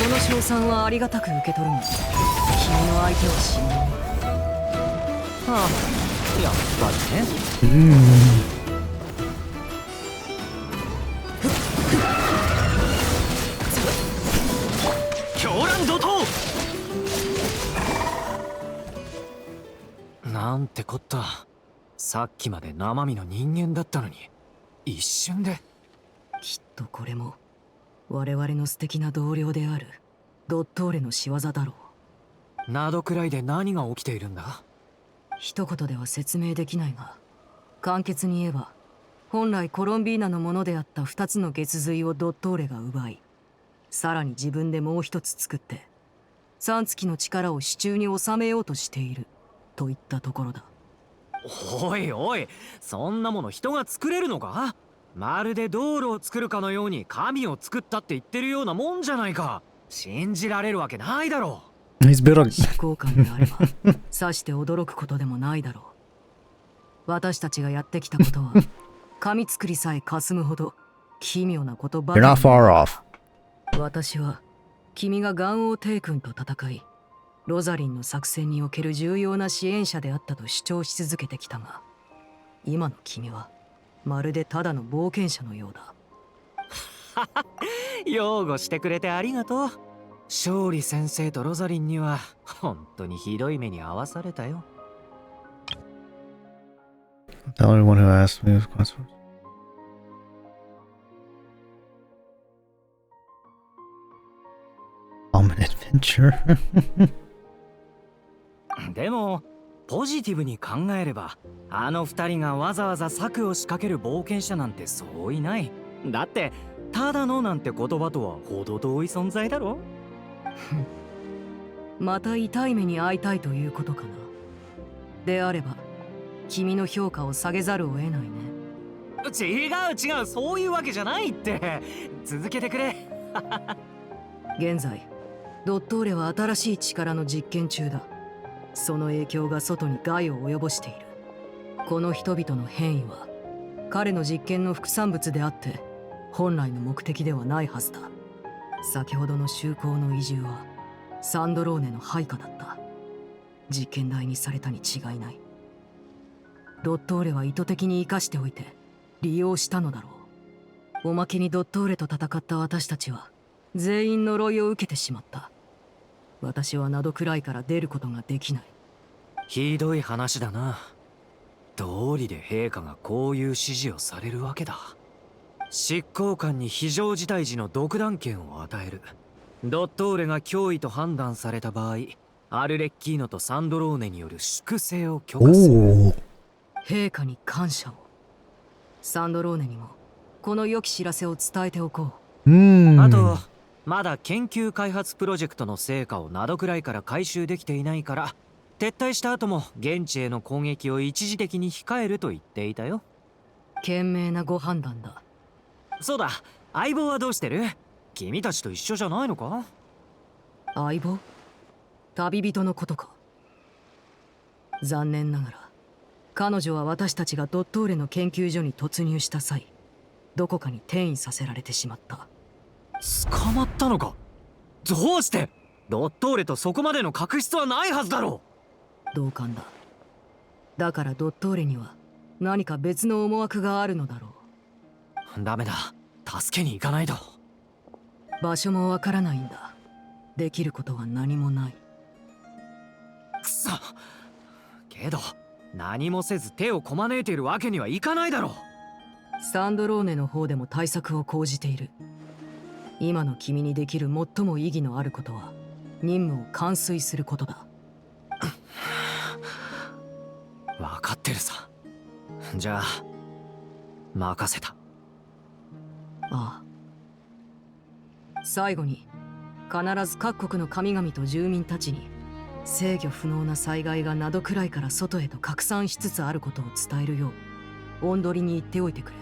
その称賛はありがたく受け取るが、君の相手は死ぬ。ああ、やっぱりね。狂乱怒涛。なんてこった。さっきまで生身の人間だったのに一瞬で。きっとこれも我々の素敵な同僚であるドットーレの仕業だろう。などくらいで何が起きているんだ。一言では説明できないが、簡潔に言えば本来コロンビーナのものであった2つの月髄をドットーレが奪い、さらに自分でもう一つ作って3月の力を手中に収めようとしているといったところだ。おいおい、そんなもの人が作れるのか。まるで道路を作るかのように神を作ったって言ってるようなもんじゃないか。信じられるわけないだろう。執行官であればさして驚くことでもないだろう。私たちがやってきたことは神作りさえ霞むほど奇妙なことばかり。 You're not far off. 私は君がガンオー帝君と戦いロザリンの作戦における重要な支援者であったと主張し続けてきたが、今の君はまるでただの冒険者のようだ。擁護してくれてありがとう。勝利先生とロザリンには本当にひどい目に遭わされたよ。The only one who asked me was questions. I'm an adventure. でもポジティブに考えれば、あの二人がわざわざ策を仕掛ける冒険者なんてそういない。だってただのなんて言葉とは程遠い存在だろ。また痛い目に遭いたいということかな。であれば君の評価を下げざるを得ないね。違う、そういうわけじゃないって。続けてくれ。現在ドットーレは新しい力の実験中だ。その影響が外に害を及ぼしている。この人々の変異は彼の実験の副産物であって本来の目的ではないはずだ。先ほどの修好の移住はサンドローネの配下だった。実験台にされたに違いない。ドットーレは意図的に生かしておいて利用したのだろう。おまけにドットーレと戦った私たちは全員呪いを受けてしまった。私はなどくらいから出ることができない。ひどい話だな。道理で陛下がこういう指示をされるわけだ。執行官に非常事態時の独断権を与える。ドットーレが脅威と判断された場合、アルレッキーノとサンドローネによる粛清を許可する。陛下に感謝を。サンドローネにもこの良き知らせを伝えておこう。あとまだ研究開発プロジェクトの成果をなどくらいから回収できていないから、撤退した後も現地への攻撃を一時的に控えると言っていたよ。賢明なご判断だ。そうだ、相棒はどうしてる？君たちと一緒じゃないのか？相棒？旅人のことか。残念ながら彼女は私たちがドットーレの研究所に突入した際、どこかに転移させられてしまった。捕まったのか？どうして？ドットーレとそこまでの確執はないはずだろう。同感だ。だからドットーレには何か別の思惑があるのだろう。ダメだ、助けに行かないと。場所もわからないんだ。できることは何もない。くそ。けど何もせず手をこまねいているわけにはいかないだろう。サンドローネの方でも対策を講じている。今の君にできる最も意義のあることは任務を完遂することだ。分かってるさ。じゃあ任せた。ああ。最後に必ず各国の神々と住民たちに制御不能な災害が灘くらいから外へと拡散しつつあることを伝えるようオンドリに言っておいてくれ。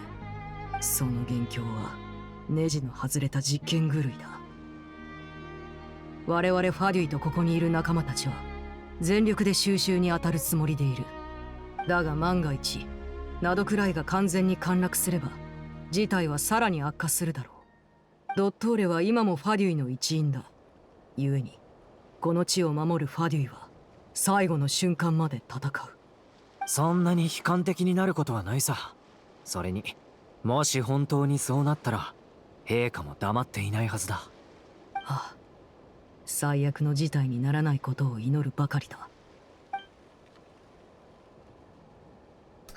その元凶はネジの外れた実験狂いだ。我々ファデュイとここにいる仲間たちは全力で収拾に当たるつもりでいる。だが万が一灘くらいが完全に陥落すれば事態はさらに悪化するだろう。ドットーレは今もファデュイの一員だ。故にこの地を守るファデュイは最後の瞬間まで戦う。そんなに悲観的になることはないさ。それにもし本当にそうなったら陛下も黙っていないはずだ。ああ、最悪の事態にならないことを祈るばかりだ。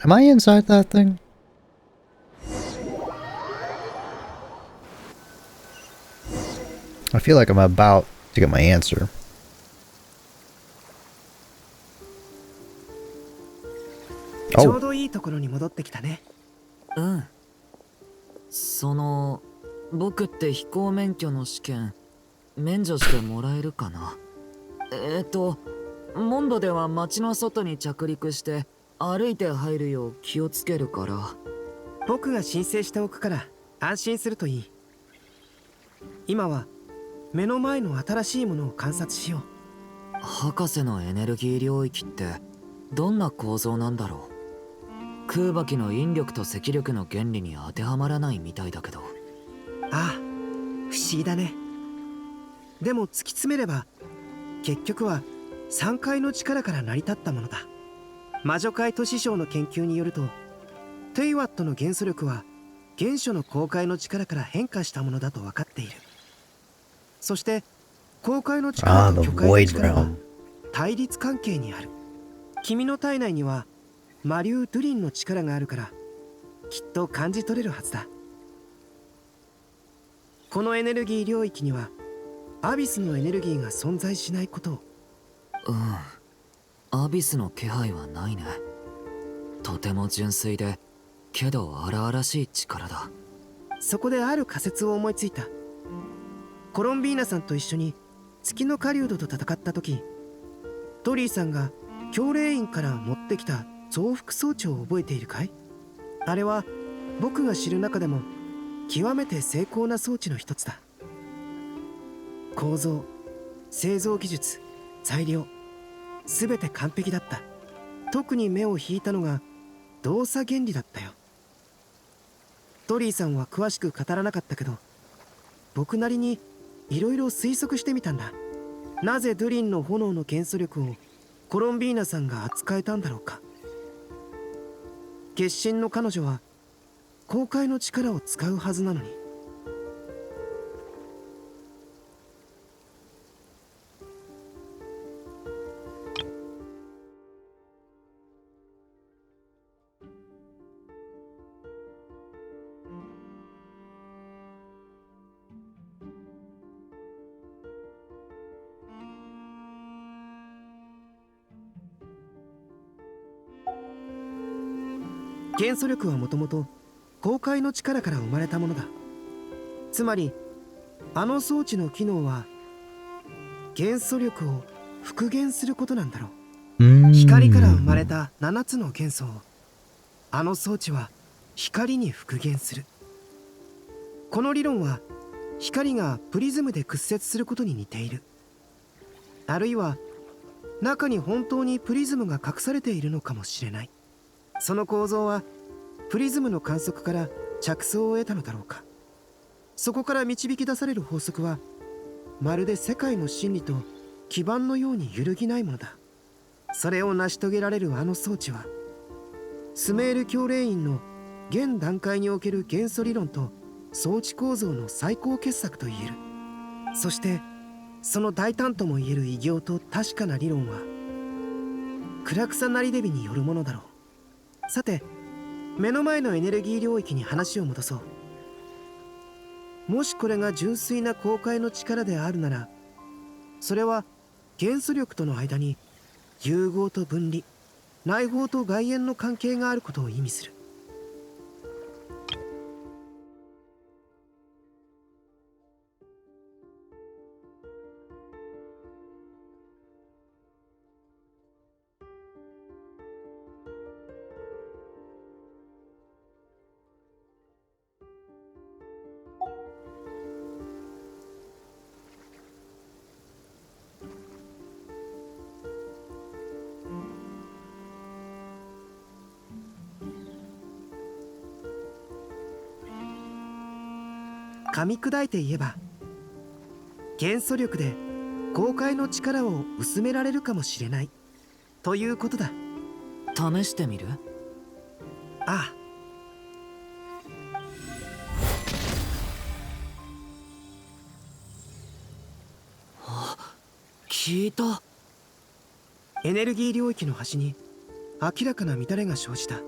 Am I inside that thing? I feel like I'm about to get my answer. ちょうどいいところに戻ってきたね。うん。僕って飛行免許の試験免除してもらえるかな。モンドでは街の外に着陸して歩いて入るよう気をつけるから。僕が申請しておくから安心するといい。今は目の前の新しいものを観察しよう。博士のエネルギー領域ってどんな構造なんだろう。空爆機の引力と積力の原理に当てはまらないみたいだけど。ああ、不思議だね。でも突き詰めれば結局は3階の力から成り立ったものだ。魔女界都市省の研究によると、テイワットの元素力は原初の公開の力から変化したものだと分かっている。そして公開の力と巨海の力は対立関係にある。君の体内には魔竜ドゥリンの力があるからきっと感じ取れるはずだ。このエネルギー領域にはアビスのエネルギーが存在しないことを。アビスの気配はないね。とても純粋でけど荒々しい力だ。そこである仮説を思いついた。コロンビーナさんと一緒に月の狩人と戦った時、トリーさんが教令員から持ってきた増幅装置を覚えているかい？あれは僕が知る中でも極めて精巧な装置の一つだ。構造、製造技術、材料、すべて完璧だった。特に目を引いたのが動作原理だったよ。トリーさんは詳しく語らなかったけど、僕なりにいろいろ推測してみたんだ。なぜドゥリンの炎の元素力をコロンビーナさんが扱えたんだろうか。決心の彼女は公開の力を使うはずなのに。元素力はもともと公開の力から生まれたものだ。つまりあの装置の機能は元素力を復元することなんだろう。光から生まれた7つの元素をあの装置は光に復元する。この理論は光がプリズムで屈折することに似ている。あるいは中に本当にプリズムが隠されているのかもしれない。その構造はプリズムの観測から着想を得たのだろうか。そこから導き出される法則はまるで世界の真理と基盤のように揺るぎないものだ。それを成し遂げられるあの装置はスメール教令員の現段階における元素理論と装置構造の最高傑作と言える。そしてその大胆とも言える偉業と確かな理論は暗草なりデビによるものだろう。さて、目の前のエネルギー領域に話を戻そう。もしこれが純粋な公開の力であるなら、それは元素力との間に融合と分離、内包と外縁の関係があることを意味する。噛み砕いて言えば、元素力で公開の力を薄められるかもしれないということだ。試してみる？ああ。聞いた。エネルギー領域の端に明らかな乱れが生じた。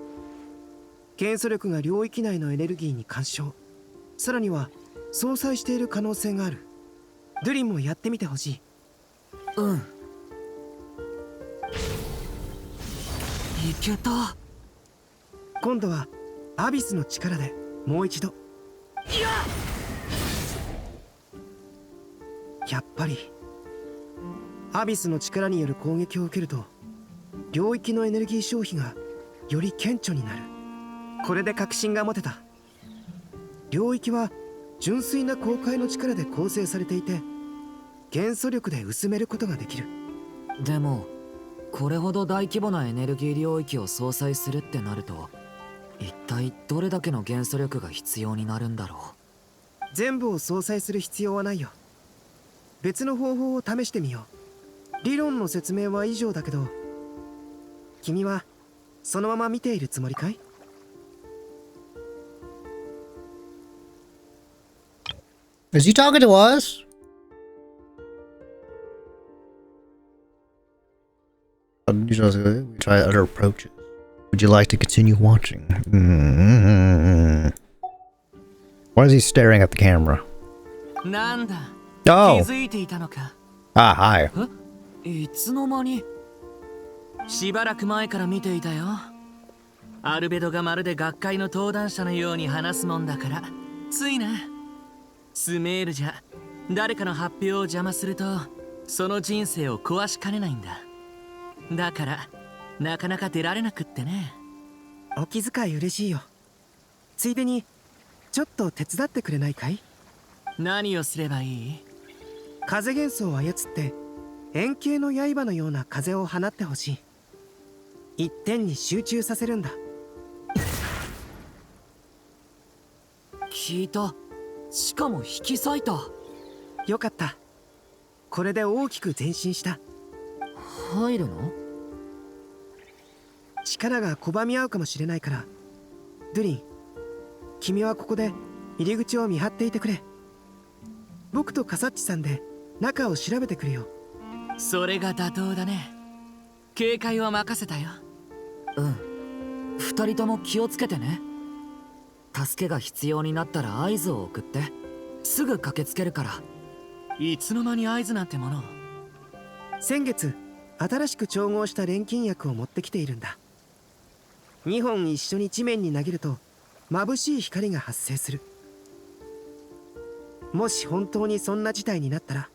元素力が領域内のエネルギーに干渉、さらには相殺している可能性がある。ドゥリンもやってみてほしい。うん。いけた。今度はアビスの力でもう一度。やっぱりアビスの力による攻撃を受けると領域のエネルギー消費がより顕著になる。これで確信が持てた。領域は純粋な公開の力で構成されていて、元素力で薄めることができる。でもこれほど大規模なエネルギー領域を相殺するってなると、一体どれだけの元素力が必要になるんだろう。全部を相殺する必要はないよ。別の方法を試してみよう。理論の説明は以上だけど、君はそのまま見ているつもりかい？Is he talking to us? We try other approaches. Would you like to continue watching? Why is he staring at the camera? なんだ。Oh. 気づいていたのか。Ah, hi. いつの間に？しばらく前から見ていたよ。アルベドがまるで学会の登壇者のように話すもんだから、ついな。スメールじゃ誰かの発表を邪魔するとその人生を壊しかねないんだ。だからなかなか出られなくってね。お気遣い嬉しいよ。ついでにちょっと手伝ってくれないかい？何をすればいい？風元素を操って円形の刃のような風を放ってほしい。一点に集中させるんだ。聞いた。しかも引き裂いた。よかった。これで大きく前進した。入るの？力が拒み合うかもしれないから、ドゥリン、君はここで入り口を見張っていてくれ。僕とカサッチさんで中を調べてくるよ。それが妥当だね。警戒は任せたよ。うん。二人とも気をつけてね。助けが必要になったら合図を送って。すぐ駆けつけるから。いつの間に合図なんてもの？先月新しく調合した錬金薬を持ってきているんだ。2本一緒に地面に投げると眩しい光が発生する。もし本当にそんな事態になったら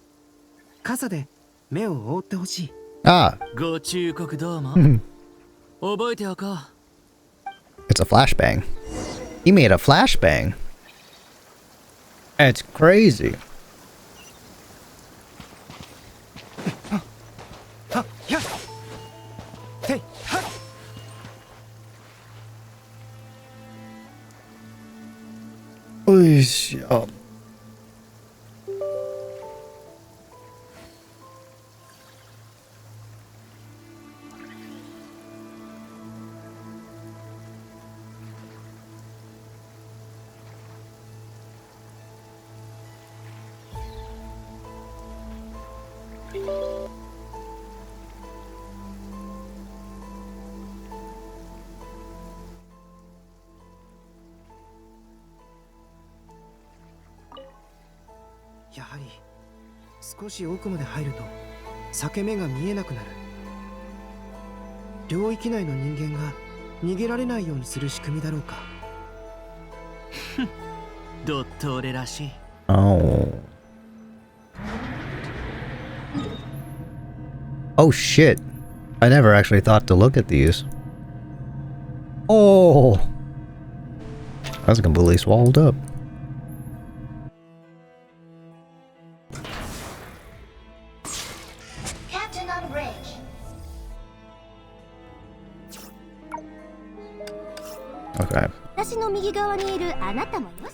傘で目を覆ってほしい。ああ。ご忠告どうも。覚えておこう。It's a flashbang. He made a flashbang. It's crazy. Oh. やはり少し奥まで入ると裂け目が見えなくなる。領域内の人間が逃げられないようにする仕組みだろうか。ドットーレらしい。Oh. Oh shit. I never actually thought to look at these. Oh. That's completely swallowed up. Captain on bridge. Okay. 私の右側にいるあなたもよし。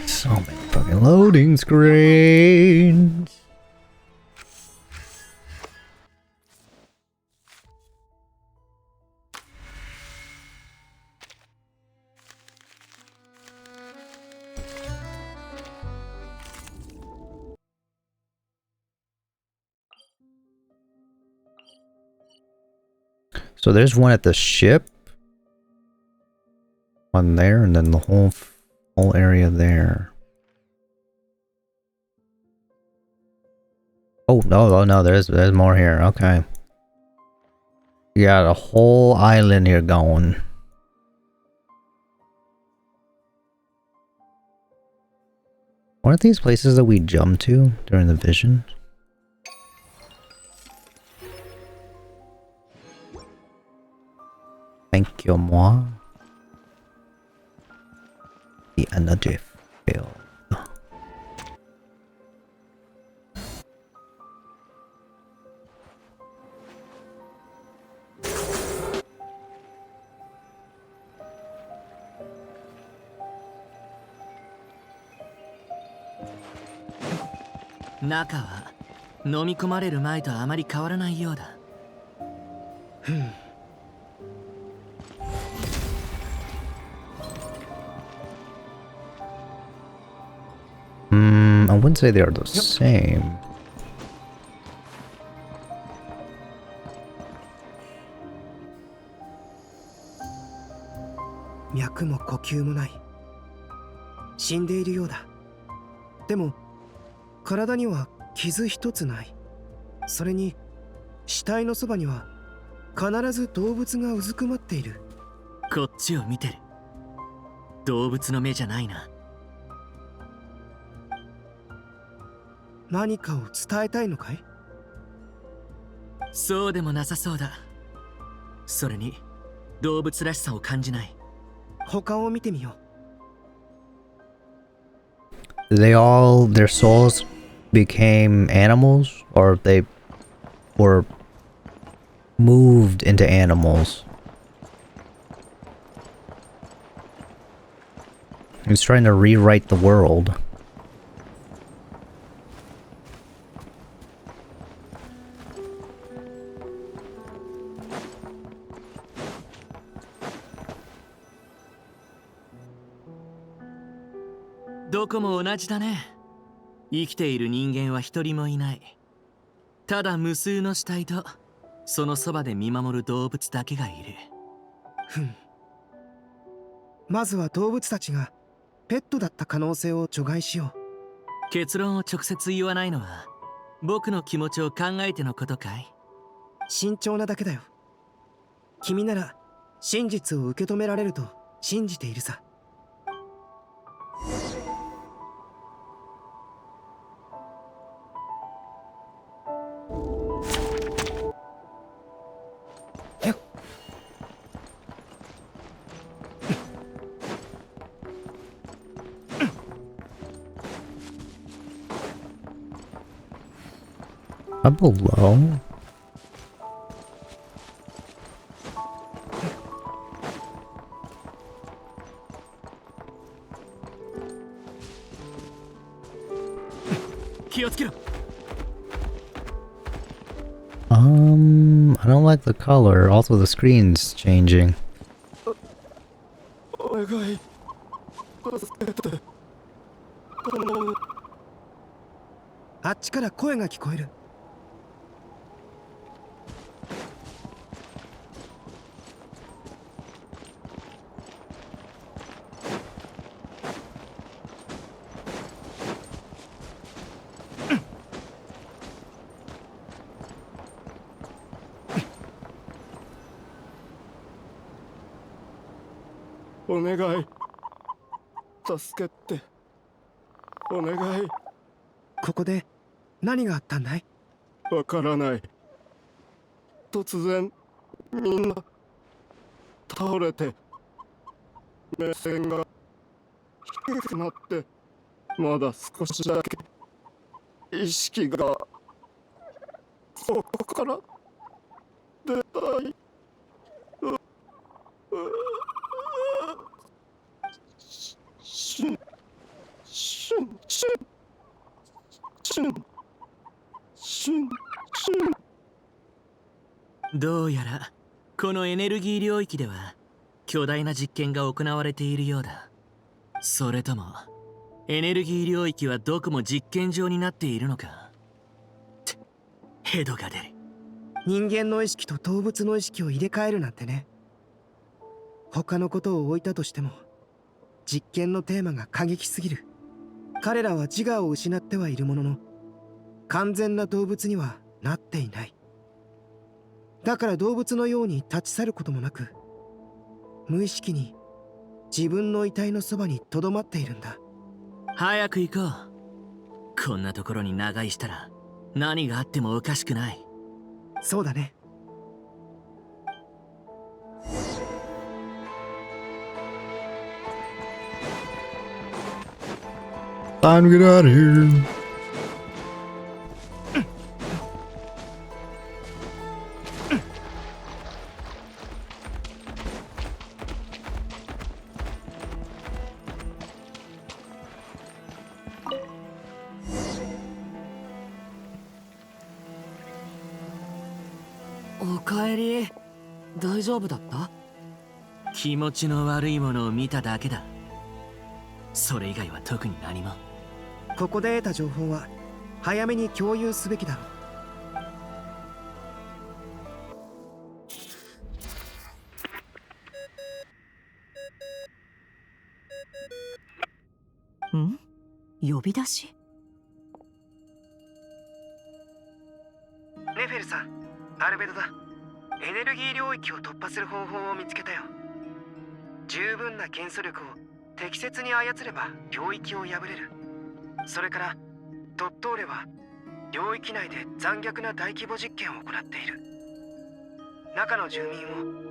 So many fucking loading screens. So there's one at the ship, one there, and then the whole area there. Oh no, there's more here. Okay, you got a whole island here going. What are these places that we jumped to during the vision? Thank you, moi. The energy field. 中は飲み込まれる前とあまり変わらないようだ。I wouldn't say they are the same. 脈も呼吸もない。死んでいるようだ。でも体には傷一つない。それに死体のそばには必ず動物がうずくまっている。こっちを見てる。動物の目じゃないな。何かを伝えたいのかい？そうでもなさそうだ。それに動物らしさを感じない。他を見てみよう。Their souls became animals, or they were moved into animals. He's trying to rewrite the world. どこも同じだね。生きている人間は一人もいない。ただ無数の死体とそのそばで見守る動物だけがいる。まずは動物たちがペットだった可能性を除外しよう。結論を直接言わないのは僕の気持ちを考えてのことかい？慎重なだけだよ。君なら真実を受け止められると信じているさ。Up below. I don't like the color. Also, the screen's changing. お願い助けて。あっちから声が聞こえる。お願い助けて。お願い。ここで何があったんだい？わからない。突然みんな倒れて、目線が低くなって、まだ少しだけ意識がここから出たい。シュンシュンシュンシュンシュンシュン。どうやらこのエネルギー領域では巨大な実験が行われているようだ。それともエネルギー領域はどこも実験場になっているのか。ヘドが出る。人間の意識と動物の意識を入れ替えるなんてね。他のことを置いたとしても実験のテーマが過激すぎる。彼らは自我を失ってはいるものの完全な動物にはなっていない。だから動物のように立ち去ることもなく、無意識に自分の遺体のそばにとどまっているんだ。早く行こう。こんなところに長居したら何があってもおかしくない。そうだね。Time to get out of here.「おかえり。大丈夫だった？気持ちの悪いものを見ただけだ。それ以外は特に何も。ここで得た情報は早めに共有すべきだろう。ん？呼び出し？ネフェルさん、アルベドだ。エネルギー領域を突破する方法を見つけたよ。十分な検査力を適切に操れば領域を破れる。それからドットーレは領域内で残虐な大規模実験を行っている。中の住民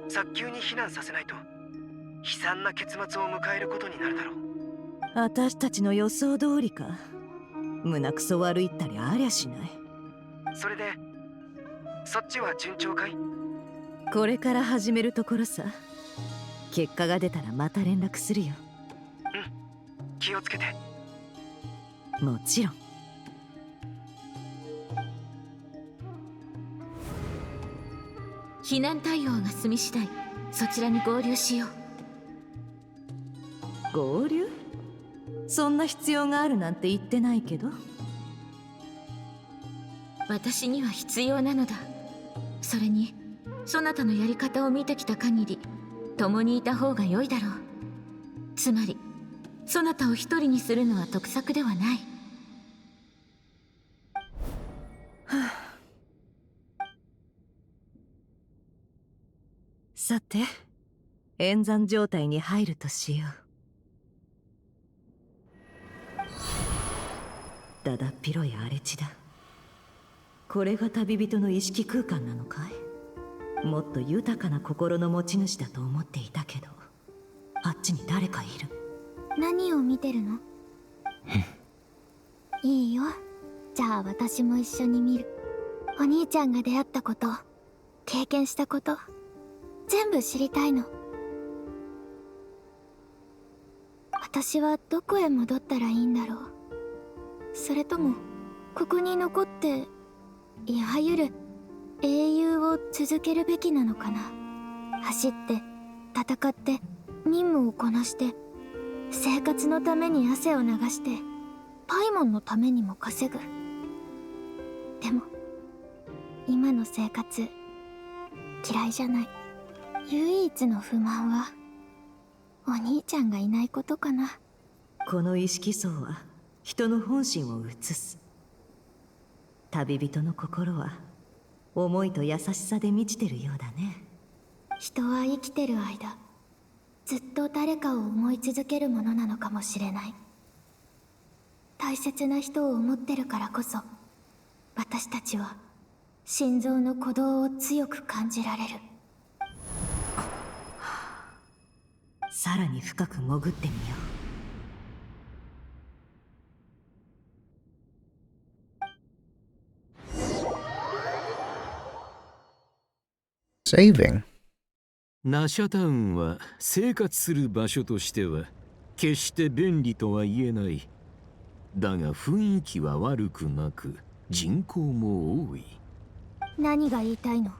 を早急に避難させないと悲惨な結末を迎えることになるだろう。私たちの予想通りか。胸くそ悪いったりありゃしない。それでそっちは順調かい？これから始めるところさ。結果が出たらまた連絡するよ。うん、気をつけて。もちろん。避難対応が済み次第そちらに合流しよう。合流？そんな必要があるなんて言ってないけど。私には必要なのだ。それにそなたのやり方を見てきた限り共にいた方が良いだろう。つまりそなたを一人にするのは得策ではない。さて、演算状態に入るとしよう。だだっ広い荒れ地だ。これが旅人の意識空間なのかい？もっと豊かな心の持ち主だと思っていたけど、あっちに誰かいる。何を見てるの？いいよ。じゃあ私も一緒に見る。お兄ちゃんが出会ったこと、経験したこと、全部知りたいの。私はどこへ戻ったらいいんだろう。それともここに残って、いわゆる英雄を続けるべきなのかな。走って戦って任務をこなして生活のために汗を流してパイモンのためにも稼ぐ。でも今の生活嫌いじゃない。唯一の不満はお兄ちゃんがいないことかな。この意識層は人の本心を映す。旅人の心は思いと優しさで満ちてるようだね。人は生きてる間ずっと誰かを思い続けるものなのかもしれない。大切な人を思ってるからこそ私たちは心臓の鼓動を強く感じられる。さらに深く潜ってみよう。Saving。ナシャタウンは生活する場所としては決して便利とは言えない。だが雰囲気は悪くなく人口も多い。何が言いたいの？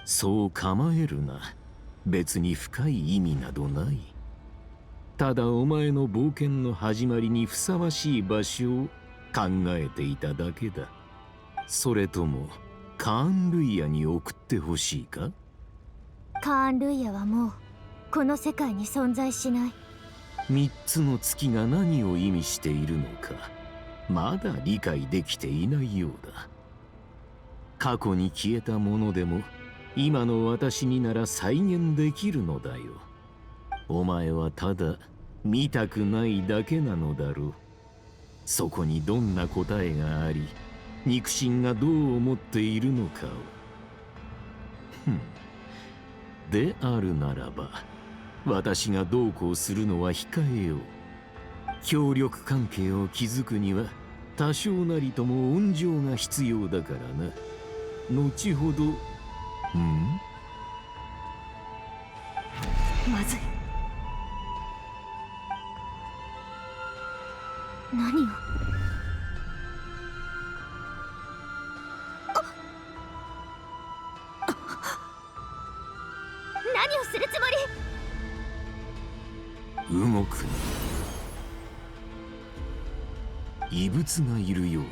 そう構えるな。別に深い意味などない。ただお前の冒険の始まりにふさわしい場所を考えていただけだ。それともカーン・ルイヤに送ってほしいか？カーン・ルイヤはもうこの世界に存在しない。3つの月が何を意味しているのかまだ理解できていないようだ。過去に消えたものでも今の私になら再現できるのだよ。お前はただ見たくないだけなのだろう。そこにどんな答えがあり肉親がどう思っているのかを。であるならば私がどうこうするのは控えよう。協力関係を築くには多少なりとも温情が必要だからな。後ほど。まずい。何を？何をするつもり？動くな。異物がいるようだ。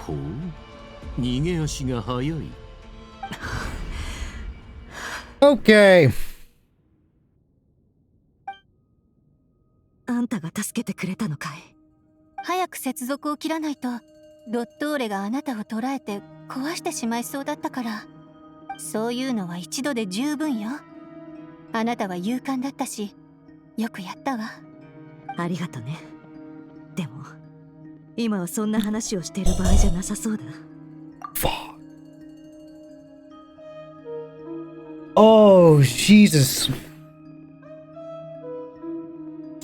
ほう、逃げ足が速い。OK。あんたが助けてくれたのかい？早く接続を切らないとドットーレがあなたを捕らえて壊してしまいそうだったから。そういうのは一度で十分よ。あなたは勇敢だったしよくやったわ。ありがとね。でも今はそんな話をしている場合じゃなさそうだ。Oh, Jesus.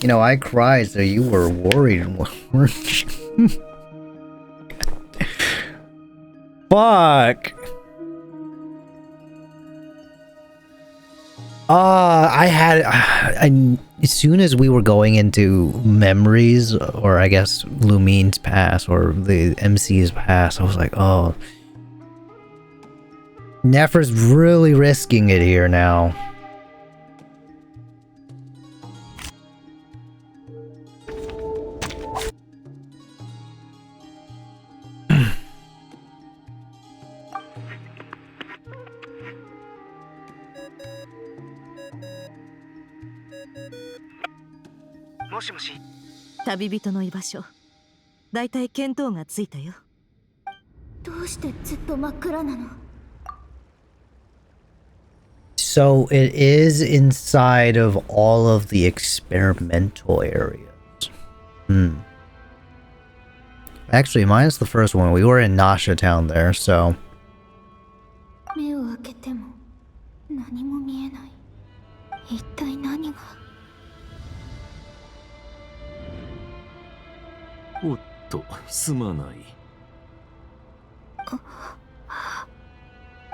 You know, I cried, so you were worried, weren't you? Fuck. As soon as we were going into memories, or I guess Lumine's past, or the MC's past, I was like, oh. Nefer's really risking it here now. Moshi-moshi. 旅人の居場所。だいたい見当がついたよ。どうしてずっと真っ暗なの？So it is inside of all of the experimental areas. Actually, mine's the first one. We were in Nasha Town there, so. 目を開けても何も見えない。一体何が？おっと、すまない。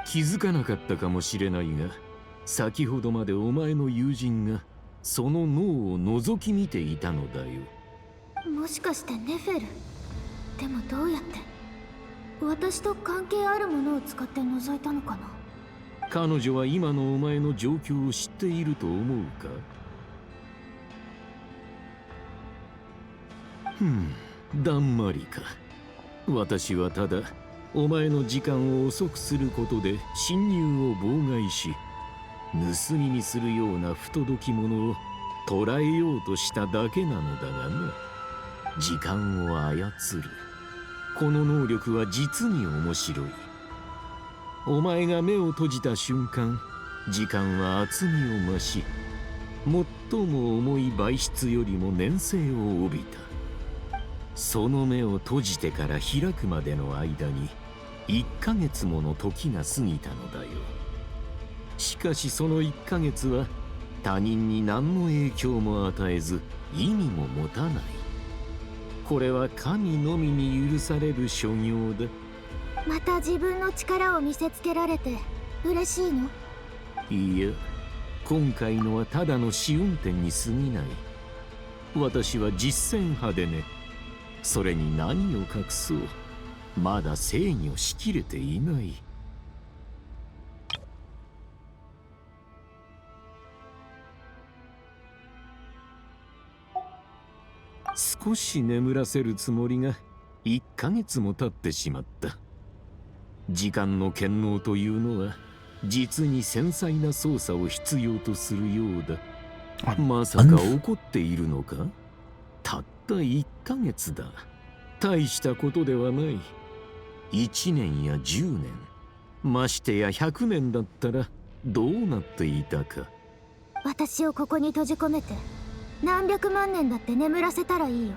気づかなかったかもしれないが、先ほどまでお前の友人がその脳を覗き見ていたのだよ。もしかしてネフェル？でもどうやって？私と関係あるものを使って覗いたのかな。彼女は今のお前の状況を知っていると思うか？だんまりか。私はただお前の時間を遅くすることで侵入を妨害し、盗み見するような不届き者を捕らえようとしただけなのだがな。時間を操る、この能力は実に面白い。お前が目を閉じた瞬間、時間は厚みを増し、最も重い媒質よりも粘性を帯びた。その目を閉じてから開くまでの間に1ヶ月もの時が過ぎたのだよ。しかしその1ヶ月は他人に何の影響も与えず意味も持たない。これは神のみに許される所業だ。また自分の力を見せつけられて嬉しいの？いや、今回のはただの試運転に過ぎない。私は実践派でね。それに何を隠そう、まだ制御しきれていない。少し眠らせるつもりが1ヶ月も経ってしまった。時間の権能というのは実に繊細な操作を必要とするようだ。まさか怒っているのか？たった1ヶ月だ。大したことではない。1年や10年、ましてや100年だったらどうなっていたか。私をここに閉じ込めて何百万年だって眠らせたらいいよ。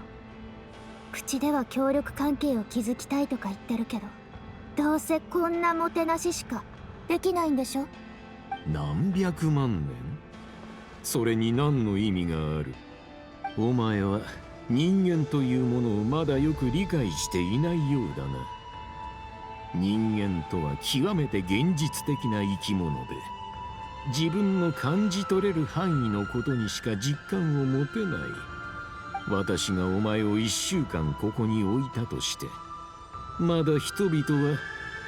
口では協力関係を築きたいとか言ってるけど、どうせこんなもてなししかできないんでしょ。何百万年？それに何の意味がある？お前は人間というものをまだよく理解していないようだな。人間とは極めて現実的な生き物で、自分の感じ取れる範囲のことにしか実感を持てない。私がお前を1週間ここに置いたとして、まだ人々は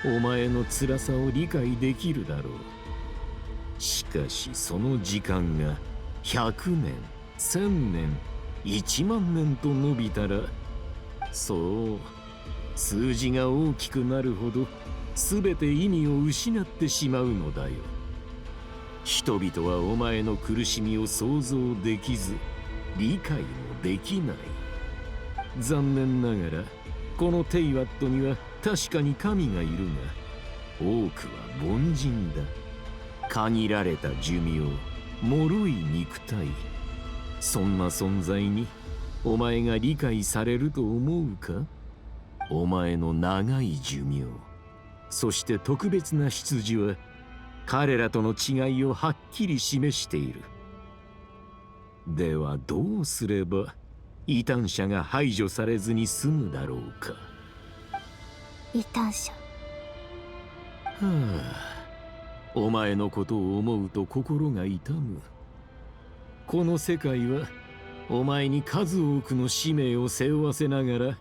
お前の辛さを理解できるだろう。しかしその時間が100年、1000年、1万年と伸びたら、そう、数字が大きくなるほど全て意味を失ってしまうのだよ。人々はお前の苦しみを想像できず、理解もできない。残念ながらこのテイワットには確かに神がいるが、多くは凡人だ。限られた寿命、脆い肉体、そんな存在にお前が理解されると思うか？お前の長い寿命、そして特別な出自は彼らとの違いをはっきり示している。ではどうすれば異端者が排除されずに済むだろうか。異端者。お前のことを思うと心が痛む。この世界はお前に数多くの使命を背負わせながら、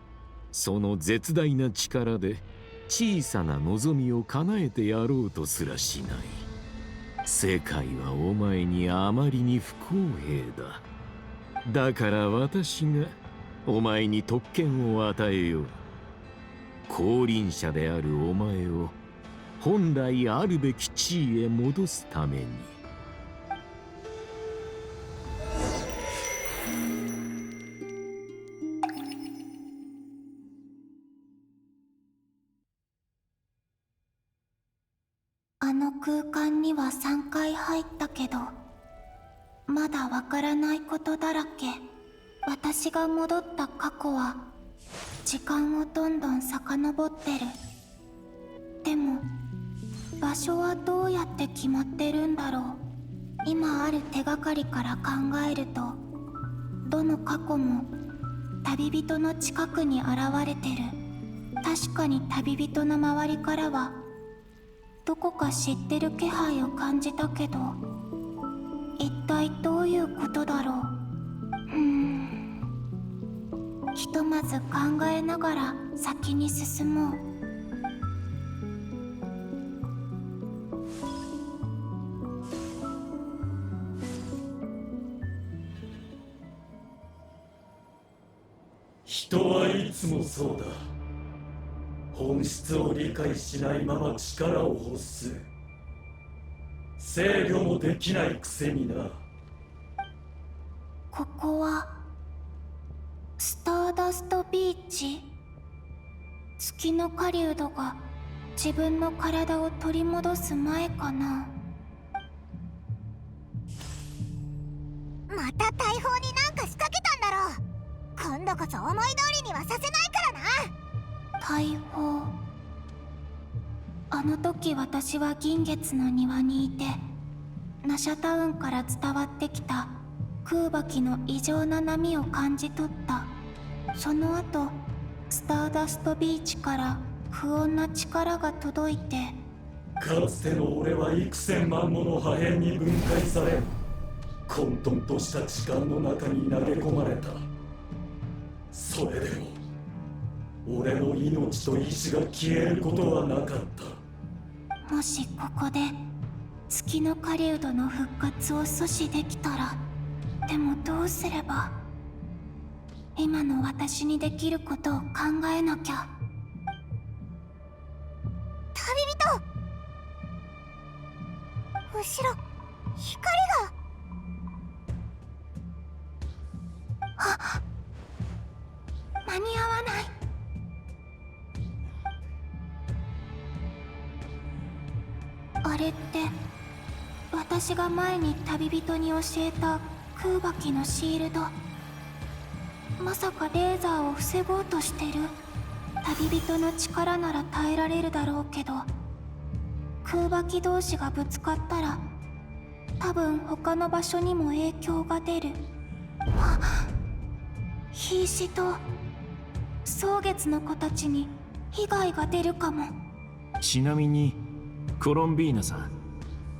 その絶大な力で小さな望みを叶えてやろうとすらしない。世界はお前にあまりに不公平だ。だから私がお前に特権を与えよう。降臨者であるお前を本来あるべき地位へ戻すために。あの空間には3回入ったけど、まだわからないことだらけ。私が戻った過去は時間をどんどん遡ってる。でも場所はどうやって決まってるんだろう。今ある手がかりから考えると、どの過去も旅人の近くに現れてる。確かに旅人の周りからはどこか知ってる気配を感じたけど、一体どういうことだろう。ひとまず考えながら先に進もう。つもそうだ。本質を理解しないまま力を欲す。制御もできないくせにな。ここはスターダストビーチ。月の狩人が自分の体を取り戻す前かな。また大砲になんか仕掛けたんだろう。今度こそ思い通りにはさせないからな。大砲。あの時私は銀月の庭にいて、ナシャタウンから伝わってきた空爆の異常な波を感じ取った。その後スターダストビーチから不穏な力が届いて、かつての俺は幾千万もの破片に分解され、混沌とした時間の中に投げ込まれた。それでも俺の命と意志が消えることはなかった。もしここで月の狩人の復活を阻止できたら。でもどうすれば。今の私にできることを考えなきゃ。旅人、後ろ光が。あ、間に合わない。あれって私が前に旅人に教えた空爆のシールド。まさかレーザーを防ごうとしてる。旅人の力なら耐えられるだろうけど、空爆同士がぶつかったら多分他の場所にも影響が出る。あ、瀕死と蒼月の子たちに被害が出るかも。ちなみにコロンビーナさん、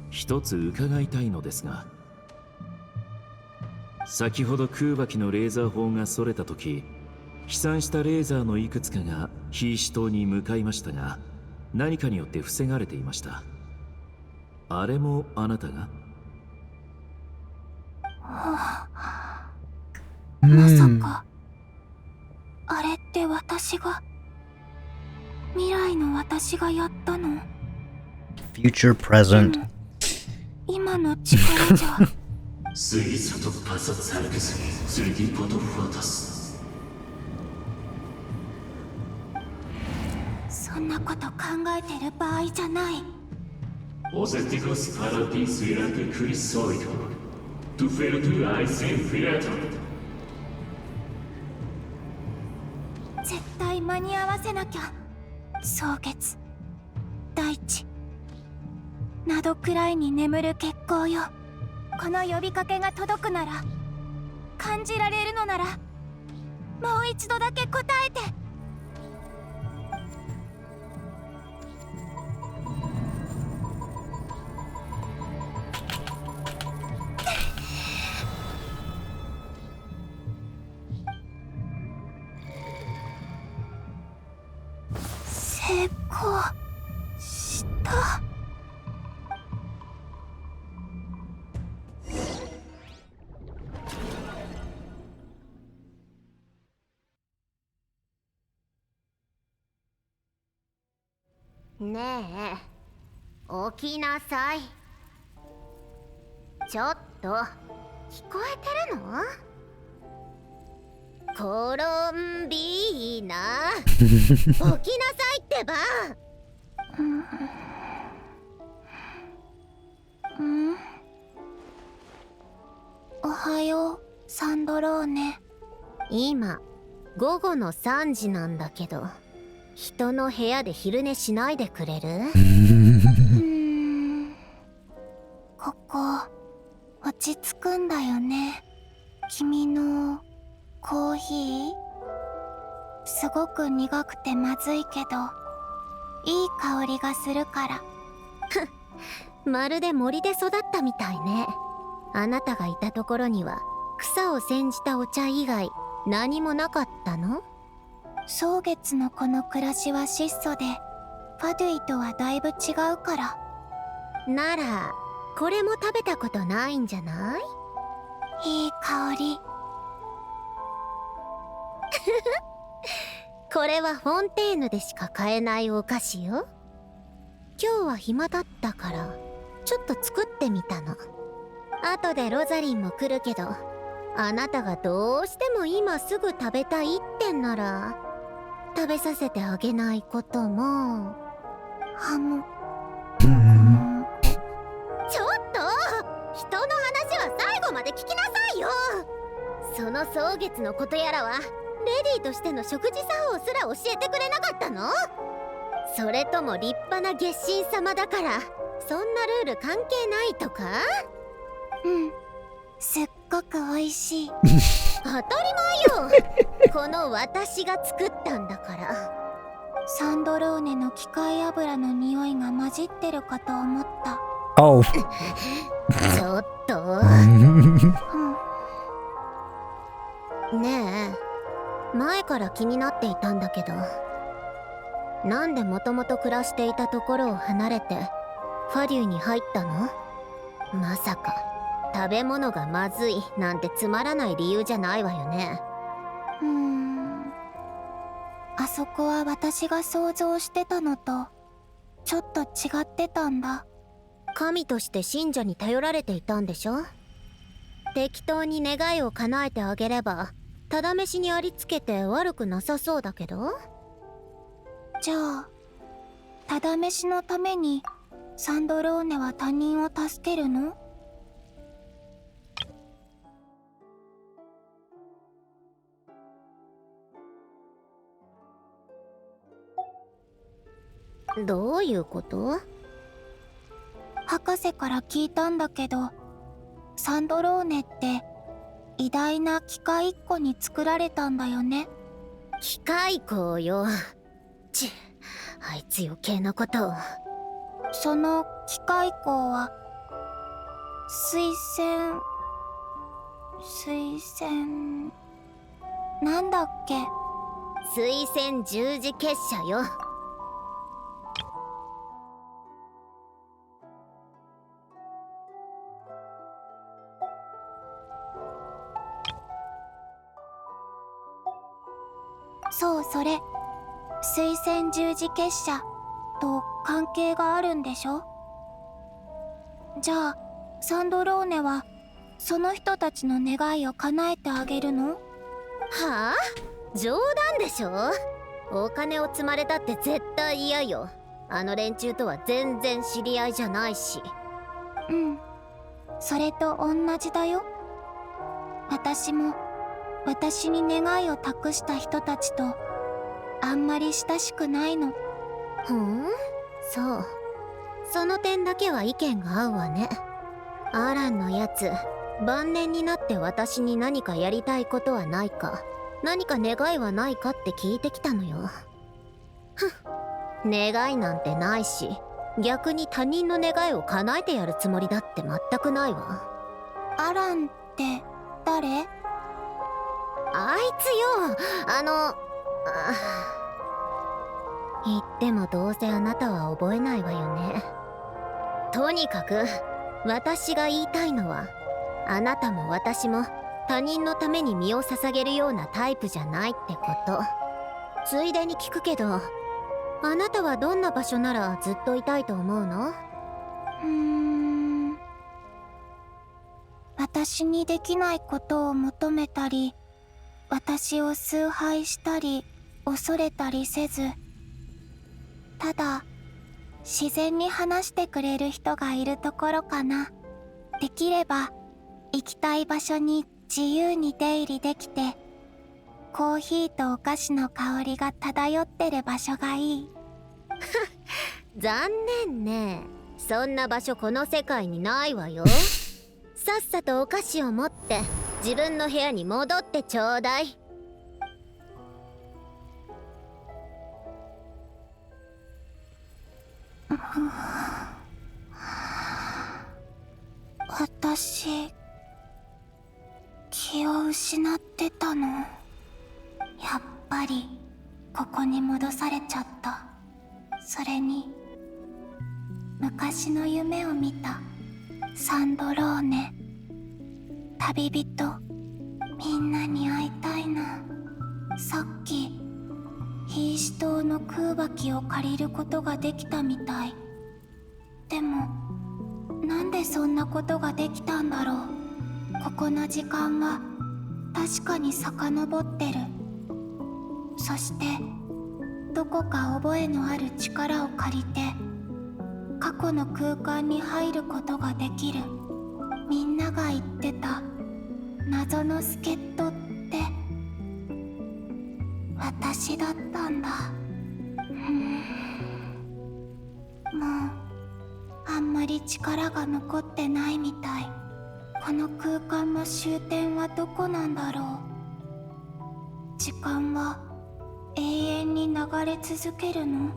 一つ伺いたいのですが、先ほど空爆のレーザー砲がそれた時、飛散したレーザーのいくつかが瀕死島に向かいましたが、何かによって防がれていました。あれもあなたが？はあ、まさかあれって私が、未来の私がやったの？ Future present. 今の力じゃ。そんなこと考えてる場合じゃない。絶対間に合わせなきゃ。蒼月、大地などくらいに眠る月光よ。この呼びかけが届くなら、感じられるのなら、もう一度だけ答えて。成功した。ねえ、起きなさい。ちょっと聞こえてるの？コロンビーナ、起きなさいってば。おはよう、サンドローネ。今午後の3時なんだけど、人の部屋で昼寝しないでくれる？ここ落ち着くんだよね。君のコーヒーすごく苦くてまずいけど、いい香りがするから。まるで森で育ったみたいね。あなたがいたところには草を煎じたお茶以外何もなかったの？蒼月のこの暮らしは質素で、ファドゥイとはだいぶ違うから。ならこれも食べたことないんじゃない？いい香り。これはフォンテーヌでしか買えないお菓子よ。今日は暇だったからちょっと作ってみたの。後でロザリンも来るけど、あなたがどうしても今すぐ食べたいってんなら食べさせてあげないことも。ハム。ちょっと人の話は最後まで聞きなさいよ。その蒼月のことやらはレディーとしての食事作法すら教えてくれなかったの？それとも立派な月神様だからそんなルール関係ないとか？うん、すっごく美味しい。当たり前よ。この私が作ったんだから。サンドローネの機械油の匂いが混じってるかと思った。Oh. ちょっとねえ、前から気になっていたんだけど、なんでもともと暮らしていたところを離れてファデューに入ったの？まさか食べ物がまずいなんてつまらない理由じゃないわよね。あそこは私が想像してたのとちょっと違ってたんだ。神として信者に頼られていたんでしょ？適当に願いを叶えてあげればただ飯にありつけて悪くなさそうだけど。じゃあただ飯のためにサンドローネは他人を助けるの？どういうこと？博士から聞いたんだけど、サンドローネって偉大な機械一個に作られたんだよね。機械工よ。あいつ余計なことを。その機械工は推薦なんだっけ？推薦十字結社よ。そう、それ推薦十字結社と関係があるんでしょ？じゃあサンドローネはその人たちの願いを叶えてあげるの？はあ？冗談でしょ？お金を積まれたって絶対嫌よ。あの連中とは全然知り合いじゃないし。うん、それと同じだよ。私も私に願いを託した人たちとあんまり親しくないの。ふん、そう。その点だけは意見が合うわね。アランのやつ、晩年になって私に何かやりたいことはないか、何か願いはないかって聞いてきたのよ。ふん、願いなんてないし、逆に他人の願いを叶えてやるつもりだって全くないわ。アランって誰？あいつよ、言ってもどうせあなたは覚えないわよね。とにかく私が言いたいのは、あなたも私も他人のために身を捧げるようなタイプじゃないってこと。ついでに聞くけど、あなたはどんな場所ならずっといたいと思うの？私にできないことを求めたり、私を崇拝したり恐れたりせず、ただ自然に話してくれる人がいるところかな。できれば行きたい場所に自由に出入りできて、コーヒーとお菓子の香りが漂ってる場所がいい。残念ね。そんな場所この世界にないわよ。さっさとお菓子を持って自分の部屋に戻ってちょうだい。私、気を失ってたの。やっぱりここに戻されちゃった。それに昔の夢を見た。サンドローネ、旅人、みんなに会いたいな。さっきキシ島の空爆機を借りることができたみたい。でもなんでそんなことができたんだろう。ここの時間は確かに遡ってる。そしてどこか覚えのある力を借りて過去の空間に入ることができる。みんなが言ってた謎の助っ人って私だったんだ。もうあんまり力が残ってないみたい。この空間の終点はどこなんだろう。時間は永遠に流れ続けるの？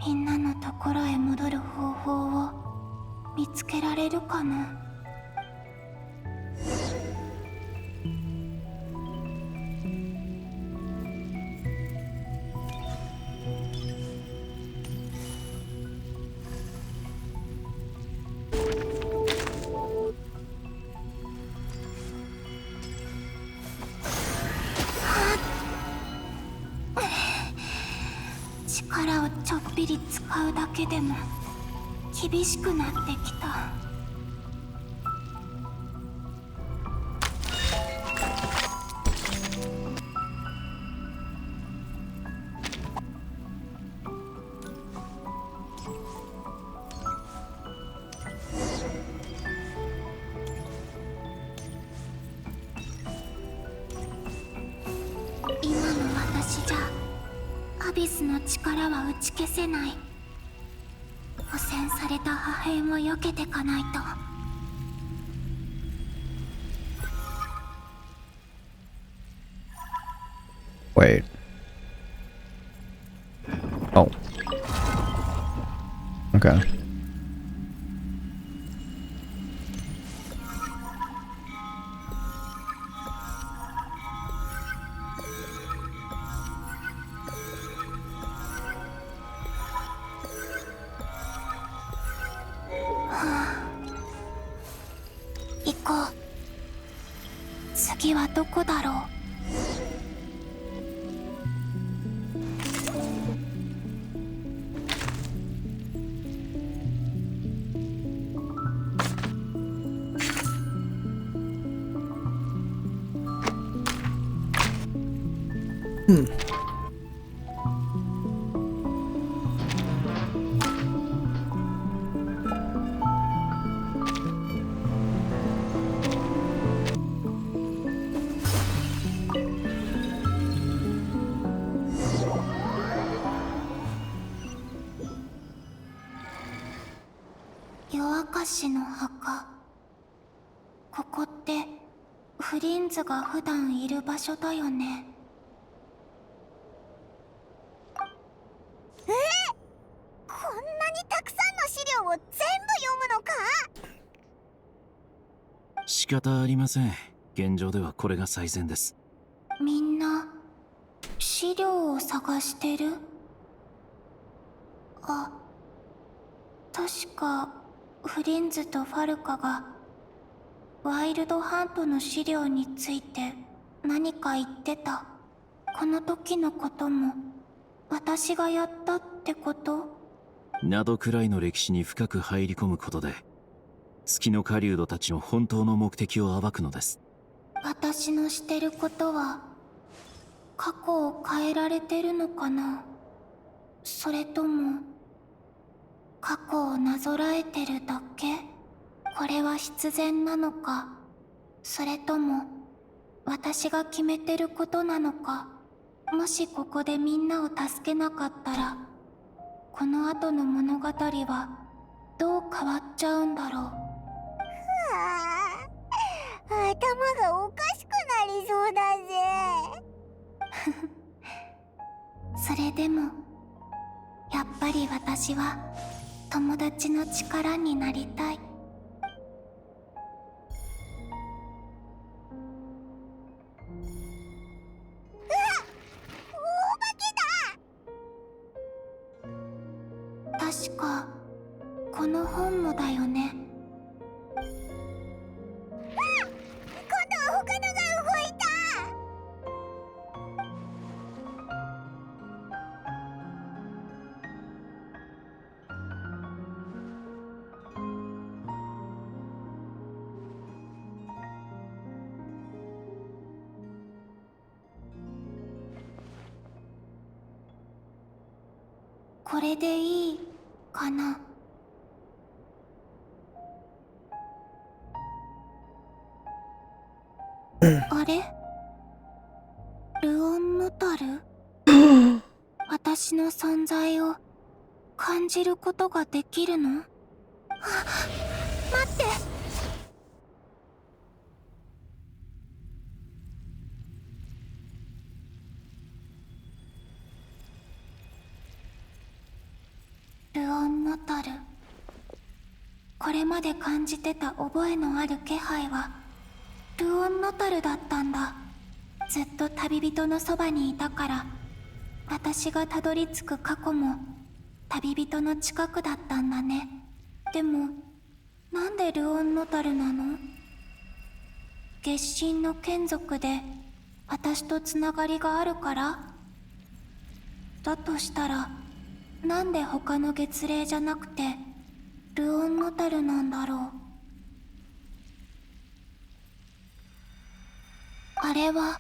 みんなのところへ戻る方法を見つけられるかな。力をちょっぴり使うだけでも厳しくなってきた。今の私じゃアビスの力は打ち消せない。汚染された破片を避けてかないと。Wait. Oh. Okay.次はどこだろう。夜明かしの墓。ここってフリンズが普段いる場所だよね。こんなにたくさんの資料を全部読むのか？仕方ありません。現状ではこれが最善です。みんな資料を探してる？あ、確かフリンズとファルカがワイルドハントの資料について何か言ってた。この時のことも私がやったってこと？などくらいの歴史に深く入り込むことで月の狩人たちの本当の目的を暴くのです。私のしてることは過去を変えられてるのかな？それとも過去をなぞらえてるだけ？これは必然なのか、それとも私が決めてることなのか。もしここでみんなを助けなかったらこの後の物語はどう変わっちゃうんだろう。頭がおかしくなりそうだぜ。それでもやっぱり私は友達の力になりたい。確かこの本もだよね。今度は他のが動いた。これでいいかな。あれ、ルオンヌタル私の存在を感じることができるの？あ、待って。ルオンヌタル、これまで感じてた覚えのある気配はルオンヌタルだったんだ。ずっと旅人のそばにいたから、私がたどり着く過去も旅人の近くだったんだね。でもなんでルオンヌタルなの？月神の眷属で私とつながりがあるから？だとしたらなんで他の月齢じゃなくてルオンヌタルなんだろう。あれは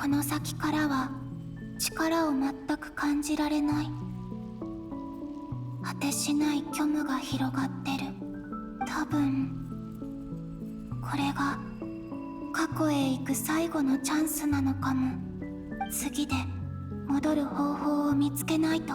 この先からは力を全く感じられない。果てしない虚無が広がってる。多分これが過去へ行く最後のチャンスなのかも。次で戻る方法を見つけないと。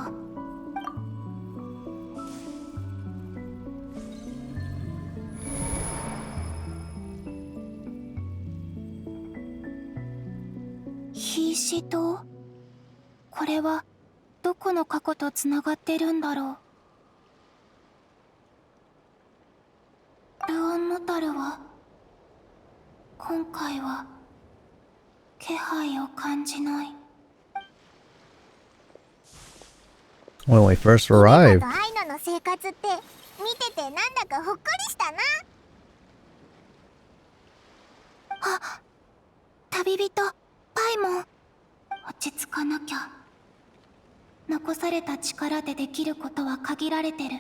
ヒーシ島？これはどこの過去とつながってるんだろう。ルオンヌタルは今回は気配を感じない。 When we first arrived. アイナの生活って見ててなんだかほっこりしたな。あ、旅人パイモン、落ち着かなきゃ。残された力でできることは限られてる。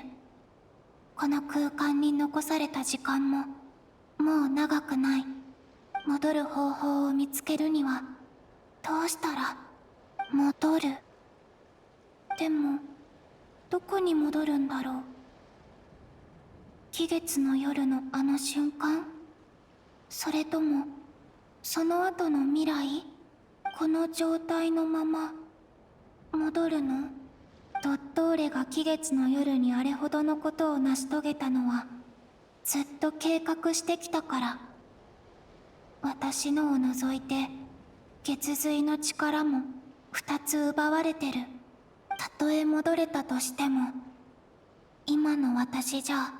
この空間に残された時間ももう長くない。戻る方法を見つけるにはどうしたら。戻る。でもどこに戻るんだろう。期月の夜のあの瞬間？それともその後の未来？この状態のまま戻るの？ドットーレが期月の夜にあれほどのことを成し遂げたのはずっと計画してきたから。私のを除いて月髄の力も2つ奪われてる。たとえ戻れたとしても今の私じゃ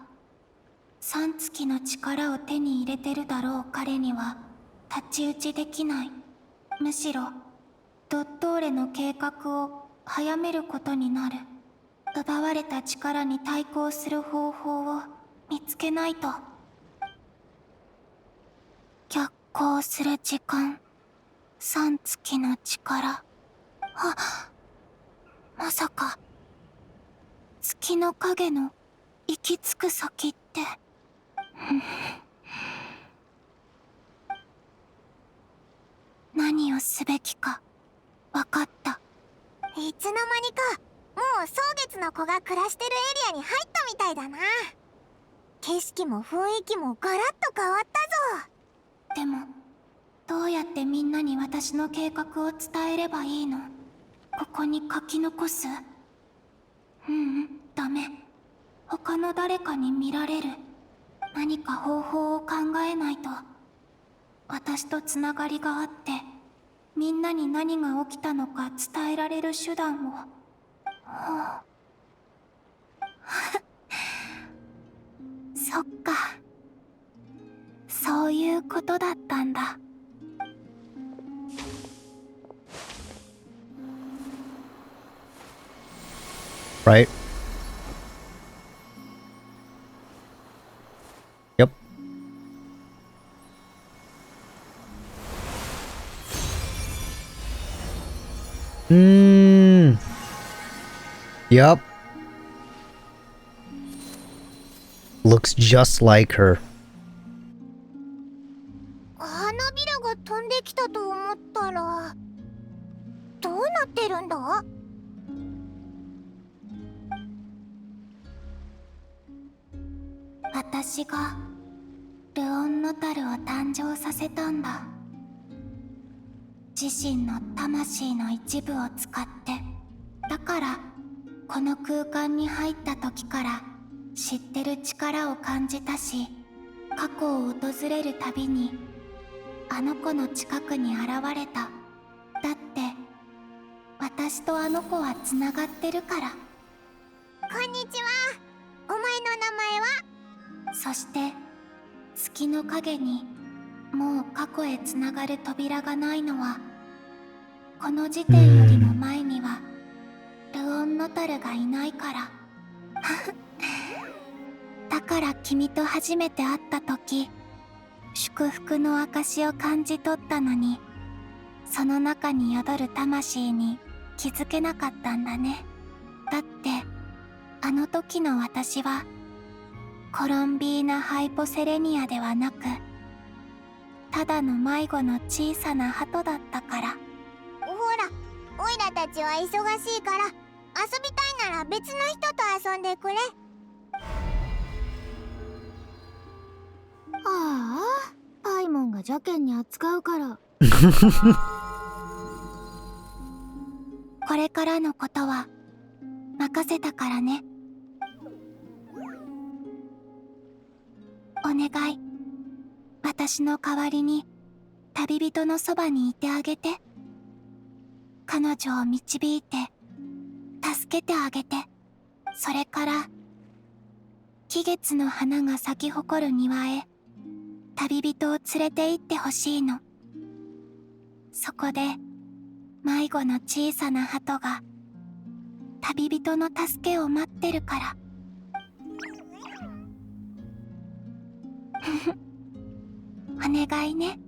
3月の力を手に入れてるだろう彼には太刀打ちできない。むしろドットーレの計画を早めることになる。奪われた力に対抗する方法を見つけないと。逆行する時間、3月の力。あ、まさか月の影の行き着く先って何をすべきか分かった。いつの間にかもう蒼月の子が暮らしてるエリアに入ったみたいだな。景色も雰囲気もガラッと変わったぞ。でもどうやってみんなに私の計画を伝えればいいの？ここに書き残す？ダメ。他の誰かに見られる。何か方法を考えないと。私とつながりがあってみんなに何が起きたのか伝えられる手段を。そっか、そういうことだったんだ。Right? Yup. Looks just like her. 花びらが飛んできたと思ったらどうなってるんだ？私がルオンノタルを誕生させたんだ。自身の魂の一部を使って。だからこの空間に入った時から知ってる力を感じたし、過去を訪れるたびにあの子の近くに現れた。だって私とあの子はつながってるから。こんにちは。お前の名前は？そして月の影にもう過去へつながる扉がないのは、この時点よりも前にはルオンノタルがいないからだから君と初めて会った時、祝福の証を感じ取ったのに、その中に宿る魂に気づけなかったんだね。だってあの時の私はコロンビーナ・ハイポセレニアではなく、ただの迷子の小さな鳩だったから。ほら、オイラたちは忙しいから、遊びたいなら別の人と遊んでくれ。ああ、パイモンが邪険に扱うからこれからのことは任せたからね。お願い、私の代わりに旅人のそばにいてあげて。彼女を導いて助けてあげて。それから季月の花が咲き誇る庭へ旅人を連れて行ってほしいの。そこで迷子の小さな鳩が旅人の助けを待ってるからお願いね。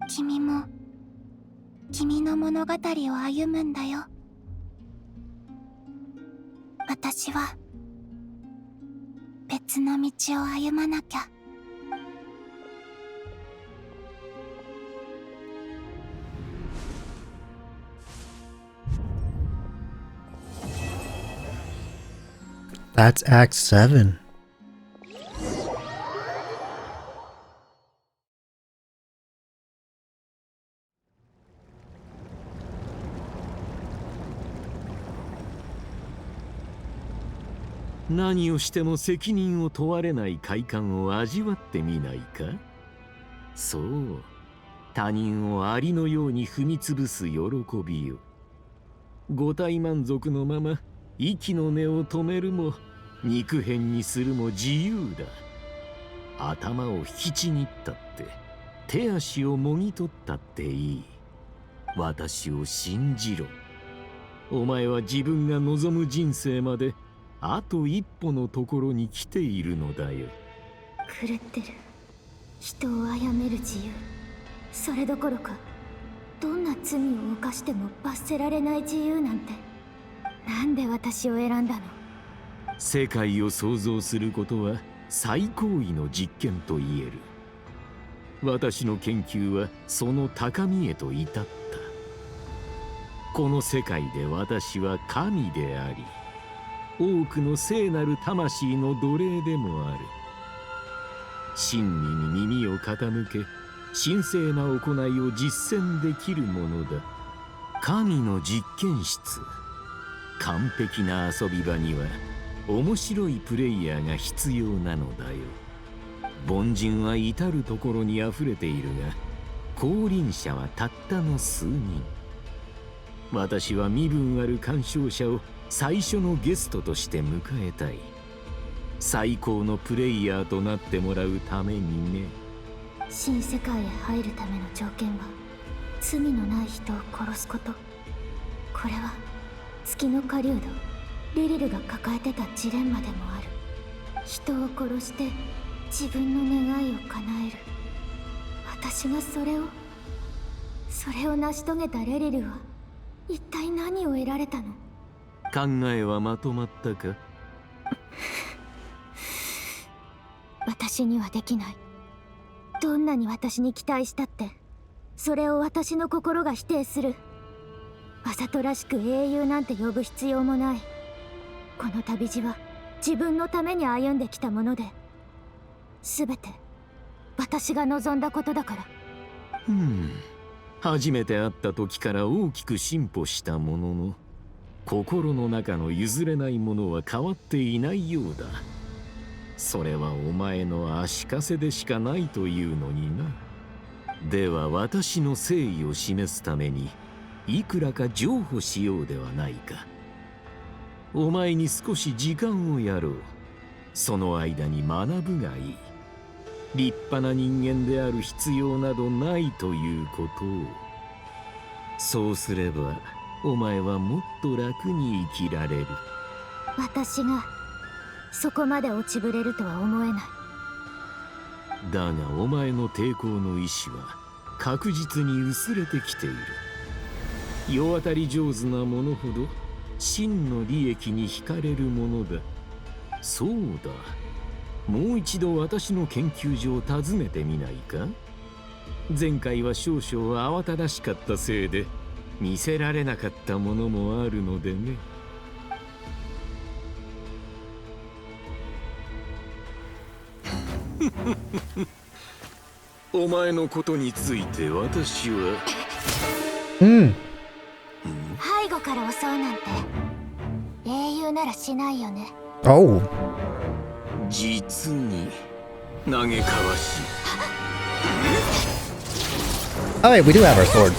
君も君の物語を歩むんだよ。私は別の道を歩まなきゃ。That's Act 7.「何をしても責任を問われない快感を味わってみないか？そう、他人をアリのように踏みつぶす喜びよ。五体満足のまま息の根を止めるも肉片にするも自由だ。頭を引きちぎったって手足をもぎ取ったっていい。私を信じろ。お前は自分が望む人生まであと一歩のところに来ているのだよ。狂ってる。人を殺める自由、それどころかどんな罪を犯しても罰せられない自由なんて、なんで私を選んだの？世界を創造することは最高位の実験と言える。私の研究はその高みへと至った。この世界で私は神であり、多くの聖なる魂の奴隷でもある。真理に耳を傾け、神聖な行いを実践できるものだ。神の実験室。完璧な遊び場には面白いプレイヤーが必要なのだよ。凡人は至る所にあふれているが、降臨者はたったの数人。私は身分ある鑑賞者を最初のゲストとして迎えたい。最高のプレイヤーとなってもらうためにね。新世界へ入るための条件は罪のない人を殺すこと。これは月の狩人リリルが抱えてたジレンマでもある。人を殺して自分の願いを叶える。私がそれを成し遂げたレリルは一体何を得られたの？考えはまとまったか？私にはできない。どんなに私に期待したってそれを私の心が否定する。わざとらしく英雄なんて呼ぶ必要もない。この旅路は自分のために歩んできたもので、全て私が望んだことだから。初めて会った時から大きく進歩したものの、心の中の譲れないものは変わっていないようだ。それはお前の足かせでしかないというのにな。では私の誠意を示すためにいくらか譲歩しようではないか。お前に少し時間をやろう。その間に学ぶがいい。立派な人間である必要などないということを。そうすればお前はもっと楽に生きられる。私がそこまで落ちぶれるとは思えない。だがお前の抵抗の意志は確実に薄れてきている。世渡り上手なものほど真の利益に惹かれるものだ。そうだ、もう一度私の研究所を訪ねてみないか？前回は少々慌ただしかったせいで見せられなかったものもあるのでね。お前のことについて私は背後から襲うなんて英雄ならしないよね。Oh. 実に嘆かわしい。Oh wait, we do have our sword.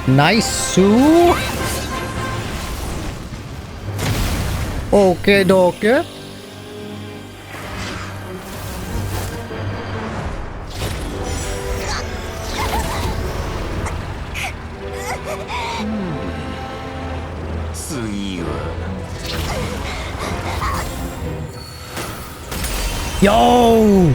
Nice. Okay, doke. Yo!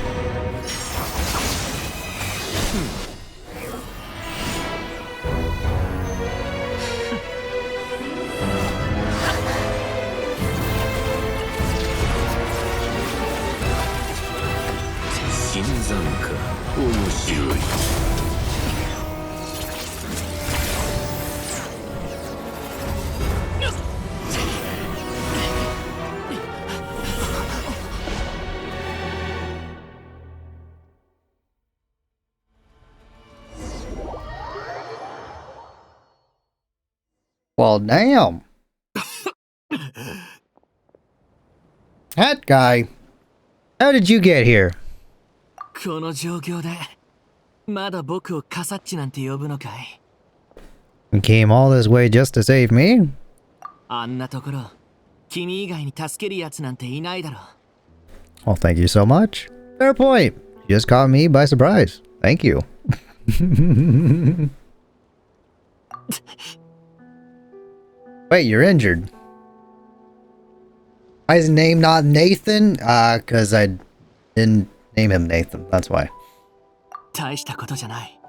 Well, damn. That guy. How did you get here? この状況でまだ僕をカサッチなんて呼ぶのかい？ You came all this way just to save me? あんなところ君以外に助けるやつなんていないだろう。 Well, thank you so much. Fair point. You just caught me by surprise. Thank you. Wait, you're injured. Why is his name not Nathan? Cause I didn't name him Nathan. That's why. 大したことじゃない。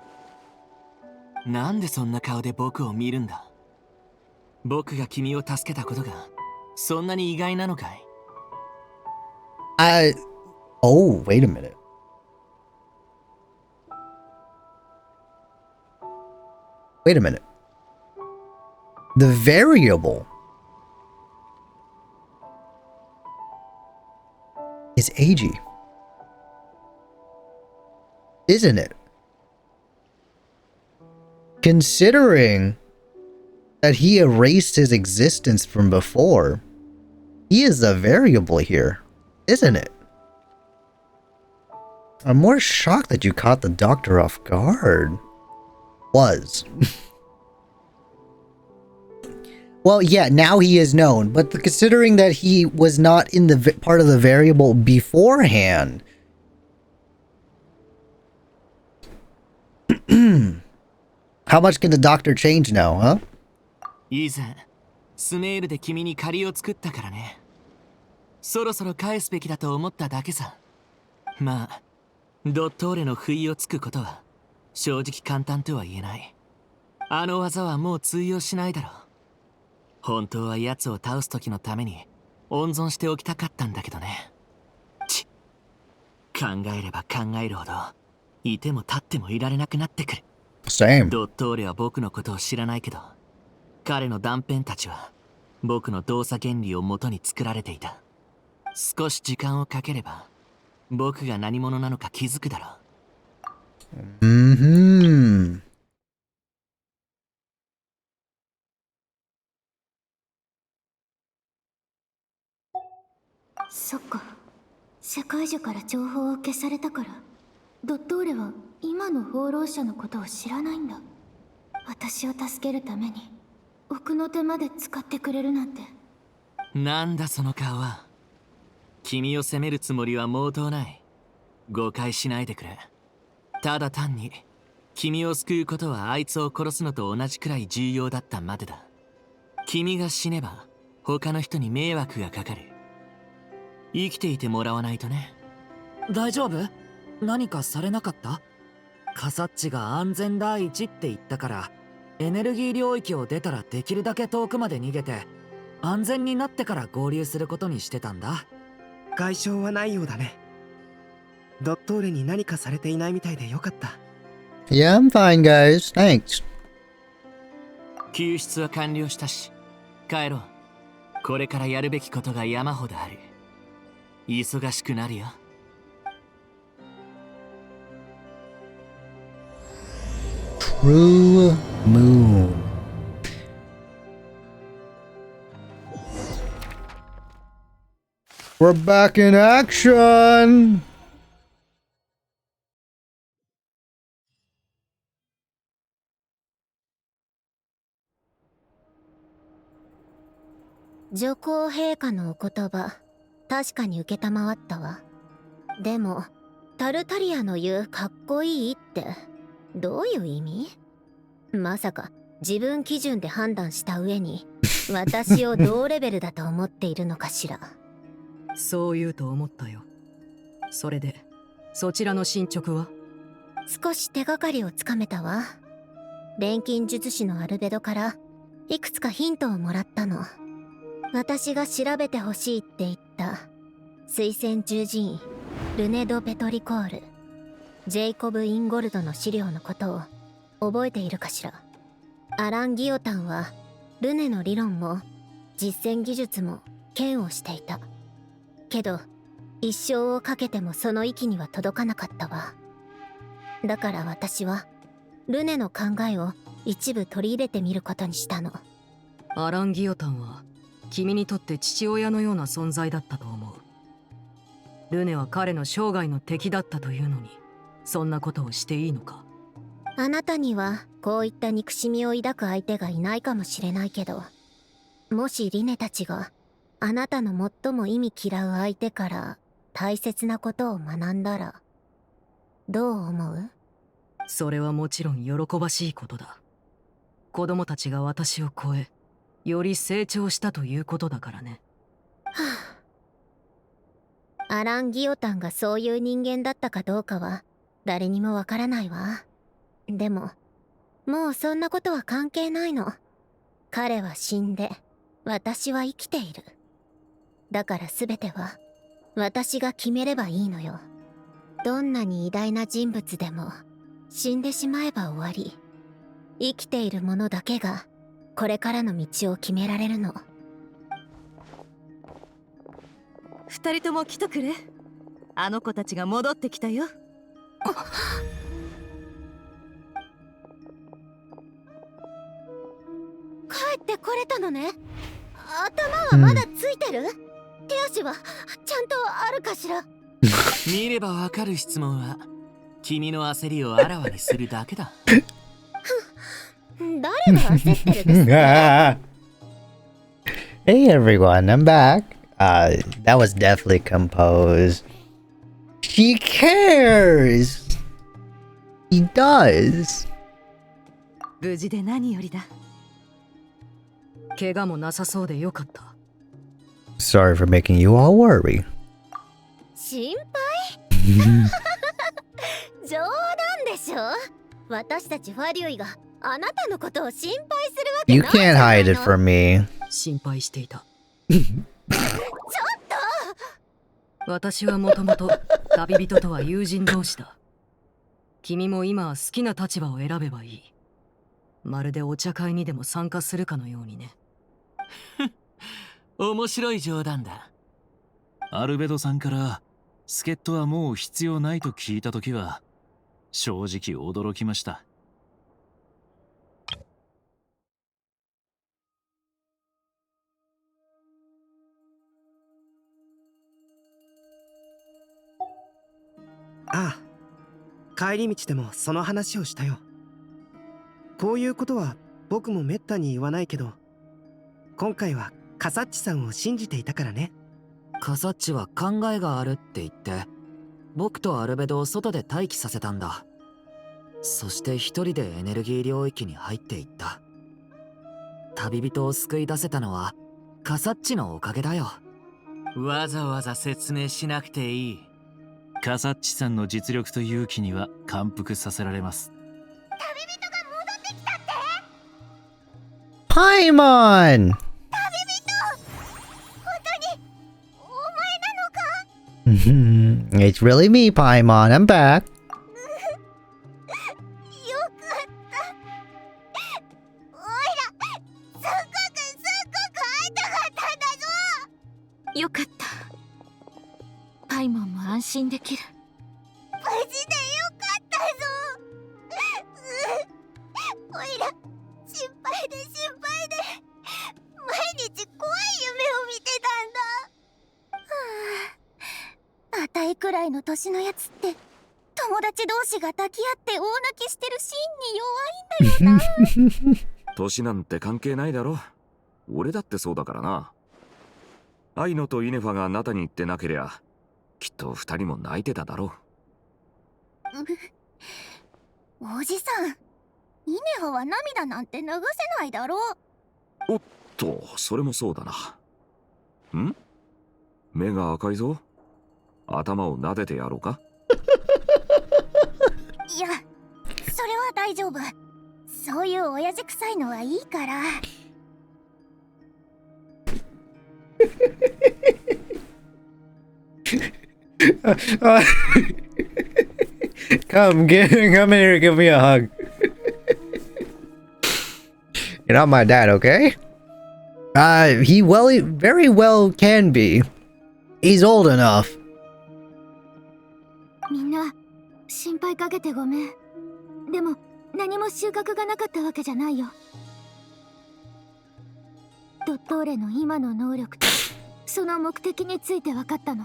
なんでそんな顔で僕を見るんだ？僕が君を助けたことがそんなに意外なのかい？ Oh, wait a minute. Wait a minute. The variable is Eiji, isn't it? Considering that he erased his existence from before, he is the variable here, isn't it? I'm more shocked that you caught the doctor off guard. Was. Well, yeah, now he is known, but considering that he was not in the part of the variable beforehand. How much can the doctor change now, huh? 以前スメールで君に借りを作ったからね。そろそろ返すべきだと思っただけさ。まあドットーレの不意をつくことは正直簡単とは言えない。あの技はもう通用しないだろう。本当は奴を倒す時のために温存しておきたかったんだけどね。考えれば考えるほどいても立ってもいられなくなってくる。Same. ドットーレは僕のことを知らないけど、彼の断片たちは僕の動作原理を元に作られていた。少し時間をかければ僕が何者なのか気づくだろう。そっか。世界中から情報を消されたから、ドットーレは今の放浪者のことを知らないんだ。私を助けるために奥の手まで使ってくれるなんて。なんだその顔は。君を責めるつもりは毛頭ない。誤解しないでくれ。ただ単に君を救うことはあいつを殺すのと同じくらい重要だったまでだ。君が死ねば他の人に迷惑がかかる。生きていてもらわないとね。大丈夫？何かされなかった？カサッチが安全第一って言ったから、エネルギー領域を出たらできるだけ遠くまで逃げて安全になってから合流することにしてたんだ。外傷はないようだね。ドットーレに何かされていないみたいでよかった。Yeah, I'm fine, guys. Thanks. 救出は完了したし、帰ろう。これからやるべきことが山ほどある。忙しくなるよ。True Moon. We're back in action. 女皇陛下のお言葉、確かに受けたまわったわ。でもタルタリアの言うかっこいいってどういう意味？まさか自分基準で判断した上に私を同レベルだと思っているのかしら。そう言うと思ったよ。それでそちらの進捗は？少し手がかりをつかめたわ。錬金術師のアルベドからいくつかヒントをもらったの。私が調べてほしいって言った水仙十字院ルネ・ド・ペトリコール、ジェイコブ・インゴルドの資料のことを覚えているかしら。アラン・ギオタンはルネの理論も実践技術も嫌悪していたけど、一生をかけてもその域には届かなかったわ。だから私はルネの考えを一部取り入れてみることにしたの。アラン・ギオタンは君にとって父親のような存在だったと思う。ルネは彼の生涯の敵だったというのに、そんなことをしていいのか？あなたにはこういった憎しみを抱く相手がいないかもしれないけど、もしリネたちがあなたの最も意味嫌う相手から大切なことを学んだらどう思う？それはもちろん喜ばしいことだ。子供たちが私を超えより成長したということだからね。はあ、アラン・ギオタンがそういう人間だったかどうかは誰にもわからないわ。でももうそんなことは関係ないの。彼は死んで私は生きている。だから全ては私が決めればいいのよ。どんなに偉大な人物でも死んでしまえば終わり。生きている者だけがこれからの道を決められるの。二人とも来とくれ。あの子たちが戻ってきたよ。帰ってこれたのね。頭はまだついてる？手足はちゃんとあるかしら？見ればわかる質問は君の焦りをあらわにするだけだ。誰が焦ってるんですか？ Hey everyone, I'm back. That was definitely composed. She cares! He does. 無事で何よりだ。怪我もなさそうでよかった。Sorry for making you all worry. 心配冗談でしょ。私たちファリュイがあなたのことを心配するわけ You ないじゃ can't ない hide の。 it from me. 心配していた。ちょっと私はもともと旅人とは友人同士だ。君も今は好きな立場を選べばいい。まるでお茶会にでも参加するかのようにね。面白い冗談だ。アルベドさんから助っ人はもう必要ないと聞いたときは正直驚きました。ああ、帰り道でもその話をしたよ。こういうことは僕もめったに言わないけど、今回はカサッチさんを信じていたからね。カサッチは考えがあるって言って、僕とアルベドを外で待機させたんだ。そして一人でエネルギー領域に入っていった。旅人を救い出せたのはカサッチのおかげだよ。わざわざ説明しなくていい。カサッチさんの実力と勇気には感服させられます。パイモン It's really me, Paimon. I'm back. よかった。パイモンも安心できる。無事でよかったぞ。おいら心配で毎日怖い夢を見てたんだ。あたいくらいの年のやつって友達同士が抱き合って大泣きしてるシーンに弱いんだよな。年なんて関係ないだろ。俺だってそうだからな。アイノとイネファがナタに行ってなけりゃきっと二人も泣いてただろう。おじさん、イネファは涙なんて流せないだろう。おっと、それもそうだな。ん？目が赤いぞ。頭を撫でてやろうか。いや、それは大丈夫。そういう親父臭いのはいいから。Come here, give me a hug. You're not my dad, okay? He very well can be. He's old enough. みんな心配かけてごめん。でも何も収穫がなかったわけじゃないよ。ドットーレの今の能力とその目的について分かったの。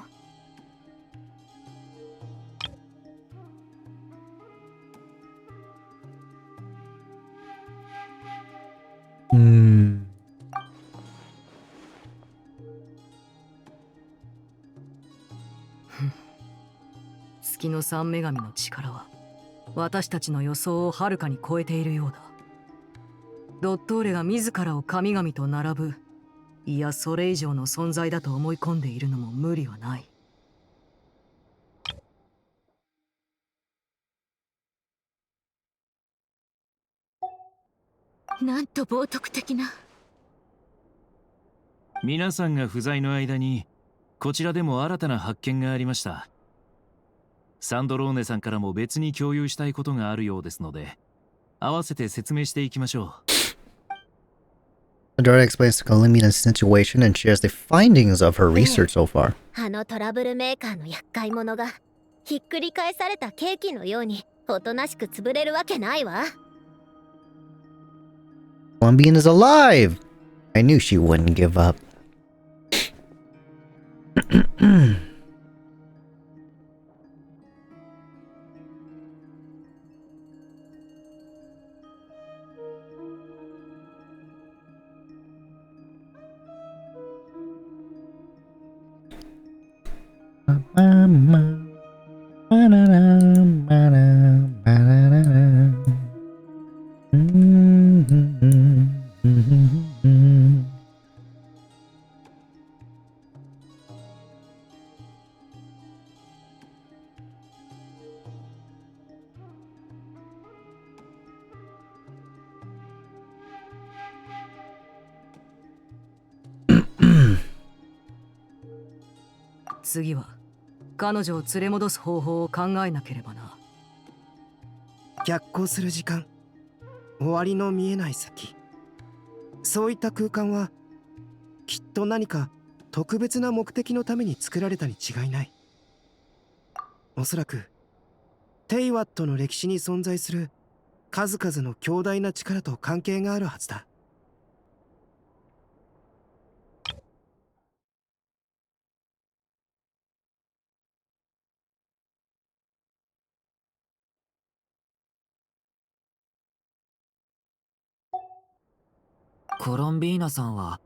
月の三女神の力は私たちの予想をはるかに超えているようだ。ドットーレが自らを神々と並ぶ、いやそれ以上の存在だと思い込んでいるのも無理はない。なんと冒涜的な。皆さんが不在の間にこちらでも新たな発見がありました。サンドローネさんからも別に共有したいことがあるようですので、合わせて説明していきましょう。Dora explains COLUMBINA's situation and shares the findings of her research so far. あのトラブルメーカーの厄介者がひっくり返されたケーキのようにおとなしく潰れるわけないわ。Columbine is alive! I knew she wouldn't give up. 次は彼女を連れ戻す方法を考えなければな。逆行する時間、終わりの見えない先、そういった空間はきっと何か特別な目的のために作られたに違いない。おそらくテイワットの歴史に存在する数々の強大な力と関係があるはずだ。コロンビーナさんは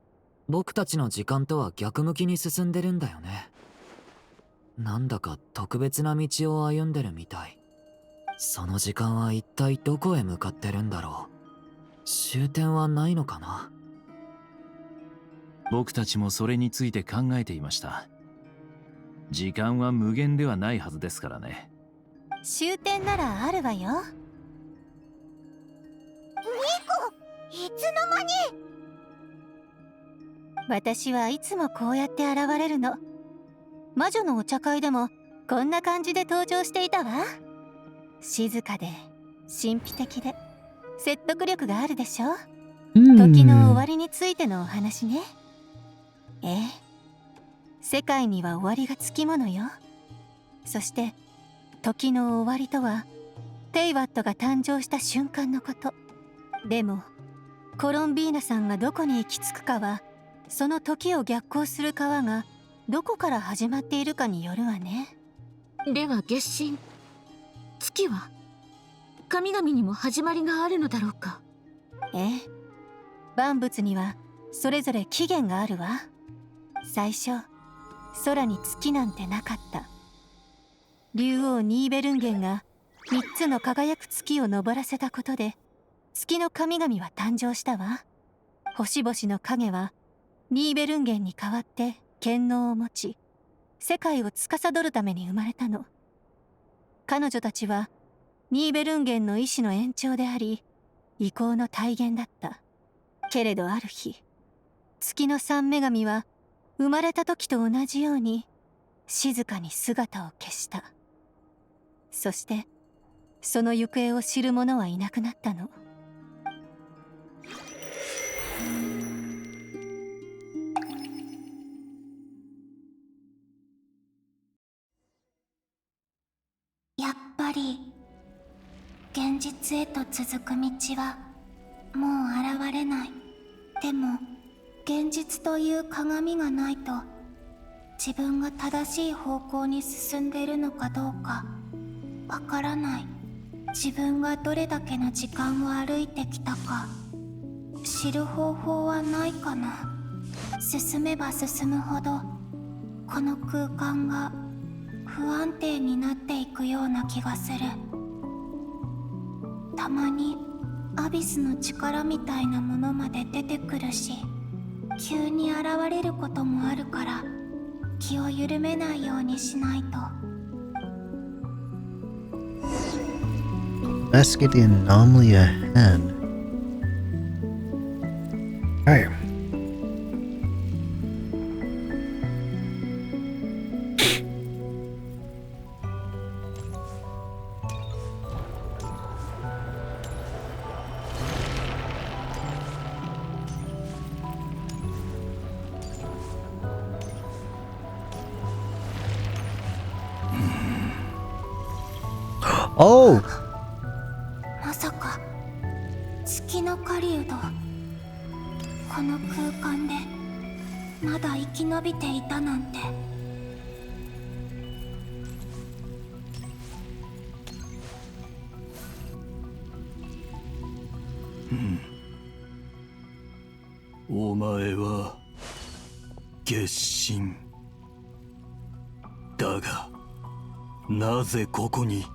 僕たちの時間とは逆向きに進んでるんだよね。なんだか特別な道を歩んでるみたい。その時間は一体どこへ向かってるんだろう。終点はないのかな。僕たちもそれについて考えていました。時間は無限ではないはずですからね。終点ならあるわよ。ニコ、いつの間に。私はいつもこうやって現れるの。魔女のお茶会でもこんな感じで登場していたわ。静かで神秘的で説得力があるでしょ。時の終わりについてのお話ね。ええ、世界には終わりがつきものよ。そして時の終わりとはテイワットが誕生した瞬間のこと。でもコロンビーナさんがどこに行き着くかはその時を逆行する川がどこから始まっているかによるわね。では月神、月は神々にも始まりがあるのだろうか。ええ、万物にはそれぞれ起源があるわ。最初空に月なんてなかった。竜王ニーベルンゲンが3つの輝く月を昇らせたことで月の神々は誕生したわ。星々の影はニーベルンゲンに代わって権能を持ち、世界を司るために生まれたの。彼女たちはニーベルンゲンの意志の延長であり、意向の体現だった。けれどある日、月の三女神は生まれた時と同じように静かに姿を消した。そしてその行方を知る者はいなくなったの。やっぱり現実へと続く道はもう現れない。でも現実という鏡がないと自分が正しい方向に進んでいるのかどうかわからない。自分がどれだけの時間を歩いてきたか知る方法はないかな。進めば進むほどこの空間が不安定になっていくような気がする。たまにアビスの力みたいなものまで出てくるし、急に現れることもあるから気を緩めないようにしないと。Investigate the anomaly ahead. Alright. Oh! まさか月の狩人、この空間でまだ生き延びていたなんて。お前は月神だが、なぜここに？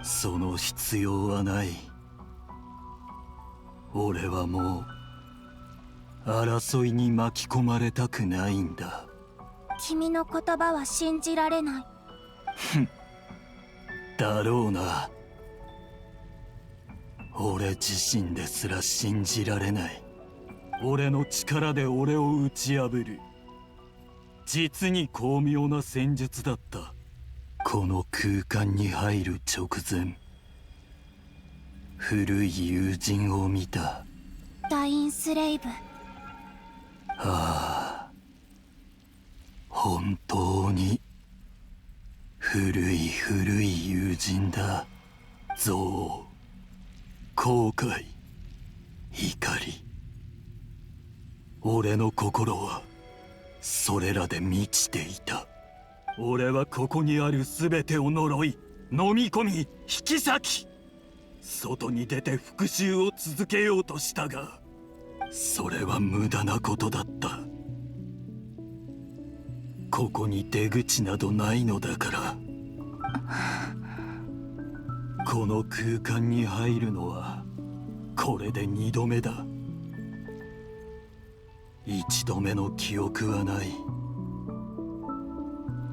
その必要はない。俺はもう争いに巻き込まれたくないんだ。君の言葉は信じられない。だろうな。俺自身ですら信じられない。俺の力で俺を打ち破る。実に巧妙な戦術だった。この空間に入る直前、古い友人を見た。ダインスレイブ。ああ、本当に古い友人だ。憎悪、後悔、怒り。俺の心はそれらで満ちていた。俺はここにある全てを呪い、飲み込み、引き裂き、外に出て復讐を続けようとしたが、それは無駄なことだった。ここに出口などないのだから。この空間に入るのはこれで2度目だ。1度目の記憶はない。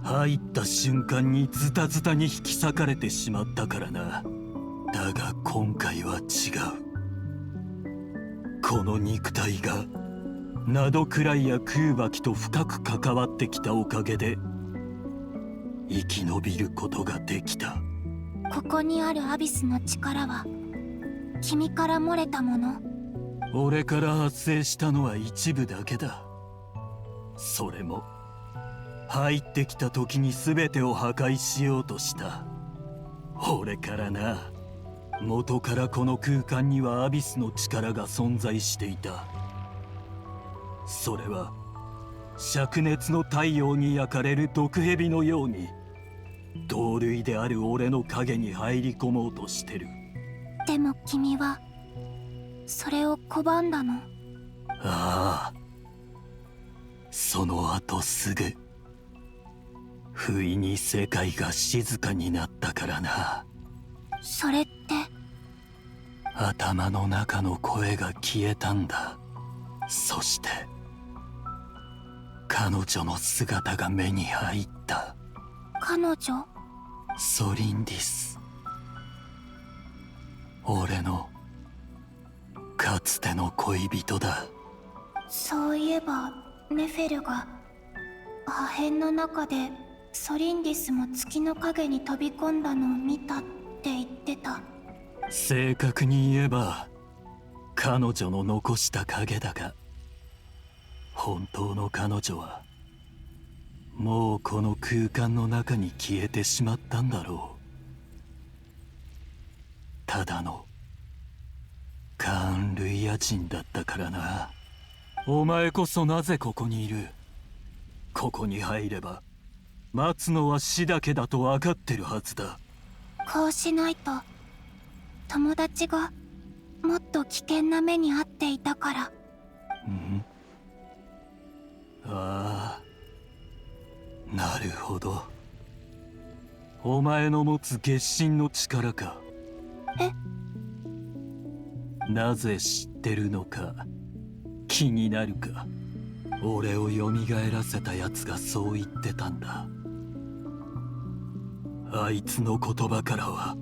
入った瞬間にズタズタに引き裂かれてしまったからな。だが今回は違う。この肉体がナドクライや空爆と深く関わってきたおかげで生き延びることができた。ここにあるアビスの力は君から漏れたもの？俺から発生したのは一部だけだ。それも入ってきた時に全てを破壊しようとした俺からな。元からこの空間にはアビスの力が存在していた。それは灼熱の太陽に焼かれる毒蛇のように同類である俺の影に入り込もうとしてる。でも君はそれを拒んだの？ああ、その後すぐ不意に世界が静かになったからな。それって頭の中の声が消えたんだ。そして彼女の姿が目に入った。彼女？ソリンディス。俺のかつての恋人だ。そういえばネフェルが破片の中でソリンディスも月の影に飛び込んだのを見たって言ってた。正確に言えば彼女の残した影だが、本当の彼女はもうこの空間の中に消えてしまったんだろう。ただのカーン・ルイヤ人だったからな。お前こそなぜここにいる？ここに入れば待つのは死だけだと分かってるはずだ。こうしないと友達がもっと危険な目に遭っていたから。ん？ああ、なるほど。お前の持つ月神の力か。え？なぜ知ってるのか気になるか。俺を蘇らせたやつがそう言ってたんだ。あいつの言葉からは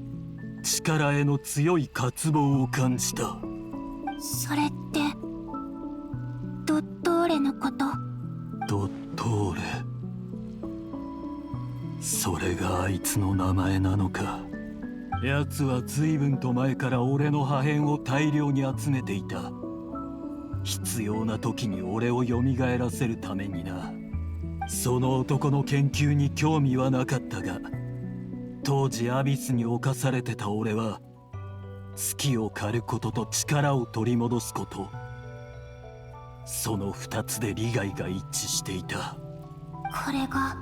力への強い渇望を感じた。それってドットーレのこと？ドットーレ、それがあいつの名前なのか。奴は随分と前から俺の破片を大量に集めていた。必要な時に俺を蘇らせるためにな。その男の研究に興味はなかったが、当時アビスに侵されてた俺は月を狩ることと力を取り戻すこと、その2つで利害が一致していた。これが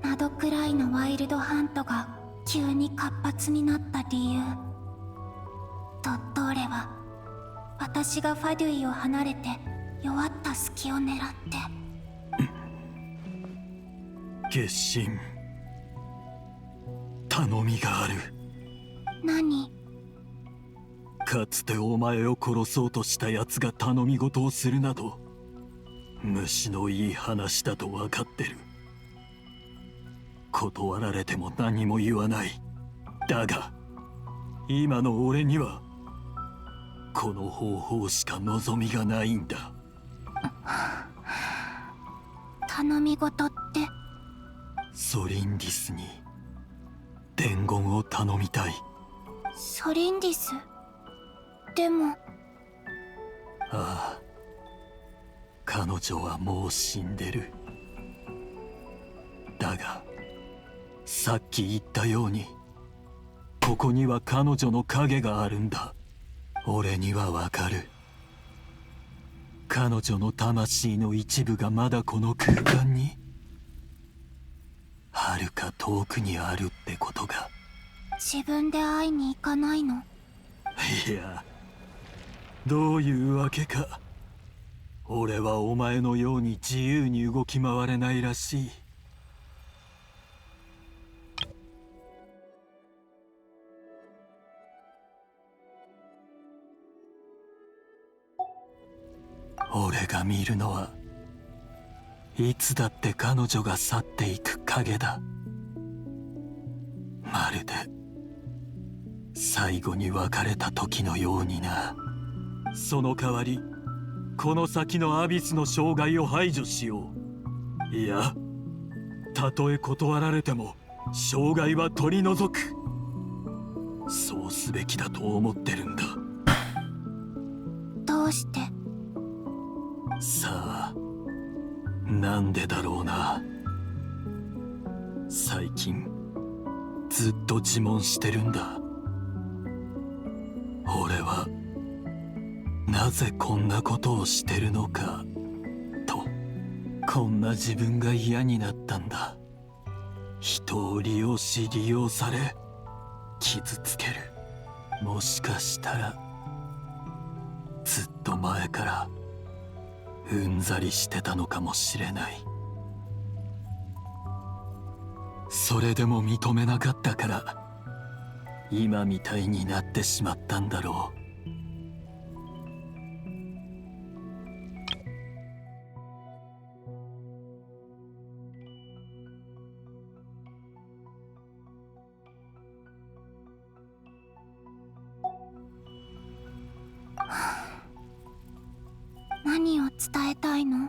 ナドくらいのワイルドハントが急に活発になった理由。ドットーレは私がファデュイを離れて弱った隙を狙って。月神、頼みがある。何？かつてお前を殺そうとした奴が頼み事をするなど虫のいい話だと分かってる。断られても何も言わない。だが今の俺にはこの方法しか望みがないんだ。頼み事って？ソリンディスに伝言を頼みたい。ソリンディス？でも。ああ、彼女はもう死んでる。だがさっき言ったように、ここには彼女の影があるんだ。俺にはわかる。彼女の魂の一部がまだこの空間に、遥か遠くにあるってことが。自分で会いに行かないの？いや、どういうわけか、俺はお前のように自由に動き回れないらしい。俺が見るのはいつだって彼女が去っていく影だ。まるで最後に別れた時のようにな。その代わりこの先のアビスの障害を排除しよう。いや、たとえ断られても障害は取り除く。そうすべきだと思ってるんだ。どうして？さあ、なんでだろうな。最近ずっと自問してるんだ。俺はなぜこんなことをしてるのかと。こんな自分が嫌になったんだ。人を利用し利用され傷つける。もしかしたらずっと前からうんざりしてたのかもしれない。それでも認めなかったから今みたいになってしまったんだろう。何を伝えたいの？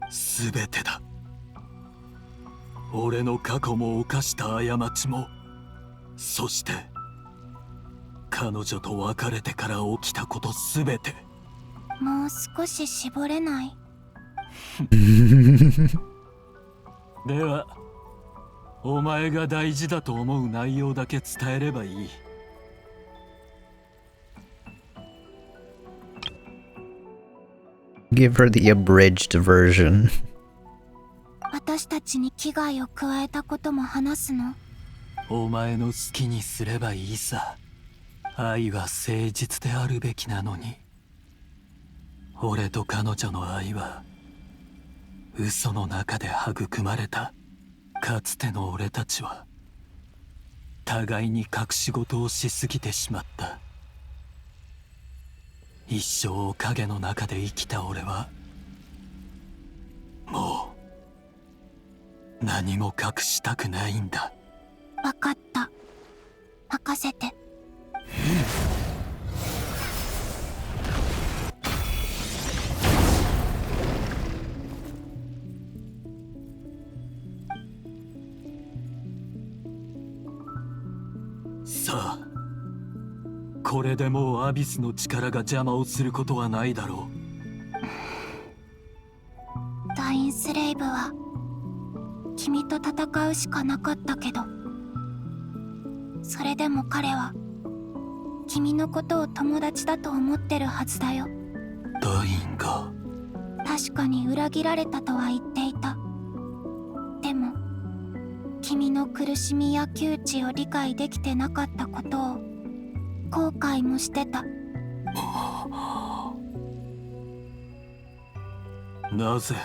すべてだ。俺の過去も犯した過ちも、そして彼女と別れてから起きたことすべて。もう少し絞れない？ではお前が大事だと思う内容だけ伝えればいい。Give her the abridged version. 私たちに危害を加えたことも話すの？お前の好きにすればいいさ。愛は誠実であるべきなのに。俺と彼女の愛は嘘の中で育まれた。かつての俺たちは互いに隠し事をしすぎてしまった。一生を影の中で生きた俺はもう何も隠したくないんだ。わかった。任せて。さあ、これでもうアビスの力が邪魔をすることはないだろう。ダインスレイブは君と戦うしかなかったけど、それでも彼は君のことを友達だと思ってるはずだよ。ダインが？確かに裏切られたとは言っていた。でも君の苦しみや窮地を理解できてなかったことを後悔もしてた。なぜ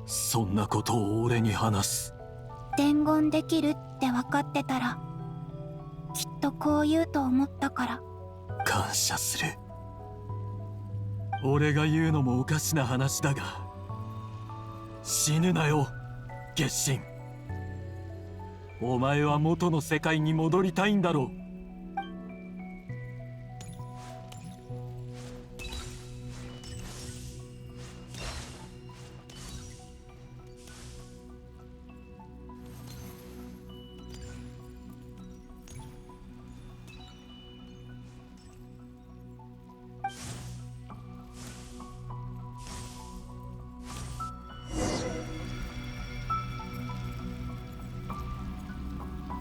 そんなことを俺に話す？伝言できるって分かってたらきっとこう言うと思ったから。感謝する。俺が言うのもおかしな話だが、死ぬなよ月神。お前は元の世界に戻りたいんだろう。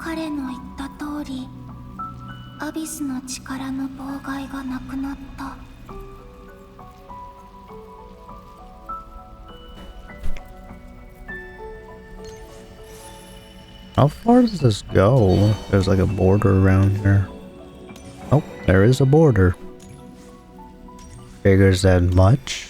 彼の言った通り、アビスの力の妨害がなくなった。How far does this go? There's like a border around here. Oh, there is a border. Figures that much.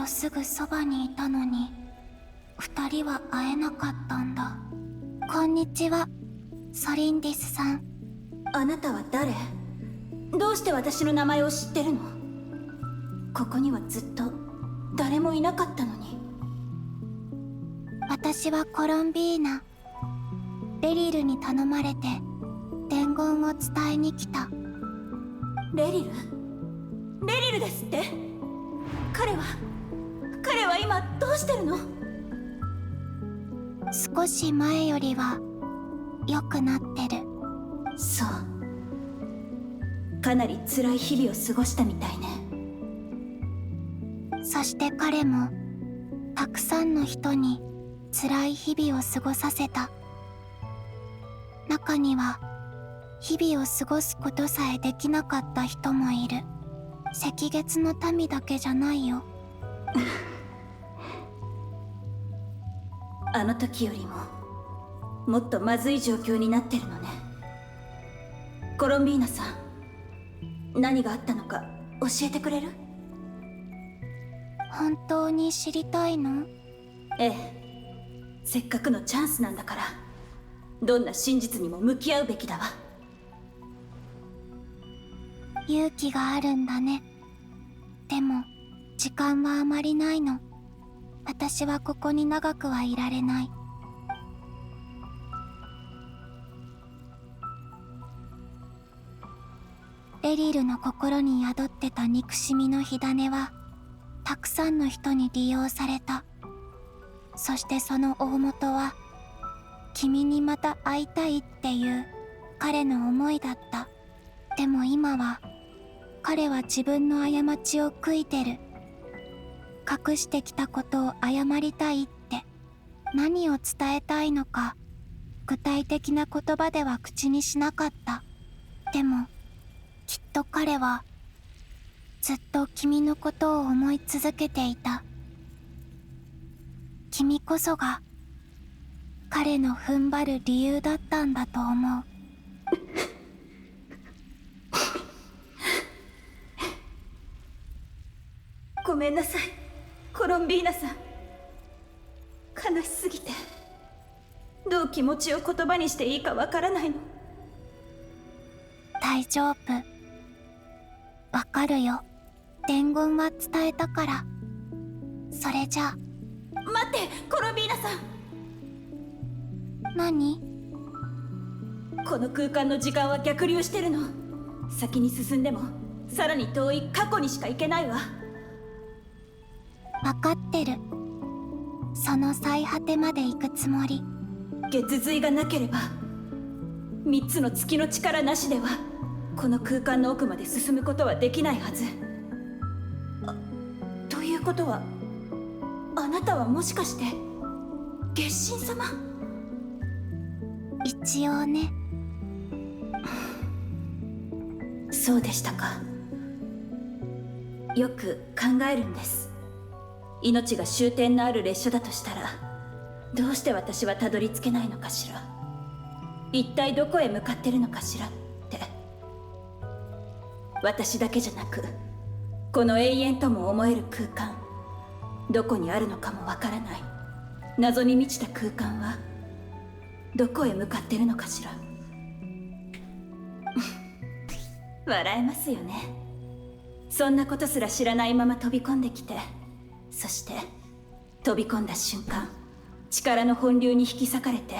すぐそばにいたのに、二人は会えなかったんだ。こんにちは、ソリンディスさん。あなたは誰？どうして私の名前を知ってるの？ここにはずっと誰もいなかったのに。私はコロンビーナ。レリルに頼まれて伝言を伝えに来た。レリル？レリルですって？彼は今どうしてるの？少し前よりは良くなってる。そう。かなり辛い日々を過ごしたみたいね。そして彼もたくさんの人に辛い日々を過ごさせた。中には日々を過ごすことさえできなかった人もいる。赤月の民だけじゃないよ。あの時よりももっとまずい状況になってるのね。コロンビーナさん、何があったのか教えてくれる？本当に知りたいの？ええ、せっかくのチャンスなんだから、どんな真実にも向き合うべきだわ。勇気があるんだね。でも時間はあまりないの。私はここに長くはいられない。レリルの心に宿ってた憎しみの火種はたくさんの人に利用された。そしてその大元は君にまた会いたいっていう彼の思いだった。でも今は彼は自分の過ちを悔いてる。隠してきたことを謝りたいって。何を伝えたいのか具体的な言葉では口にしなかった。でもきっと彼はずっと君のことを思い続けていた。君こそが彼の踏ん張る理由だったんだと思う。ごめんなさい、コロンビーナさん。悲しすぎてどう気持ちを言葉にしていいかわからないの。大丈夫、わかるよ。伝言は伝えたから。それじゃあ。待って、コロンビーナさん。何？この空間の時間は逆流してるの。先に進んでもさらに遠い過去にしか行けないわ。わかってる。その最果てまで行くつもり。月髄がなければ、3つの月の力なしではこの空間の奥まで進むことはできないはず。ということは、あなたはもしかして月神様？一応ね。そうでしたか。よく考えるんです。命が終点のある列車だとしたら、どうして私はたどり着けないのかしら。一体どこへ向かってるのかしらって。私だけじゃなく、この永遠とも思える空間、どこにあるのかもわからない謎に満ちた空間はどこへ向かってるのかしら。笑えますよね。そんなことすら知らないまま飛び込んできて、そして飛び込んだ瞬間、力の本流に引き裂かれて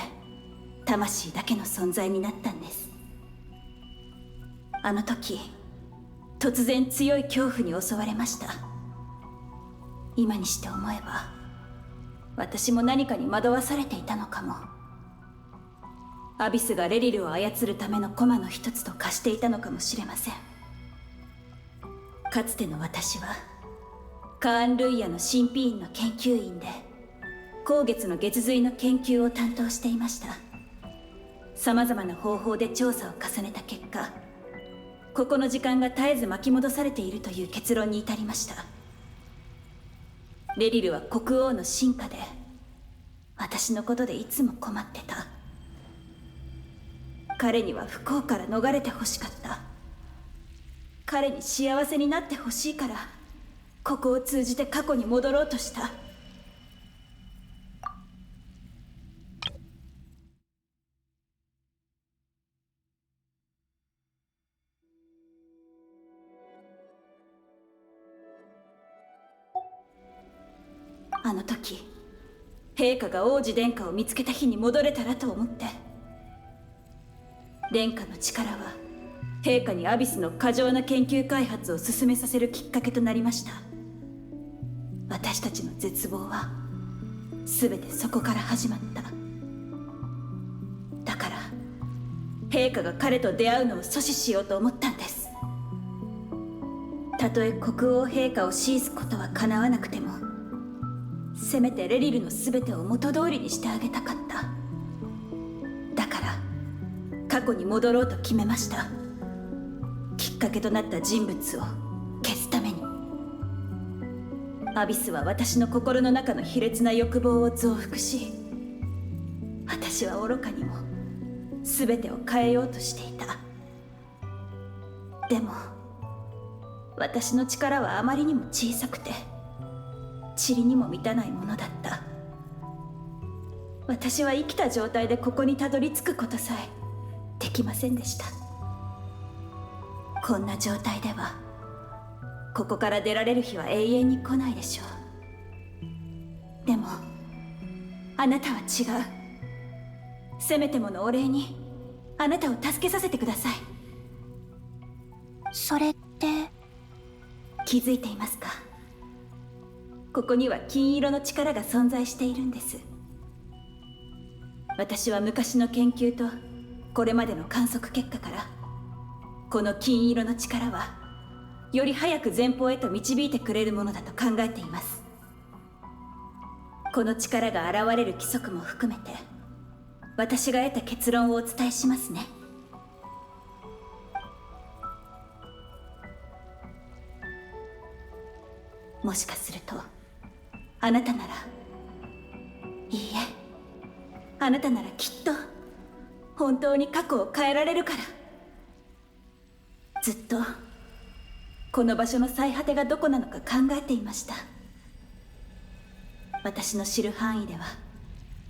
魂だけの存在になったんです。あの時突然強い恐怖に襲われました。今にして思えば私も何かに惑わされていたのかも。アビスがレリルを操るための駒の一つと化していたのかもしれません。かつての私はカーン・ルイヤの神秘院の研究員で、光月の月髄の研究を担当していました。さまざまな方法で調査を重ねた結果、ここの時間が絶えず巻き戻されているという結論に至りました。レリルは国王の臣下で、私のことでいつも困ってた。彼には不幸から逃れてほしかった。彼に幸せになってほしいから、ここを通じて過去に戻ろうとした。あの時、陛下が王子殿下を見つけた日に戻れたらと思って。殿下の力は陛下にアビスの過剰な研究開発を進めさせるきっかけとなりました。私たちの絶望は全てそこから始まった。だから陛下が彼と出会うのを阻止しようと思ったんです。たとえ国王陛下を退すことは叶わなくても、せめてレリルの全てを元通りにしてあげたかった。だから過去に戻ろうと決めました。きっかけとなった人物を消すために。アビスは私の心の中の卑劣な欲望を増幅し、私は愚かにも全てを変えようとしていた。でも私の力はあまりにも小さくて塵にも満たないものだった。私は生きた状態でここにたどり着くことさえできませんでした。こんな状態ではここから出られる日は永遠に来ないでしょう。でもあなたは違う。せめてものお礼にあなたを助けさせてください。それって気づいていますか？ここには金色の力が存在しているんです。私は昔の研究とこれまでの観測結果から、この金色の力はより早く前方へと導いてくれるものだと考えています。この力が現れる規則も含めて、私が得た結論をお伝えしますね。もしかするとあなたなら、いいえ、あなたならきっと本当に過去を変えられるから。ずっとこの場所の最果てがどこなのか考えていました。私の知る範囲では、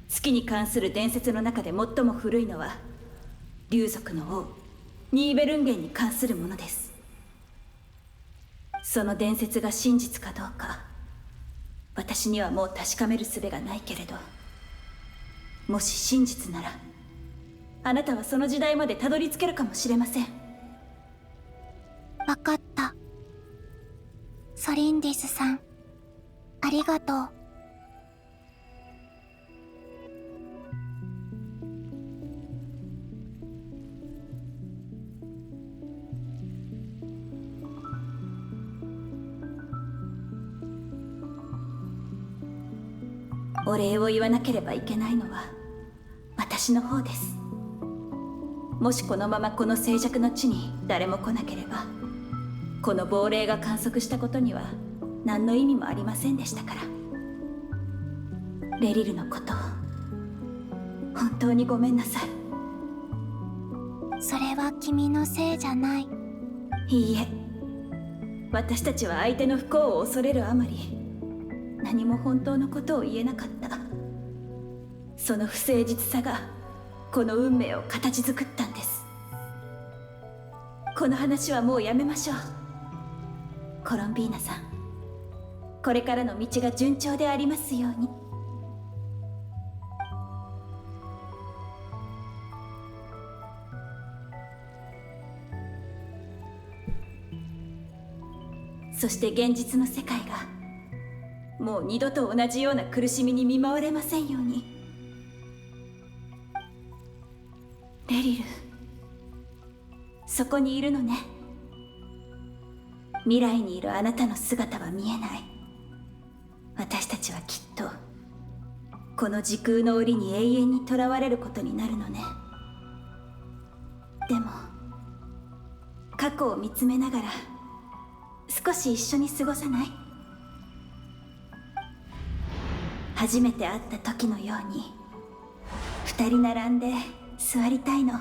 月に関する伝説の中で最も古いのは竜族の王ニーベルンゲンに関するものです。その伝説が真実かどうか、私にはもう確かめる術がないけれど、もし真実ならあなたはその時代までたどり着けるかもしれません。わかった。ソリンディスさん、ありがとう。お礼を言わなければいけないのは私の方です。もしこのままこの静寂の地に誰も来なければ、この亡霊が観測したことには何の意味もありませんでしたから。レリルのこと本当にごめんなさい。それは君のせいじゃない。いいえ、私たちは相手の不幸を恐れるあまり何も本当のことを言えなかった。その不誠実さがこの運命を形作ったんです。この話はもうやめましょう。コロンビーナさん、これからの道が順調でありますように。そして現実の世界がもう二度と同じような苦しみに見舞われませんように。レリル、そこにいるのね。未来にいるあなたの姿は見えない。私たちはきっとこの時空の檻に永遠にとらわれることになるのね。でも過去を見つめながら少し一緒に過ごさない？初めて会った時のように二人並んで座りたいの。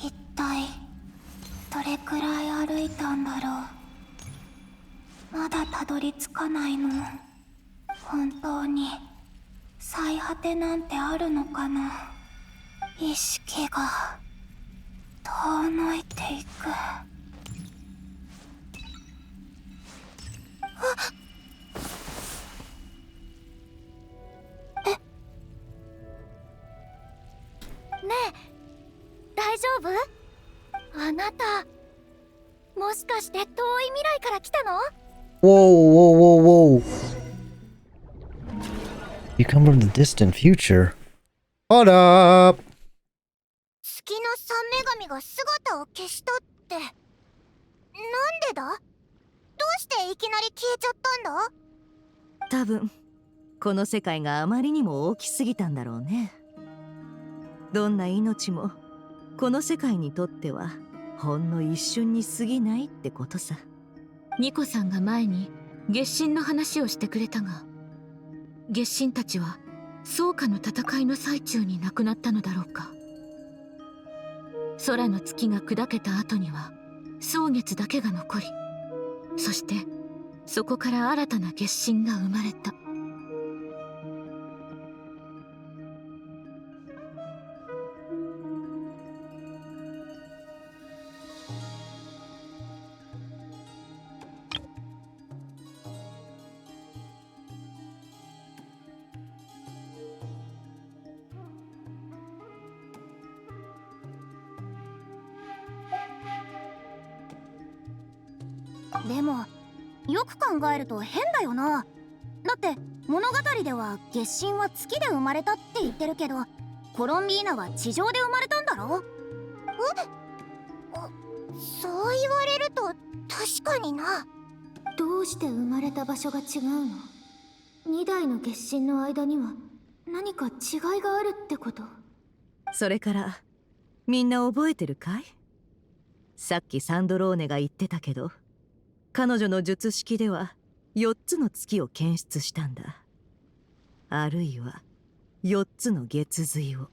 一体どれくらい歩いたんだろう。まだたどり着かないの？本当に最果てなんてあるのかな。意識が遠のいていく。ねえ、大丈夫？あなた、もしかして遠い未来から来たの？ Whoa, whoa, whoa, whoa. You come from the distant future. Hold up! 月の三女神が姿を消したって、なんでだ？どうしていきなり消えちゃったんだ？多分この世界があまりにも大きすぎたんだろうね。どんな命もこの世界にとってはほんの一瞬に過ぎないってことさ。ニコさんが前に月神の話をしてくれたが、月神たちは草加の戦いの最中に亡くなったのだろうか。空の月が砕けた後には蒼月だけが残り、そしてそこから新たな月神が生まれた。でもよく考えると変だよな。だって物語では月神は月で生まれたって言ってるけど、コロンビーナは地上で生まれたんだろ？そう言われると確かにな。どうして生まれた場所が違うの？二代の月神の間には何か違いがあるってこと？それからみんな覚えてるかい？さっきサンドローネが言ってたけど、彼女の術式では4つの月を検出したんだ。あるいは4つの月髄を。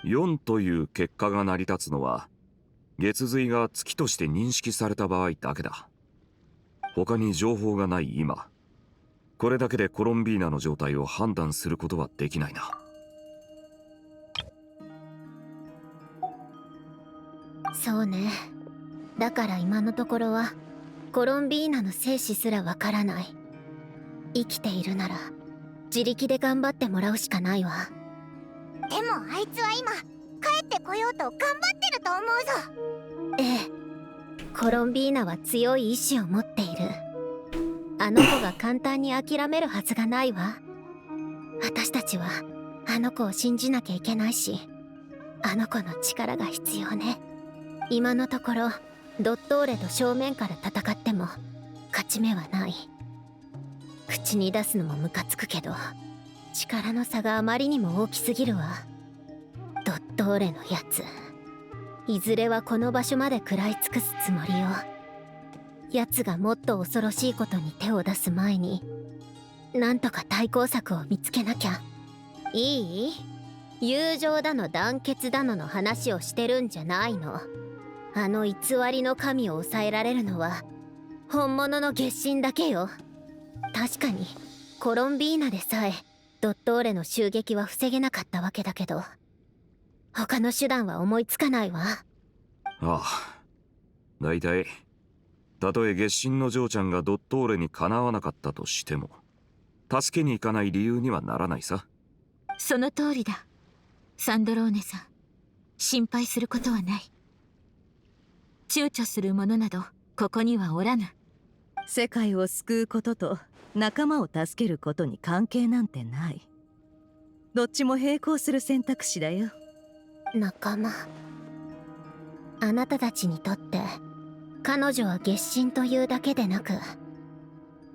4という結果が成り立つのは月髄が月として認識された場合だけだ。他に情報がない今、これだけでコロンビーナの状態を判断することはできないな。そうね。だから今のところはコロンビーナの生死すらわからない。生きているなら自力で頑張ってもらうしかないわ。でもあいつは今帰ってこようと頑張ってると思うぞ。ええ、コロンビーナは強い意志を持っている。あの子が簡単に諦めるはずがないわ。私たちはあの子を信じなきゃいけないし、あの子の力が必要ね。今のところドットーレと正面から戦っても勝ち目はない。口に出すのもムカつくけど、力の差があまりにも大きすぎるわ。ドットーレのやつ、いずれはこの場所まで食らい尽くすつもりよ。奴がもっと恐ろしいことに手を出す前に、なんとか対抗策を見つけなきゃ。いい？友情だの団結だのの話をしてるんじゃないの。あの偽りの神を抑えられるのは本物の月神だけよ。確かにコロンビーナでさえドットーレの襲撃は防げなかったわけだけど、他の手段は思いつかないわ。ああ、だいたいたとえ月神の嬢ちゃんがドットーレにかなわなかったとしても助けに行かない理由にはならないさ。その通りだ、サンドローネさん。心配することはない。躊躇する者などここにはおらぬ。世界を救うことと仲間を助けることに関係なんてない。どっちも並行する選択肢だよ。仲間。あなたたちにとって彼女は月神というだけでなく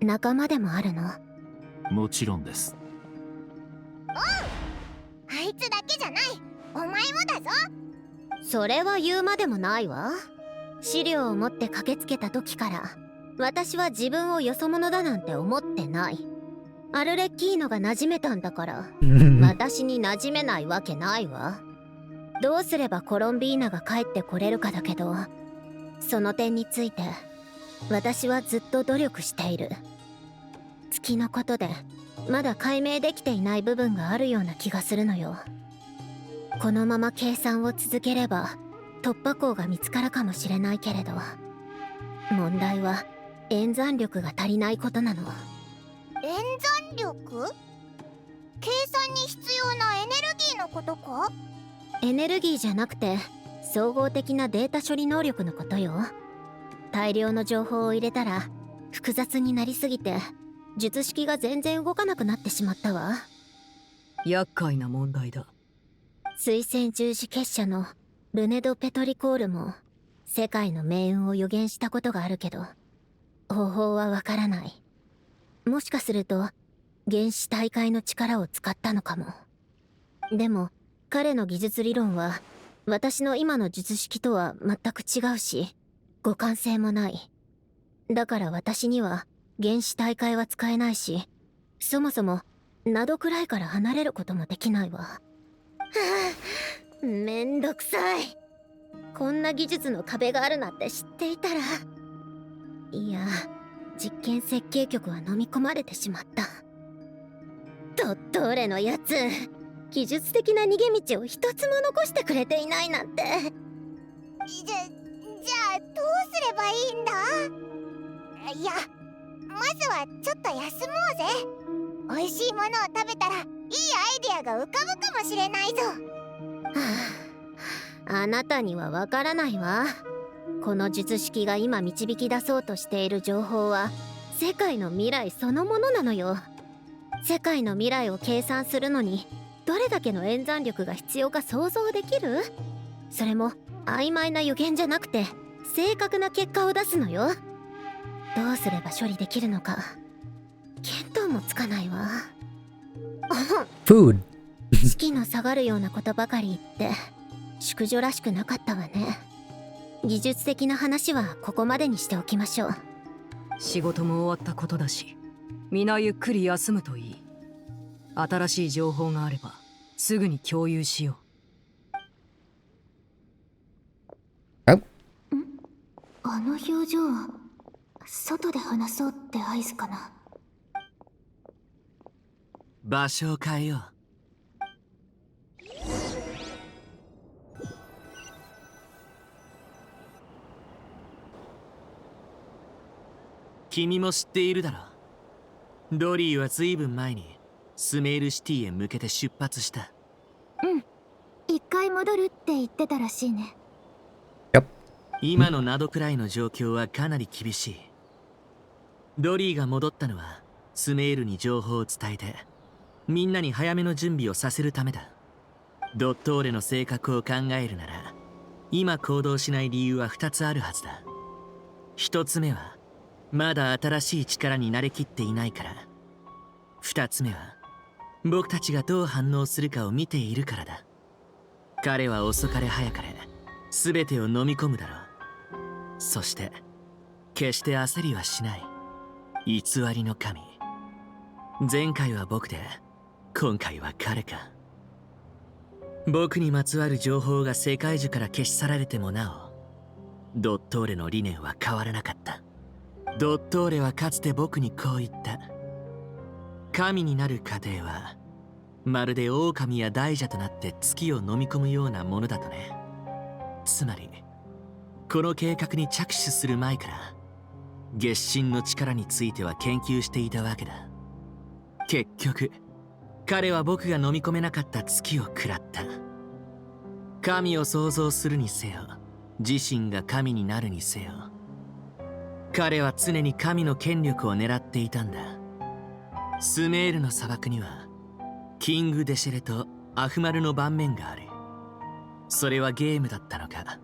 仲間でもあるの？もちろんです。あいつだけじゃない、お前もだぞ。それは言うまでもないわ。資料を持って駆けつけた時から私は自分をよそ者だなんて思ってない。アルレッキーノが馴染めたんだから私に馴染めないわけないわ。どうすればコロンビーナが帰ってこれるかだけど、その点について私はずっと努力している。月のことでまだ解明できていない部分があるような気がするのよ。このまま計算を続ければ突破口が見つかるかもしれないけれど、問題は演算力が足りないことなの。演算力？計算に必要なエネルギーのことか？エネルギーじゃなくて総合的なデータ処理能力のことよ。大量の情報を入れたら複雑になりすぎて術式が全然動かなくなってしまったわ。厄介な問題だ。水星十字結社のルネ・ド・ペトリコールも世界の命運を予言したことがあるけど方法はわからない。もしかすると原子大海の力を使ったのかも。でも彼の技術理論は私の今の術式とは全く違うし互換性もない。だから私には原子大海は使えないし、そもそも灘くらいから離れることもできないわ。はあ、めんどくさい。こんな技術の壁があるなんて知っていたら。いや、実験設計局は飲み込まれてしまった。ドットーレのやつ、技術的な逃げ道を一つも残してくれていないなんて。じゃあどうすればいいんだ？いや、まずはちょっと休もうぜ。美味しいものを食べたらいいアイデアが浮かぶかもしれないぞ。はあ、あなたにはわからないわ。この術式が今導き出そうとしている情報は世界の未来そのものなのよ。世界の未来を計算するのにどれだけの演算力が必要か想像できる？それも曖昧な予言じゃなくて正確な結果を出すのよ。どうすれば処理できるのか見当もつかないわ。Food 士気の下がるようなことばかり言って淑女らしくなかったわね。技術的な話はここまでにしておきましょう。仕事も終わったことだし、皆ゆっくり休むといい。新しい情報があればすぐに共有しよう。あの表情は外で話そうって合図かな。場所を変えよう。君も知っているだろう。ドリーは随分前にスメールシティへ向けて出発した。うん、一回戻るって言ってたらしいね。今のナドくらいの状況はかなり厳しい。ドリーが戻ったのはスメールに情報を伝えてみんなに早めの準備をさせるためだ。ドットーレの性格を考えるなら今行動しない理由は2つあるはずだ。1つ目はまだ新しい力に慣れきっていないから。2つ目は僕たちがどう反応するかを見ているからだ。彼は遅かれ早かれ全てを飲み込むだろう。そして決して焦りはしない偽りの神。前回は僕で今回は彼か。僕にまつわる情報が世界中から消し去られてもなおドットーレの理念は変わらなかった。ドットーレはかつて僕にこう言った。神になる過程はまるで狼や大蛇となって月を飲み込むようなものだとね。つまりこの計画に着手する前から月神の力については研究していたわけだ。結局彼は僕が飲み込めなかった月を食らった。神を創造するにせよ、自身が神になるにせよ、彼は常に神の権力を狙っていたんだ。スメールの砂漠にはキング・デシェレとアフマルの盤面がある。それはゲームだったのか、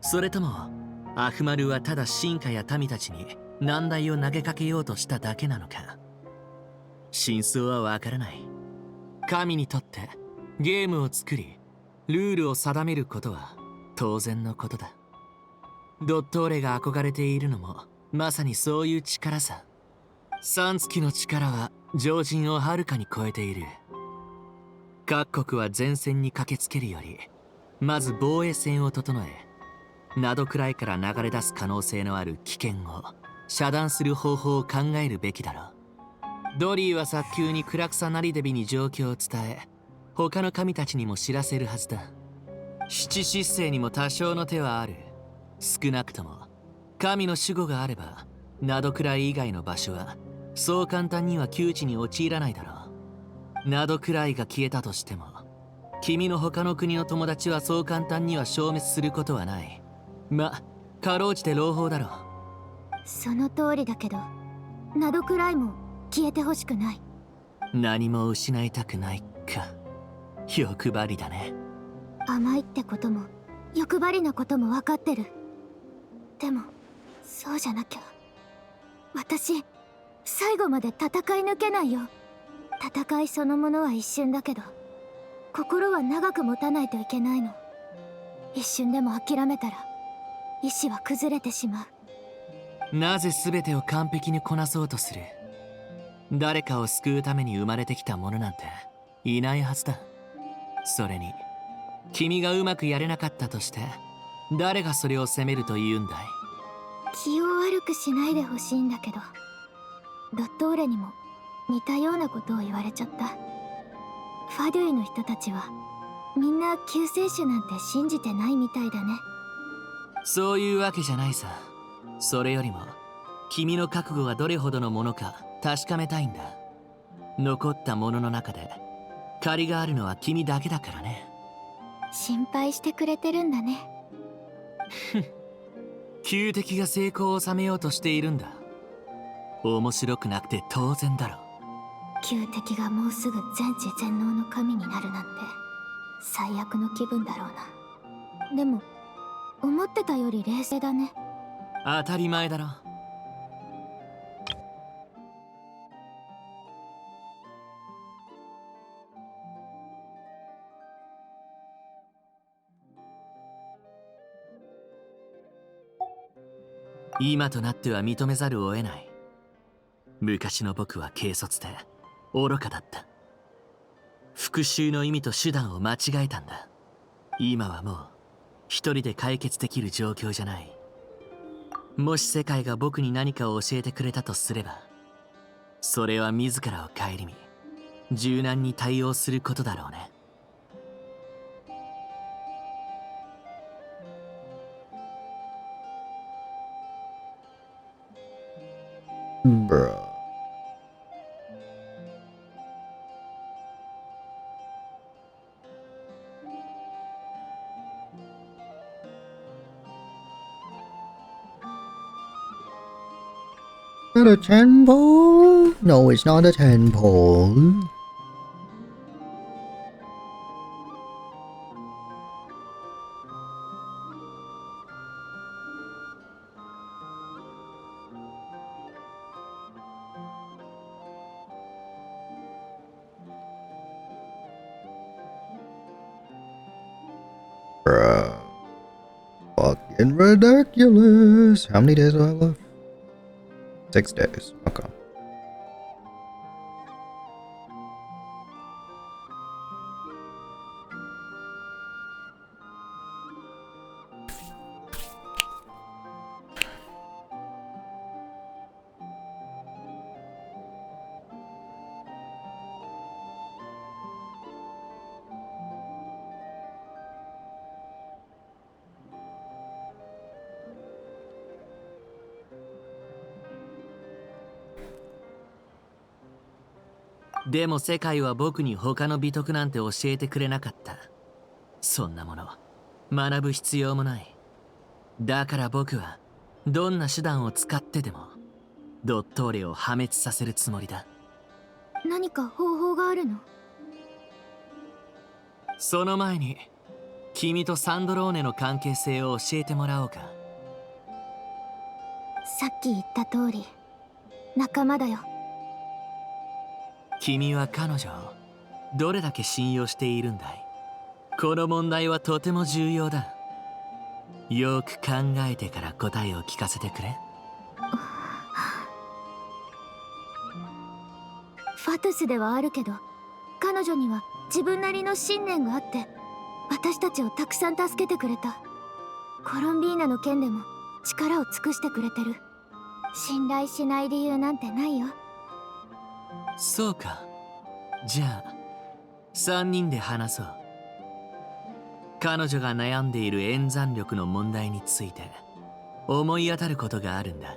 それともアフマルはただ進化や民たちに難題を投げかけようとしただけなのか。真相はわからない。神にとってゲームを作りルールを定めることは当然のことだ。ドットーレが憧れているのもまさにそういう力さ。3月の力は常人をはるかに超えている。各国は前線に駆けつけるよりまず防衛線を整え、灘くらいから流れ出す可能性のある危険を遮断する方法を考えるべきだろう。ドリーは早急にクラクサナリデビに状況を伝え、他の神たちにも知らせるはずだ。七失星にも多少の手はある。少なくとも神の守護があれば灘くらい以外の場所はそう簡単には窮地に陥らないだろう。灘くらいが消えたとしても君の他の国の友達はそう簡単には消滅することはない。ま、かろうじて朗報だろう。その通りだけど、灘くらいも消えてほしくない。何も失いたくないか。欲張りだね。甘いってことも欲張りなことも分かってる。でもそうじゃなきゃ私最後まで戦い抜けないよ。戦いそのものは一瞬だけど心は長く持たないといけないの。一瞬でも諦めたら意志は崩れてしまう。なぜ全てを完璧にこなそうとする。誰かを救うために生まれてきた者なんていないはずだ。それに君がうまくやれなかったとして誰がそれを責めると言うんだい。気を悪くしないでほしいんだけど、ドットーレにも似たようなことを言われちゃった。ファドゥイの人たちはみんな救世主なんて信じてないみたいだね。そういうわけじゃないさ。それよりも君の覚悟がどれほどのものか確かめたいんだ。残ったものの中で借りがあるのは君だけだからね。心配してくれてるんだね。旧敵が成功を収めようとしているんだ。面白くなくて当然だろ。旧敵がもうすぐ全知全能の神になるなんて最悪の気分だろうな。でも思ってたより冷静だね。当たり前だろ。今となっては認めざるを得ない。昔の僕は軽率で愚かだった。復讐の意味と手段を間違えたんだ。今はもう一人で解決できる状況じゃない。もし世界が僕に何かを教えてくれたとすれば、それは自らを顧み柔軟に対応することだろうね。Bruh. Is that a temple? No, it's not a temple. Bruh. Fucking ridiculous. How many days do I have left? 6 days. Okay. でも世界は僕に他の美徳なんて教えてくれなかった。そんなもの学ぶ必要もない。だから僕はどんな手段を使ってでもドットーレを破滅させるつもりだ。何か方法があるの？その前に君とサンドローネの関係性を教えてもらおうか。さっき言った通り仲間だよ。君は彼女をどれだけ信用しているんだい？この問題はとても重要だ。よく考えてから答えを聞かせてくれ。ファトゥスではあるけど、彼女には自分なりの信念があって私たちをたくさん助けてくれた。コロンビーナの件でも力を尽くしてくれてる。信頼しない理由なんてないよ。そうか。じゃあ3人で話そう。彼女が悩んでいる演算力の問題について思い当たることがあるんだ。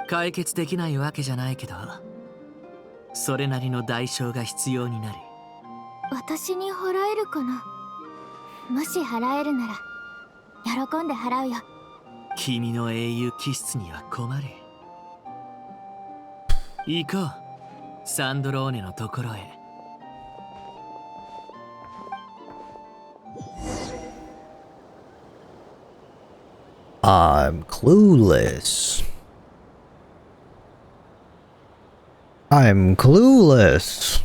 解決できないわけじゃないけど、それなりの代償が必要になる。私に払えるかな？もし払えるなら喜んで払うよ。君の英雄気質には困る。行こう、サンドローネのところへ。I'm clueless. I'm clueless.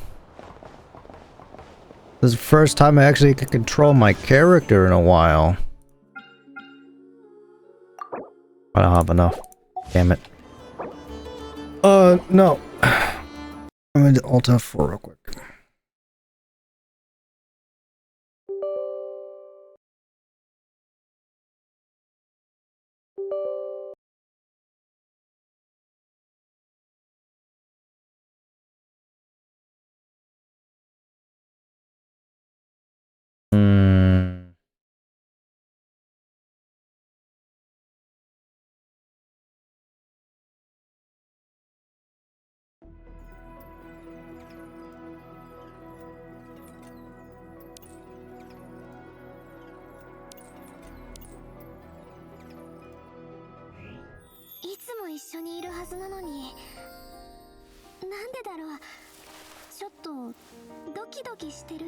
This is the first time I actually can control my character in a while. I don't have enough. Damn it. No. I'm gonna do Alt F4 real quick.いつも一緒にいるはずなのに、なんでだろう。ちょっとドキドキしてる。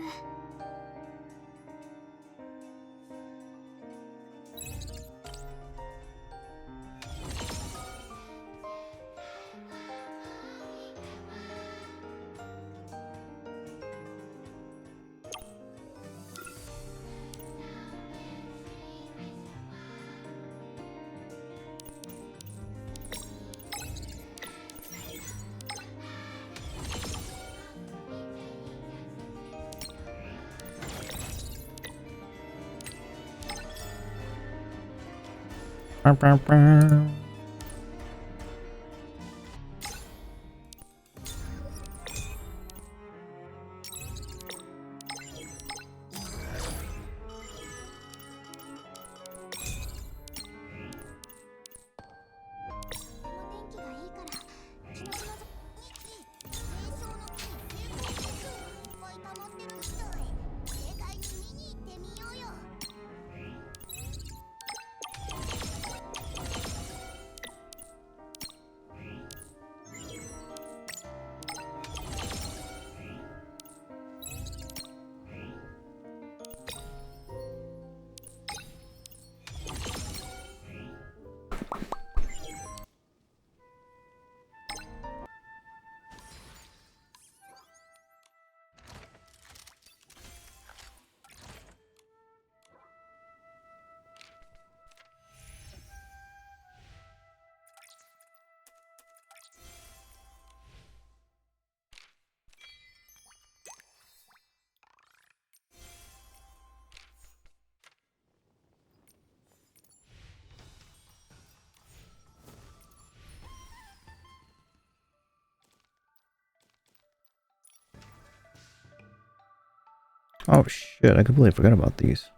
Oh shit, I completely forgot about these.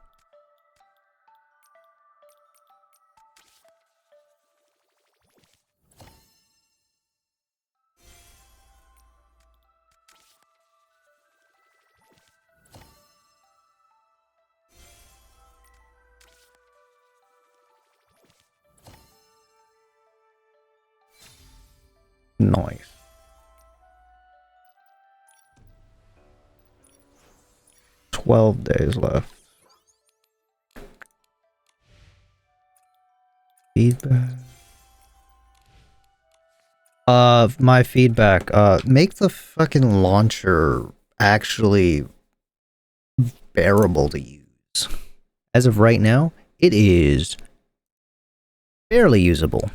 Nice. $12 left. Feedback. My feedback. Make the fucking launcher actually bearable to use. As of right now, it is barely usable.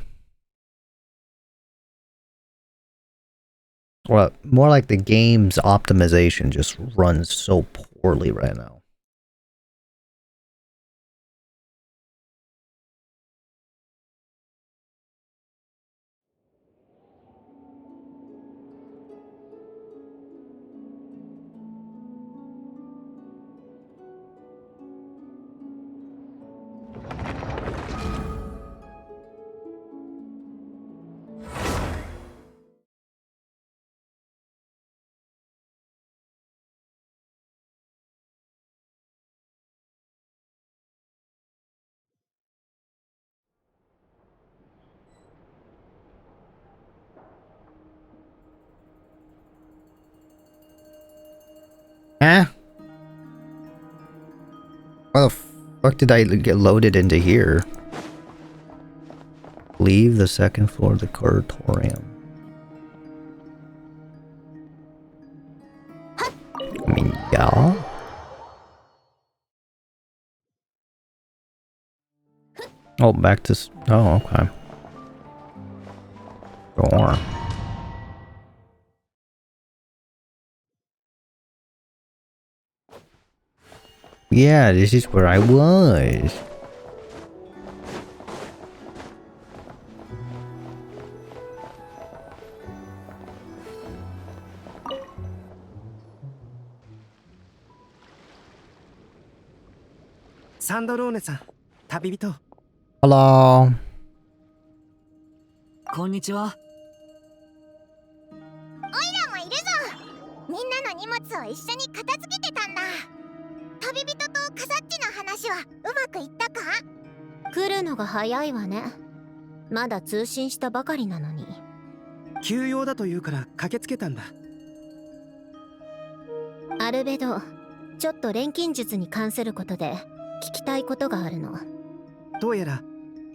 Well, more like the game's optimization just runs so poorly right now. Huh? Why the fuck did I get loaded into here? Leave the second floor of the curatorium. I mean, yeah. Oh, back to... Oh, okay. Sure. Yeah, this is where I was. Hello. こんにちは。オイラもいるぞ。みんなの荷物を一緒に片付けてたんだ。旅人とカサッチの話はうまくいったか？来るのが早いわね。まだ通信したばかりなのに。急用だと言うから駆けつけたんだ。アルベド、ちょっと錬金術に関することで聞きたいことがあるの。どうやら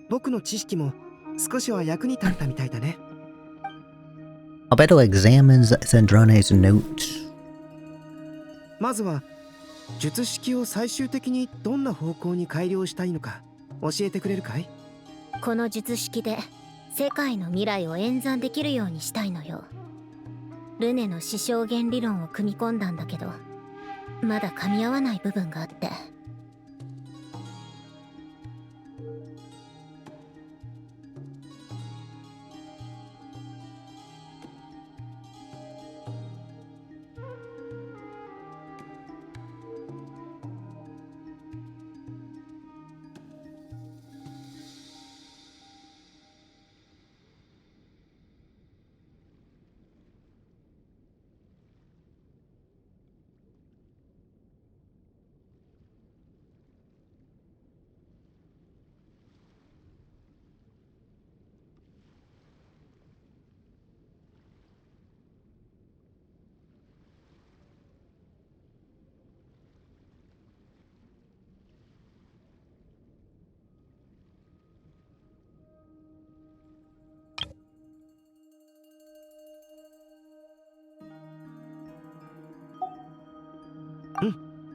僕の知識も少しは役に立ったみたいだね。Albedo examines Zandrone's notes. まずは術式を最終的にどんな方向に改良したいのか教えてくれるかい？この術式で世界の未来を演算できるようにしたいのよ。ルネの視象原理論を組み込んだんだけど、まだ噛み合わない部分があって。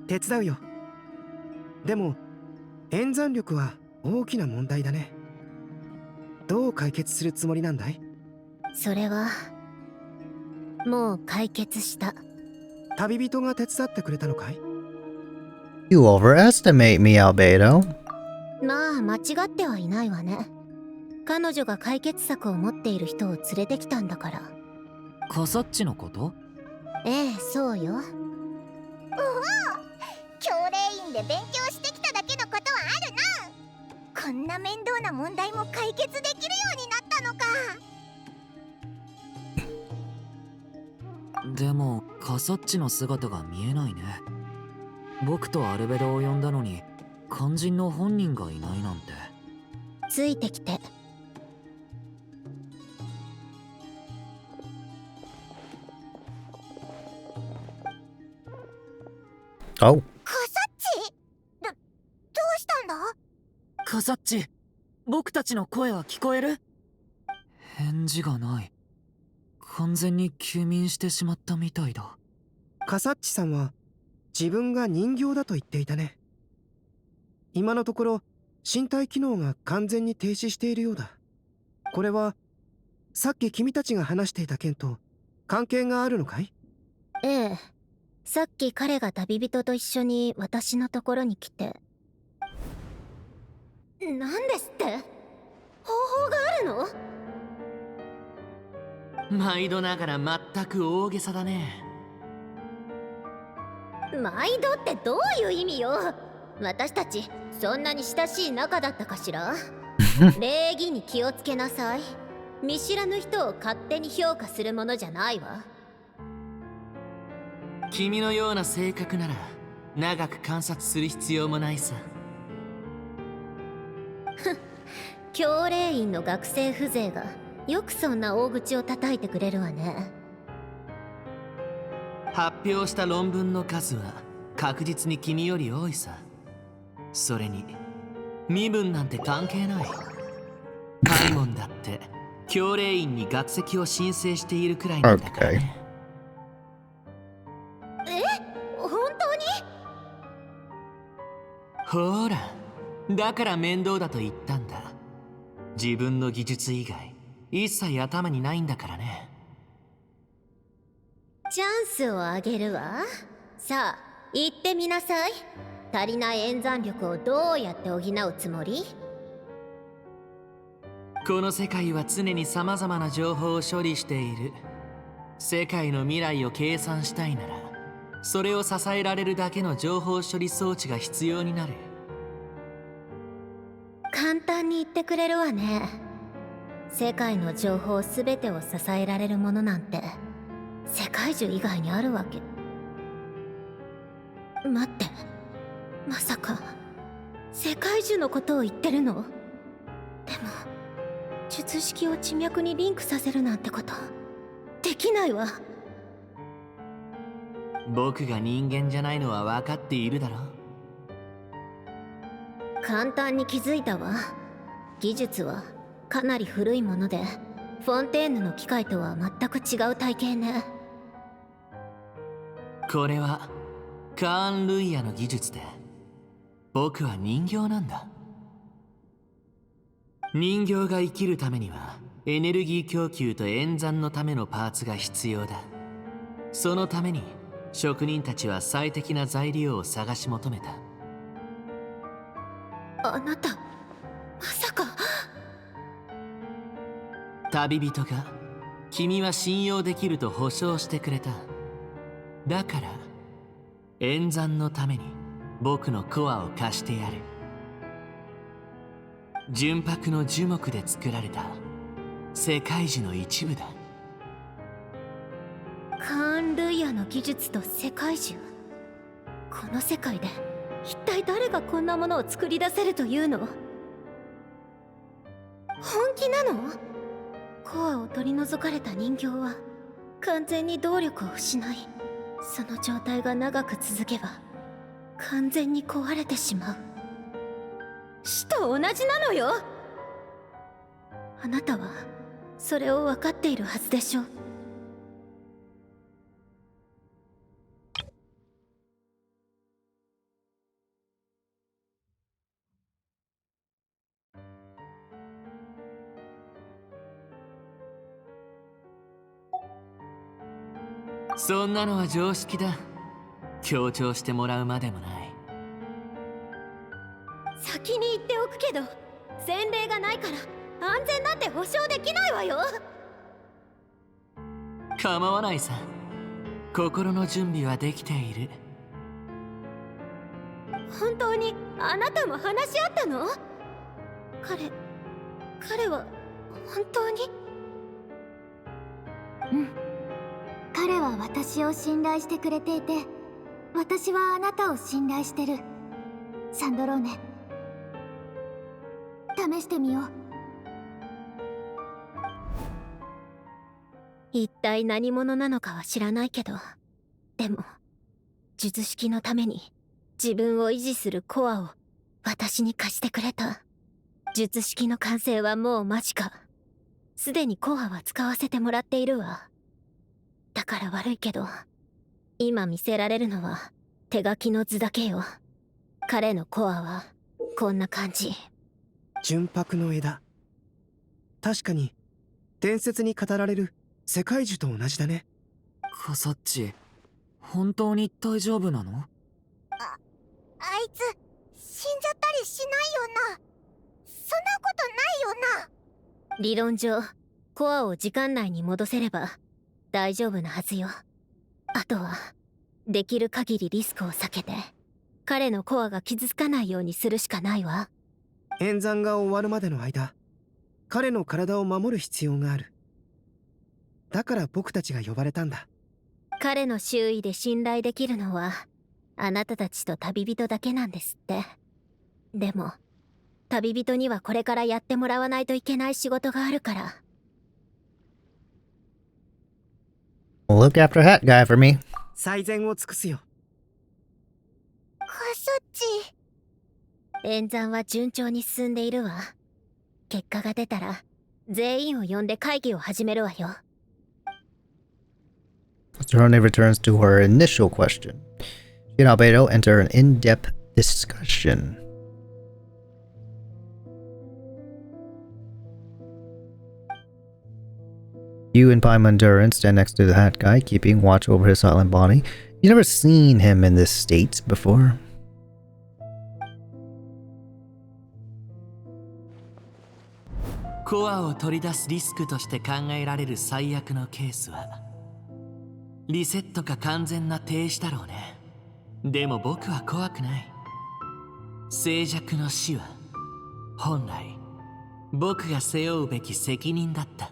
手伝うよ。でも演算力は大きな問題だね。どう解決するつもりなんだい？それはもう解決した。旅人が手伝ってくれたのかい？ You overestimate me, Albedo. まあ間違ってはいないわね。彼女が解決策を持っている人を連れてきたんだから。カサッチのこと？ええ、そうよ。おお、教令院で勉強してきただけのことはあるな。こんな面倒な問題も解決できるようになったのか。でもカサッチの姿が見えないね。僕とアルベドを呼んだのに肝心の本人がいないなんて。ついてきて。Oh. カサッチどうしたんだ？カサッチ、僕たちの声は聞こえる？返事がない。完全に休眠してしまったみたいだ。カサッチさんは自分が人形だと言っていたね。今のところ身体機能が完全に停止しているようだ。これはさっき君たちが話していた件と関係があるのかい？ええ。さっき彼が旅人と一緒に私のところに来て。なんですって？方法があるの？毎度ながら全く大げさだね。毎度ってどういう意味よ。私たちそんなに親しい仲だったかしら？礼儀に気をつけなさい。見知らぬ人を勝手に評価するものじゃないわ。君のような性格なら長く観察する必要もないさ。教令員の学生風情がよくそんな大口を叩いてくれるわね。発表した論文の数は確実に君より多いさ。それに身分なんて関係ない。カイモンだって教令員に学籍を申請しているくらいなんだからね。本当に？ほーら、だから面倒だと言ったんだ。自分の技術以外一切頭にないんだからね。チャンスをあげるわ。さあ言ってみなさい。足りない演算力をどうやって補うつもり？この世界は常に様々な情報を処理している。世界の未来を計算したいならそれを支えられるだけの情報処理装置が必要になる。簡単に言ってくれるわね。世界の情報すべてを支えられるものなんて世界中以外にあるわけ？待って、まさか世界中のことを言ってるの？でも術式を地脈にリンクさせるなんてことできないわ。僕が人間じゃないのは分かっているだろ。簡単に気づいたわ。技術はかなり古いものでフォンテーヌの機械とは全く違う体系ね。これはカーン・ルイヤの技術で僕は人形なんだ。人形が生きるためにはエネルギー供給と演算のためのパーツが必要だ。そのために職人たちは最適な材料を探し求めた。あなたまさか。旅人が君は信用できると保証してくれた。だから演算のために僕のコアを貸してやる。純白の樹木で作られた世界樹の一部だ。カーン・ルイヤの技術と世界樹。この世界で一体誰がこんなものを作り出せるというの？本気なの？コアを取り除かれた人形は完全に動力を失い、その状態が長く続けば完全に壊れてしまう。死と同じなのよ。あなたはそれを分かっているはずでしょ。そんなのは常識だ。強調してもらうまでもない。先に言っておくけど、前例がないから安全なんて保証できないわよ。構わないさ。心の準備はできている。本当にあなたも話し合ったの？彼は本当に？うん。彼は私を信頼してくれていて、私はあなたを信頼してる。サンドローネ、試してみよう。一体何者なのかは知らないけど、でも術式のために自分を維持するコアを私に貸してくれた。術式の完成はもう間近。すでにコアは使わせてもらっているわ。だから悪いけど、今見せられるのは手書きの図だけよ。彼のコアはこんな感じ。純白の枝。確かに伝説に語られる世界樹と同じだね。カサッチ、本当に大丈夫なの？あいつ死んじゃったりしないよな。そんなことないよな。理論上コアを時間内に戻せれば大丈夫なはずよ。あとはできる限りリスクを避けて彼のコアが傷つかないようにするしかないわ。演算が終わるまでの間、彼の体を守る必要がある。だから僕たちが呼ばれたんだ。彼の周囲で信頼できるのはあなたたちと旅人だけなんですって。でも旅人にはこれからやってもらわないといけない仕事があるから。Look after that guy for me. 最善を尽くすよ。カサッチ。演算は順調に進んでいるわ。結果が出たら全員を呼んで会議を始めるわよ。Cerrone returns to her initial question. She and Albedo enter an in-depth discussion. You and Paimon Duran stand next to the hat guy, keeping watch over his silent body. You've never seen him in this state before. Coa を取り出すリスクとして考えられる最悪のケースはリセットか完全な停止だろうね。でも僕は怖くない。静寂の死は本来僕が背負うべき責任だった。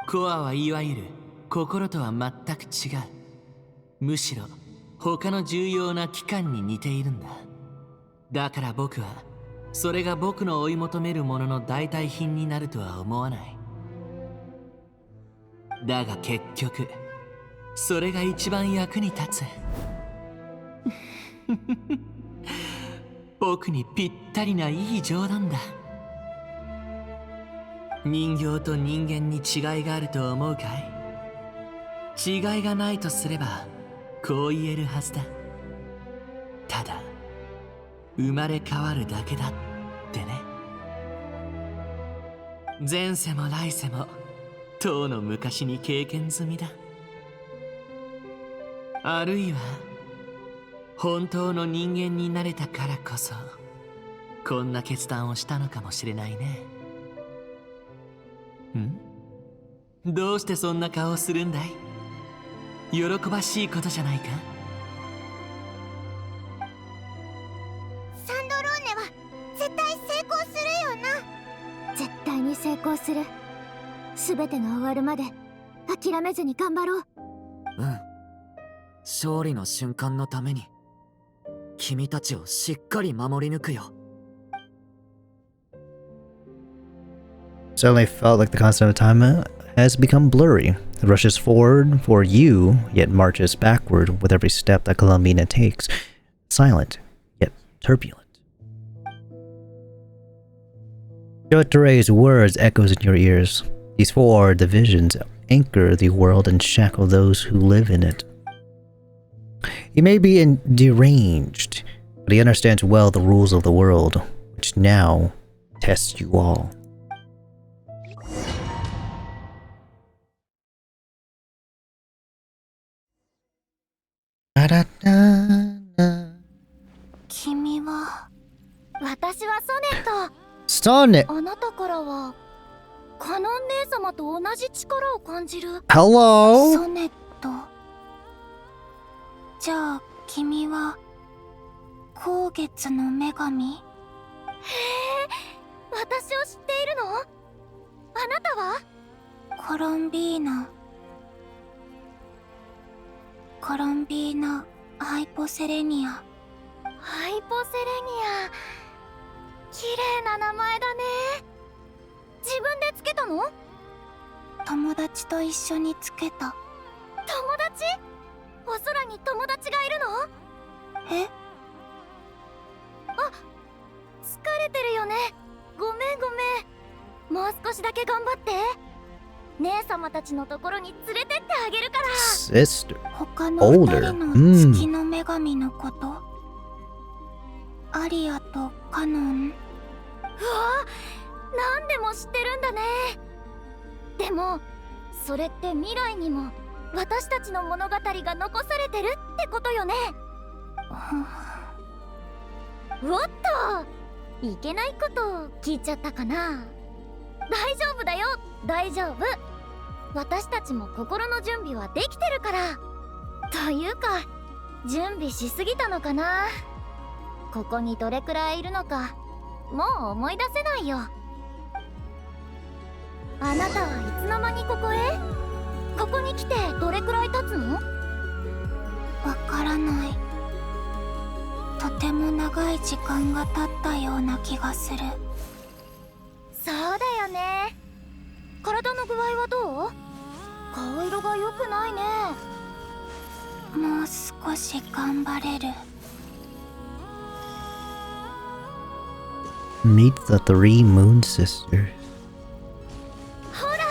コアはいわゆる心とは全く違う。むしろ他の重要な機関に似ているんだ。だから僕はそれが僕の追い求めるものの代替品になるとは思わない。だが結局それが一番役に立つ。僕にぴったりないい冗談だ。人形と人間に違いがあると思うかい？違いがないとすればこう言えるはずだ。ただ生まれ変わるだけだってね。前世も来世もとうの昔に経験済みだ。あるいは本当の人間になれたからこそこんな決断をしたのかもしれないね。どうしてそんな顔をするんだい？喜ばしいことじゃないか？サンドローネは絶対成功するよな。絶対に成功する。全てが終わるまで諦めずに頑張ろう。うん。勝利の瞬間のために君たちをしっかり守り抜くよ。Suddenly felt like the concept of time has become blurry. It rushes forward for you, yet marches backward with every step that COLUMBINA takes. Silent, yet turbulent. Jotare's words echoes in your ears. These four divisions anchor the world and shackle those who live in it. He may be deranged, but he understands well the rules of the world, which now tests you all. Da, da, da. 君は。私はソネット。ソネ。あなたからはカノン姉様と同じ力を感じる。Hello? ソネット。じゃあ君は光月の女神？へえ、私を知っているの？あなたは？コロンビーナ。コロンビーナ・ハイポセレニア。ハイポセレニア。綺麗な名前だね。自分でつけたの？友達と一緒につけた。友達？お空に友達がいるの？え？あ、疲れてるよね。ごめんごめん。もう少しだけ頑張って。姉様たちのところに連れてってあげるから。Sister. 他の二人の月の女神のこと、アリアとカノン。うわ、何でも知ってるんだね。でもそれって未来にも私たちの物語が残されてるってことよね。おっと、いけないことを聞いちゃったかな。大丈夫だよ、大丈夫。私たちも心の準備はできてるから。というか、準備しすぎたのかな。ここにどれくらいいるのかもう思い出せないよ。あなたはいつの間にここへ？ここに来てどれくらい経つの？わからない。とても長い時間が経ったような気がする。そうだよね。体の具合はどう？顔色が良くないね。もう少し頑張れる。Meet the three moon sisters. ほら、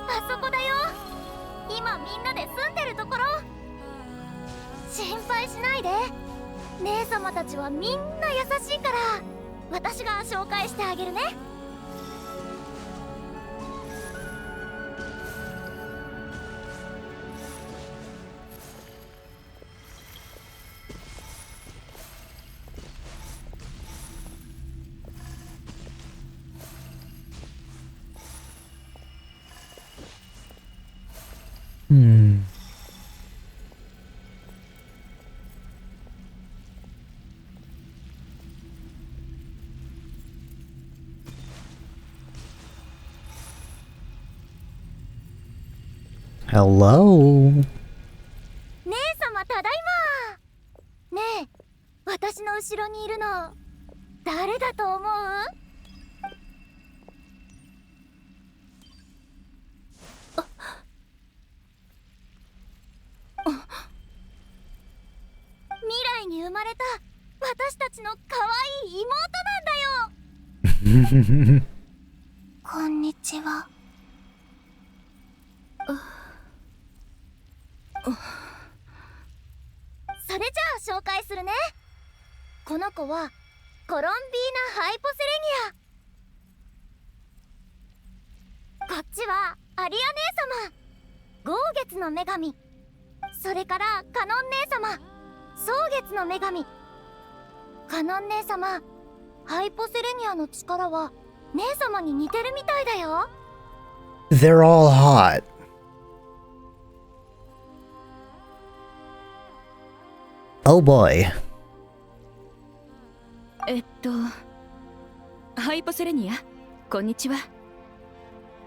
あそこだよ。今みんなで住んでるところ。心配しないで。姉様たちはみんな優しいから、私が紹介してあげるね。Hello. 姉様ただいま。ねえ、私の後ろにいるの誰だと思う？未来に生まれた私たちの可愛い妹なんだよ。こんにちは。それじゃあ紹介するね。この子はコロンビーナ・ハイポセレニア。こっちはアリア姉様、豪月の女神。それからカノン姉様、蒼月の女神。カノン姉様、ハイポセレニアの力は姉様に似てるみたいだよ。 They're all hot. Oh boy. ハイポセレニア、こんにちは。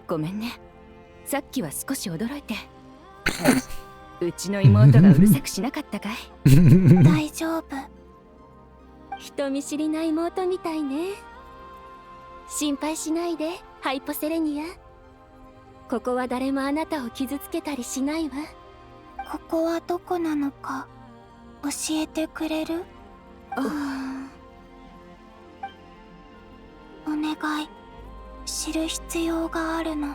ごめんね、さっきは少し驚いて。うちの妹がうるさくしなかったかい？大丈夫。人見知りな妹みたいね。心配しないで、ハイポセレニア。ここは誰もあなたを傷つけたりしないわ。ここはどこなのか教えてくれる？お願い、知る必要があるの。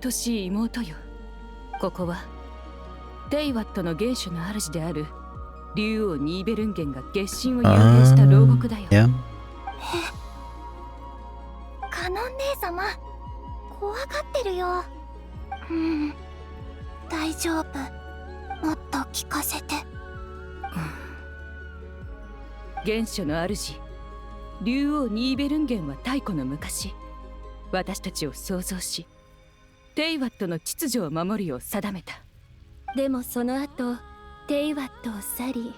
愛しい妹よ、ここはテイワットの元首の主である竜王ニーベルンゲンが月神を幽閉した牢獄だよ。カノン姉様、怖がってるよ。大丈夫。もっと聞かせて。元首の主竜王ニーベルンゲンは太古の昔、私たちを創造しテイワットの秩序を守るよう定めた。でもその後、テイワットを去り、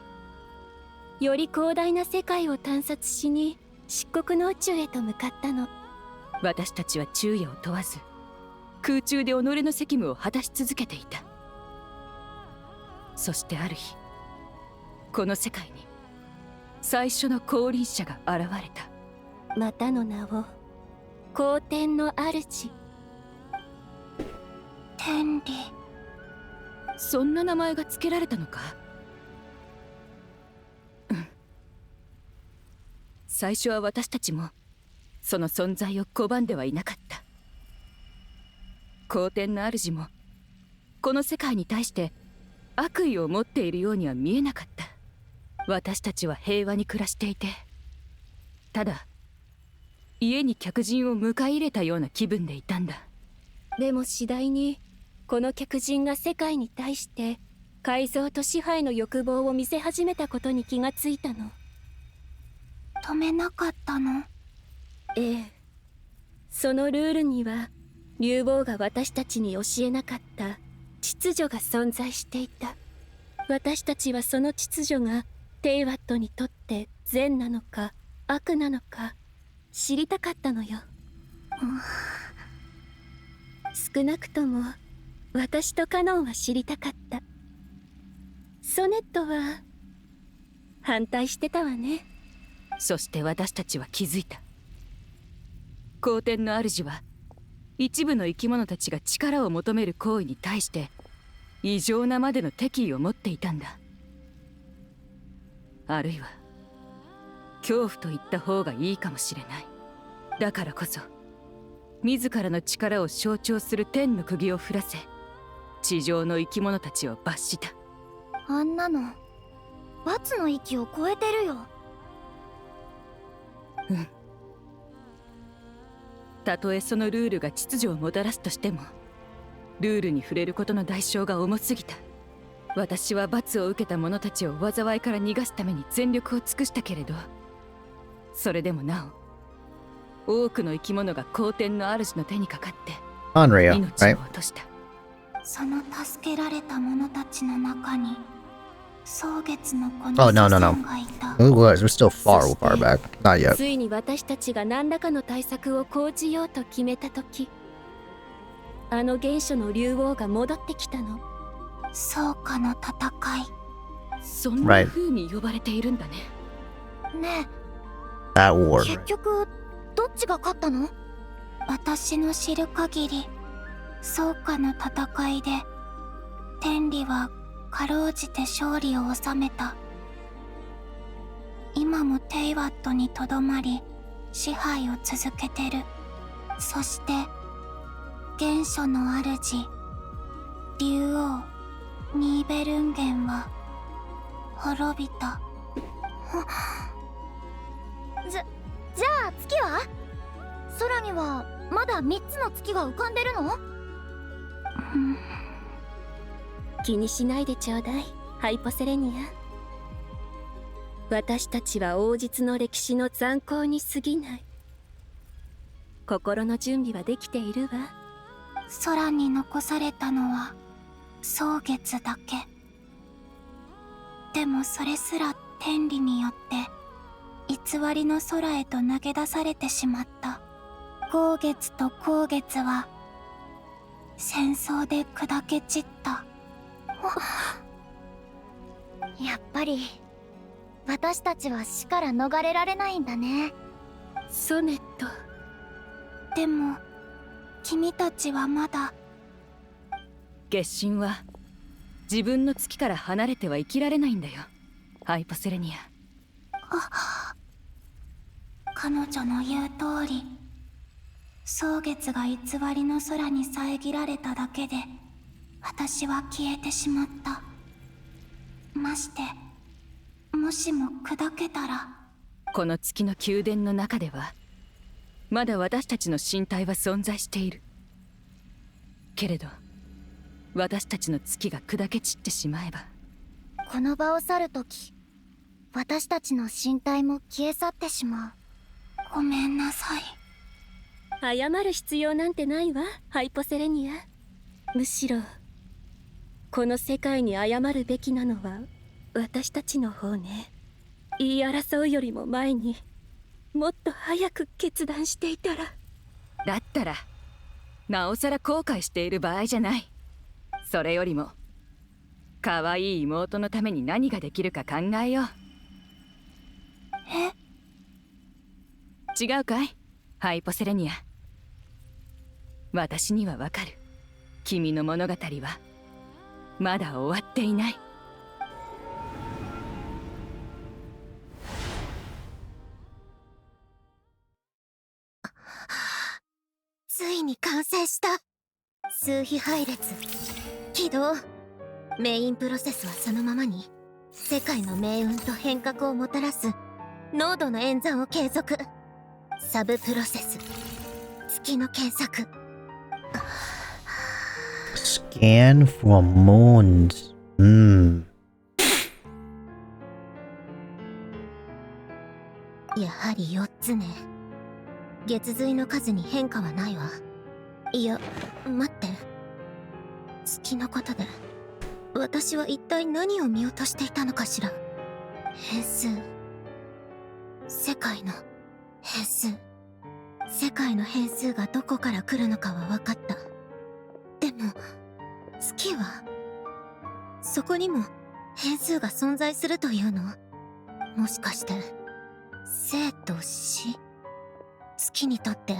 より広大な世界を探索しに漆黒の宇宙へと向かったの。私たちは昼夜を問わず空中で己の責務を果たし続けていた。そしてある日、この世界に最初の降臨者が現れた。またの名を皇天の主、天理。そんな名前が付けられたのか。最初は私たちもその存在を拒んではいなかった。皇天の主もこの世界に対して悪意を持っているようには見えなかった。私たちは平和に暮らしていて、ただ家に客人を迎え入れたような気分でいたんだ。でも次第にこの客人が世界に対して改造と支配の欲望を見せ始めたことに気がついたの。止めなかったの？ええ。そのルールには竜王が私たちに教えなかった秩序が存在していた。私たちはその秩序がテイワットにとって善なのか悪なのか知りたかったのよ。少なくとも私とカノンは知りたかった。ソネットは反対してたわね。そして私たちは気づいた。皇天の主は一部の生き物たちが力を求める行為に対して異常なまでの敵意を持っていたんだ。あるいは恐怖と言った方がいいかもしれない。だからこそ自らの力を象徴する天の釘を降らせ、地上の生き物たちを罰した。あんなの罰の域を超えてるよ。うん。たとえそのルールが秩序をもたらすとしても、ルールに触れることの代償が重すぎた。私は罰を受けた者たちを災いから逃がすために全力を尽くしたけれど、それでもなお多くの生き物が皇天の主の手にかかって命を落とした。その助けられた者たちの中に蒼月の子の Oh, no, no, no. 子孫がいた。We're still far back. Not yet. ついに私たちが何らかの対策を講じようと決めた時、あの原初の竜王が戻ってきたの。草加の戦い。そんな風に呼ばれているんだね。ねえ、That war. 結局どっちが勝ったの？私の知る限り草加の戦いで天理はかろうじて勝利を収めた。今もテイワットにとどまり支配を続けてる。そして原初の主竜王ニーベルンゲンは滅びた。じゃあ月は？空にはまだ3つの月が浮かんでるの？気にしないでちょうだい、ハイポセレニア。私たちは王実の歴史の残光に過ぎない。心の準備はできているわ。空に残されたのは蒼月だけ。でもそれすら天理によって偽りの空へと投げ出されてしまった。光月と光月は戦争で砕け散った。やっぱり私たちは死から逃れられないんだね。ソネット。でも君たちはまだ。月神は自分の月から離れては生きられないんだよ、ハイポセレニア。彼女の言う通り、蒼月が偽りの空に遮られただけで私は消えてしまった。ましてもしも砕けたら。この月の宮殿の中ではまだ私たちの身体は存在しているけれど、私たちの月が砕け散ってしまえば、この場を去るとき私たちの身体も消え去ってしまう。ごめんなさい。謝る必要なんてないわ、ハイポセレニア。むしろこの世界に謝るべきなのは私たちの方ね。言い争うよりも前にもっと早く決断していたら。だったらなおさら後悔している場合じゃない。それよりも可愛い妹のために何ができるか考えよう。違うかいハイポセレニア。私にはわかる。君の物語はまだ終わっていない。ついに完成した。数比配列起動。メインプロセスはそのままに世界の命運と変革をもたらす濃度の演算を継続。サブプロセス月の検索。Scan for moons. やはり4つね。月髄の数に変化はないわ。いや、待って。月のことで私は一体何を見落としていたのかしら。変数、世界の変数。世界の変数がどこから来るのかは分かった。でも月はそこにも変数が存在するというの？もしかして生と死？月にとって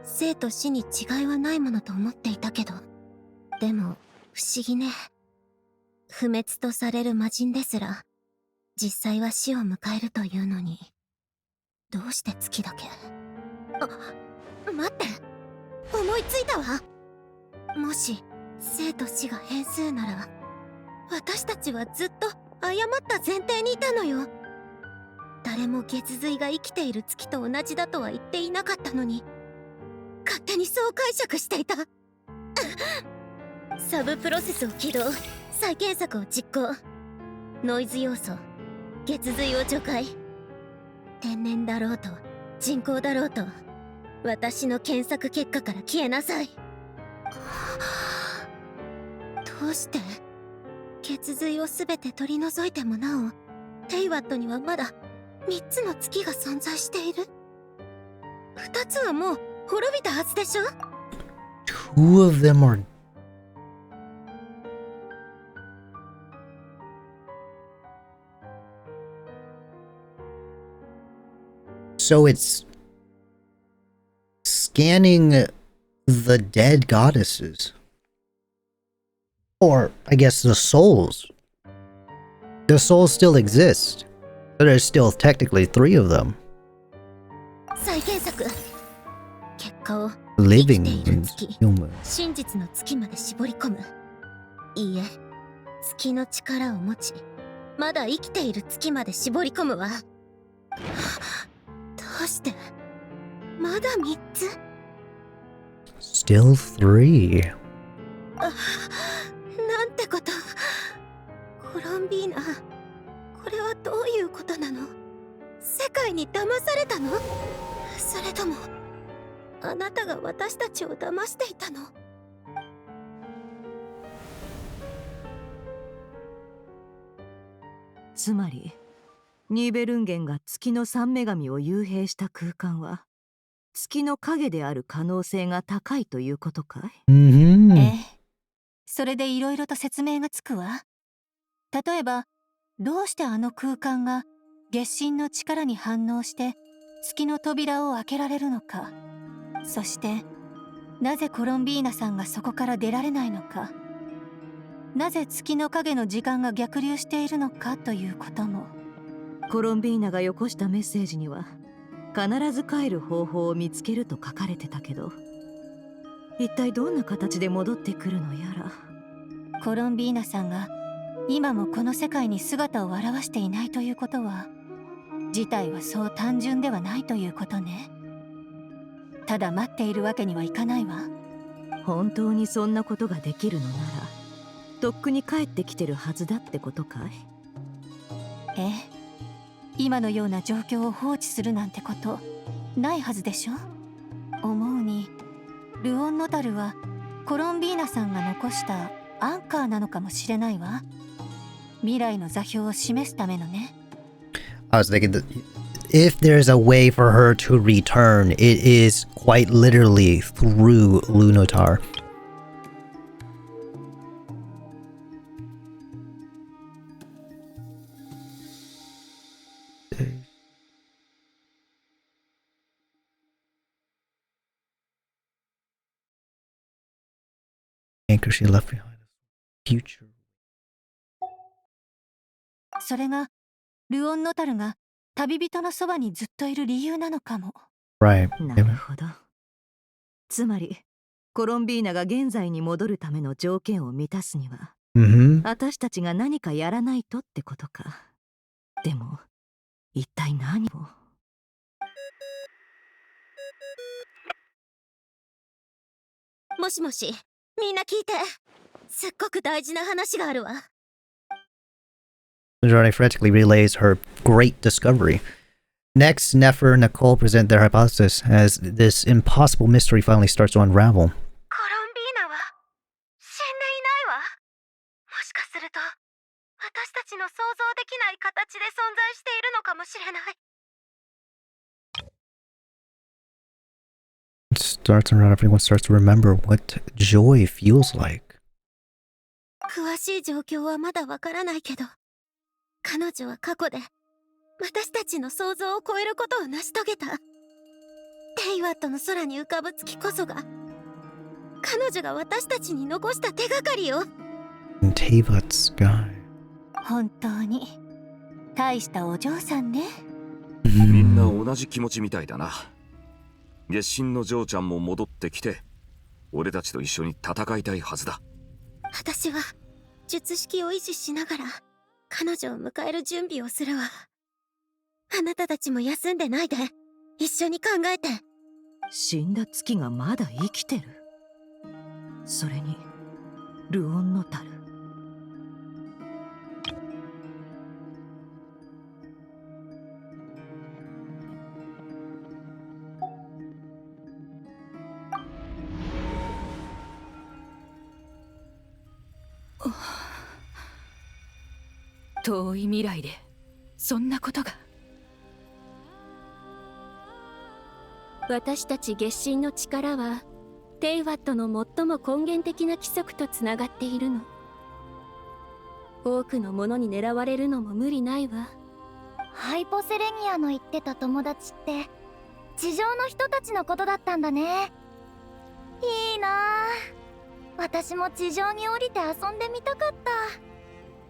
生と死に違いはないものと思っていたけど、でも不思議ね。不滅とされる魔人ですら実際は死を迎えるというのに、どうして月だけ？待って、思いついたわ。もし生と死が変数なら、私たちはずっと誤った前提にいたのよ。誰も月髄が生きている月と同じだとは言っていなかったのに、勝手にそう解釈していた。サブプロセスを起動。再検索を実行。ノイズ要素、月髄を除外。天然だろうと人工だろうと、私の検索結果から消えなさい。どうして月髄を全て取り除いてもなお、テイワットにはまだ3つの月が存在している。2つはもう滅びたはずでしょ。 Two of them are so it's scanning the dead goddesses. Or, I guess, the souls. The souls still exist. So there's still technically 3 of them. 再検索。結果を Living 生きている月、 humans. 真実の月まで絞り込む。いいえ、月の力を持ち、まだ生きている月まで絞り込むわ。どうしてまだ3つ？ Still 3. なんてこと。コロンビーナ、これはどういうことなの？世界に騙されたの？それともあなたが私たちを騙していたの？つまりニーベルンゲンが月の三女神を幽閉した空間は月の影である可能性が高いということかい？ええ、それでいろいろと説明がつくわ。例えば、どうしてあの空間が月神の力に反応して月の扉を開けられるのか、そしてなぜコロンビーナさんがそこから出られないのか、なぜ月の影の時間が逆流しているのかということも。コロンビーナがよこしたメッセージには必ず帰る方法を見つけると書かれてたけど、一体どんな形で戻ってくるのやら。コロンビーナさんが今もこの世界に姿を現していないということは、事態はそう単純ではないということね。ただ待っているわけにはいかないわ。本当にそんなことができるのなら、とっくに帰ってきてるはずだってことかい？ええ、今のような状況を放置するなんてことないはずでしょ。思うにルオンノタルはコロンビーナさんが残したアンカーなのかもしれないわ。未来の座標を示すためのね。I was thinking that if there's a way for her to return, it is quite literally through Lunotar. Anchor she left behind. Future. それがルオンノタルが旅人のそばにずっといる理由なのかも。 Right. なるほど。つまりコロンビーナが現在に戻るための条件を満たすには、私たちが何かやらないとってことか。でも一体何を。もしもし、みんな聞いて。すっごく大事な話があるわ。Johnny frantically relays her great discovery. Next, Nefer and Nicole present their hypothesis as this impossible mystery finally starts to unravel. コロンビーナは死んでいないわ。もしかすると私たちの想像できない形で存在しているのかもしれない。It starts around everyone starts to remember what joy feels like. 詳しい状況はまだわからないけど、彼女は過去で私たちの想像を超えることを成し遂げた。テイワットの空に浮かぶ月こそが彼女が私たちに残した手がかりよ。Teyvat's sky. 本当に大したお嬢さんね。みんな同じ気持ちみたいだな。月神の嬢ちゃんも戻ってきて、俺たちと一緒に戦いたいはずだ。私は術式を維持しながら彼女を迎える準備をするわ。あなたたちも休んでないで一緒に考えて。死んだ月がまだ生きてる。それにルオンノタル。遠い未来でそんなことが。私たち月神の力はテイワットの最も根源的な規則とつながっているの。多くのものに狙われるのも無理ないわ。ハイポセレニアの言ってた友達って地上の人たちのことだったんだね。いいなあ。私も地上に降りて遊んでみたかった。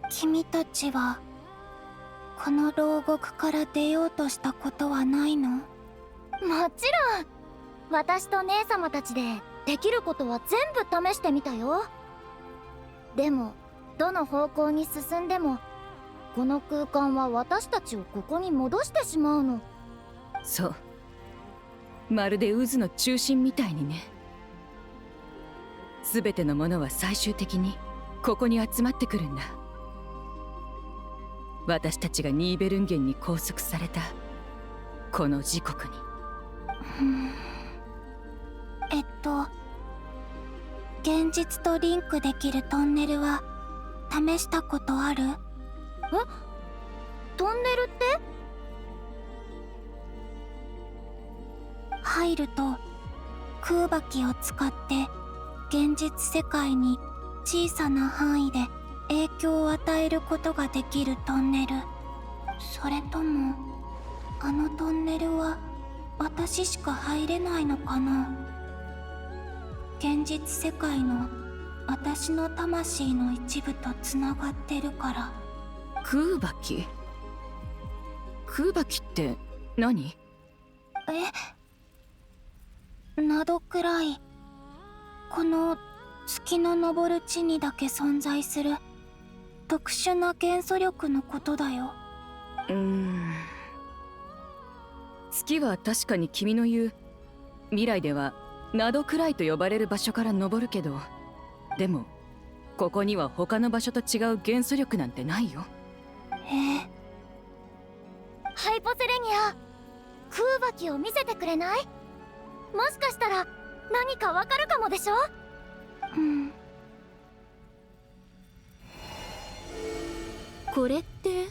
君たちはこの牢獄から出ようとしたことはないの？もちろん。私と姉様たちでできることは全部試してみたよ。でもどの方向に進んでもこの空間は私たちをここに戻してしまうの。そう、まるで渦の中心みたいにね。すべてのものは最終的にここに集まってくるんだ。私たちがニーベルンゲンに拘束されたこの時刻に。現実とリンクできるトンネルは試したことある？トンネルって？入ると空爆機を使って現実世界に小さな範囲で影響を与えることができるトンネル。それともあのトンネルは私しか入れないのかな？現実世界の私の魂の一部とつながってるから。空爆機？空爆機って何？などくらいこの月の昇る地にだけ存在する特殊な元素力のことだよ。月は確かに君の言う未来ではナドくらいと呼ばれる場所から昇るけど、でもここには他の場所と違う元素力なんてないよ。ハイポセレニア、空爆機を見せてくれない？もしかしたら何かわかるかもでしょ？これって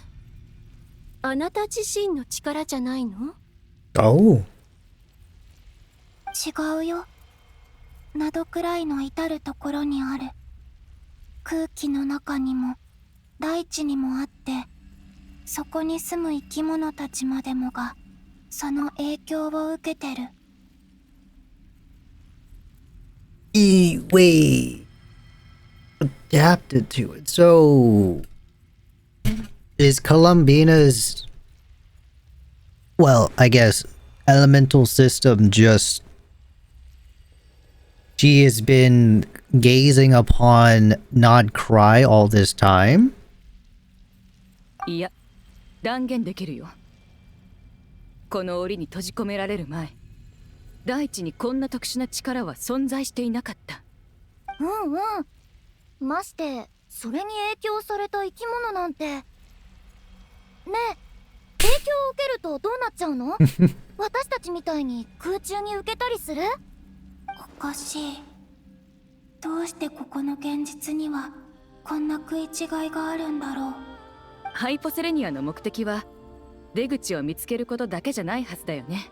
あなた自身の力じゃないの？ Oh. 違うよ。窓くらいの至るところにある。空気の中にも大地にもあって、そこに住む生き物たちまでもがその影響を受けてる。Wait. Adapted to it. So is Columbina's, well, I guess, elemental system just, she has been gazing upon Nod cry all this time? いや、断言できるよ。この檻に閉じ込められる前、大地にこんな特殊な力は存在していなかった。うんうん。まして、それに影響された生き物なんて。ねえ、影響を受けるとどうなっちゃうの？私たちみたいに空中に浮けたりする？おかしい。どうしてここの現実にはこんな食い違いがあるんだろう。ハイポセレニアの目的は出口を見つけることだけじゃないはずだよね。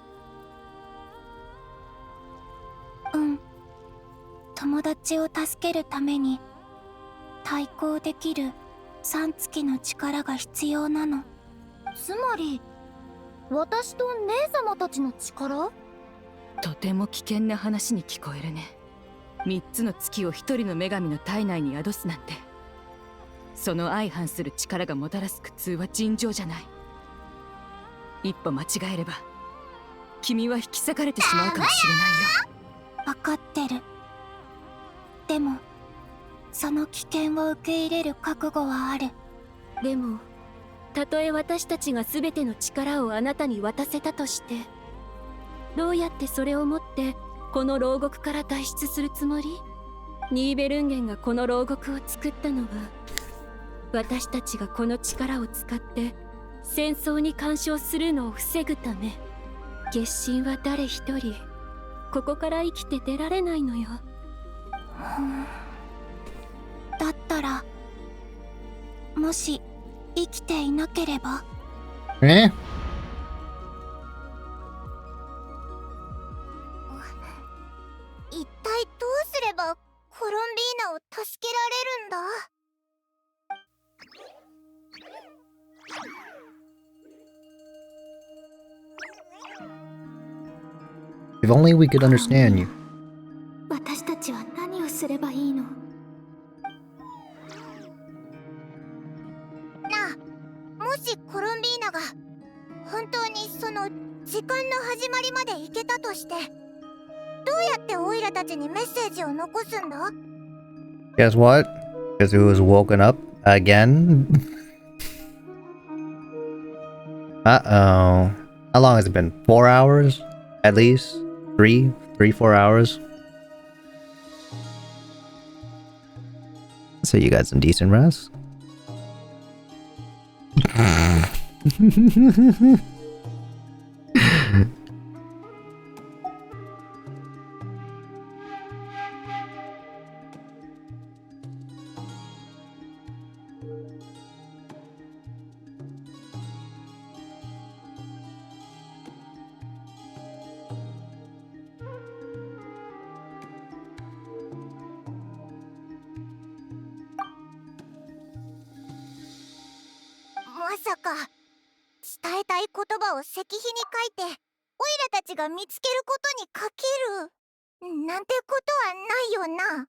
うん。友達を助けるために対抗できる3月の力が必要なの。つまり私と姉様たちの力？とても危険な話に聞こえるね。3つの月を1人の女神の体内に宿すなんて、その相反する力がもたらす苦痛は尋常じゃない。一歩間違えれば君は引き裂かれてしまうかもしれないよ。分かってる。でもその危険を受け入れる覚悟はある。でもたとえ私たちが全ての力をあなたに渡せたとして、どうやってそれを持ってこの牢獄から脱出するつもり？ニーベルンゲンがこの牢獄を作ったのは、私たちがこの力を使って戦争に干渉するのを防ぐため。月神は誰一人ここから生きて出られないのよ。だったら、もし生きていなければ？え？一体どうすればコロンビーナを助けられるんだ？ If only we could understand you. 私たちは何をすればいいの？なあ、もしコロンビーナが本当にその時間の始まりまで行けたとして、どうやってオイラたちにメッセージを残すんだ？ Guess what? Guess who was woken up again? Uh-oh. How long has it been? 4 hours? At least? 4 hours? So you got some decent rest?まさか伝えたい言葉を石碑に書いてオイラたちが見つけることにかけるなんてことはないよな。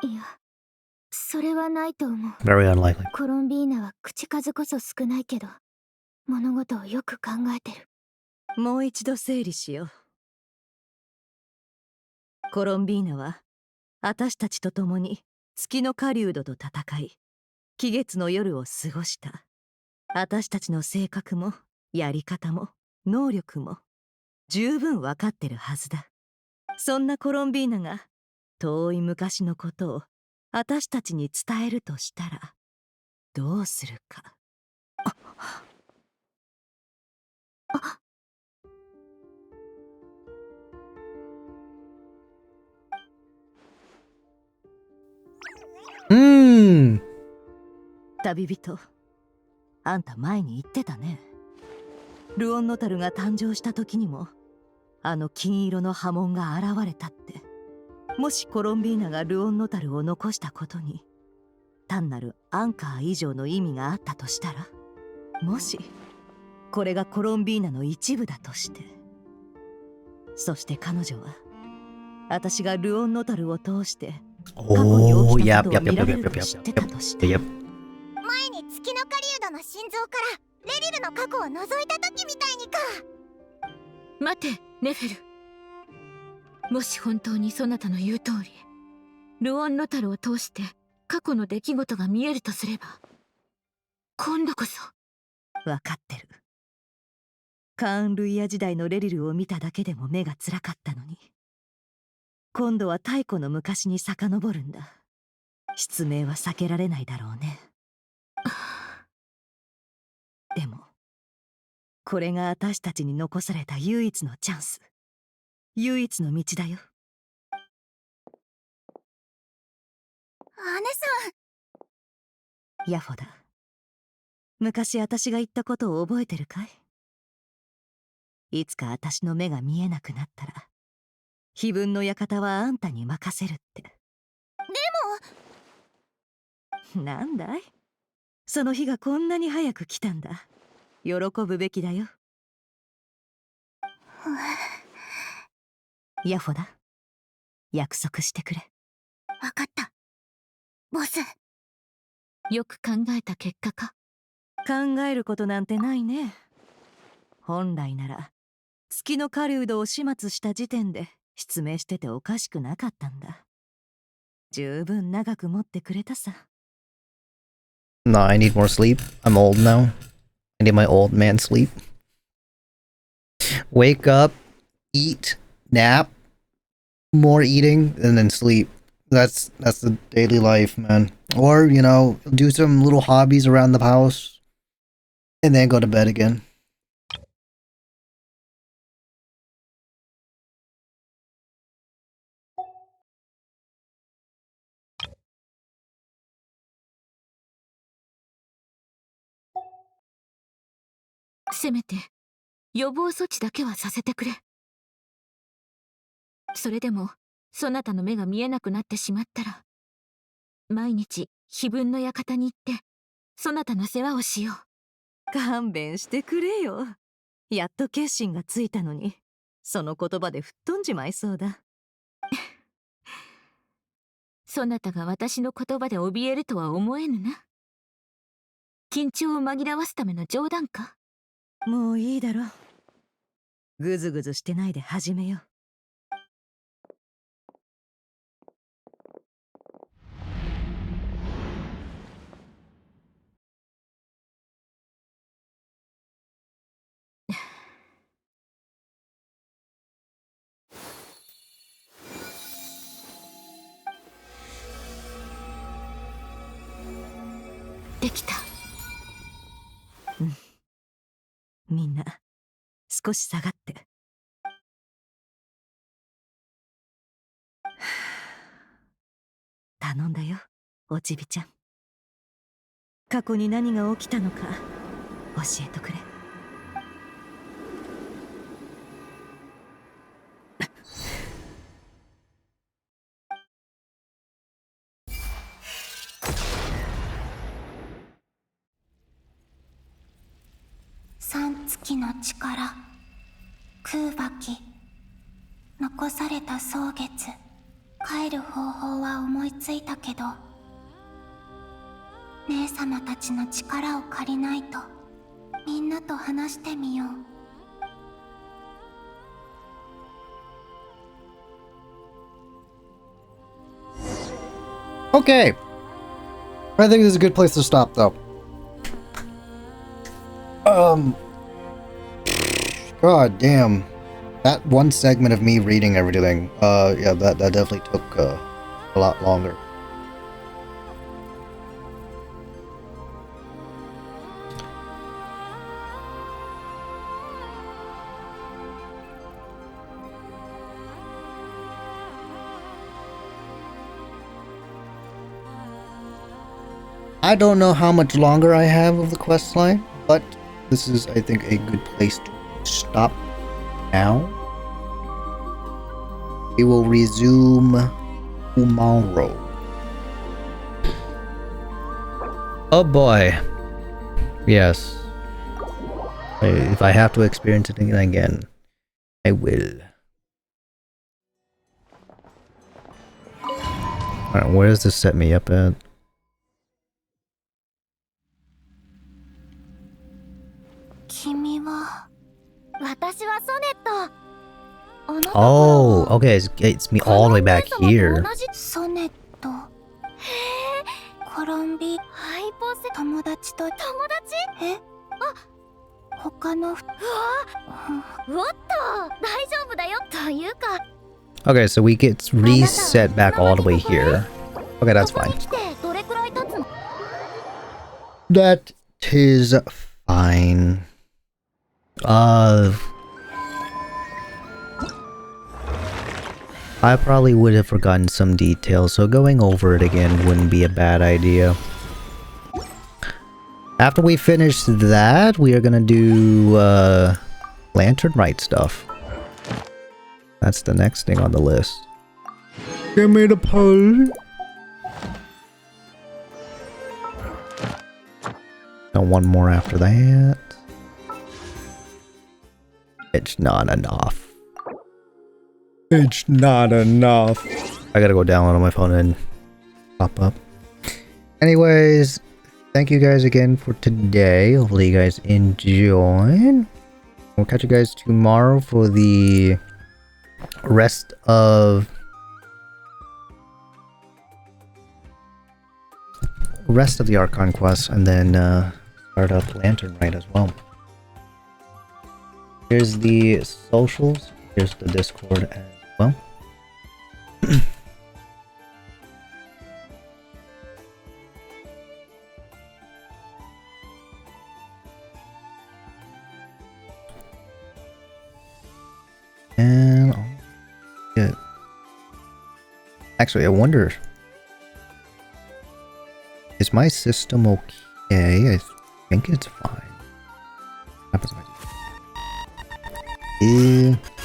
いや、それはないと思う。 Very unlikely. コロンビーナは口数こそ少ないけど、物事をよく考えてる。もう一度整理しよう。コロンビーナは私たちと共に月の狩人と戦い、期月の夜を過ごした。私たちの性格もやり方も能力も十分わかってるはずだ。そんなコロンビーナが遠い昔のことを私たちに伝えるとしたらどうするか。旅人、あんた前に言ってたね。ルオンノタルが誕生した時にもあの金色の波紋が現れたって。もしコロンビーナがルオンノタルを残したことに単なるアンカー以上の意味があったとしたら、もしこれがコロンビーナの一部だとして、そして彼女は私がルオンノタルを通して過去に起きたことを見られると知ってたとして、前に月の狩人の心臓からレリルの過去を覗いた時みたいにか。待て、ネフェル。もし本当にそなたの言う通りルオンノタルを通して過去の出来事が見えるとすれば、今度こそ。分かってる。カーン・ルイヤ時代のレリルを見ただけでも目が辛かったのに、今度は太古の昔に遡るんだ。失明は避けられないだろうね。でもこれが私たちに残された唯一のチャンス、唯一の道だよ。姉さん。ヤフォだ。昔私が言ったことを覚えてるかい？いつか私の目が見えなくなったら碑文の館はあんたに任せるって。でもなんだい、その日がこんなに早く来たんだ。喜ぶべきだよ。ヤフォだ。約束してくれ。分かった、ボス。よく考えた結果か？考えることなんてないね。本来なら月の狩人を始末した時点で失明してておかしくなかったんだ。十分長く持ってくれたさ。No, I need more sleep. I'm old now. I need my old man sleep. Wake up, eat, nap, more eating, and then sleep. That's the daily life, man. Or, you know, do some little hobbies around the house, and then go to bed again.「せめて予防措置だけはさせてくれ。それでもそなたの目が見えなくなってしまったら、毎日碑文の館に行ってそなたの世話をしよう。」勘弁してくれよ。やっと決心がついたのに、その言葉で吹っ飛んじまいそうだ。そなたが私の言葉で怯えるとは思えぬな。緊張を紛らわすための冗談か？もういいだろ。ぐずぐずしてないで始めよう。できた。みんな少し下がって。頼んだよ、おちびちゃん。過去に何が起きたのか教えてくれ。三月の力、空爆き、残された蒼月。帰る方法は思いついたけど、姉様たちの力を借りないと。みんなと話してみよう。Okay. I think this is a good place to stop, though. God damn. That one segment of me reading everything, yeah, that definitely took, a lot longer. I don't know how much longer I have of the quest line, but this is, I think, a good place to stop now. We will resume tomorrow. Oh boy. Yes. If I have to experience it again, I will. Alright, where does this set me up at? Oh, okay, it's me all the way back here. ソネット。へえ、コロンビ、ハイポセ、友達と友達？え？あ、他の。うわ、おっと、大丈夫だよ。というか。Okay, so we get reset back all the way here. Okay, that's fine. That is fine. I probably would have forgotten some details, so going over it again wouldn't be a bad idea. After we finish that, we are gonna do Lantern Rite stuff. That's the next thing on the list. Give me the pole. And one more after that. It's not enough. It's not enough. I gotta go download on my phone and pop up. Anyways, thank you guys again for today. Hopefully you guys enjoyed. We'll catch you guys tomorrow for the rest of the Archon quest, and then start up Lantern Rite as well. Here's the socials. Here's the Discord as well. And good. Actually, I wonder, is my system okay? I think it's fine.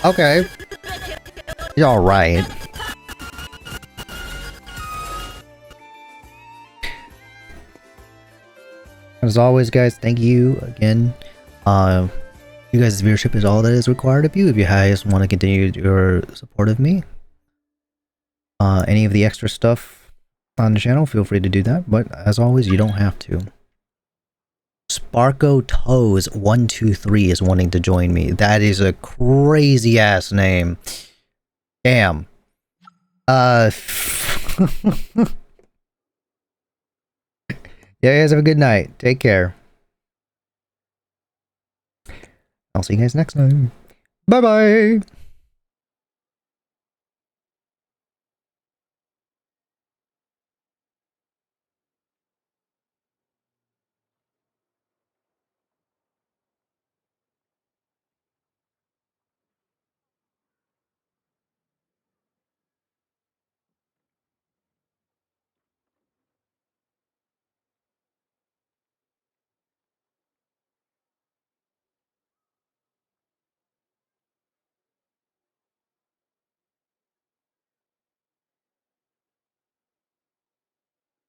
Okay. He's alright. As always, guys, thank you again. You guys' viewership is all that is required of you if you guys want to continue your support of me. Any of the extra stuff on the channel, feel free to do that, but as always, you don't have to. Sparko Toes 123 is wanting to join me. That is a crazy ass name. Damn. Yeah, guys, have a good night. Take care. I'll see you guys next time. Bye bye.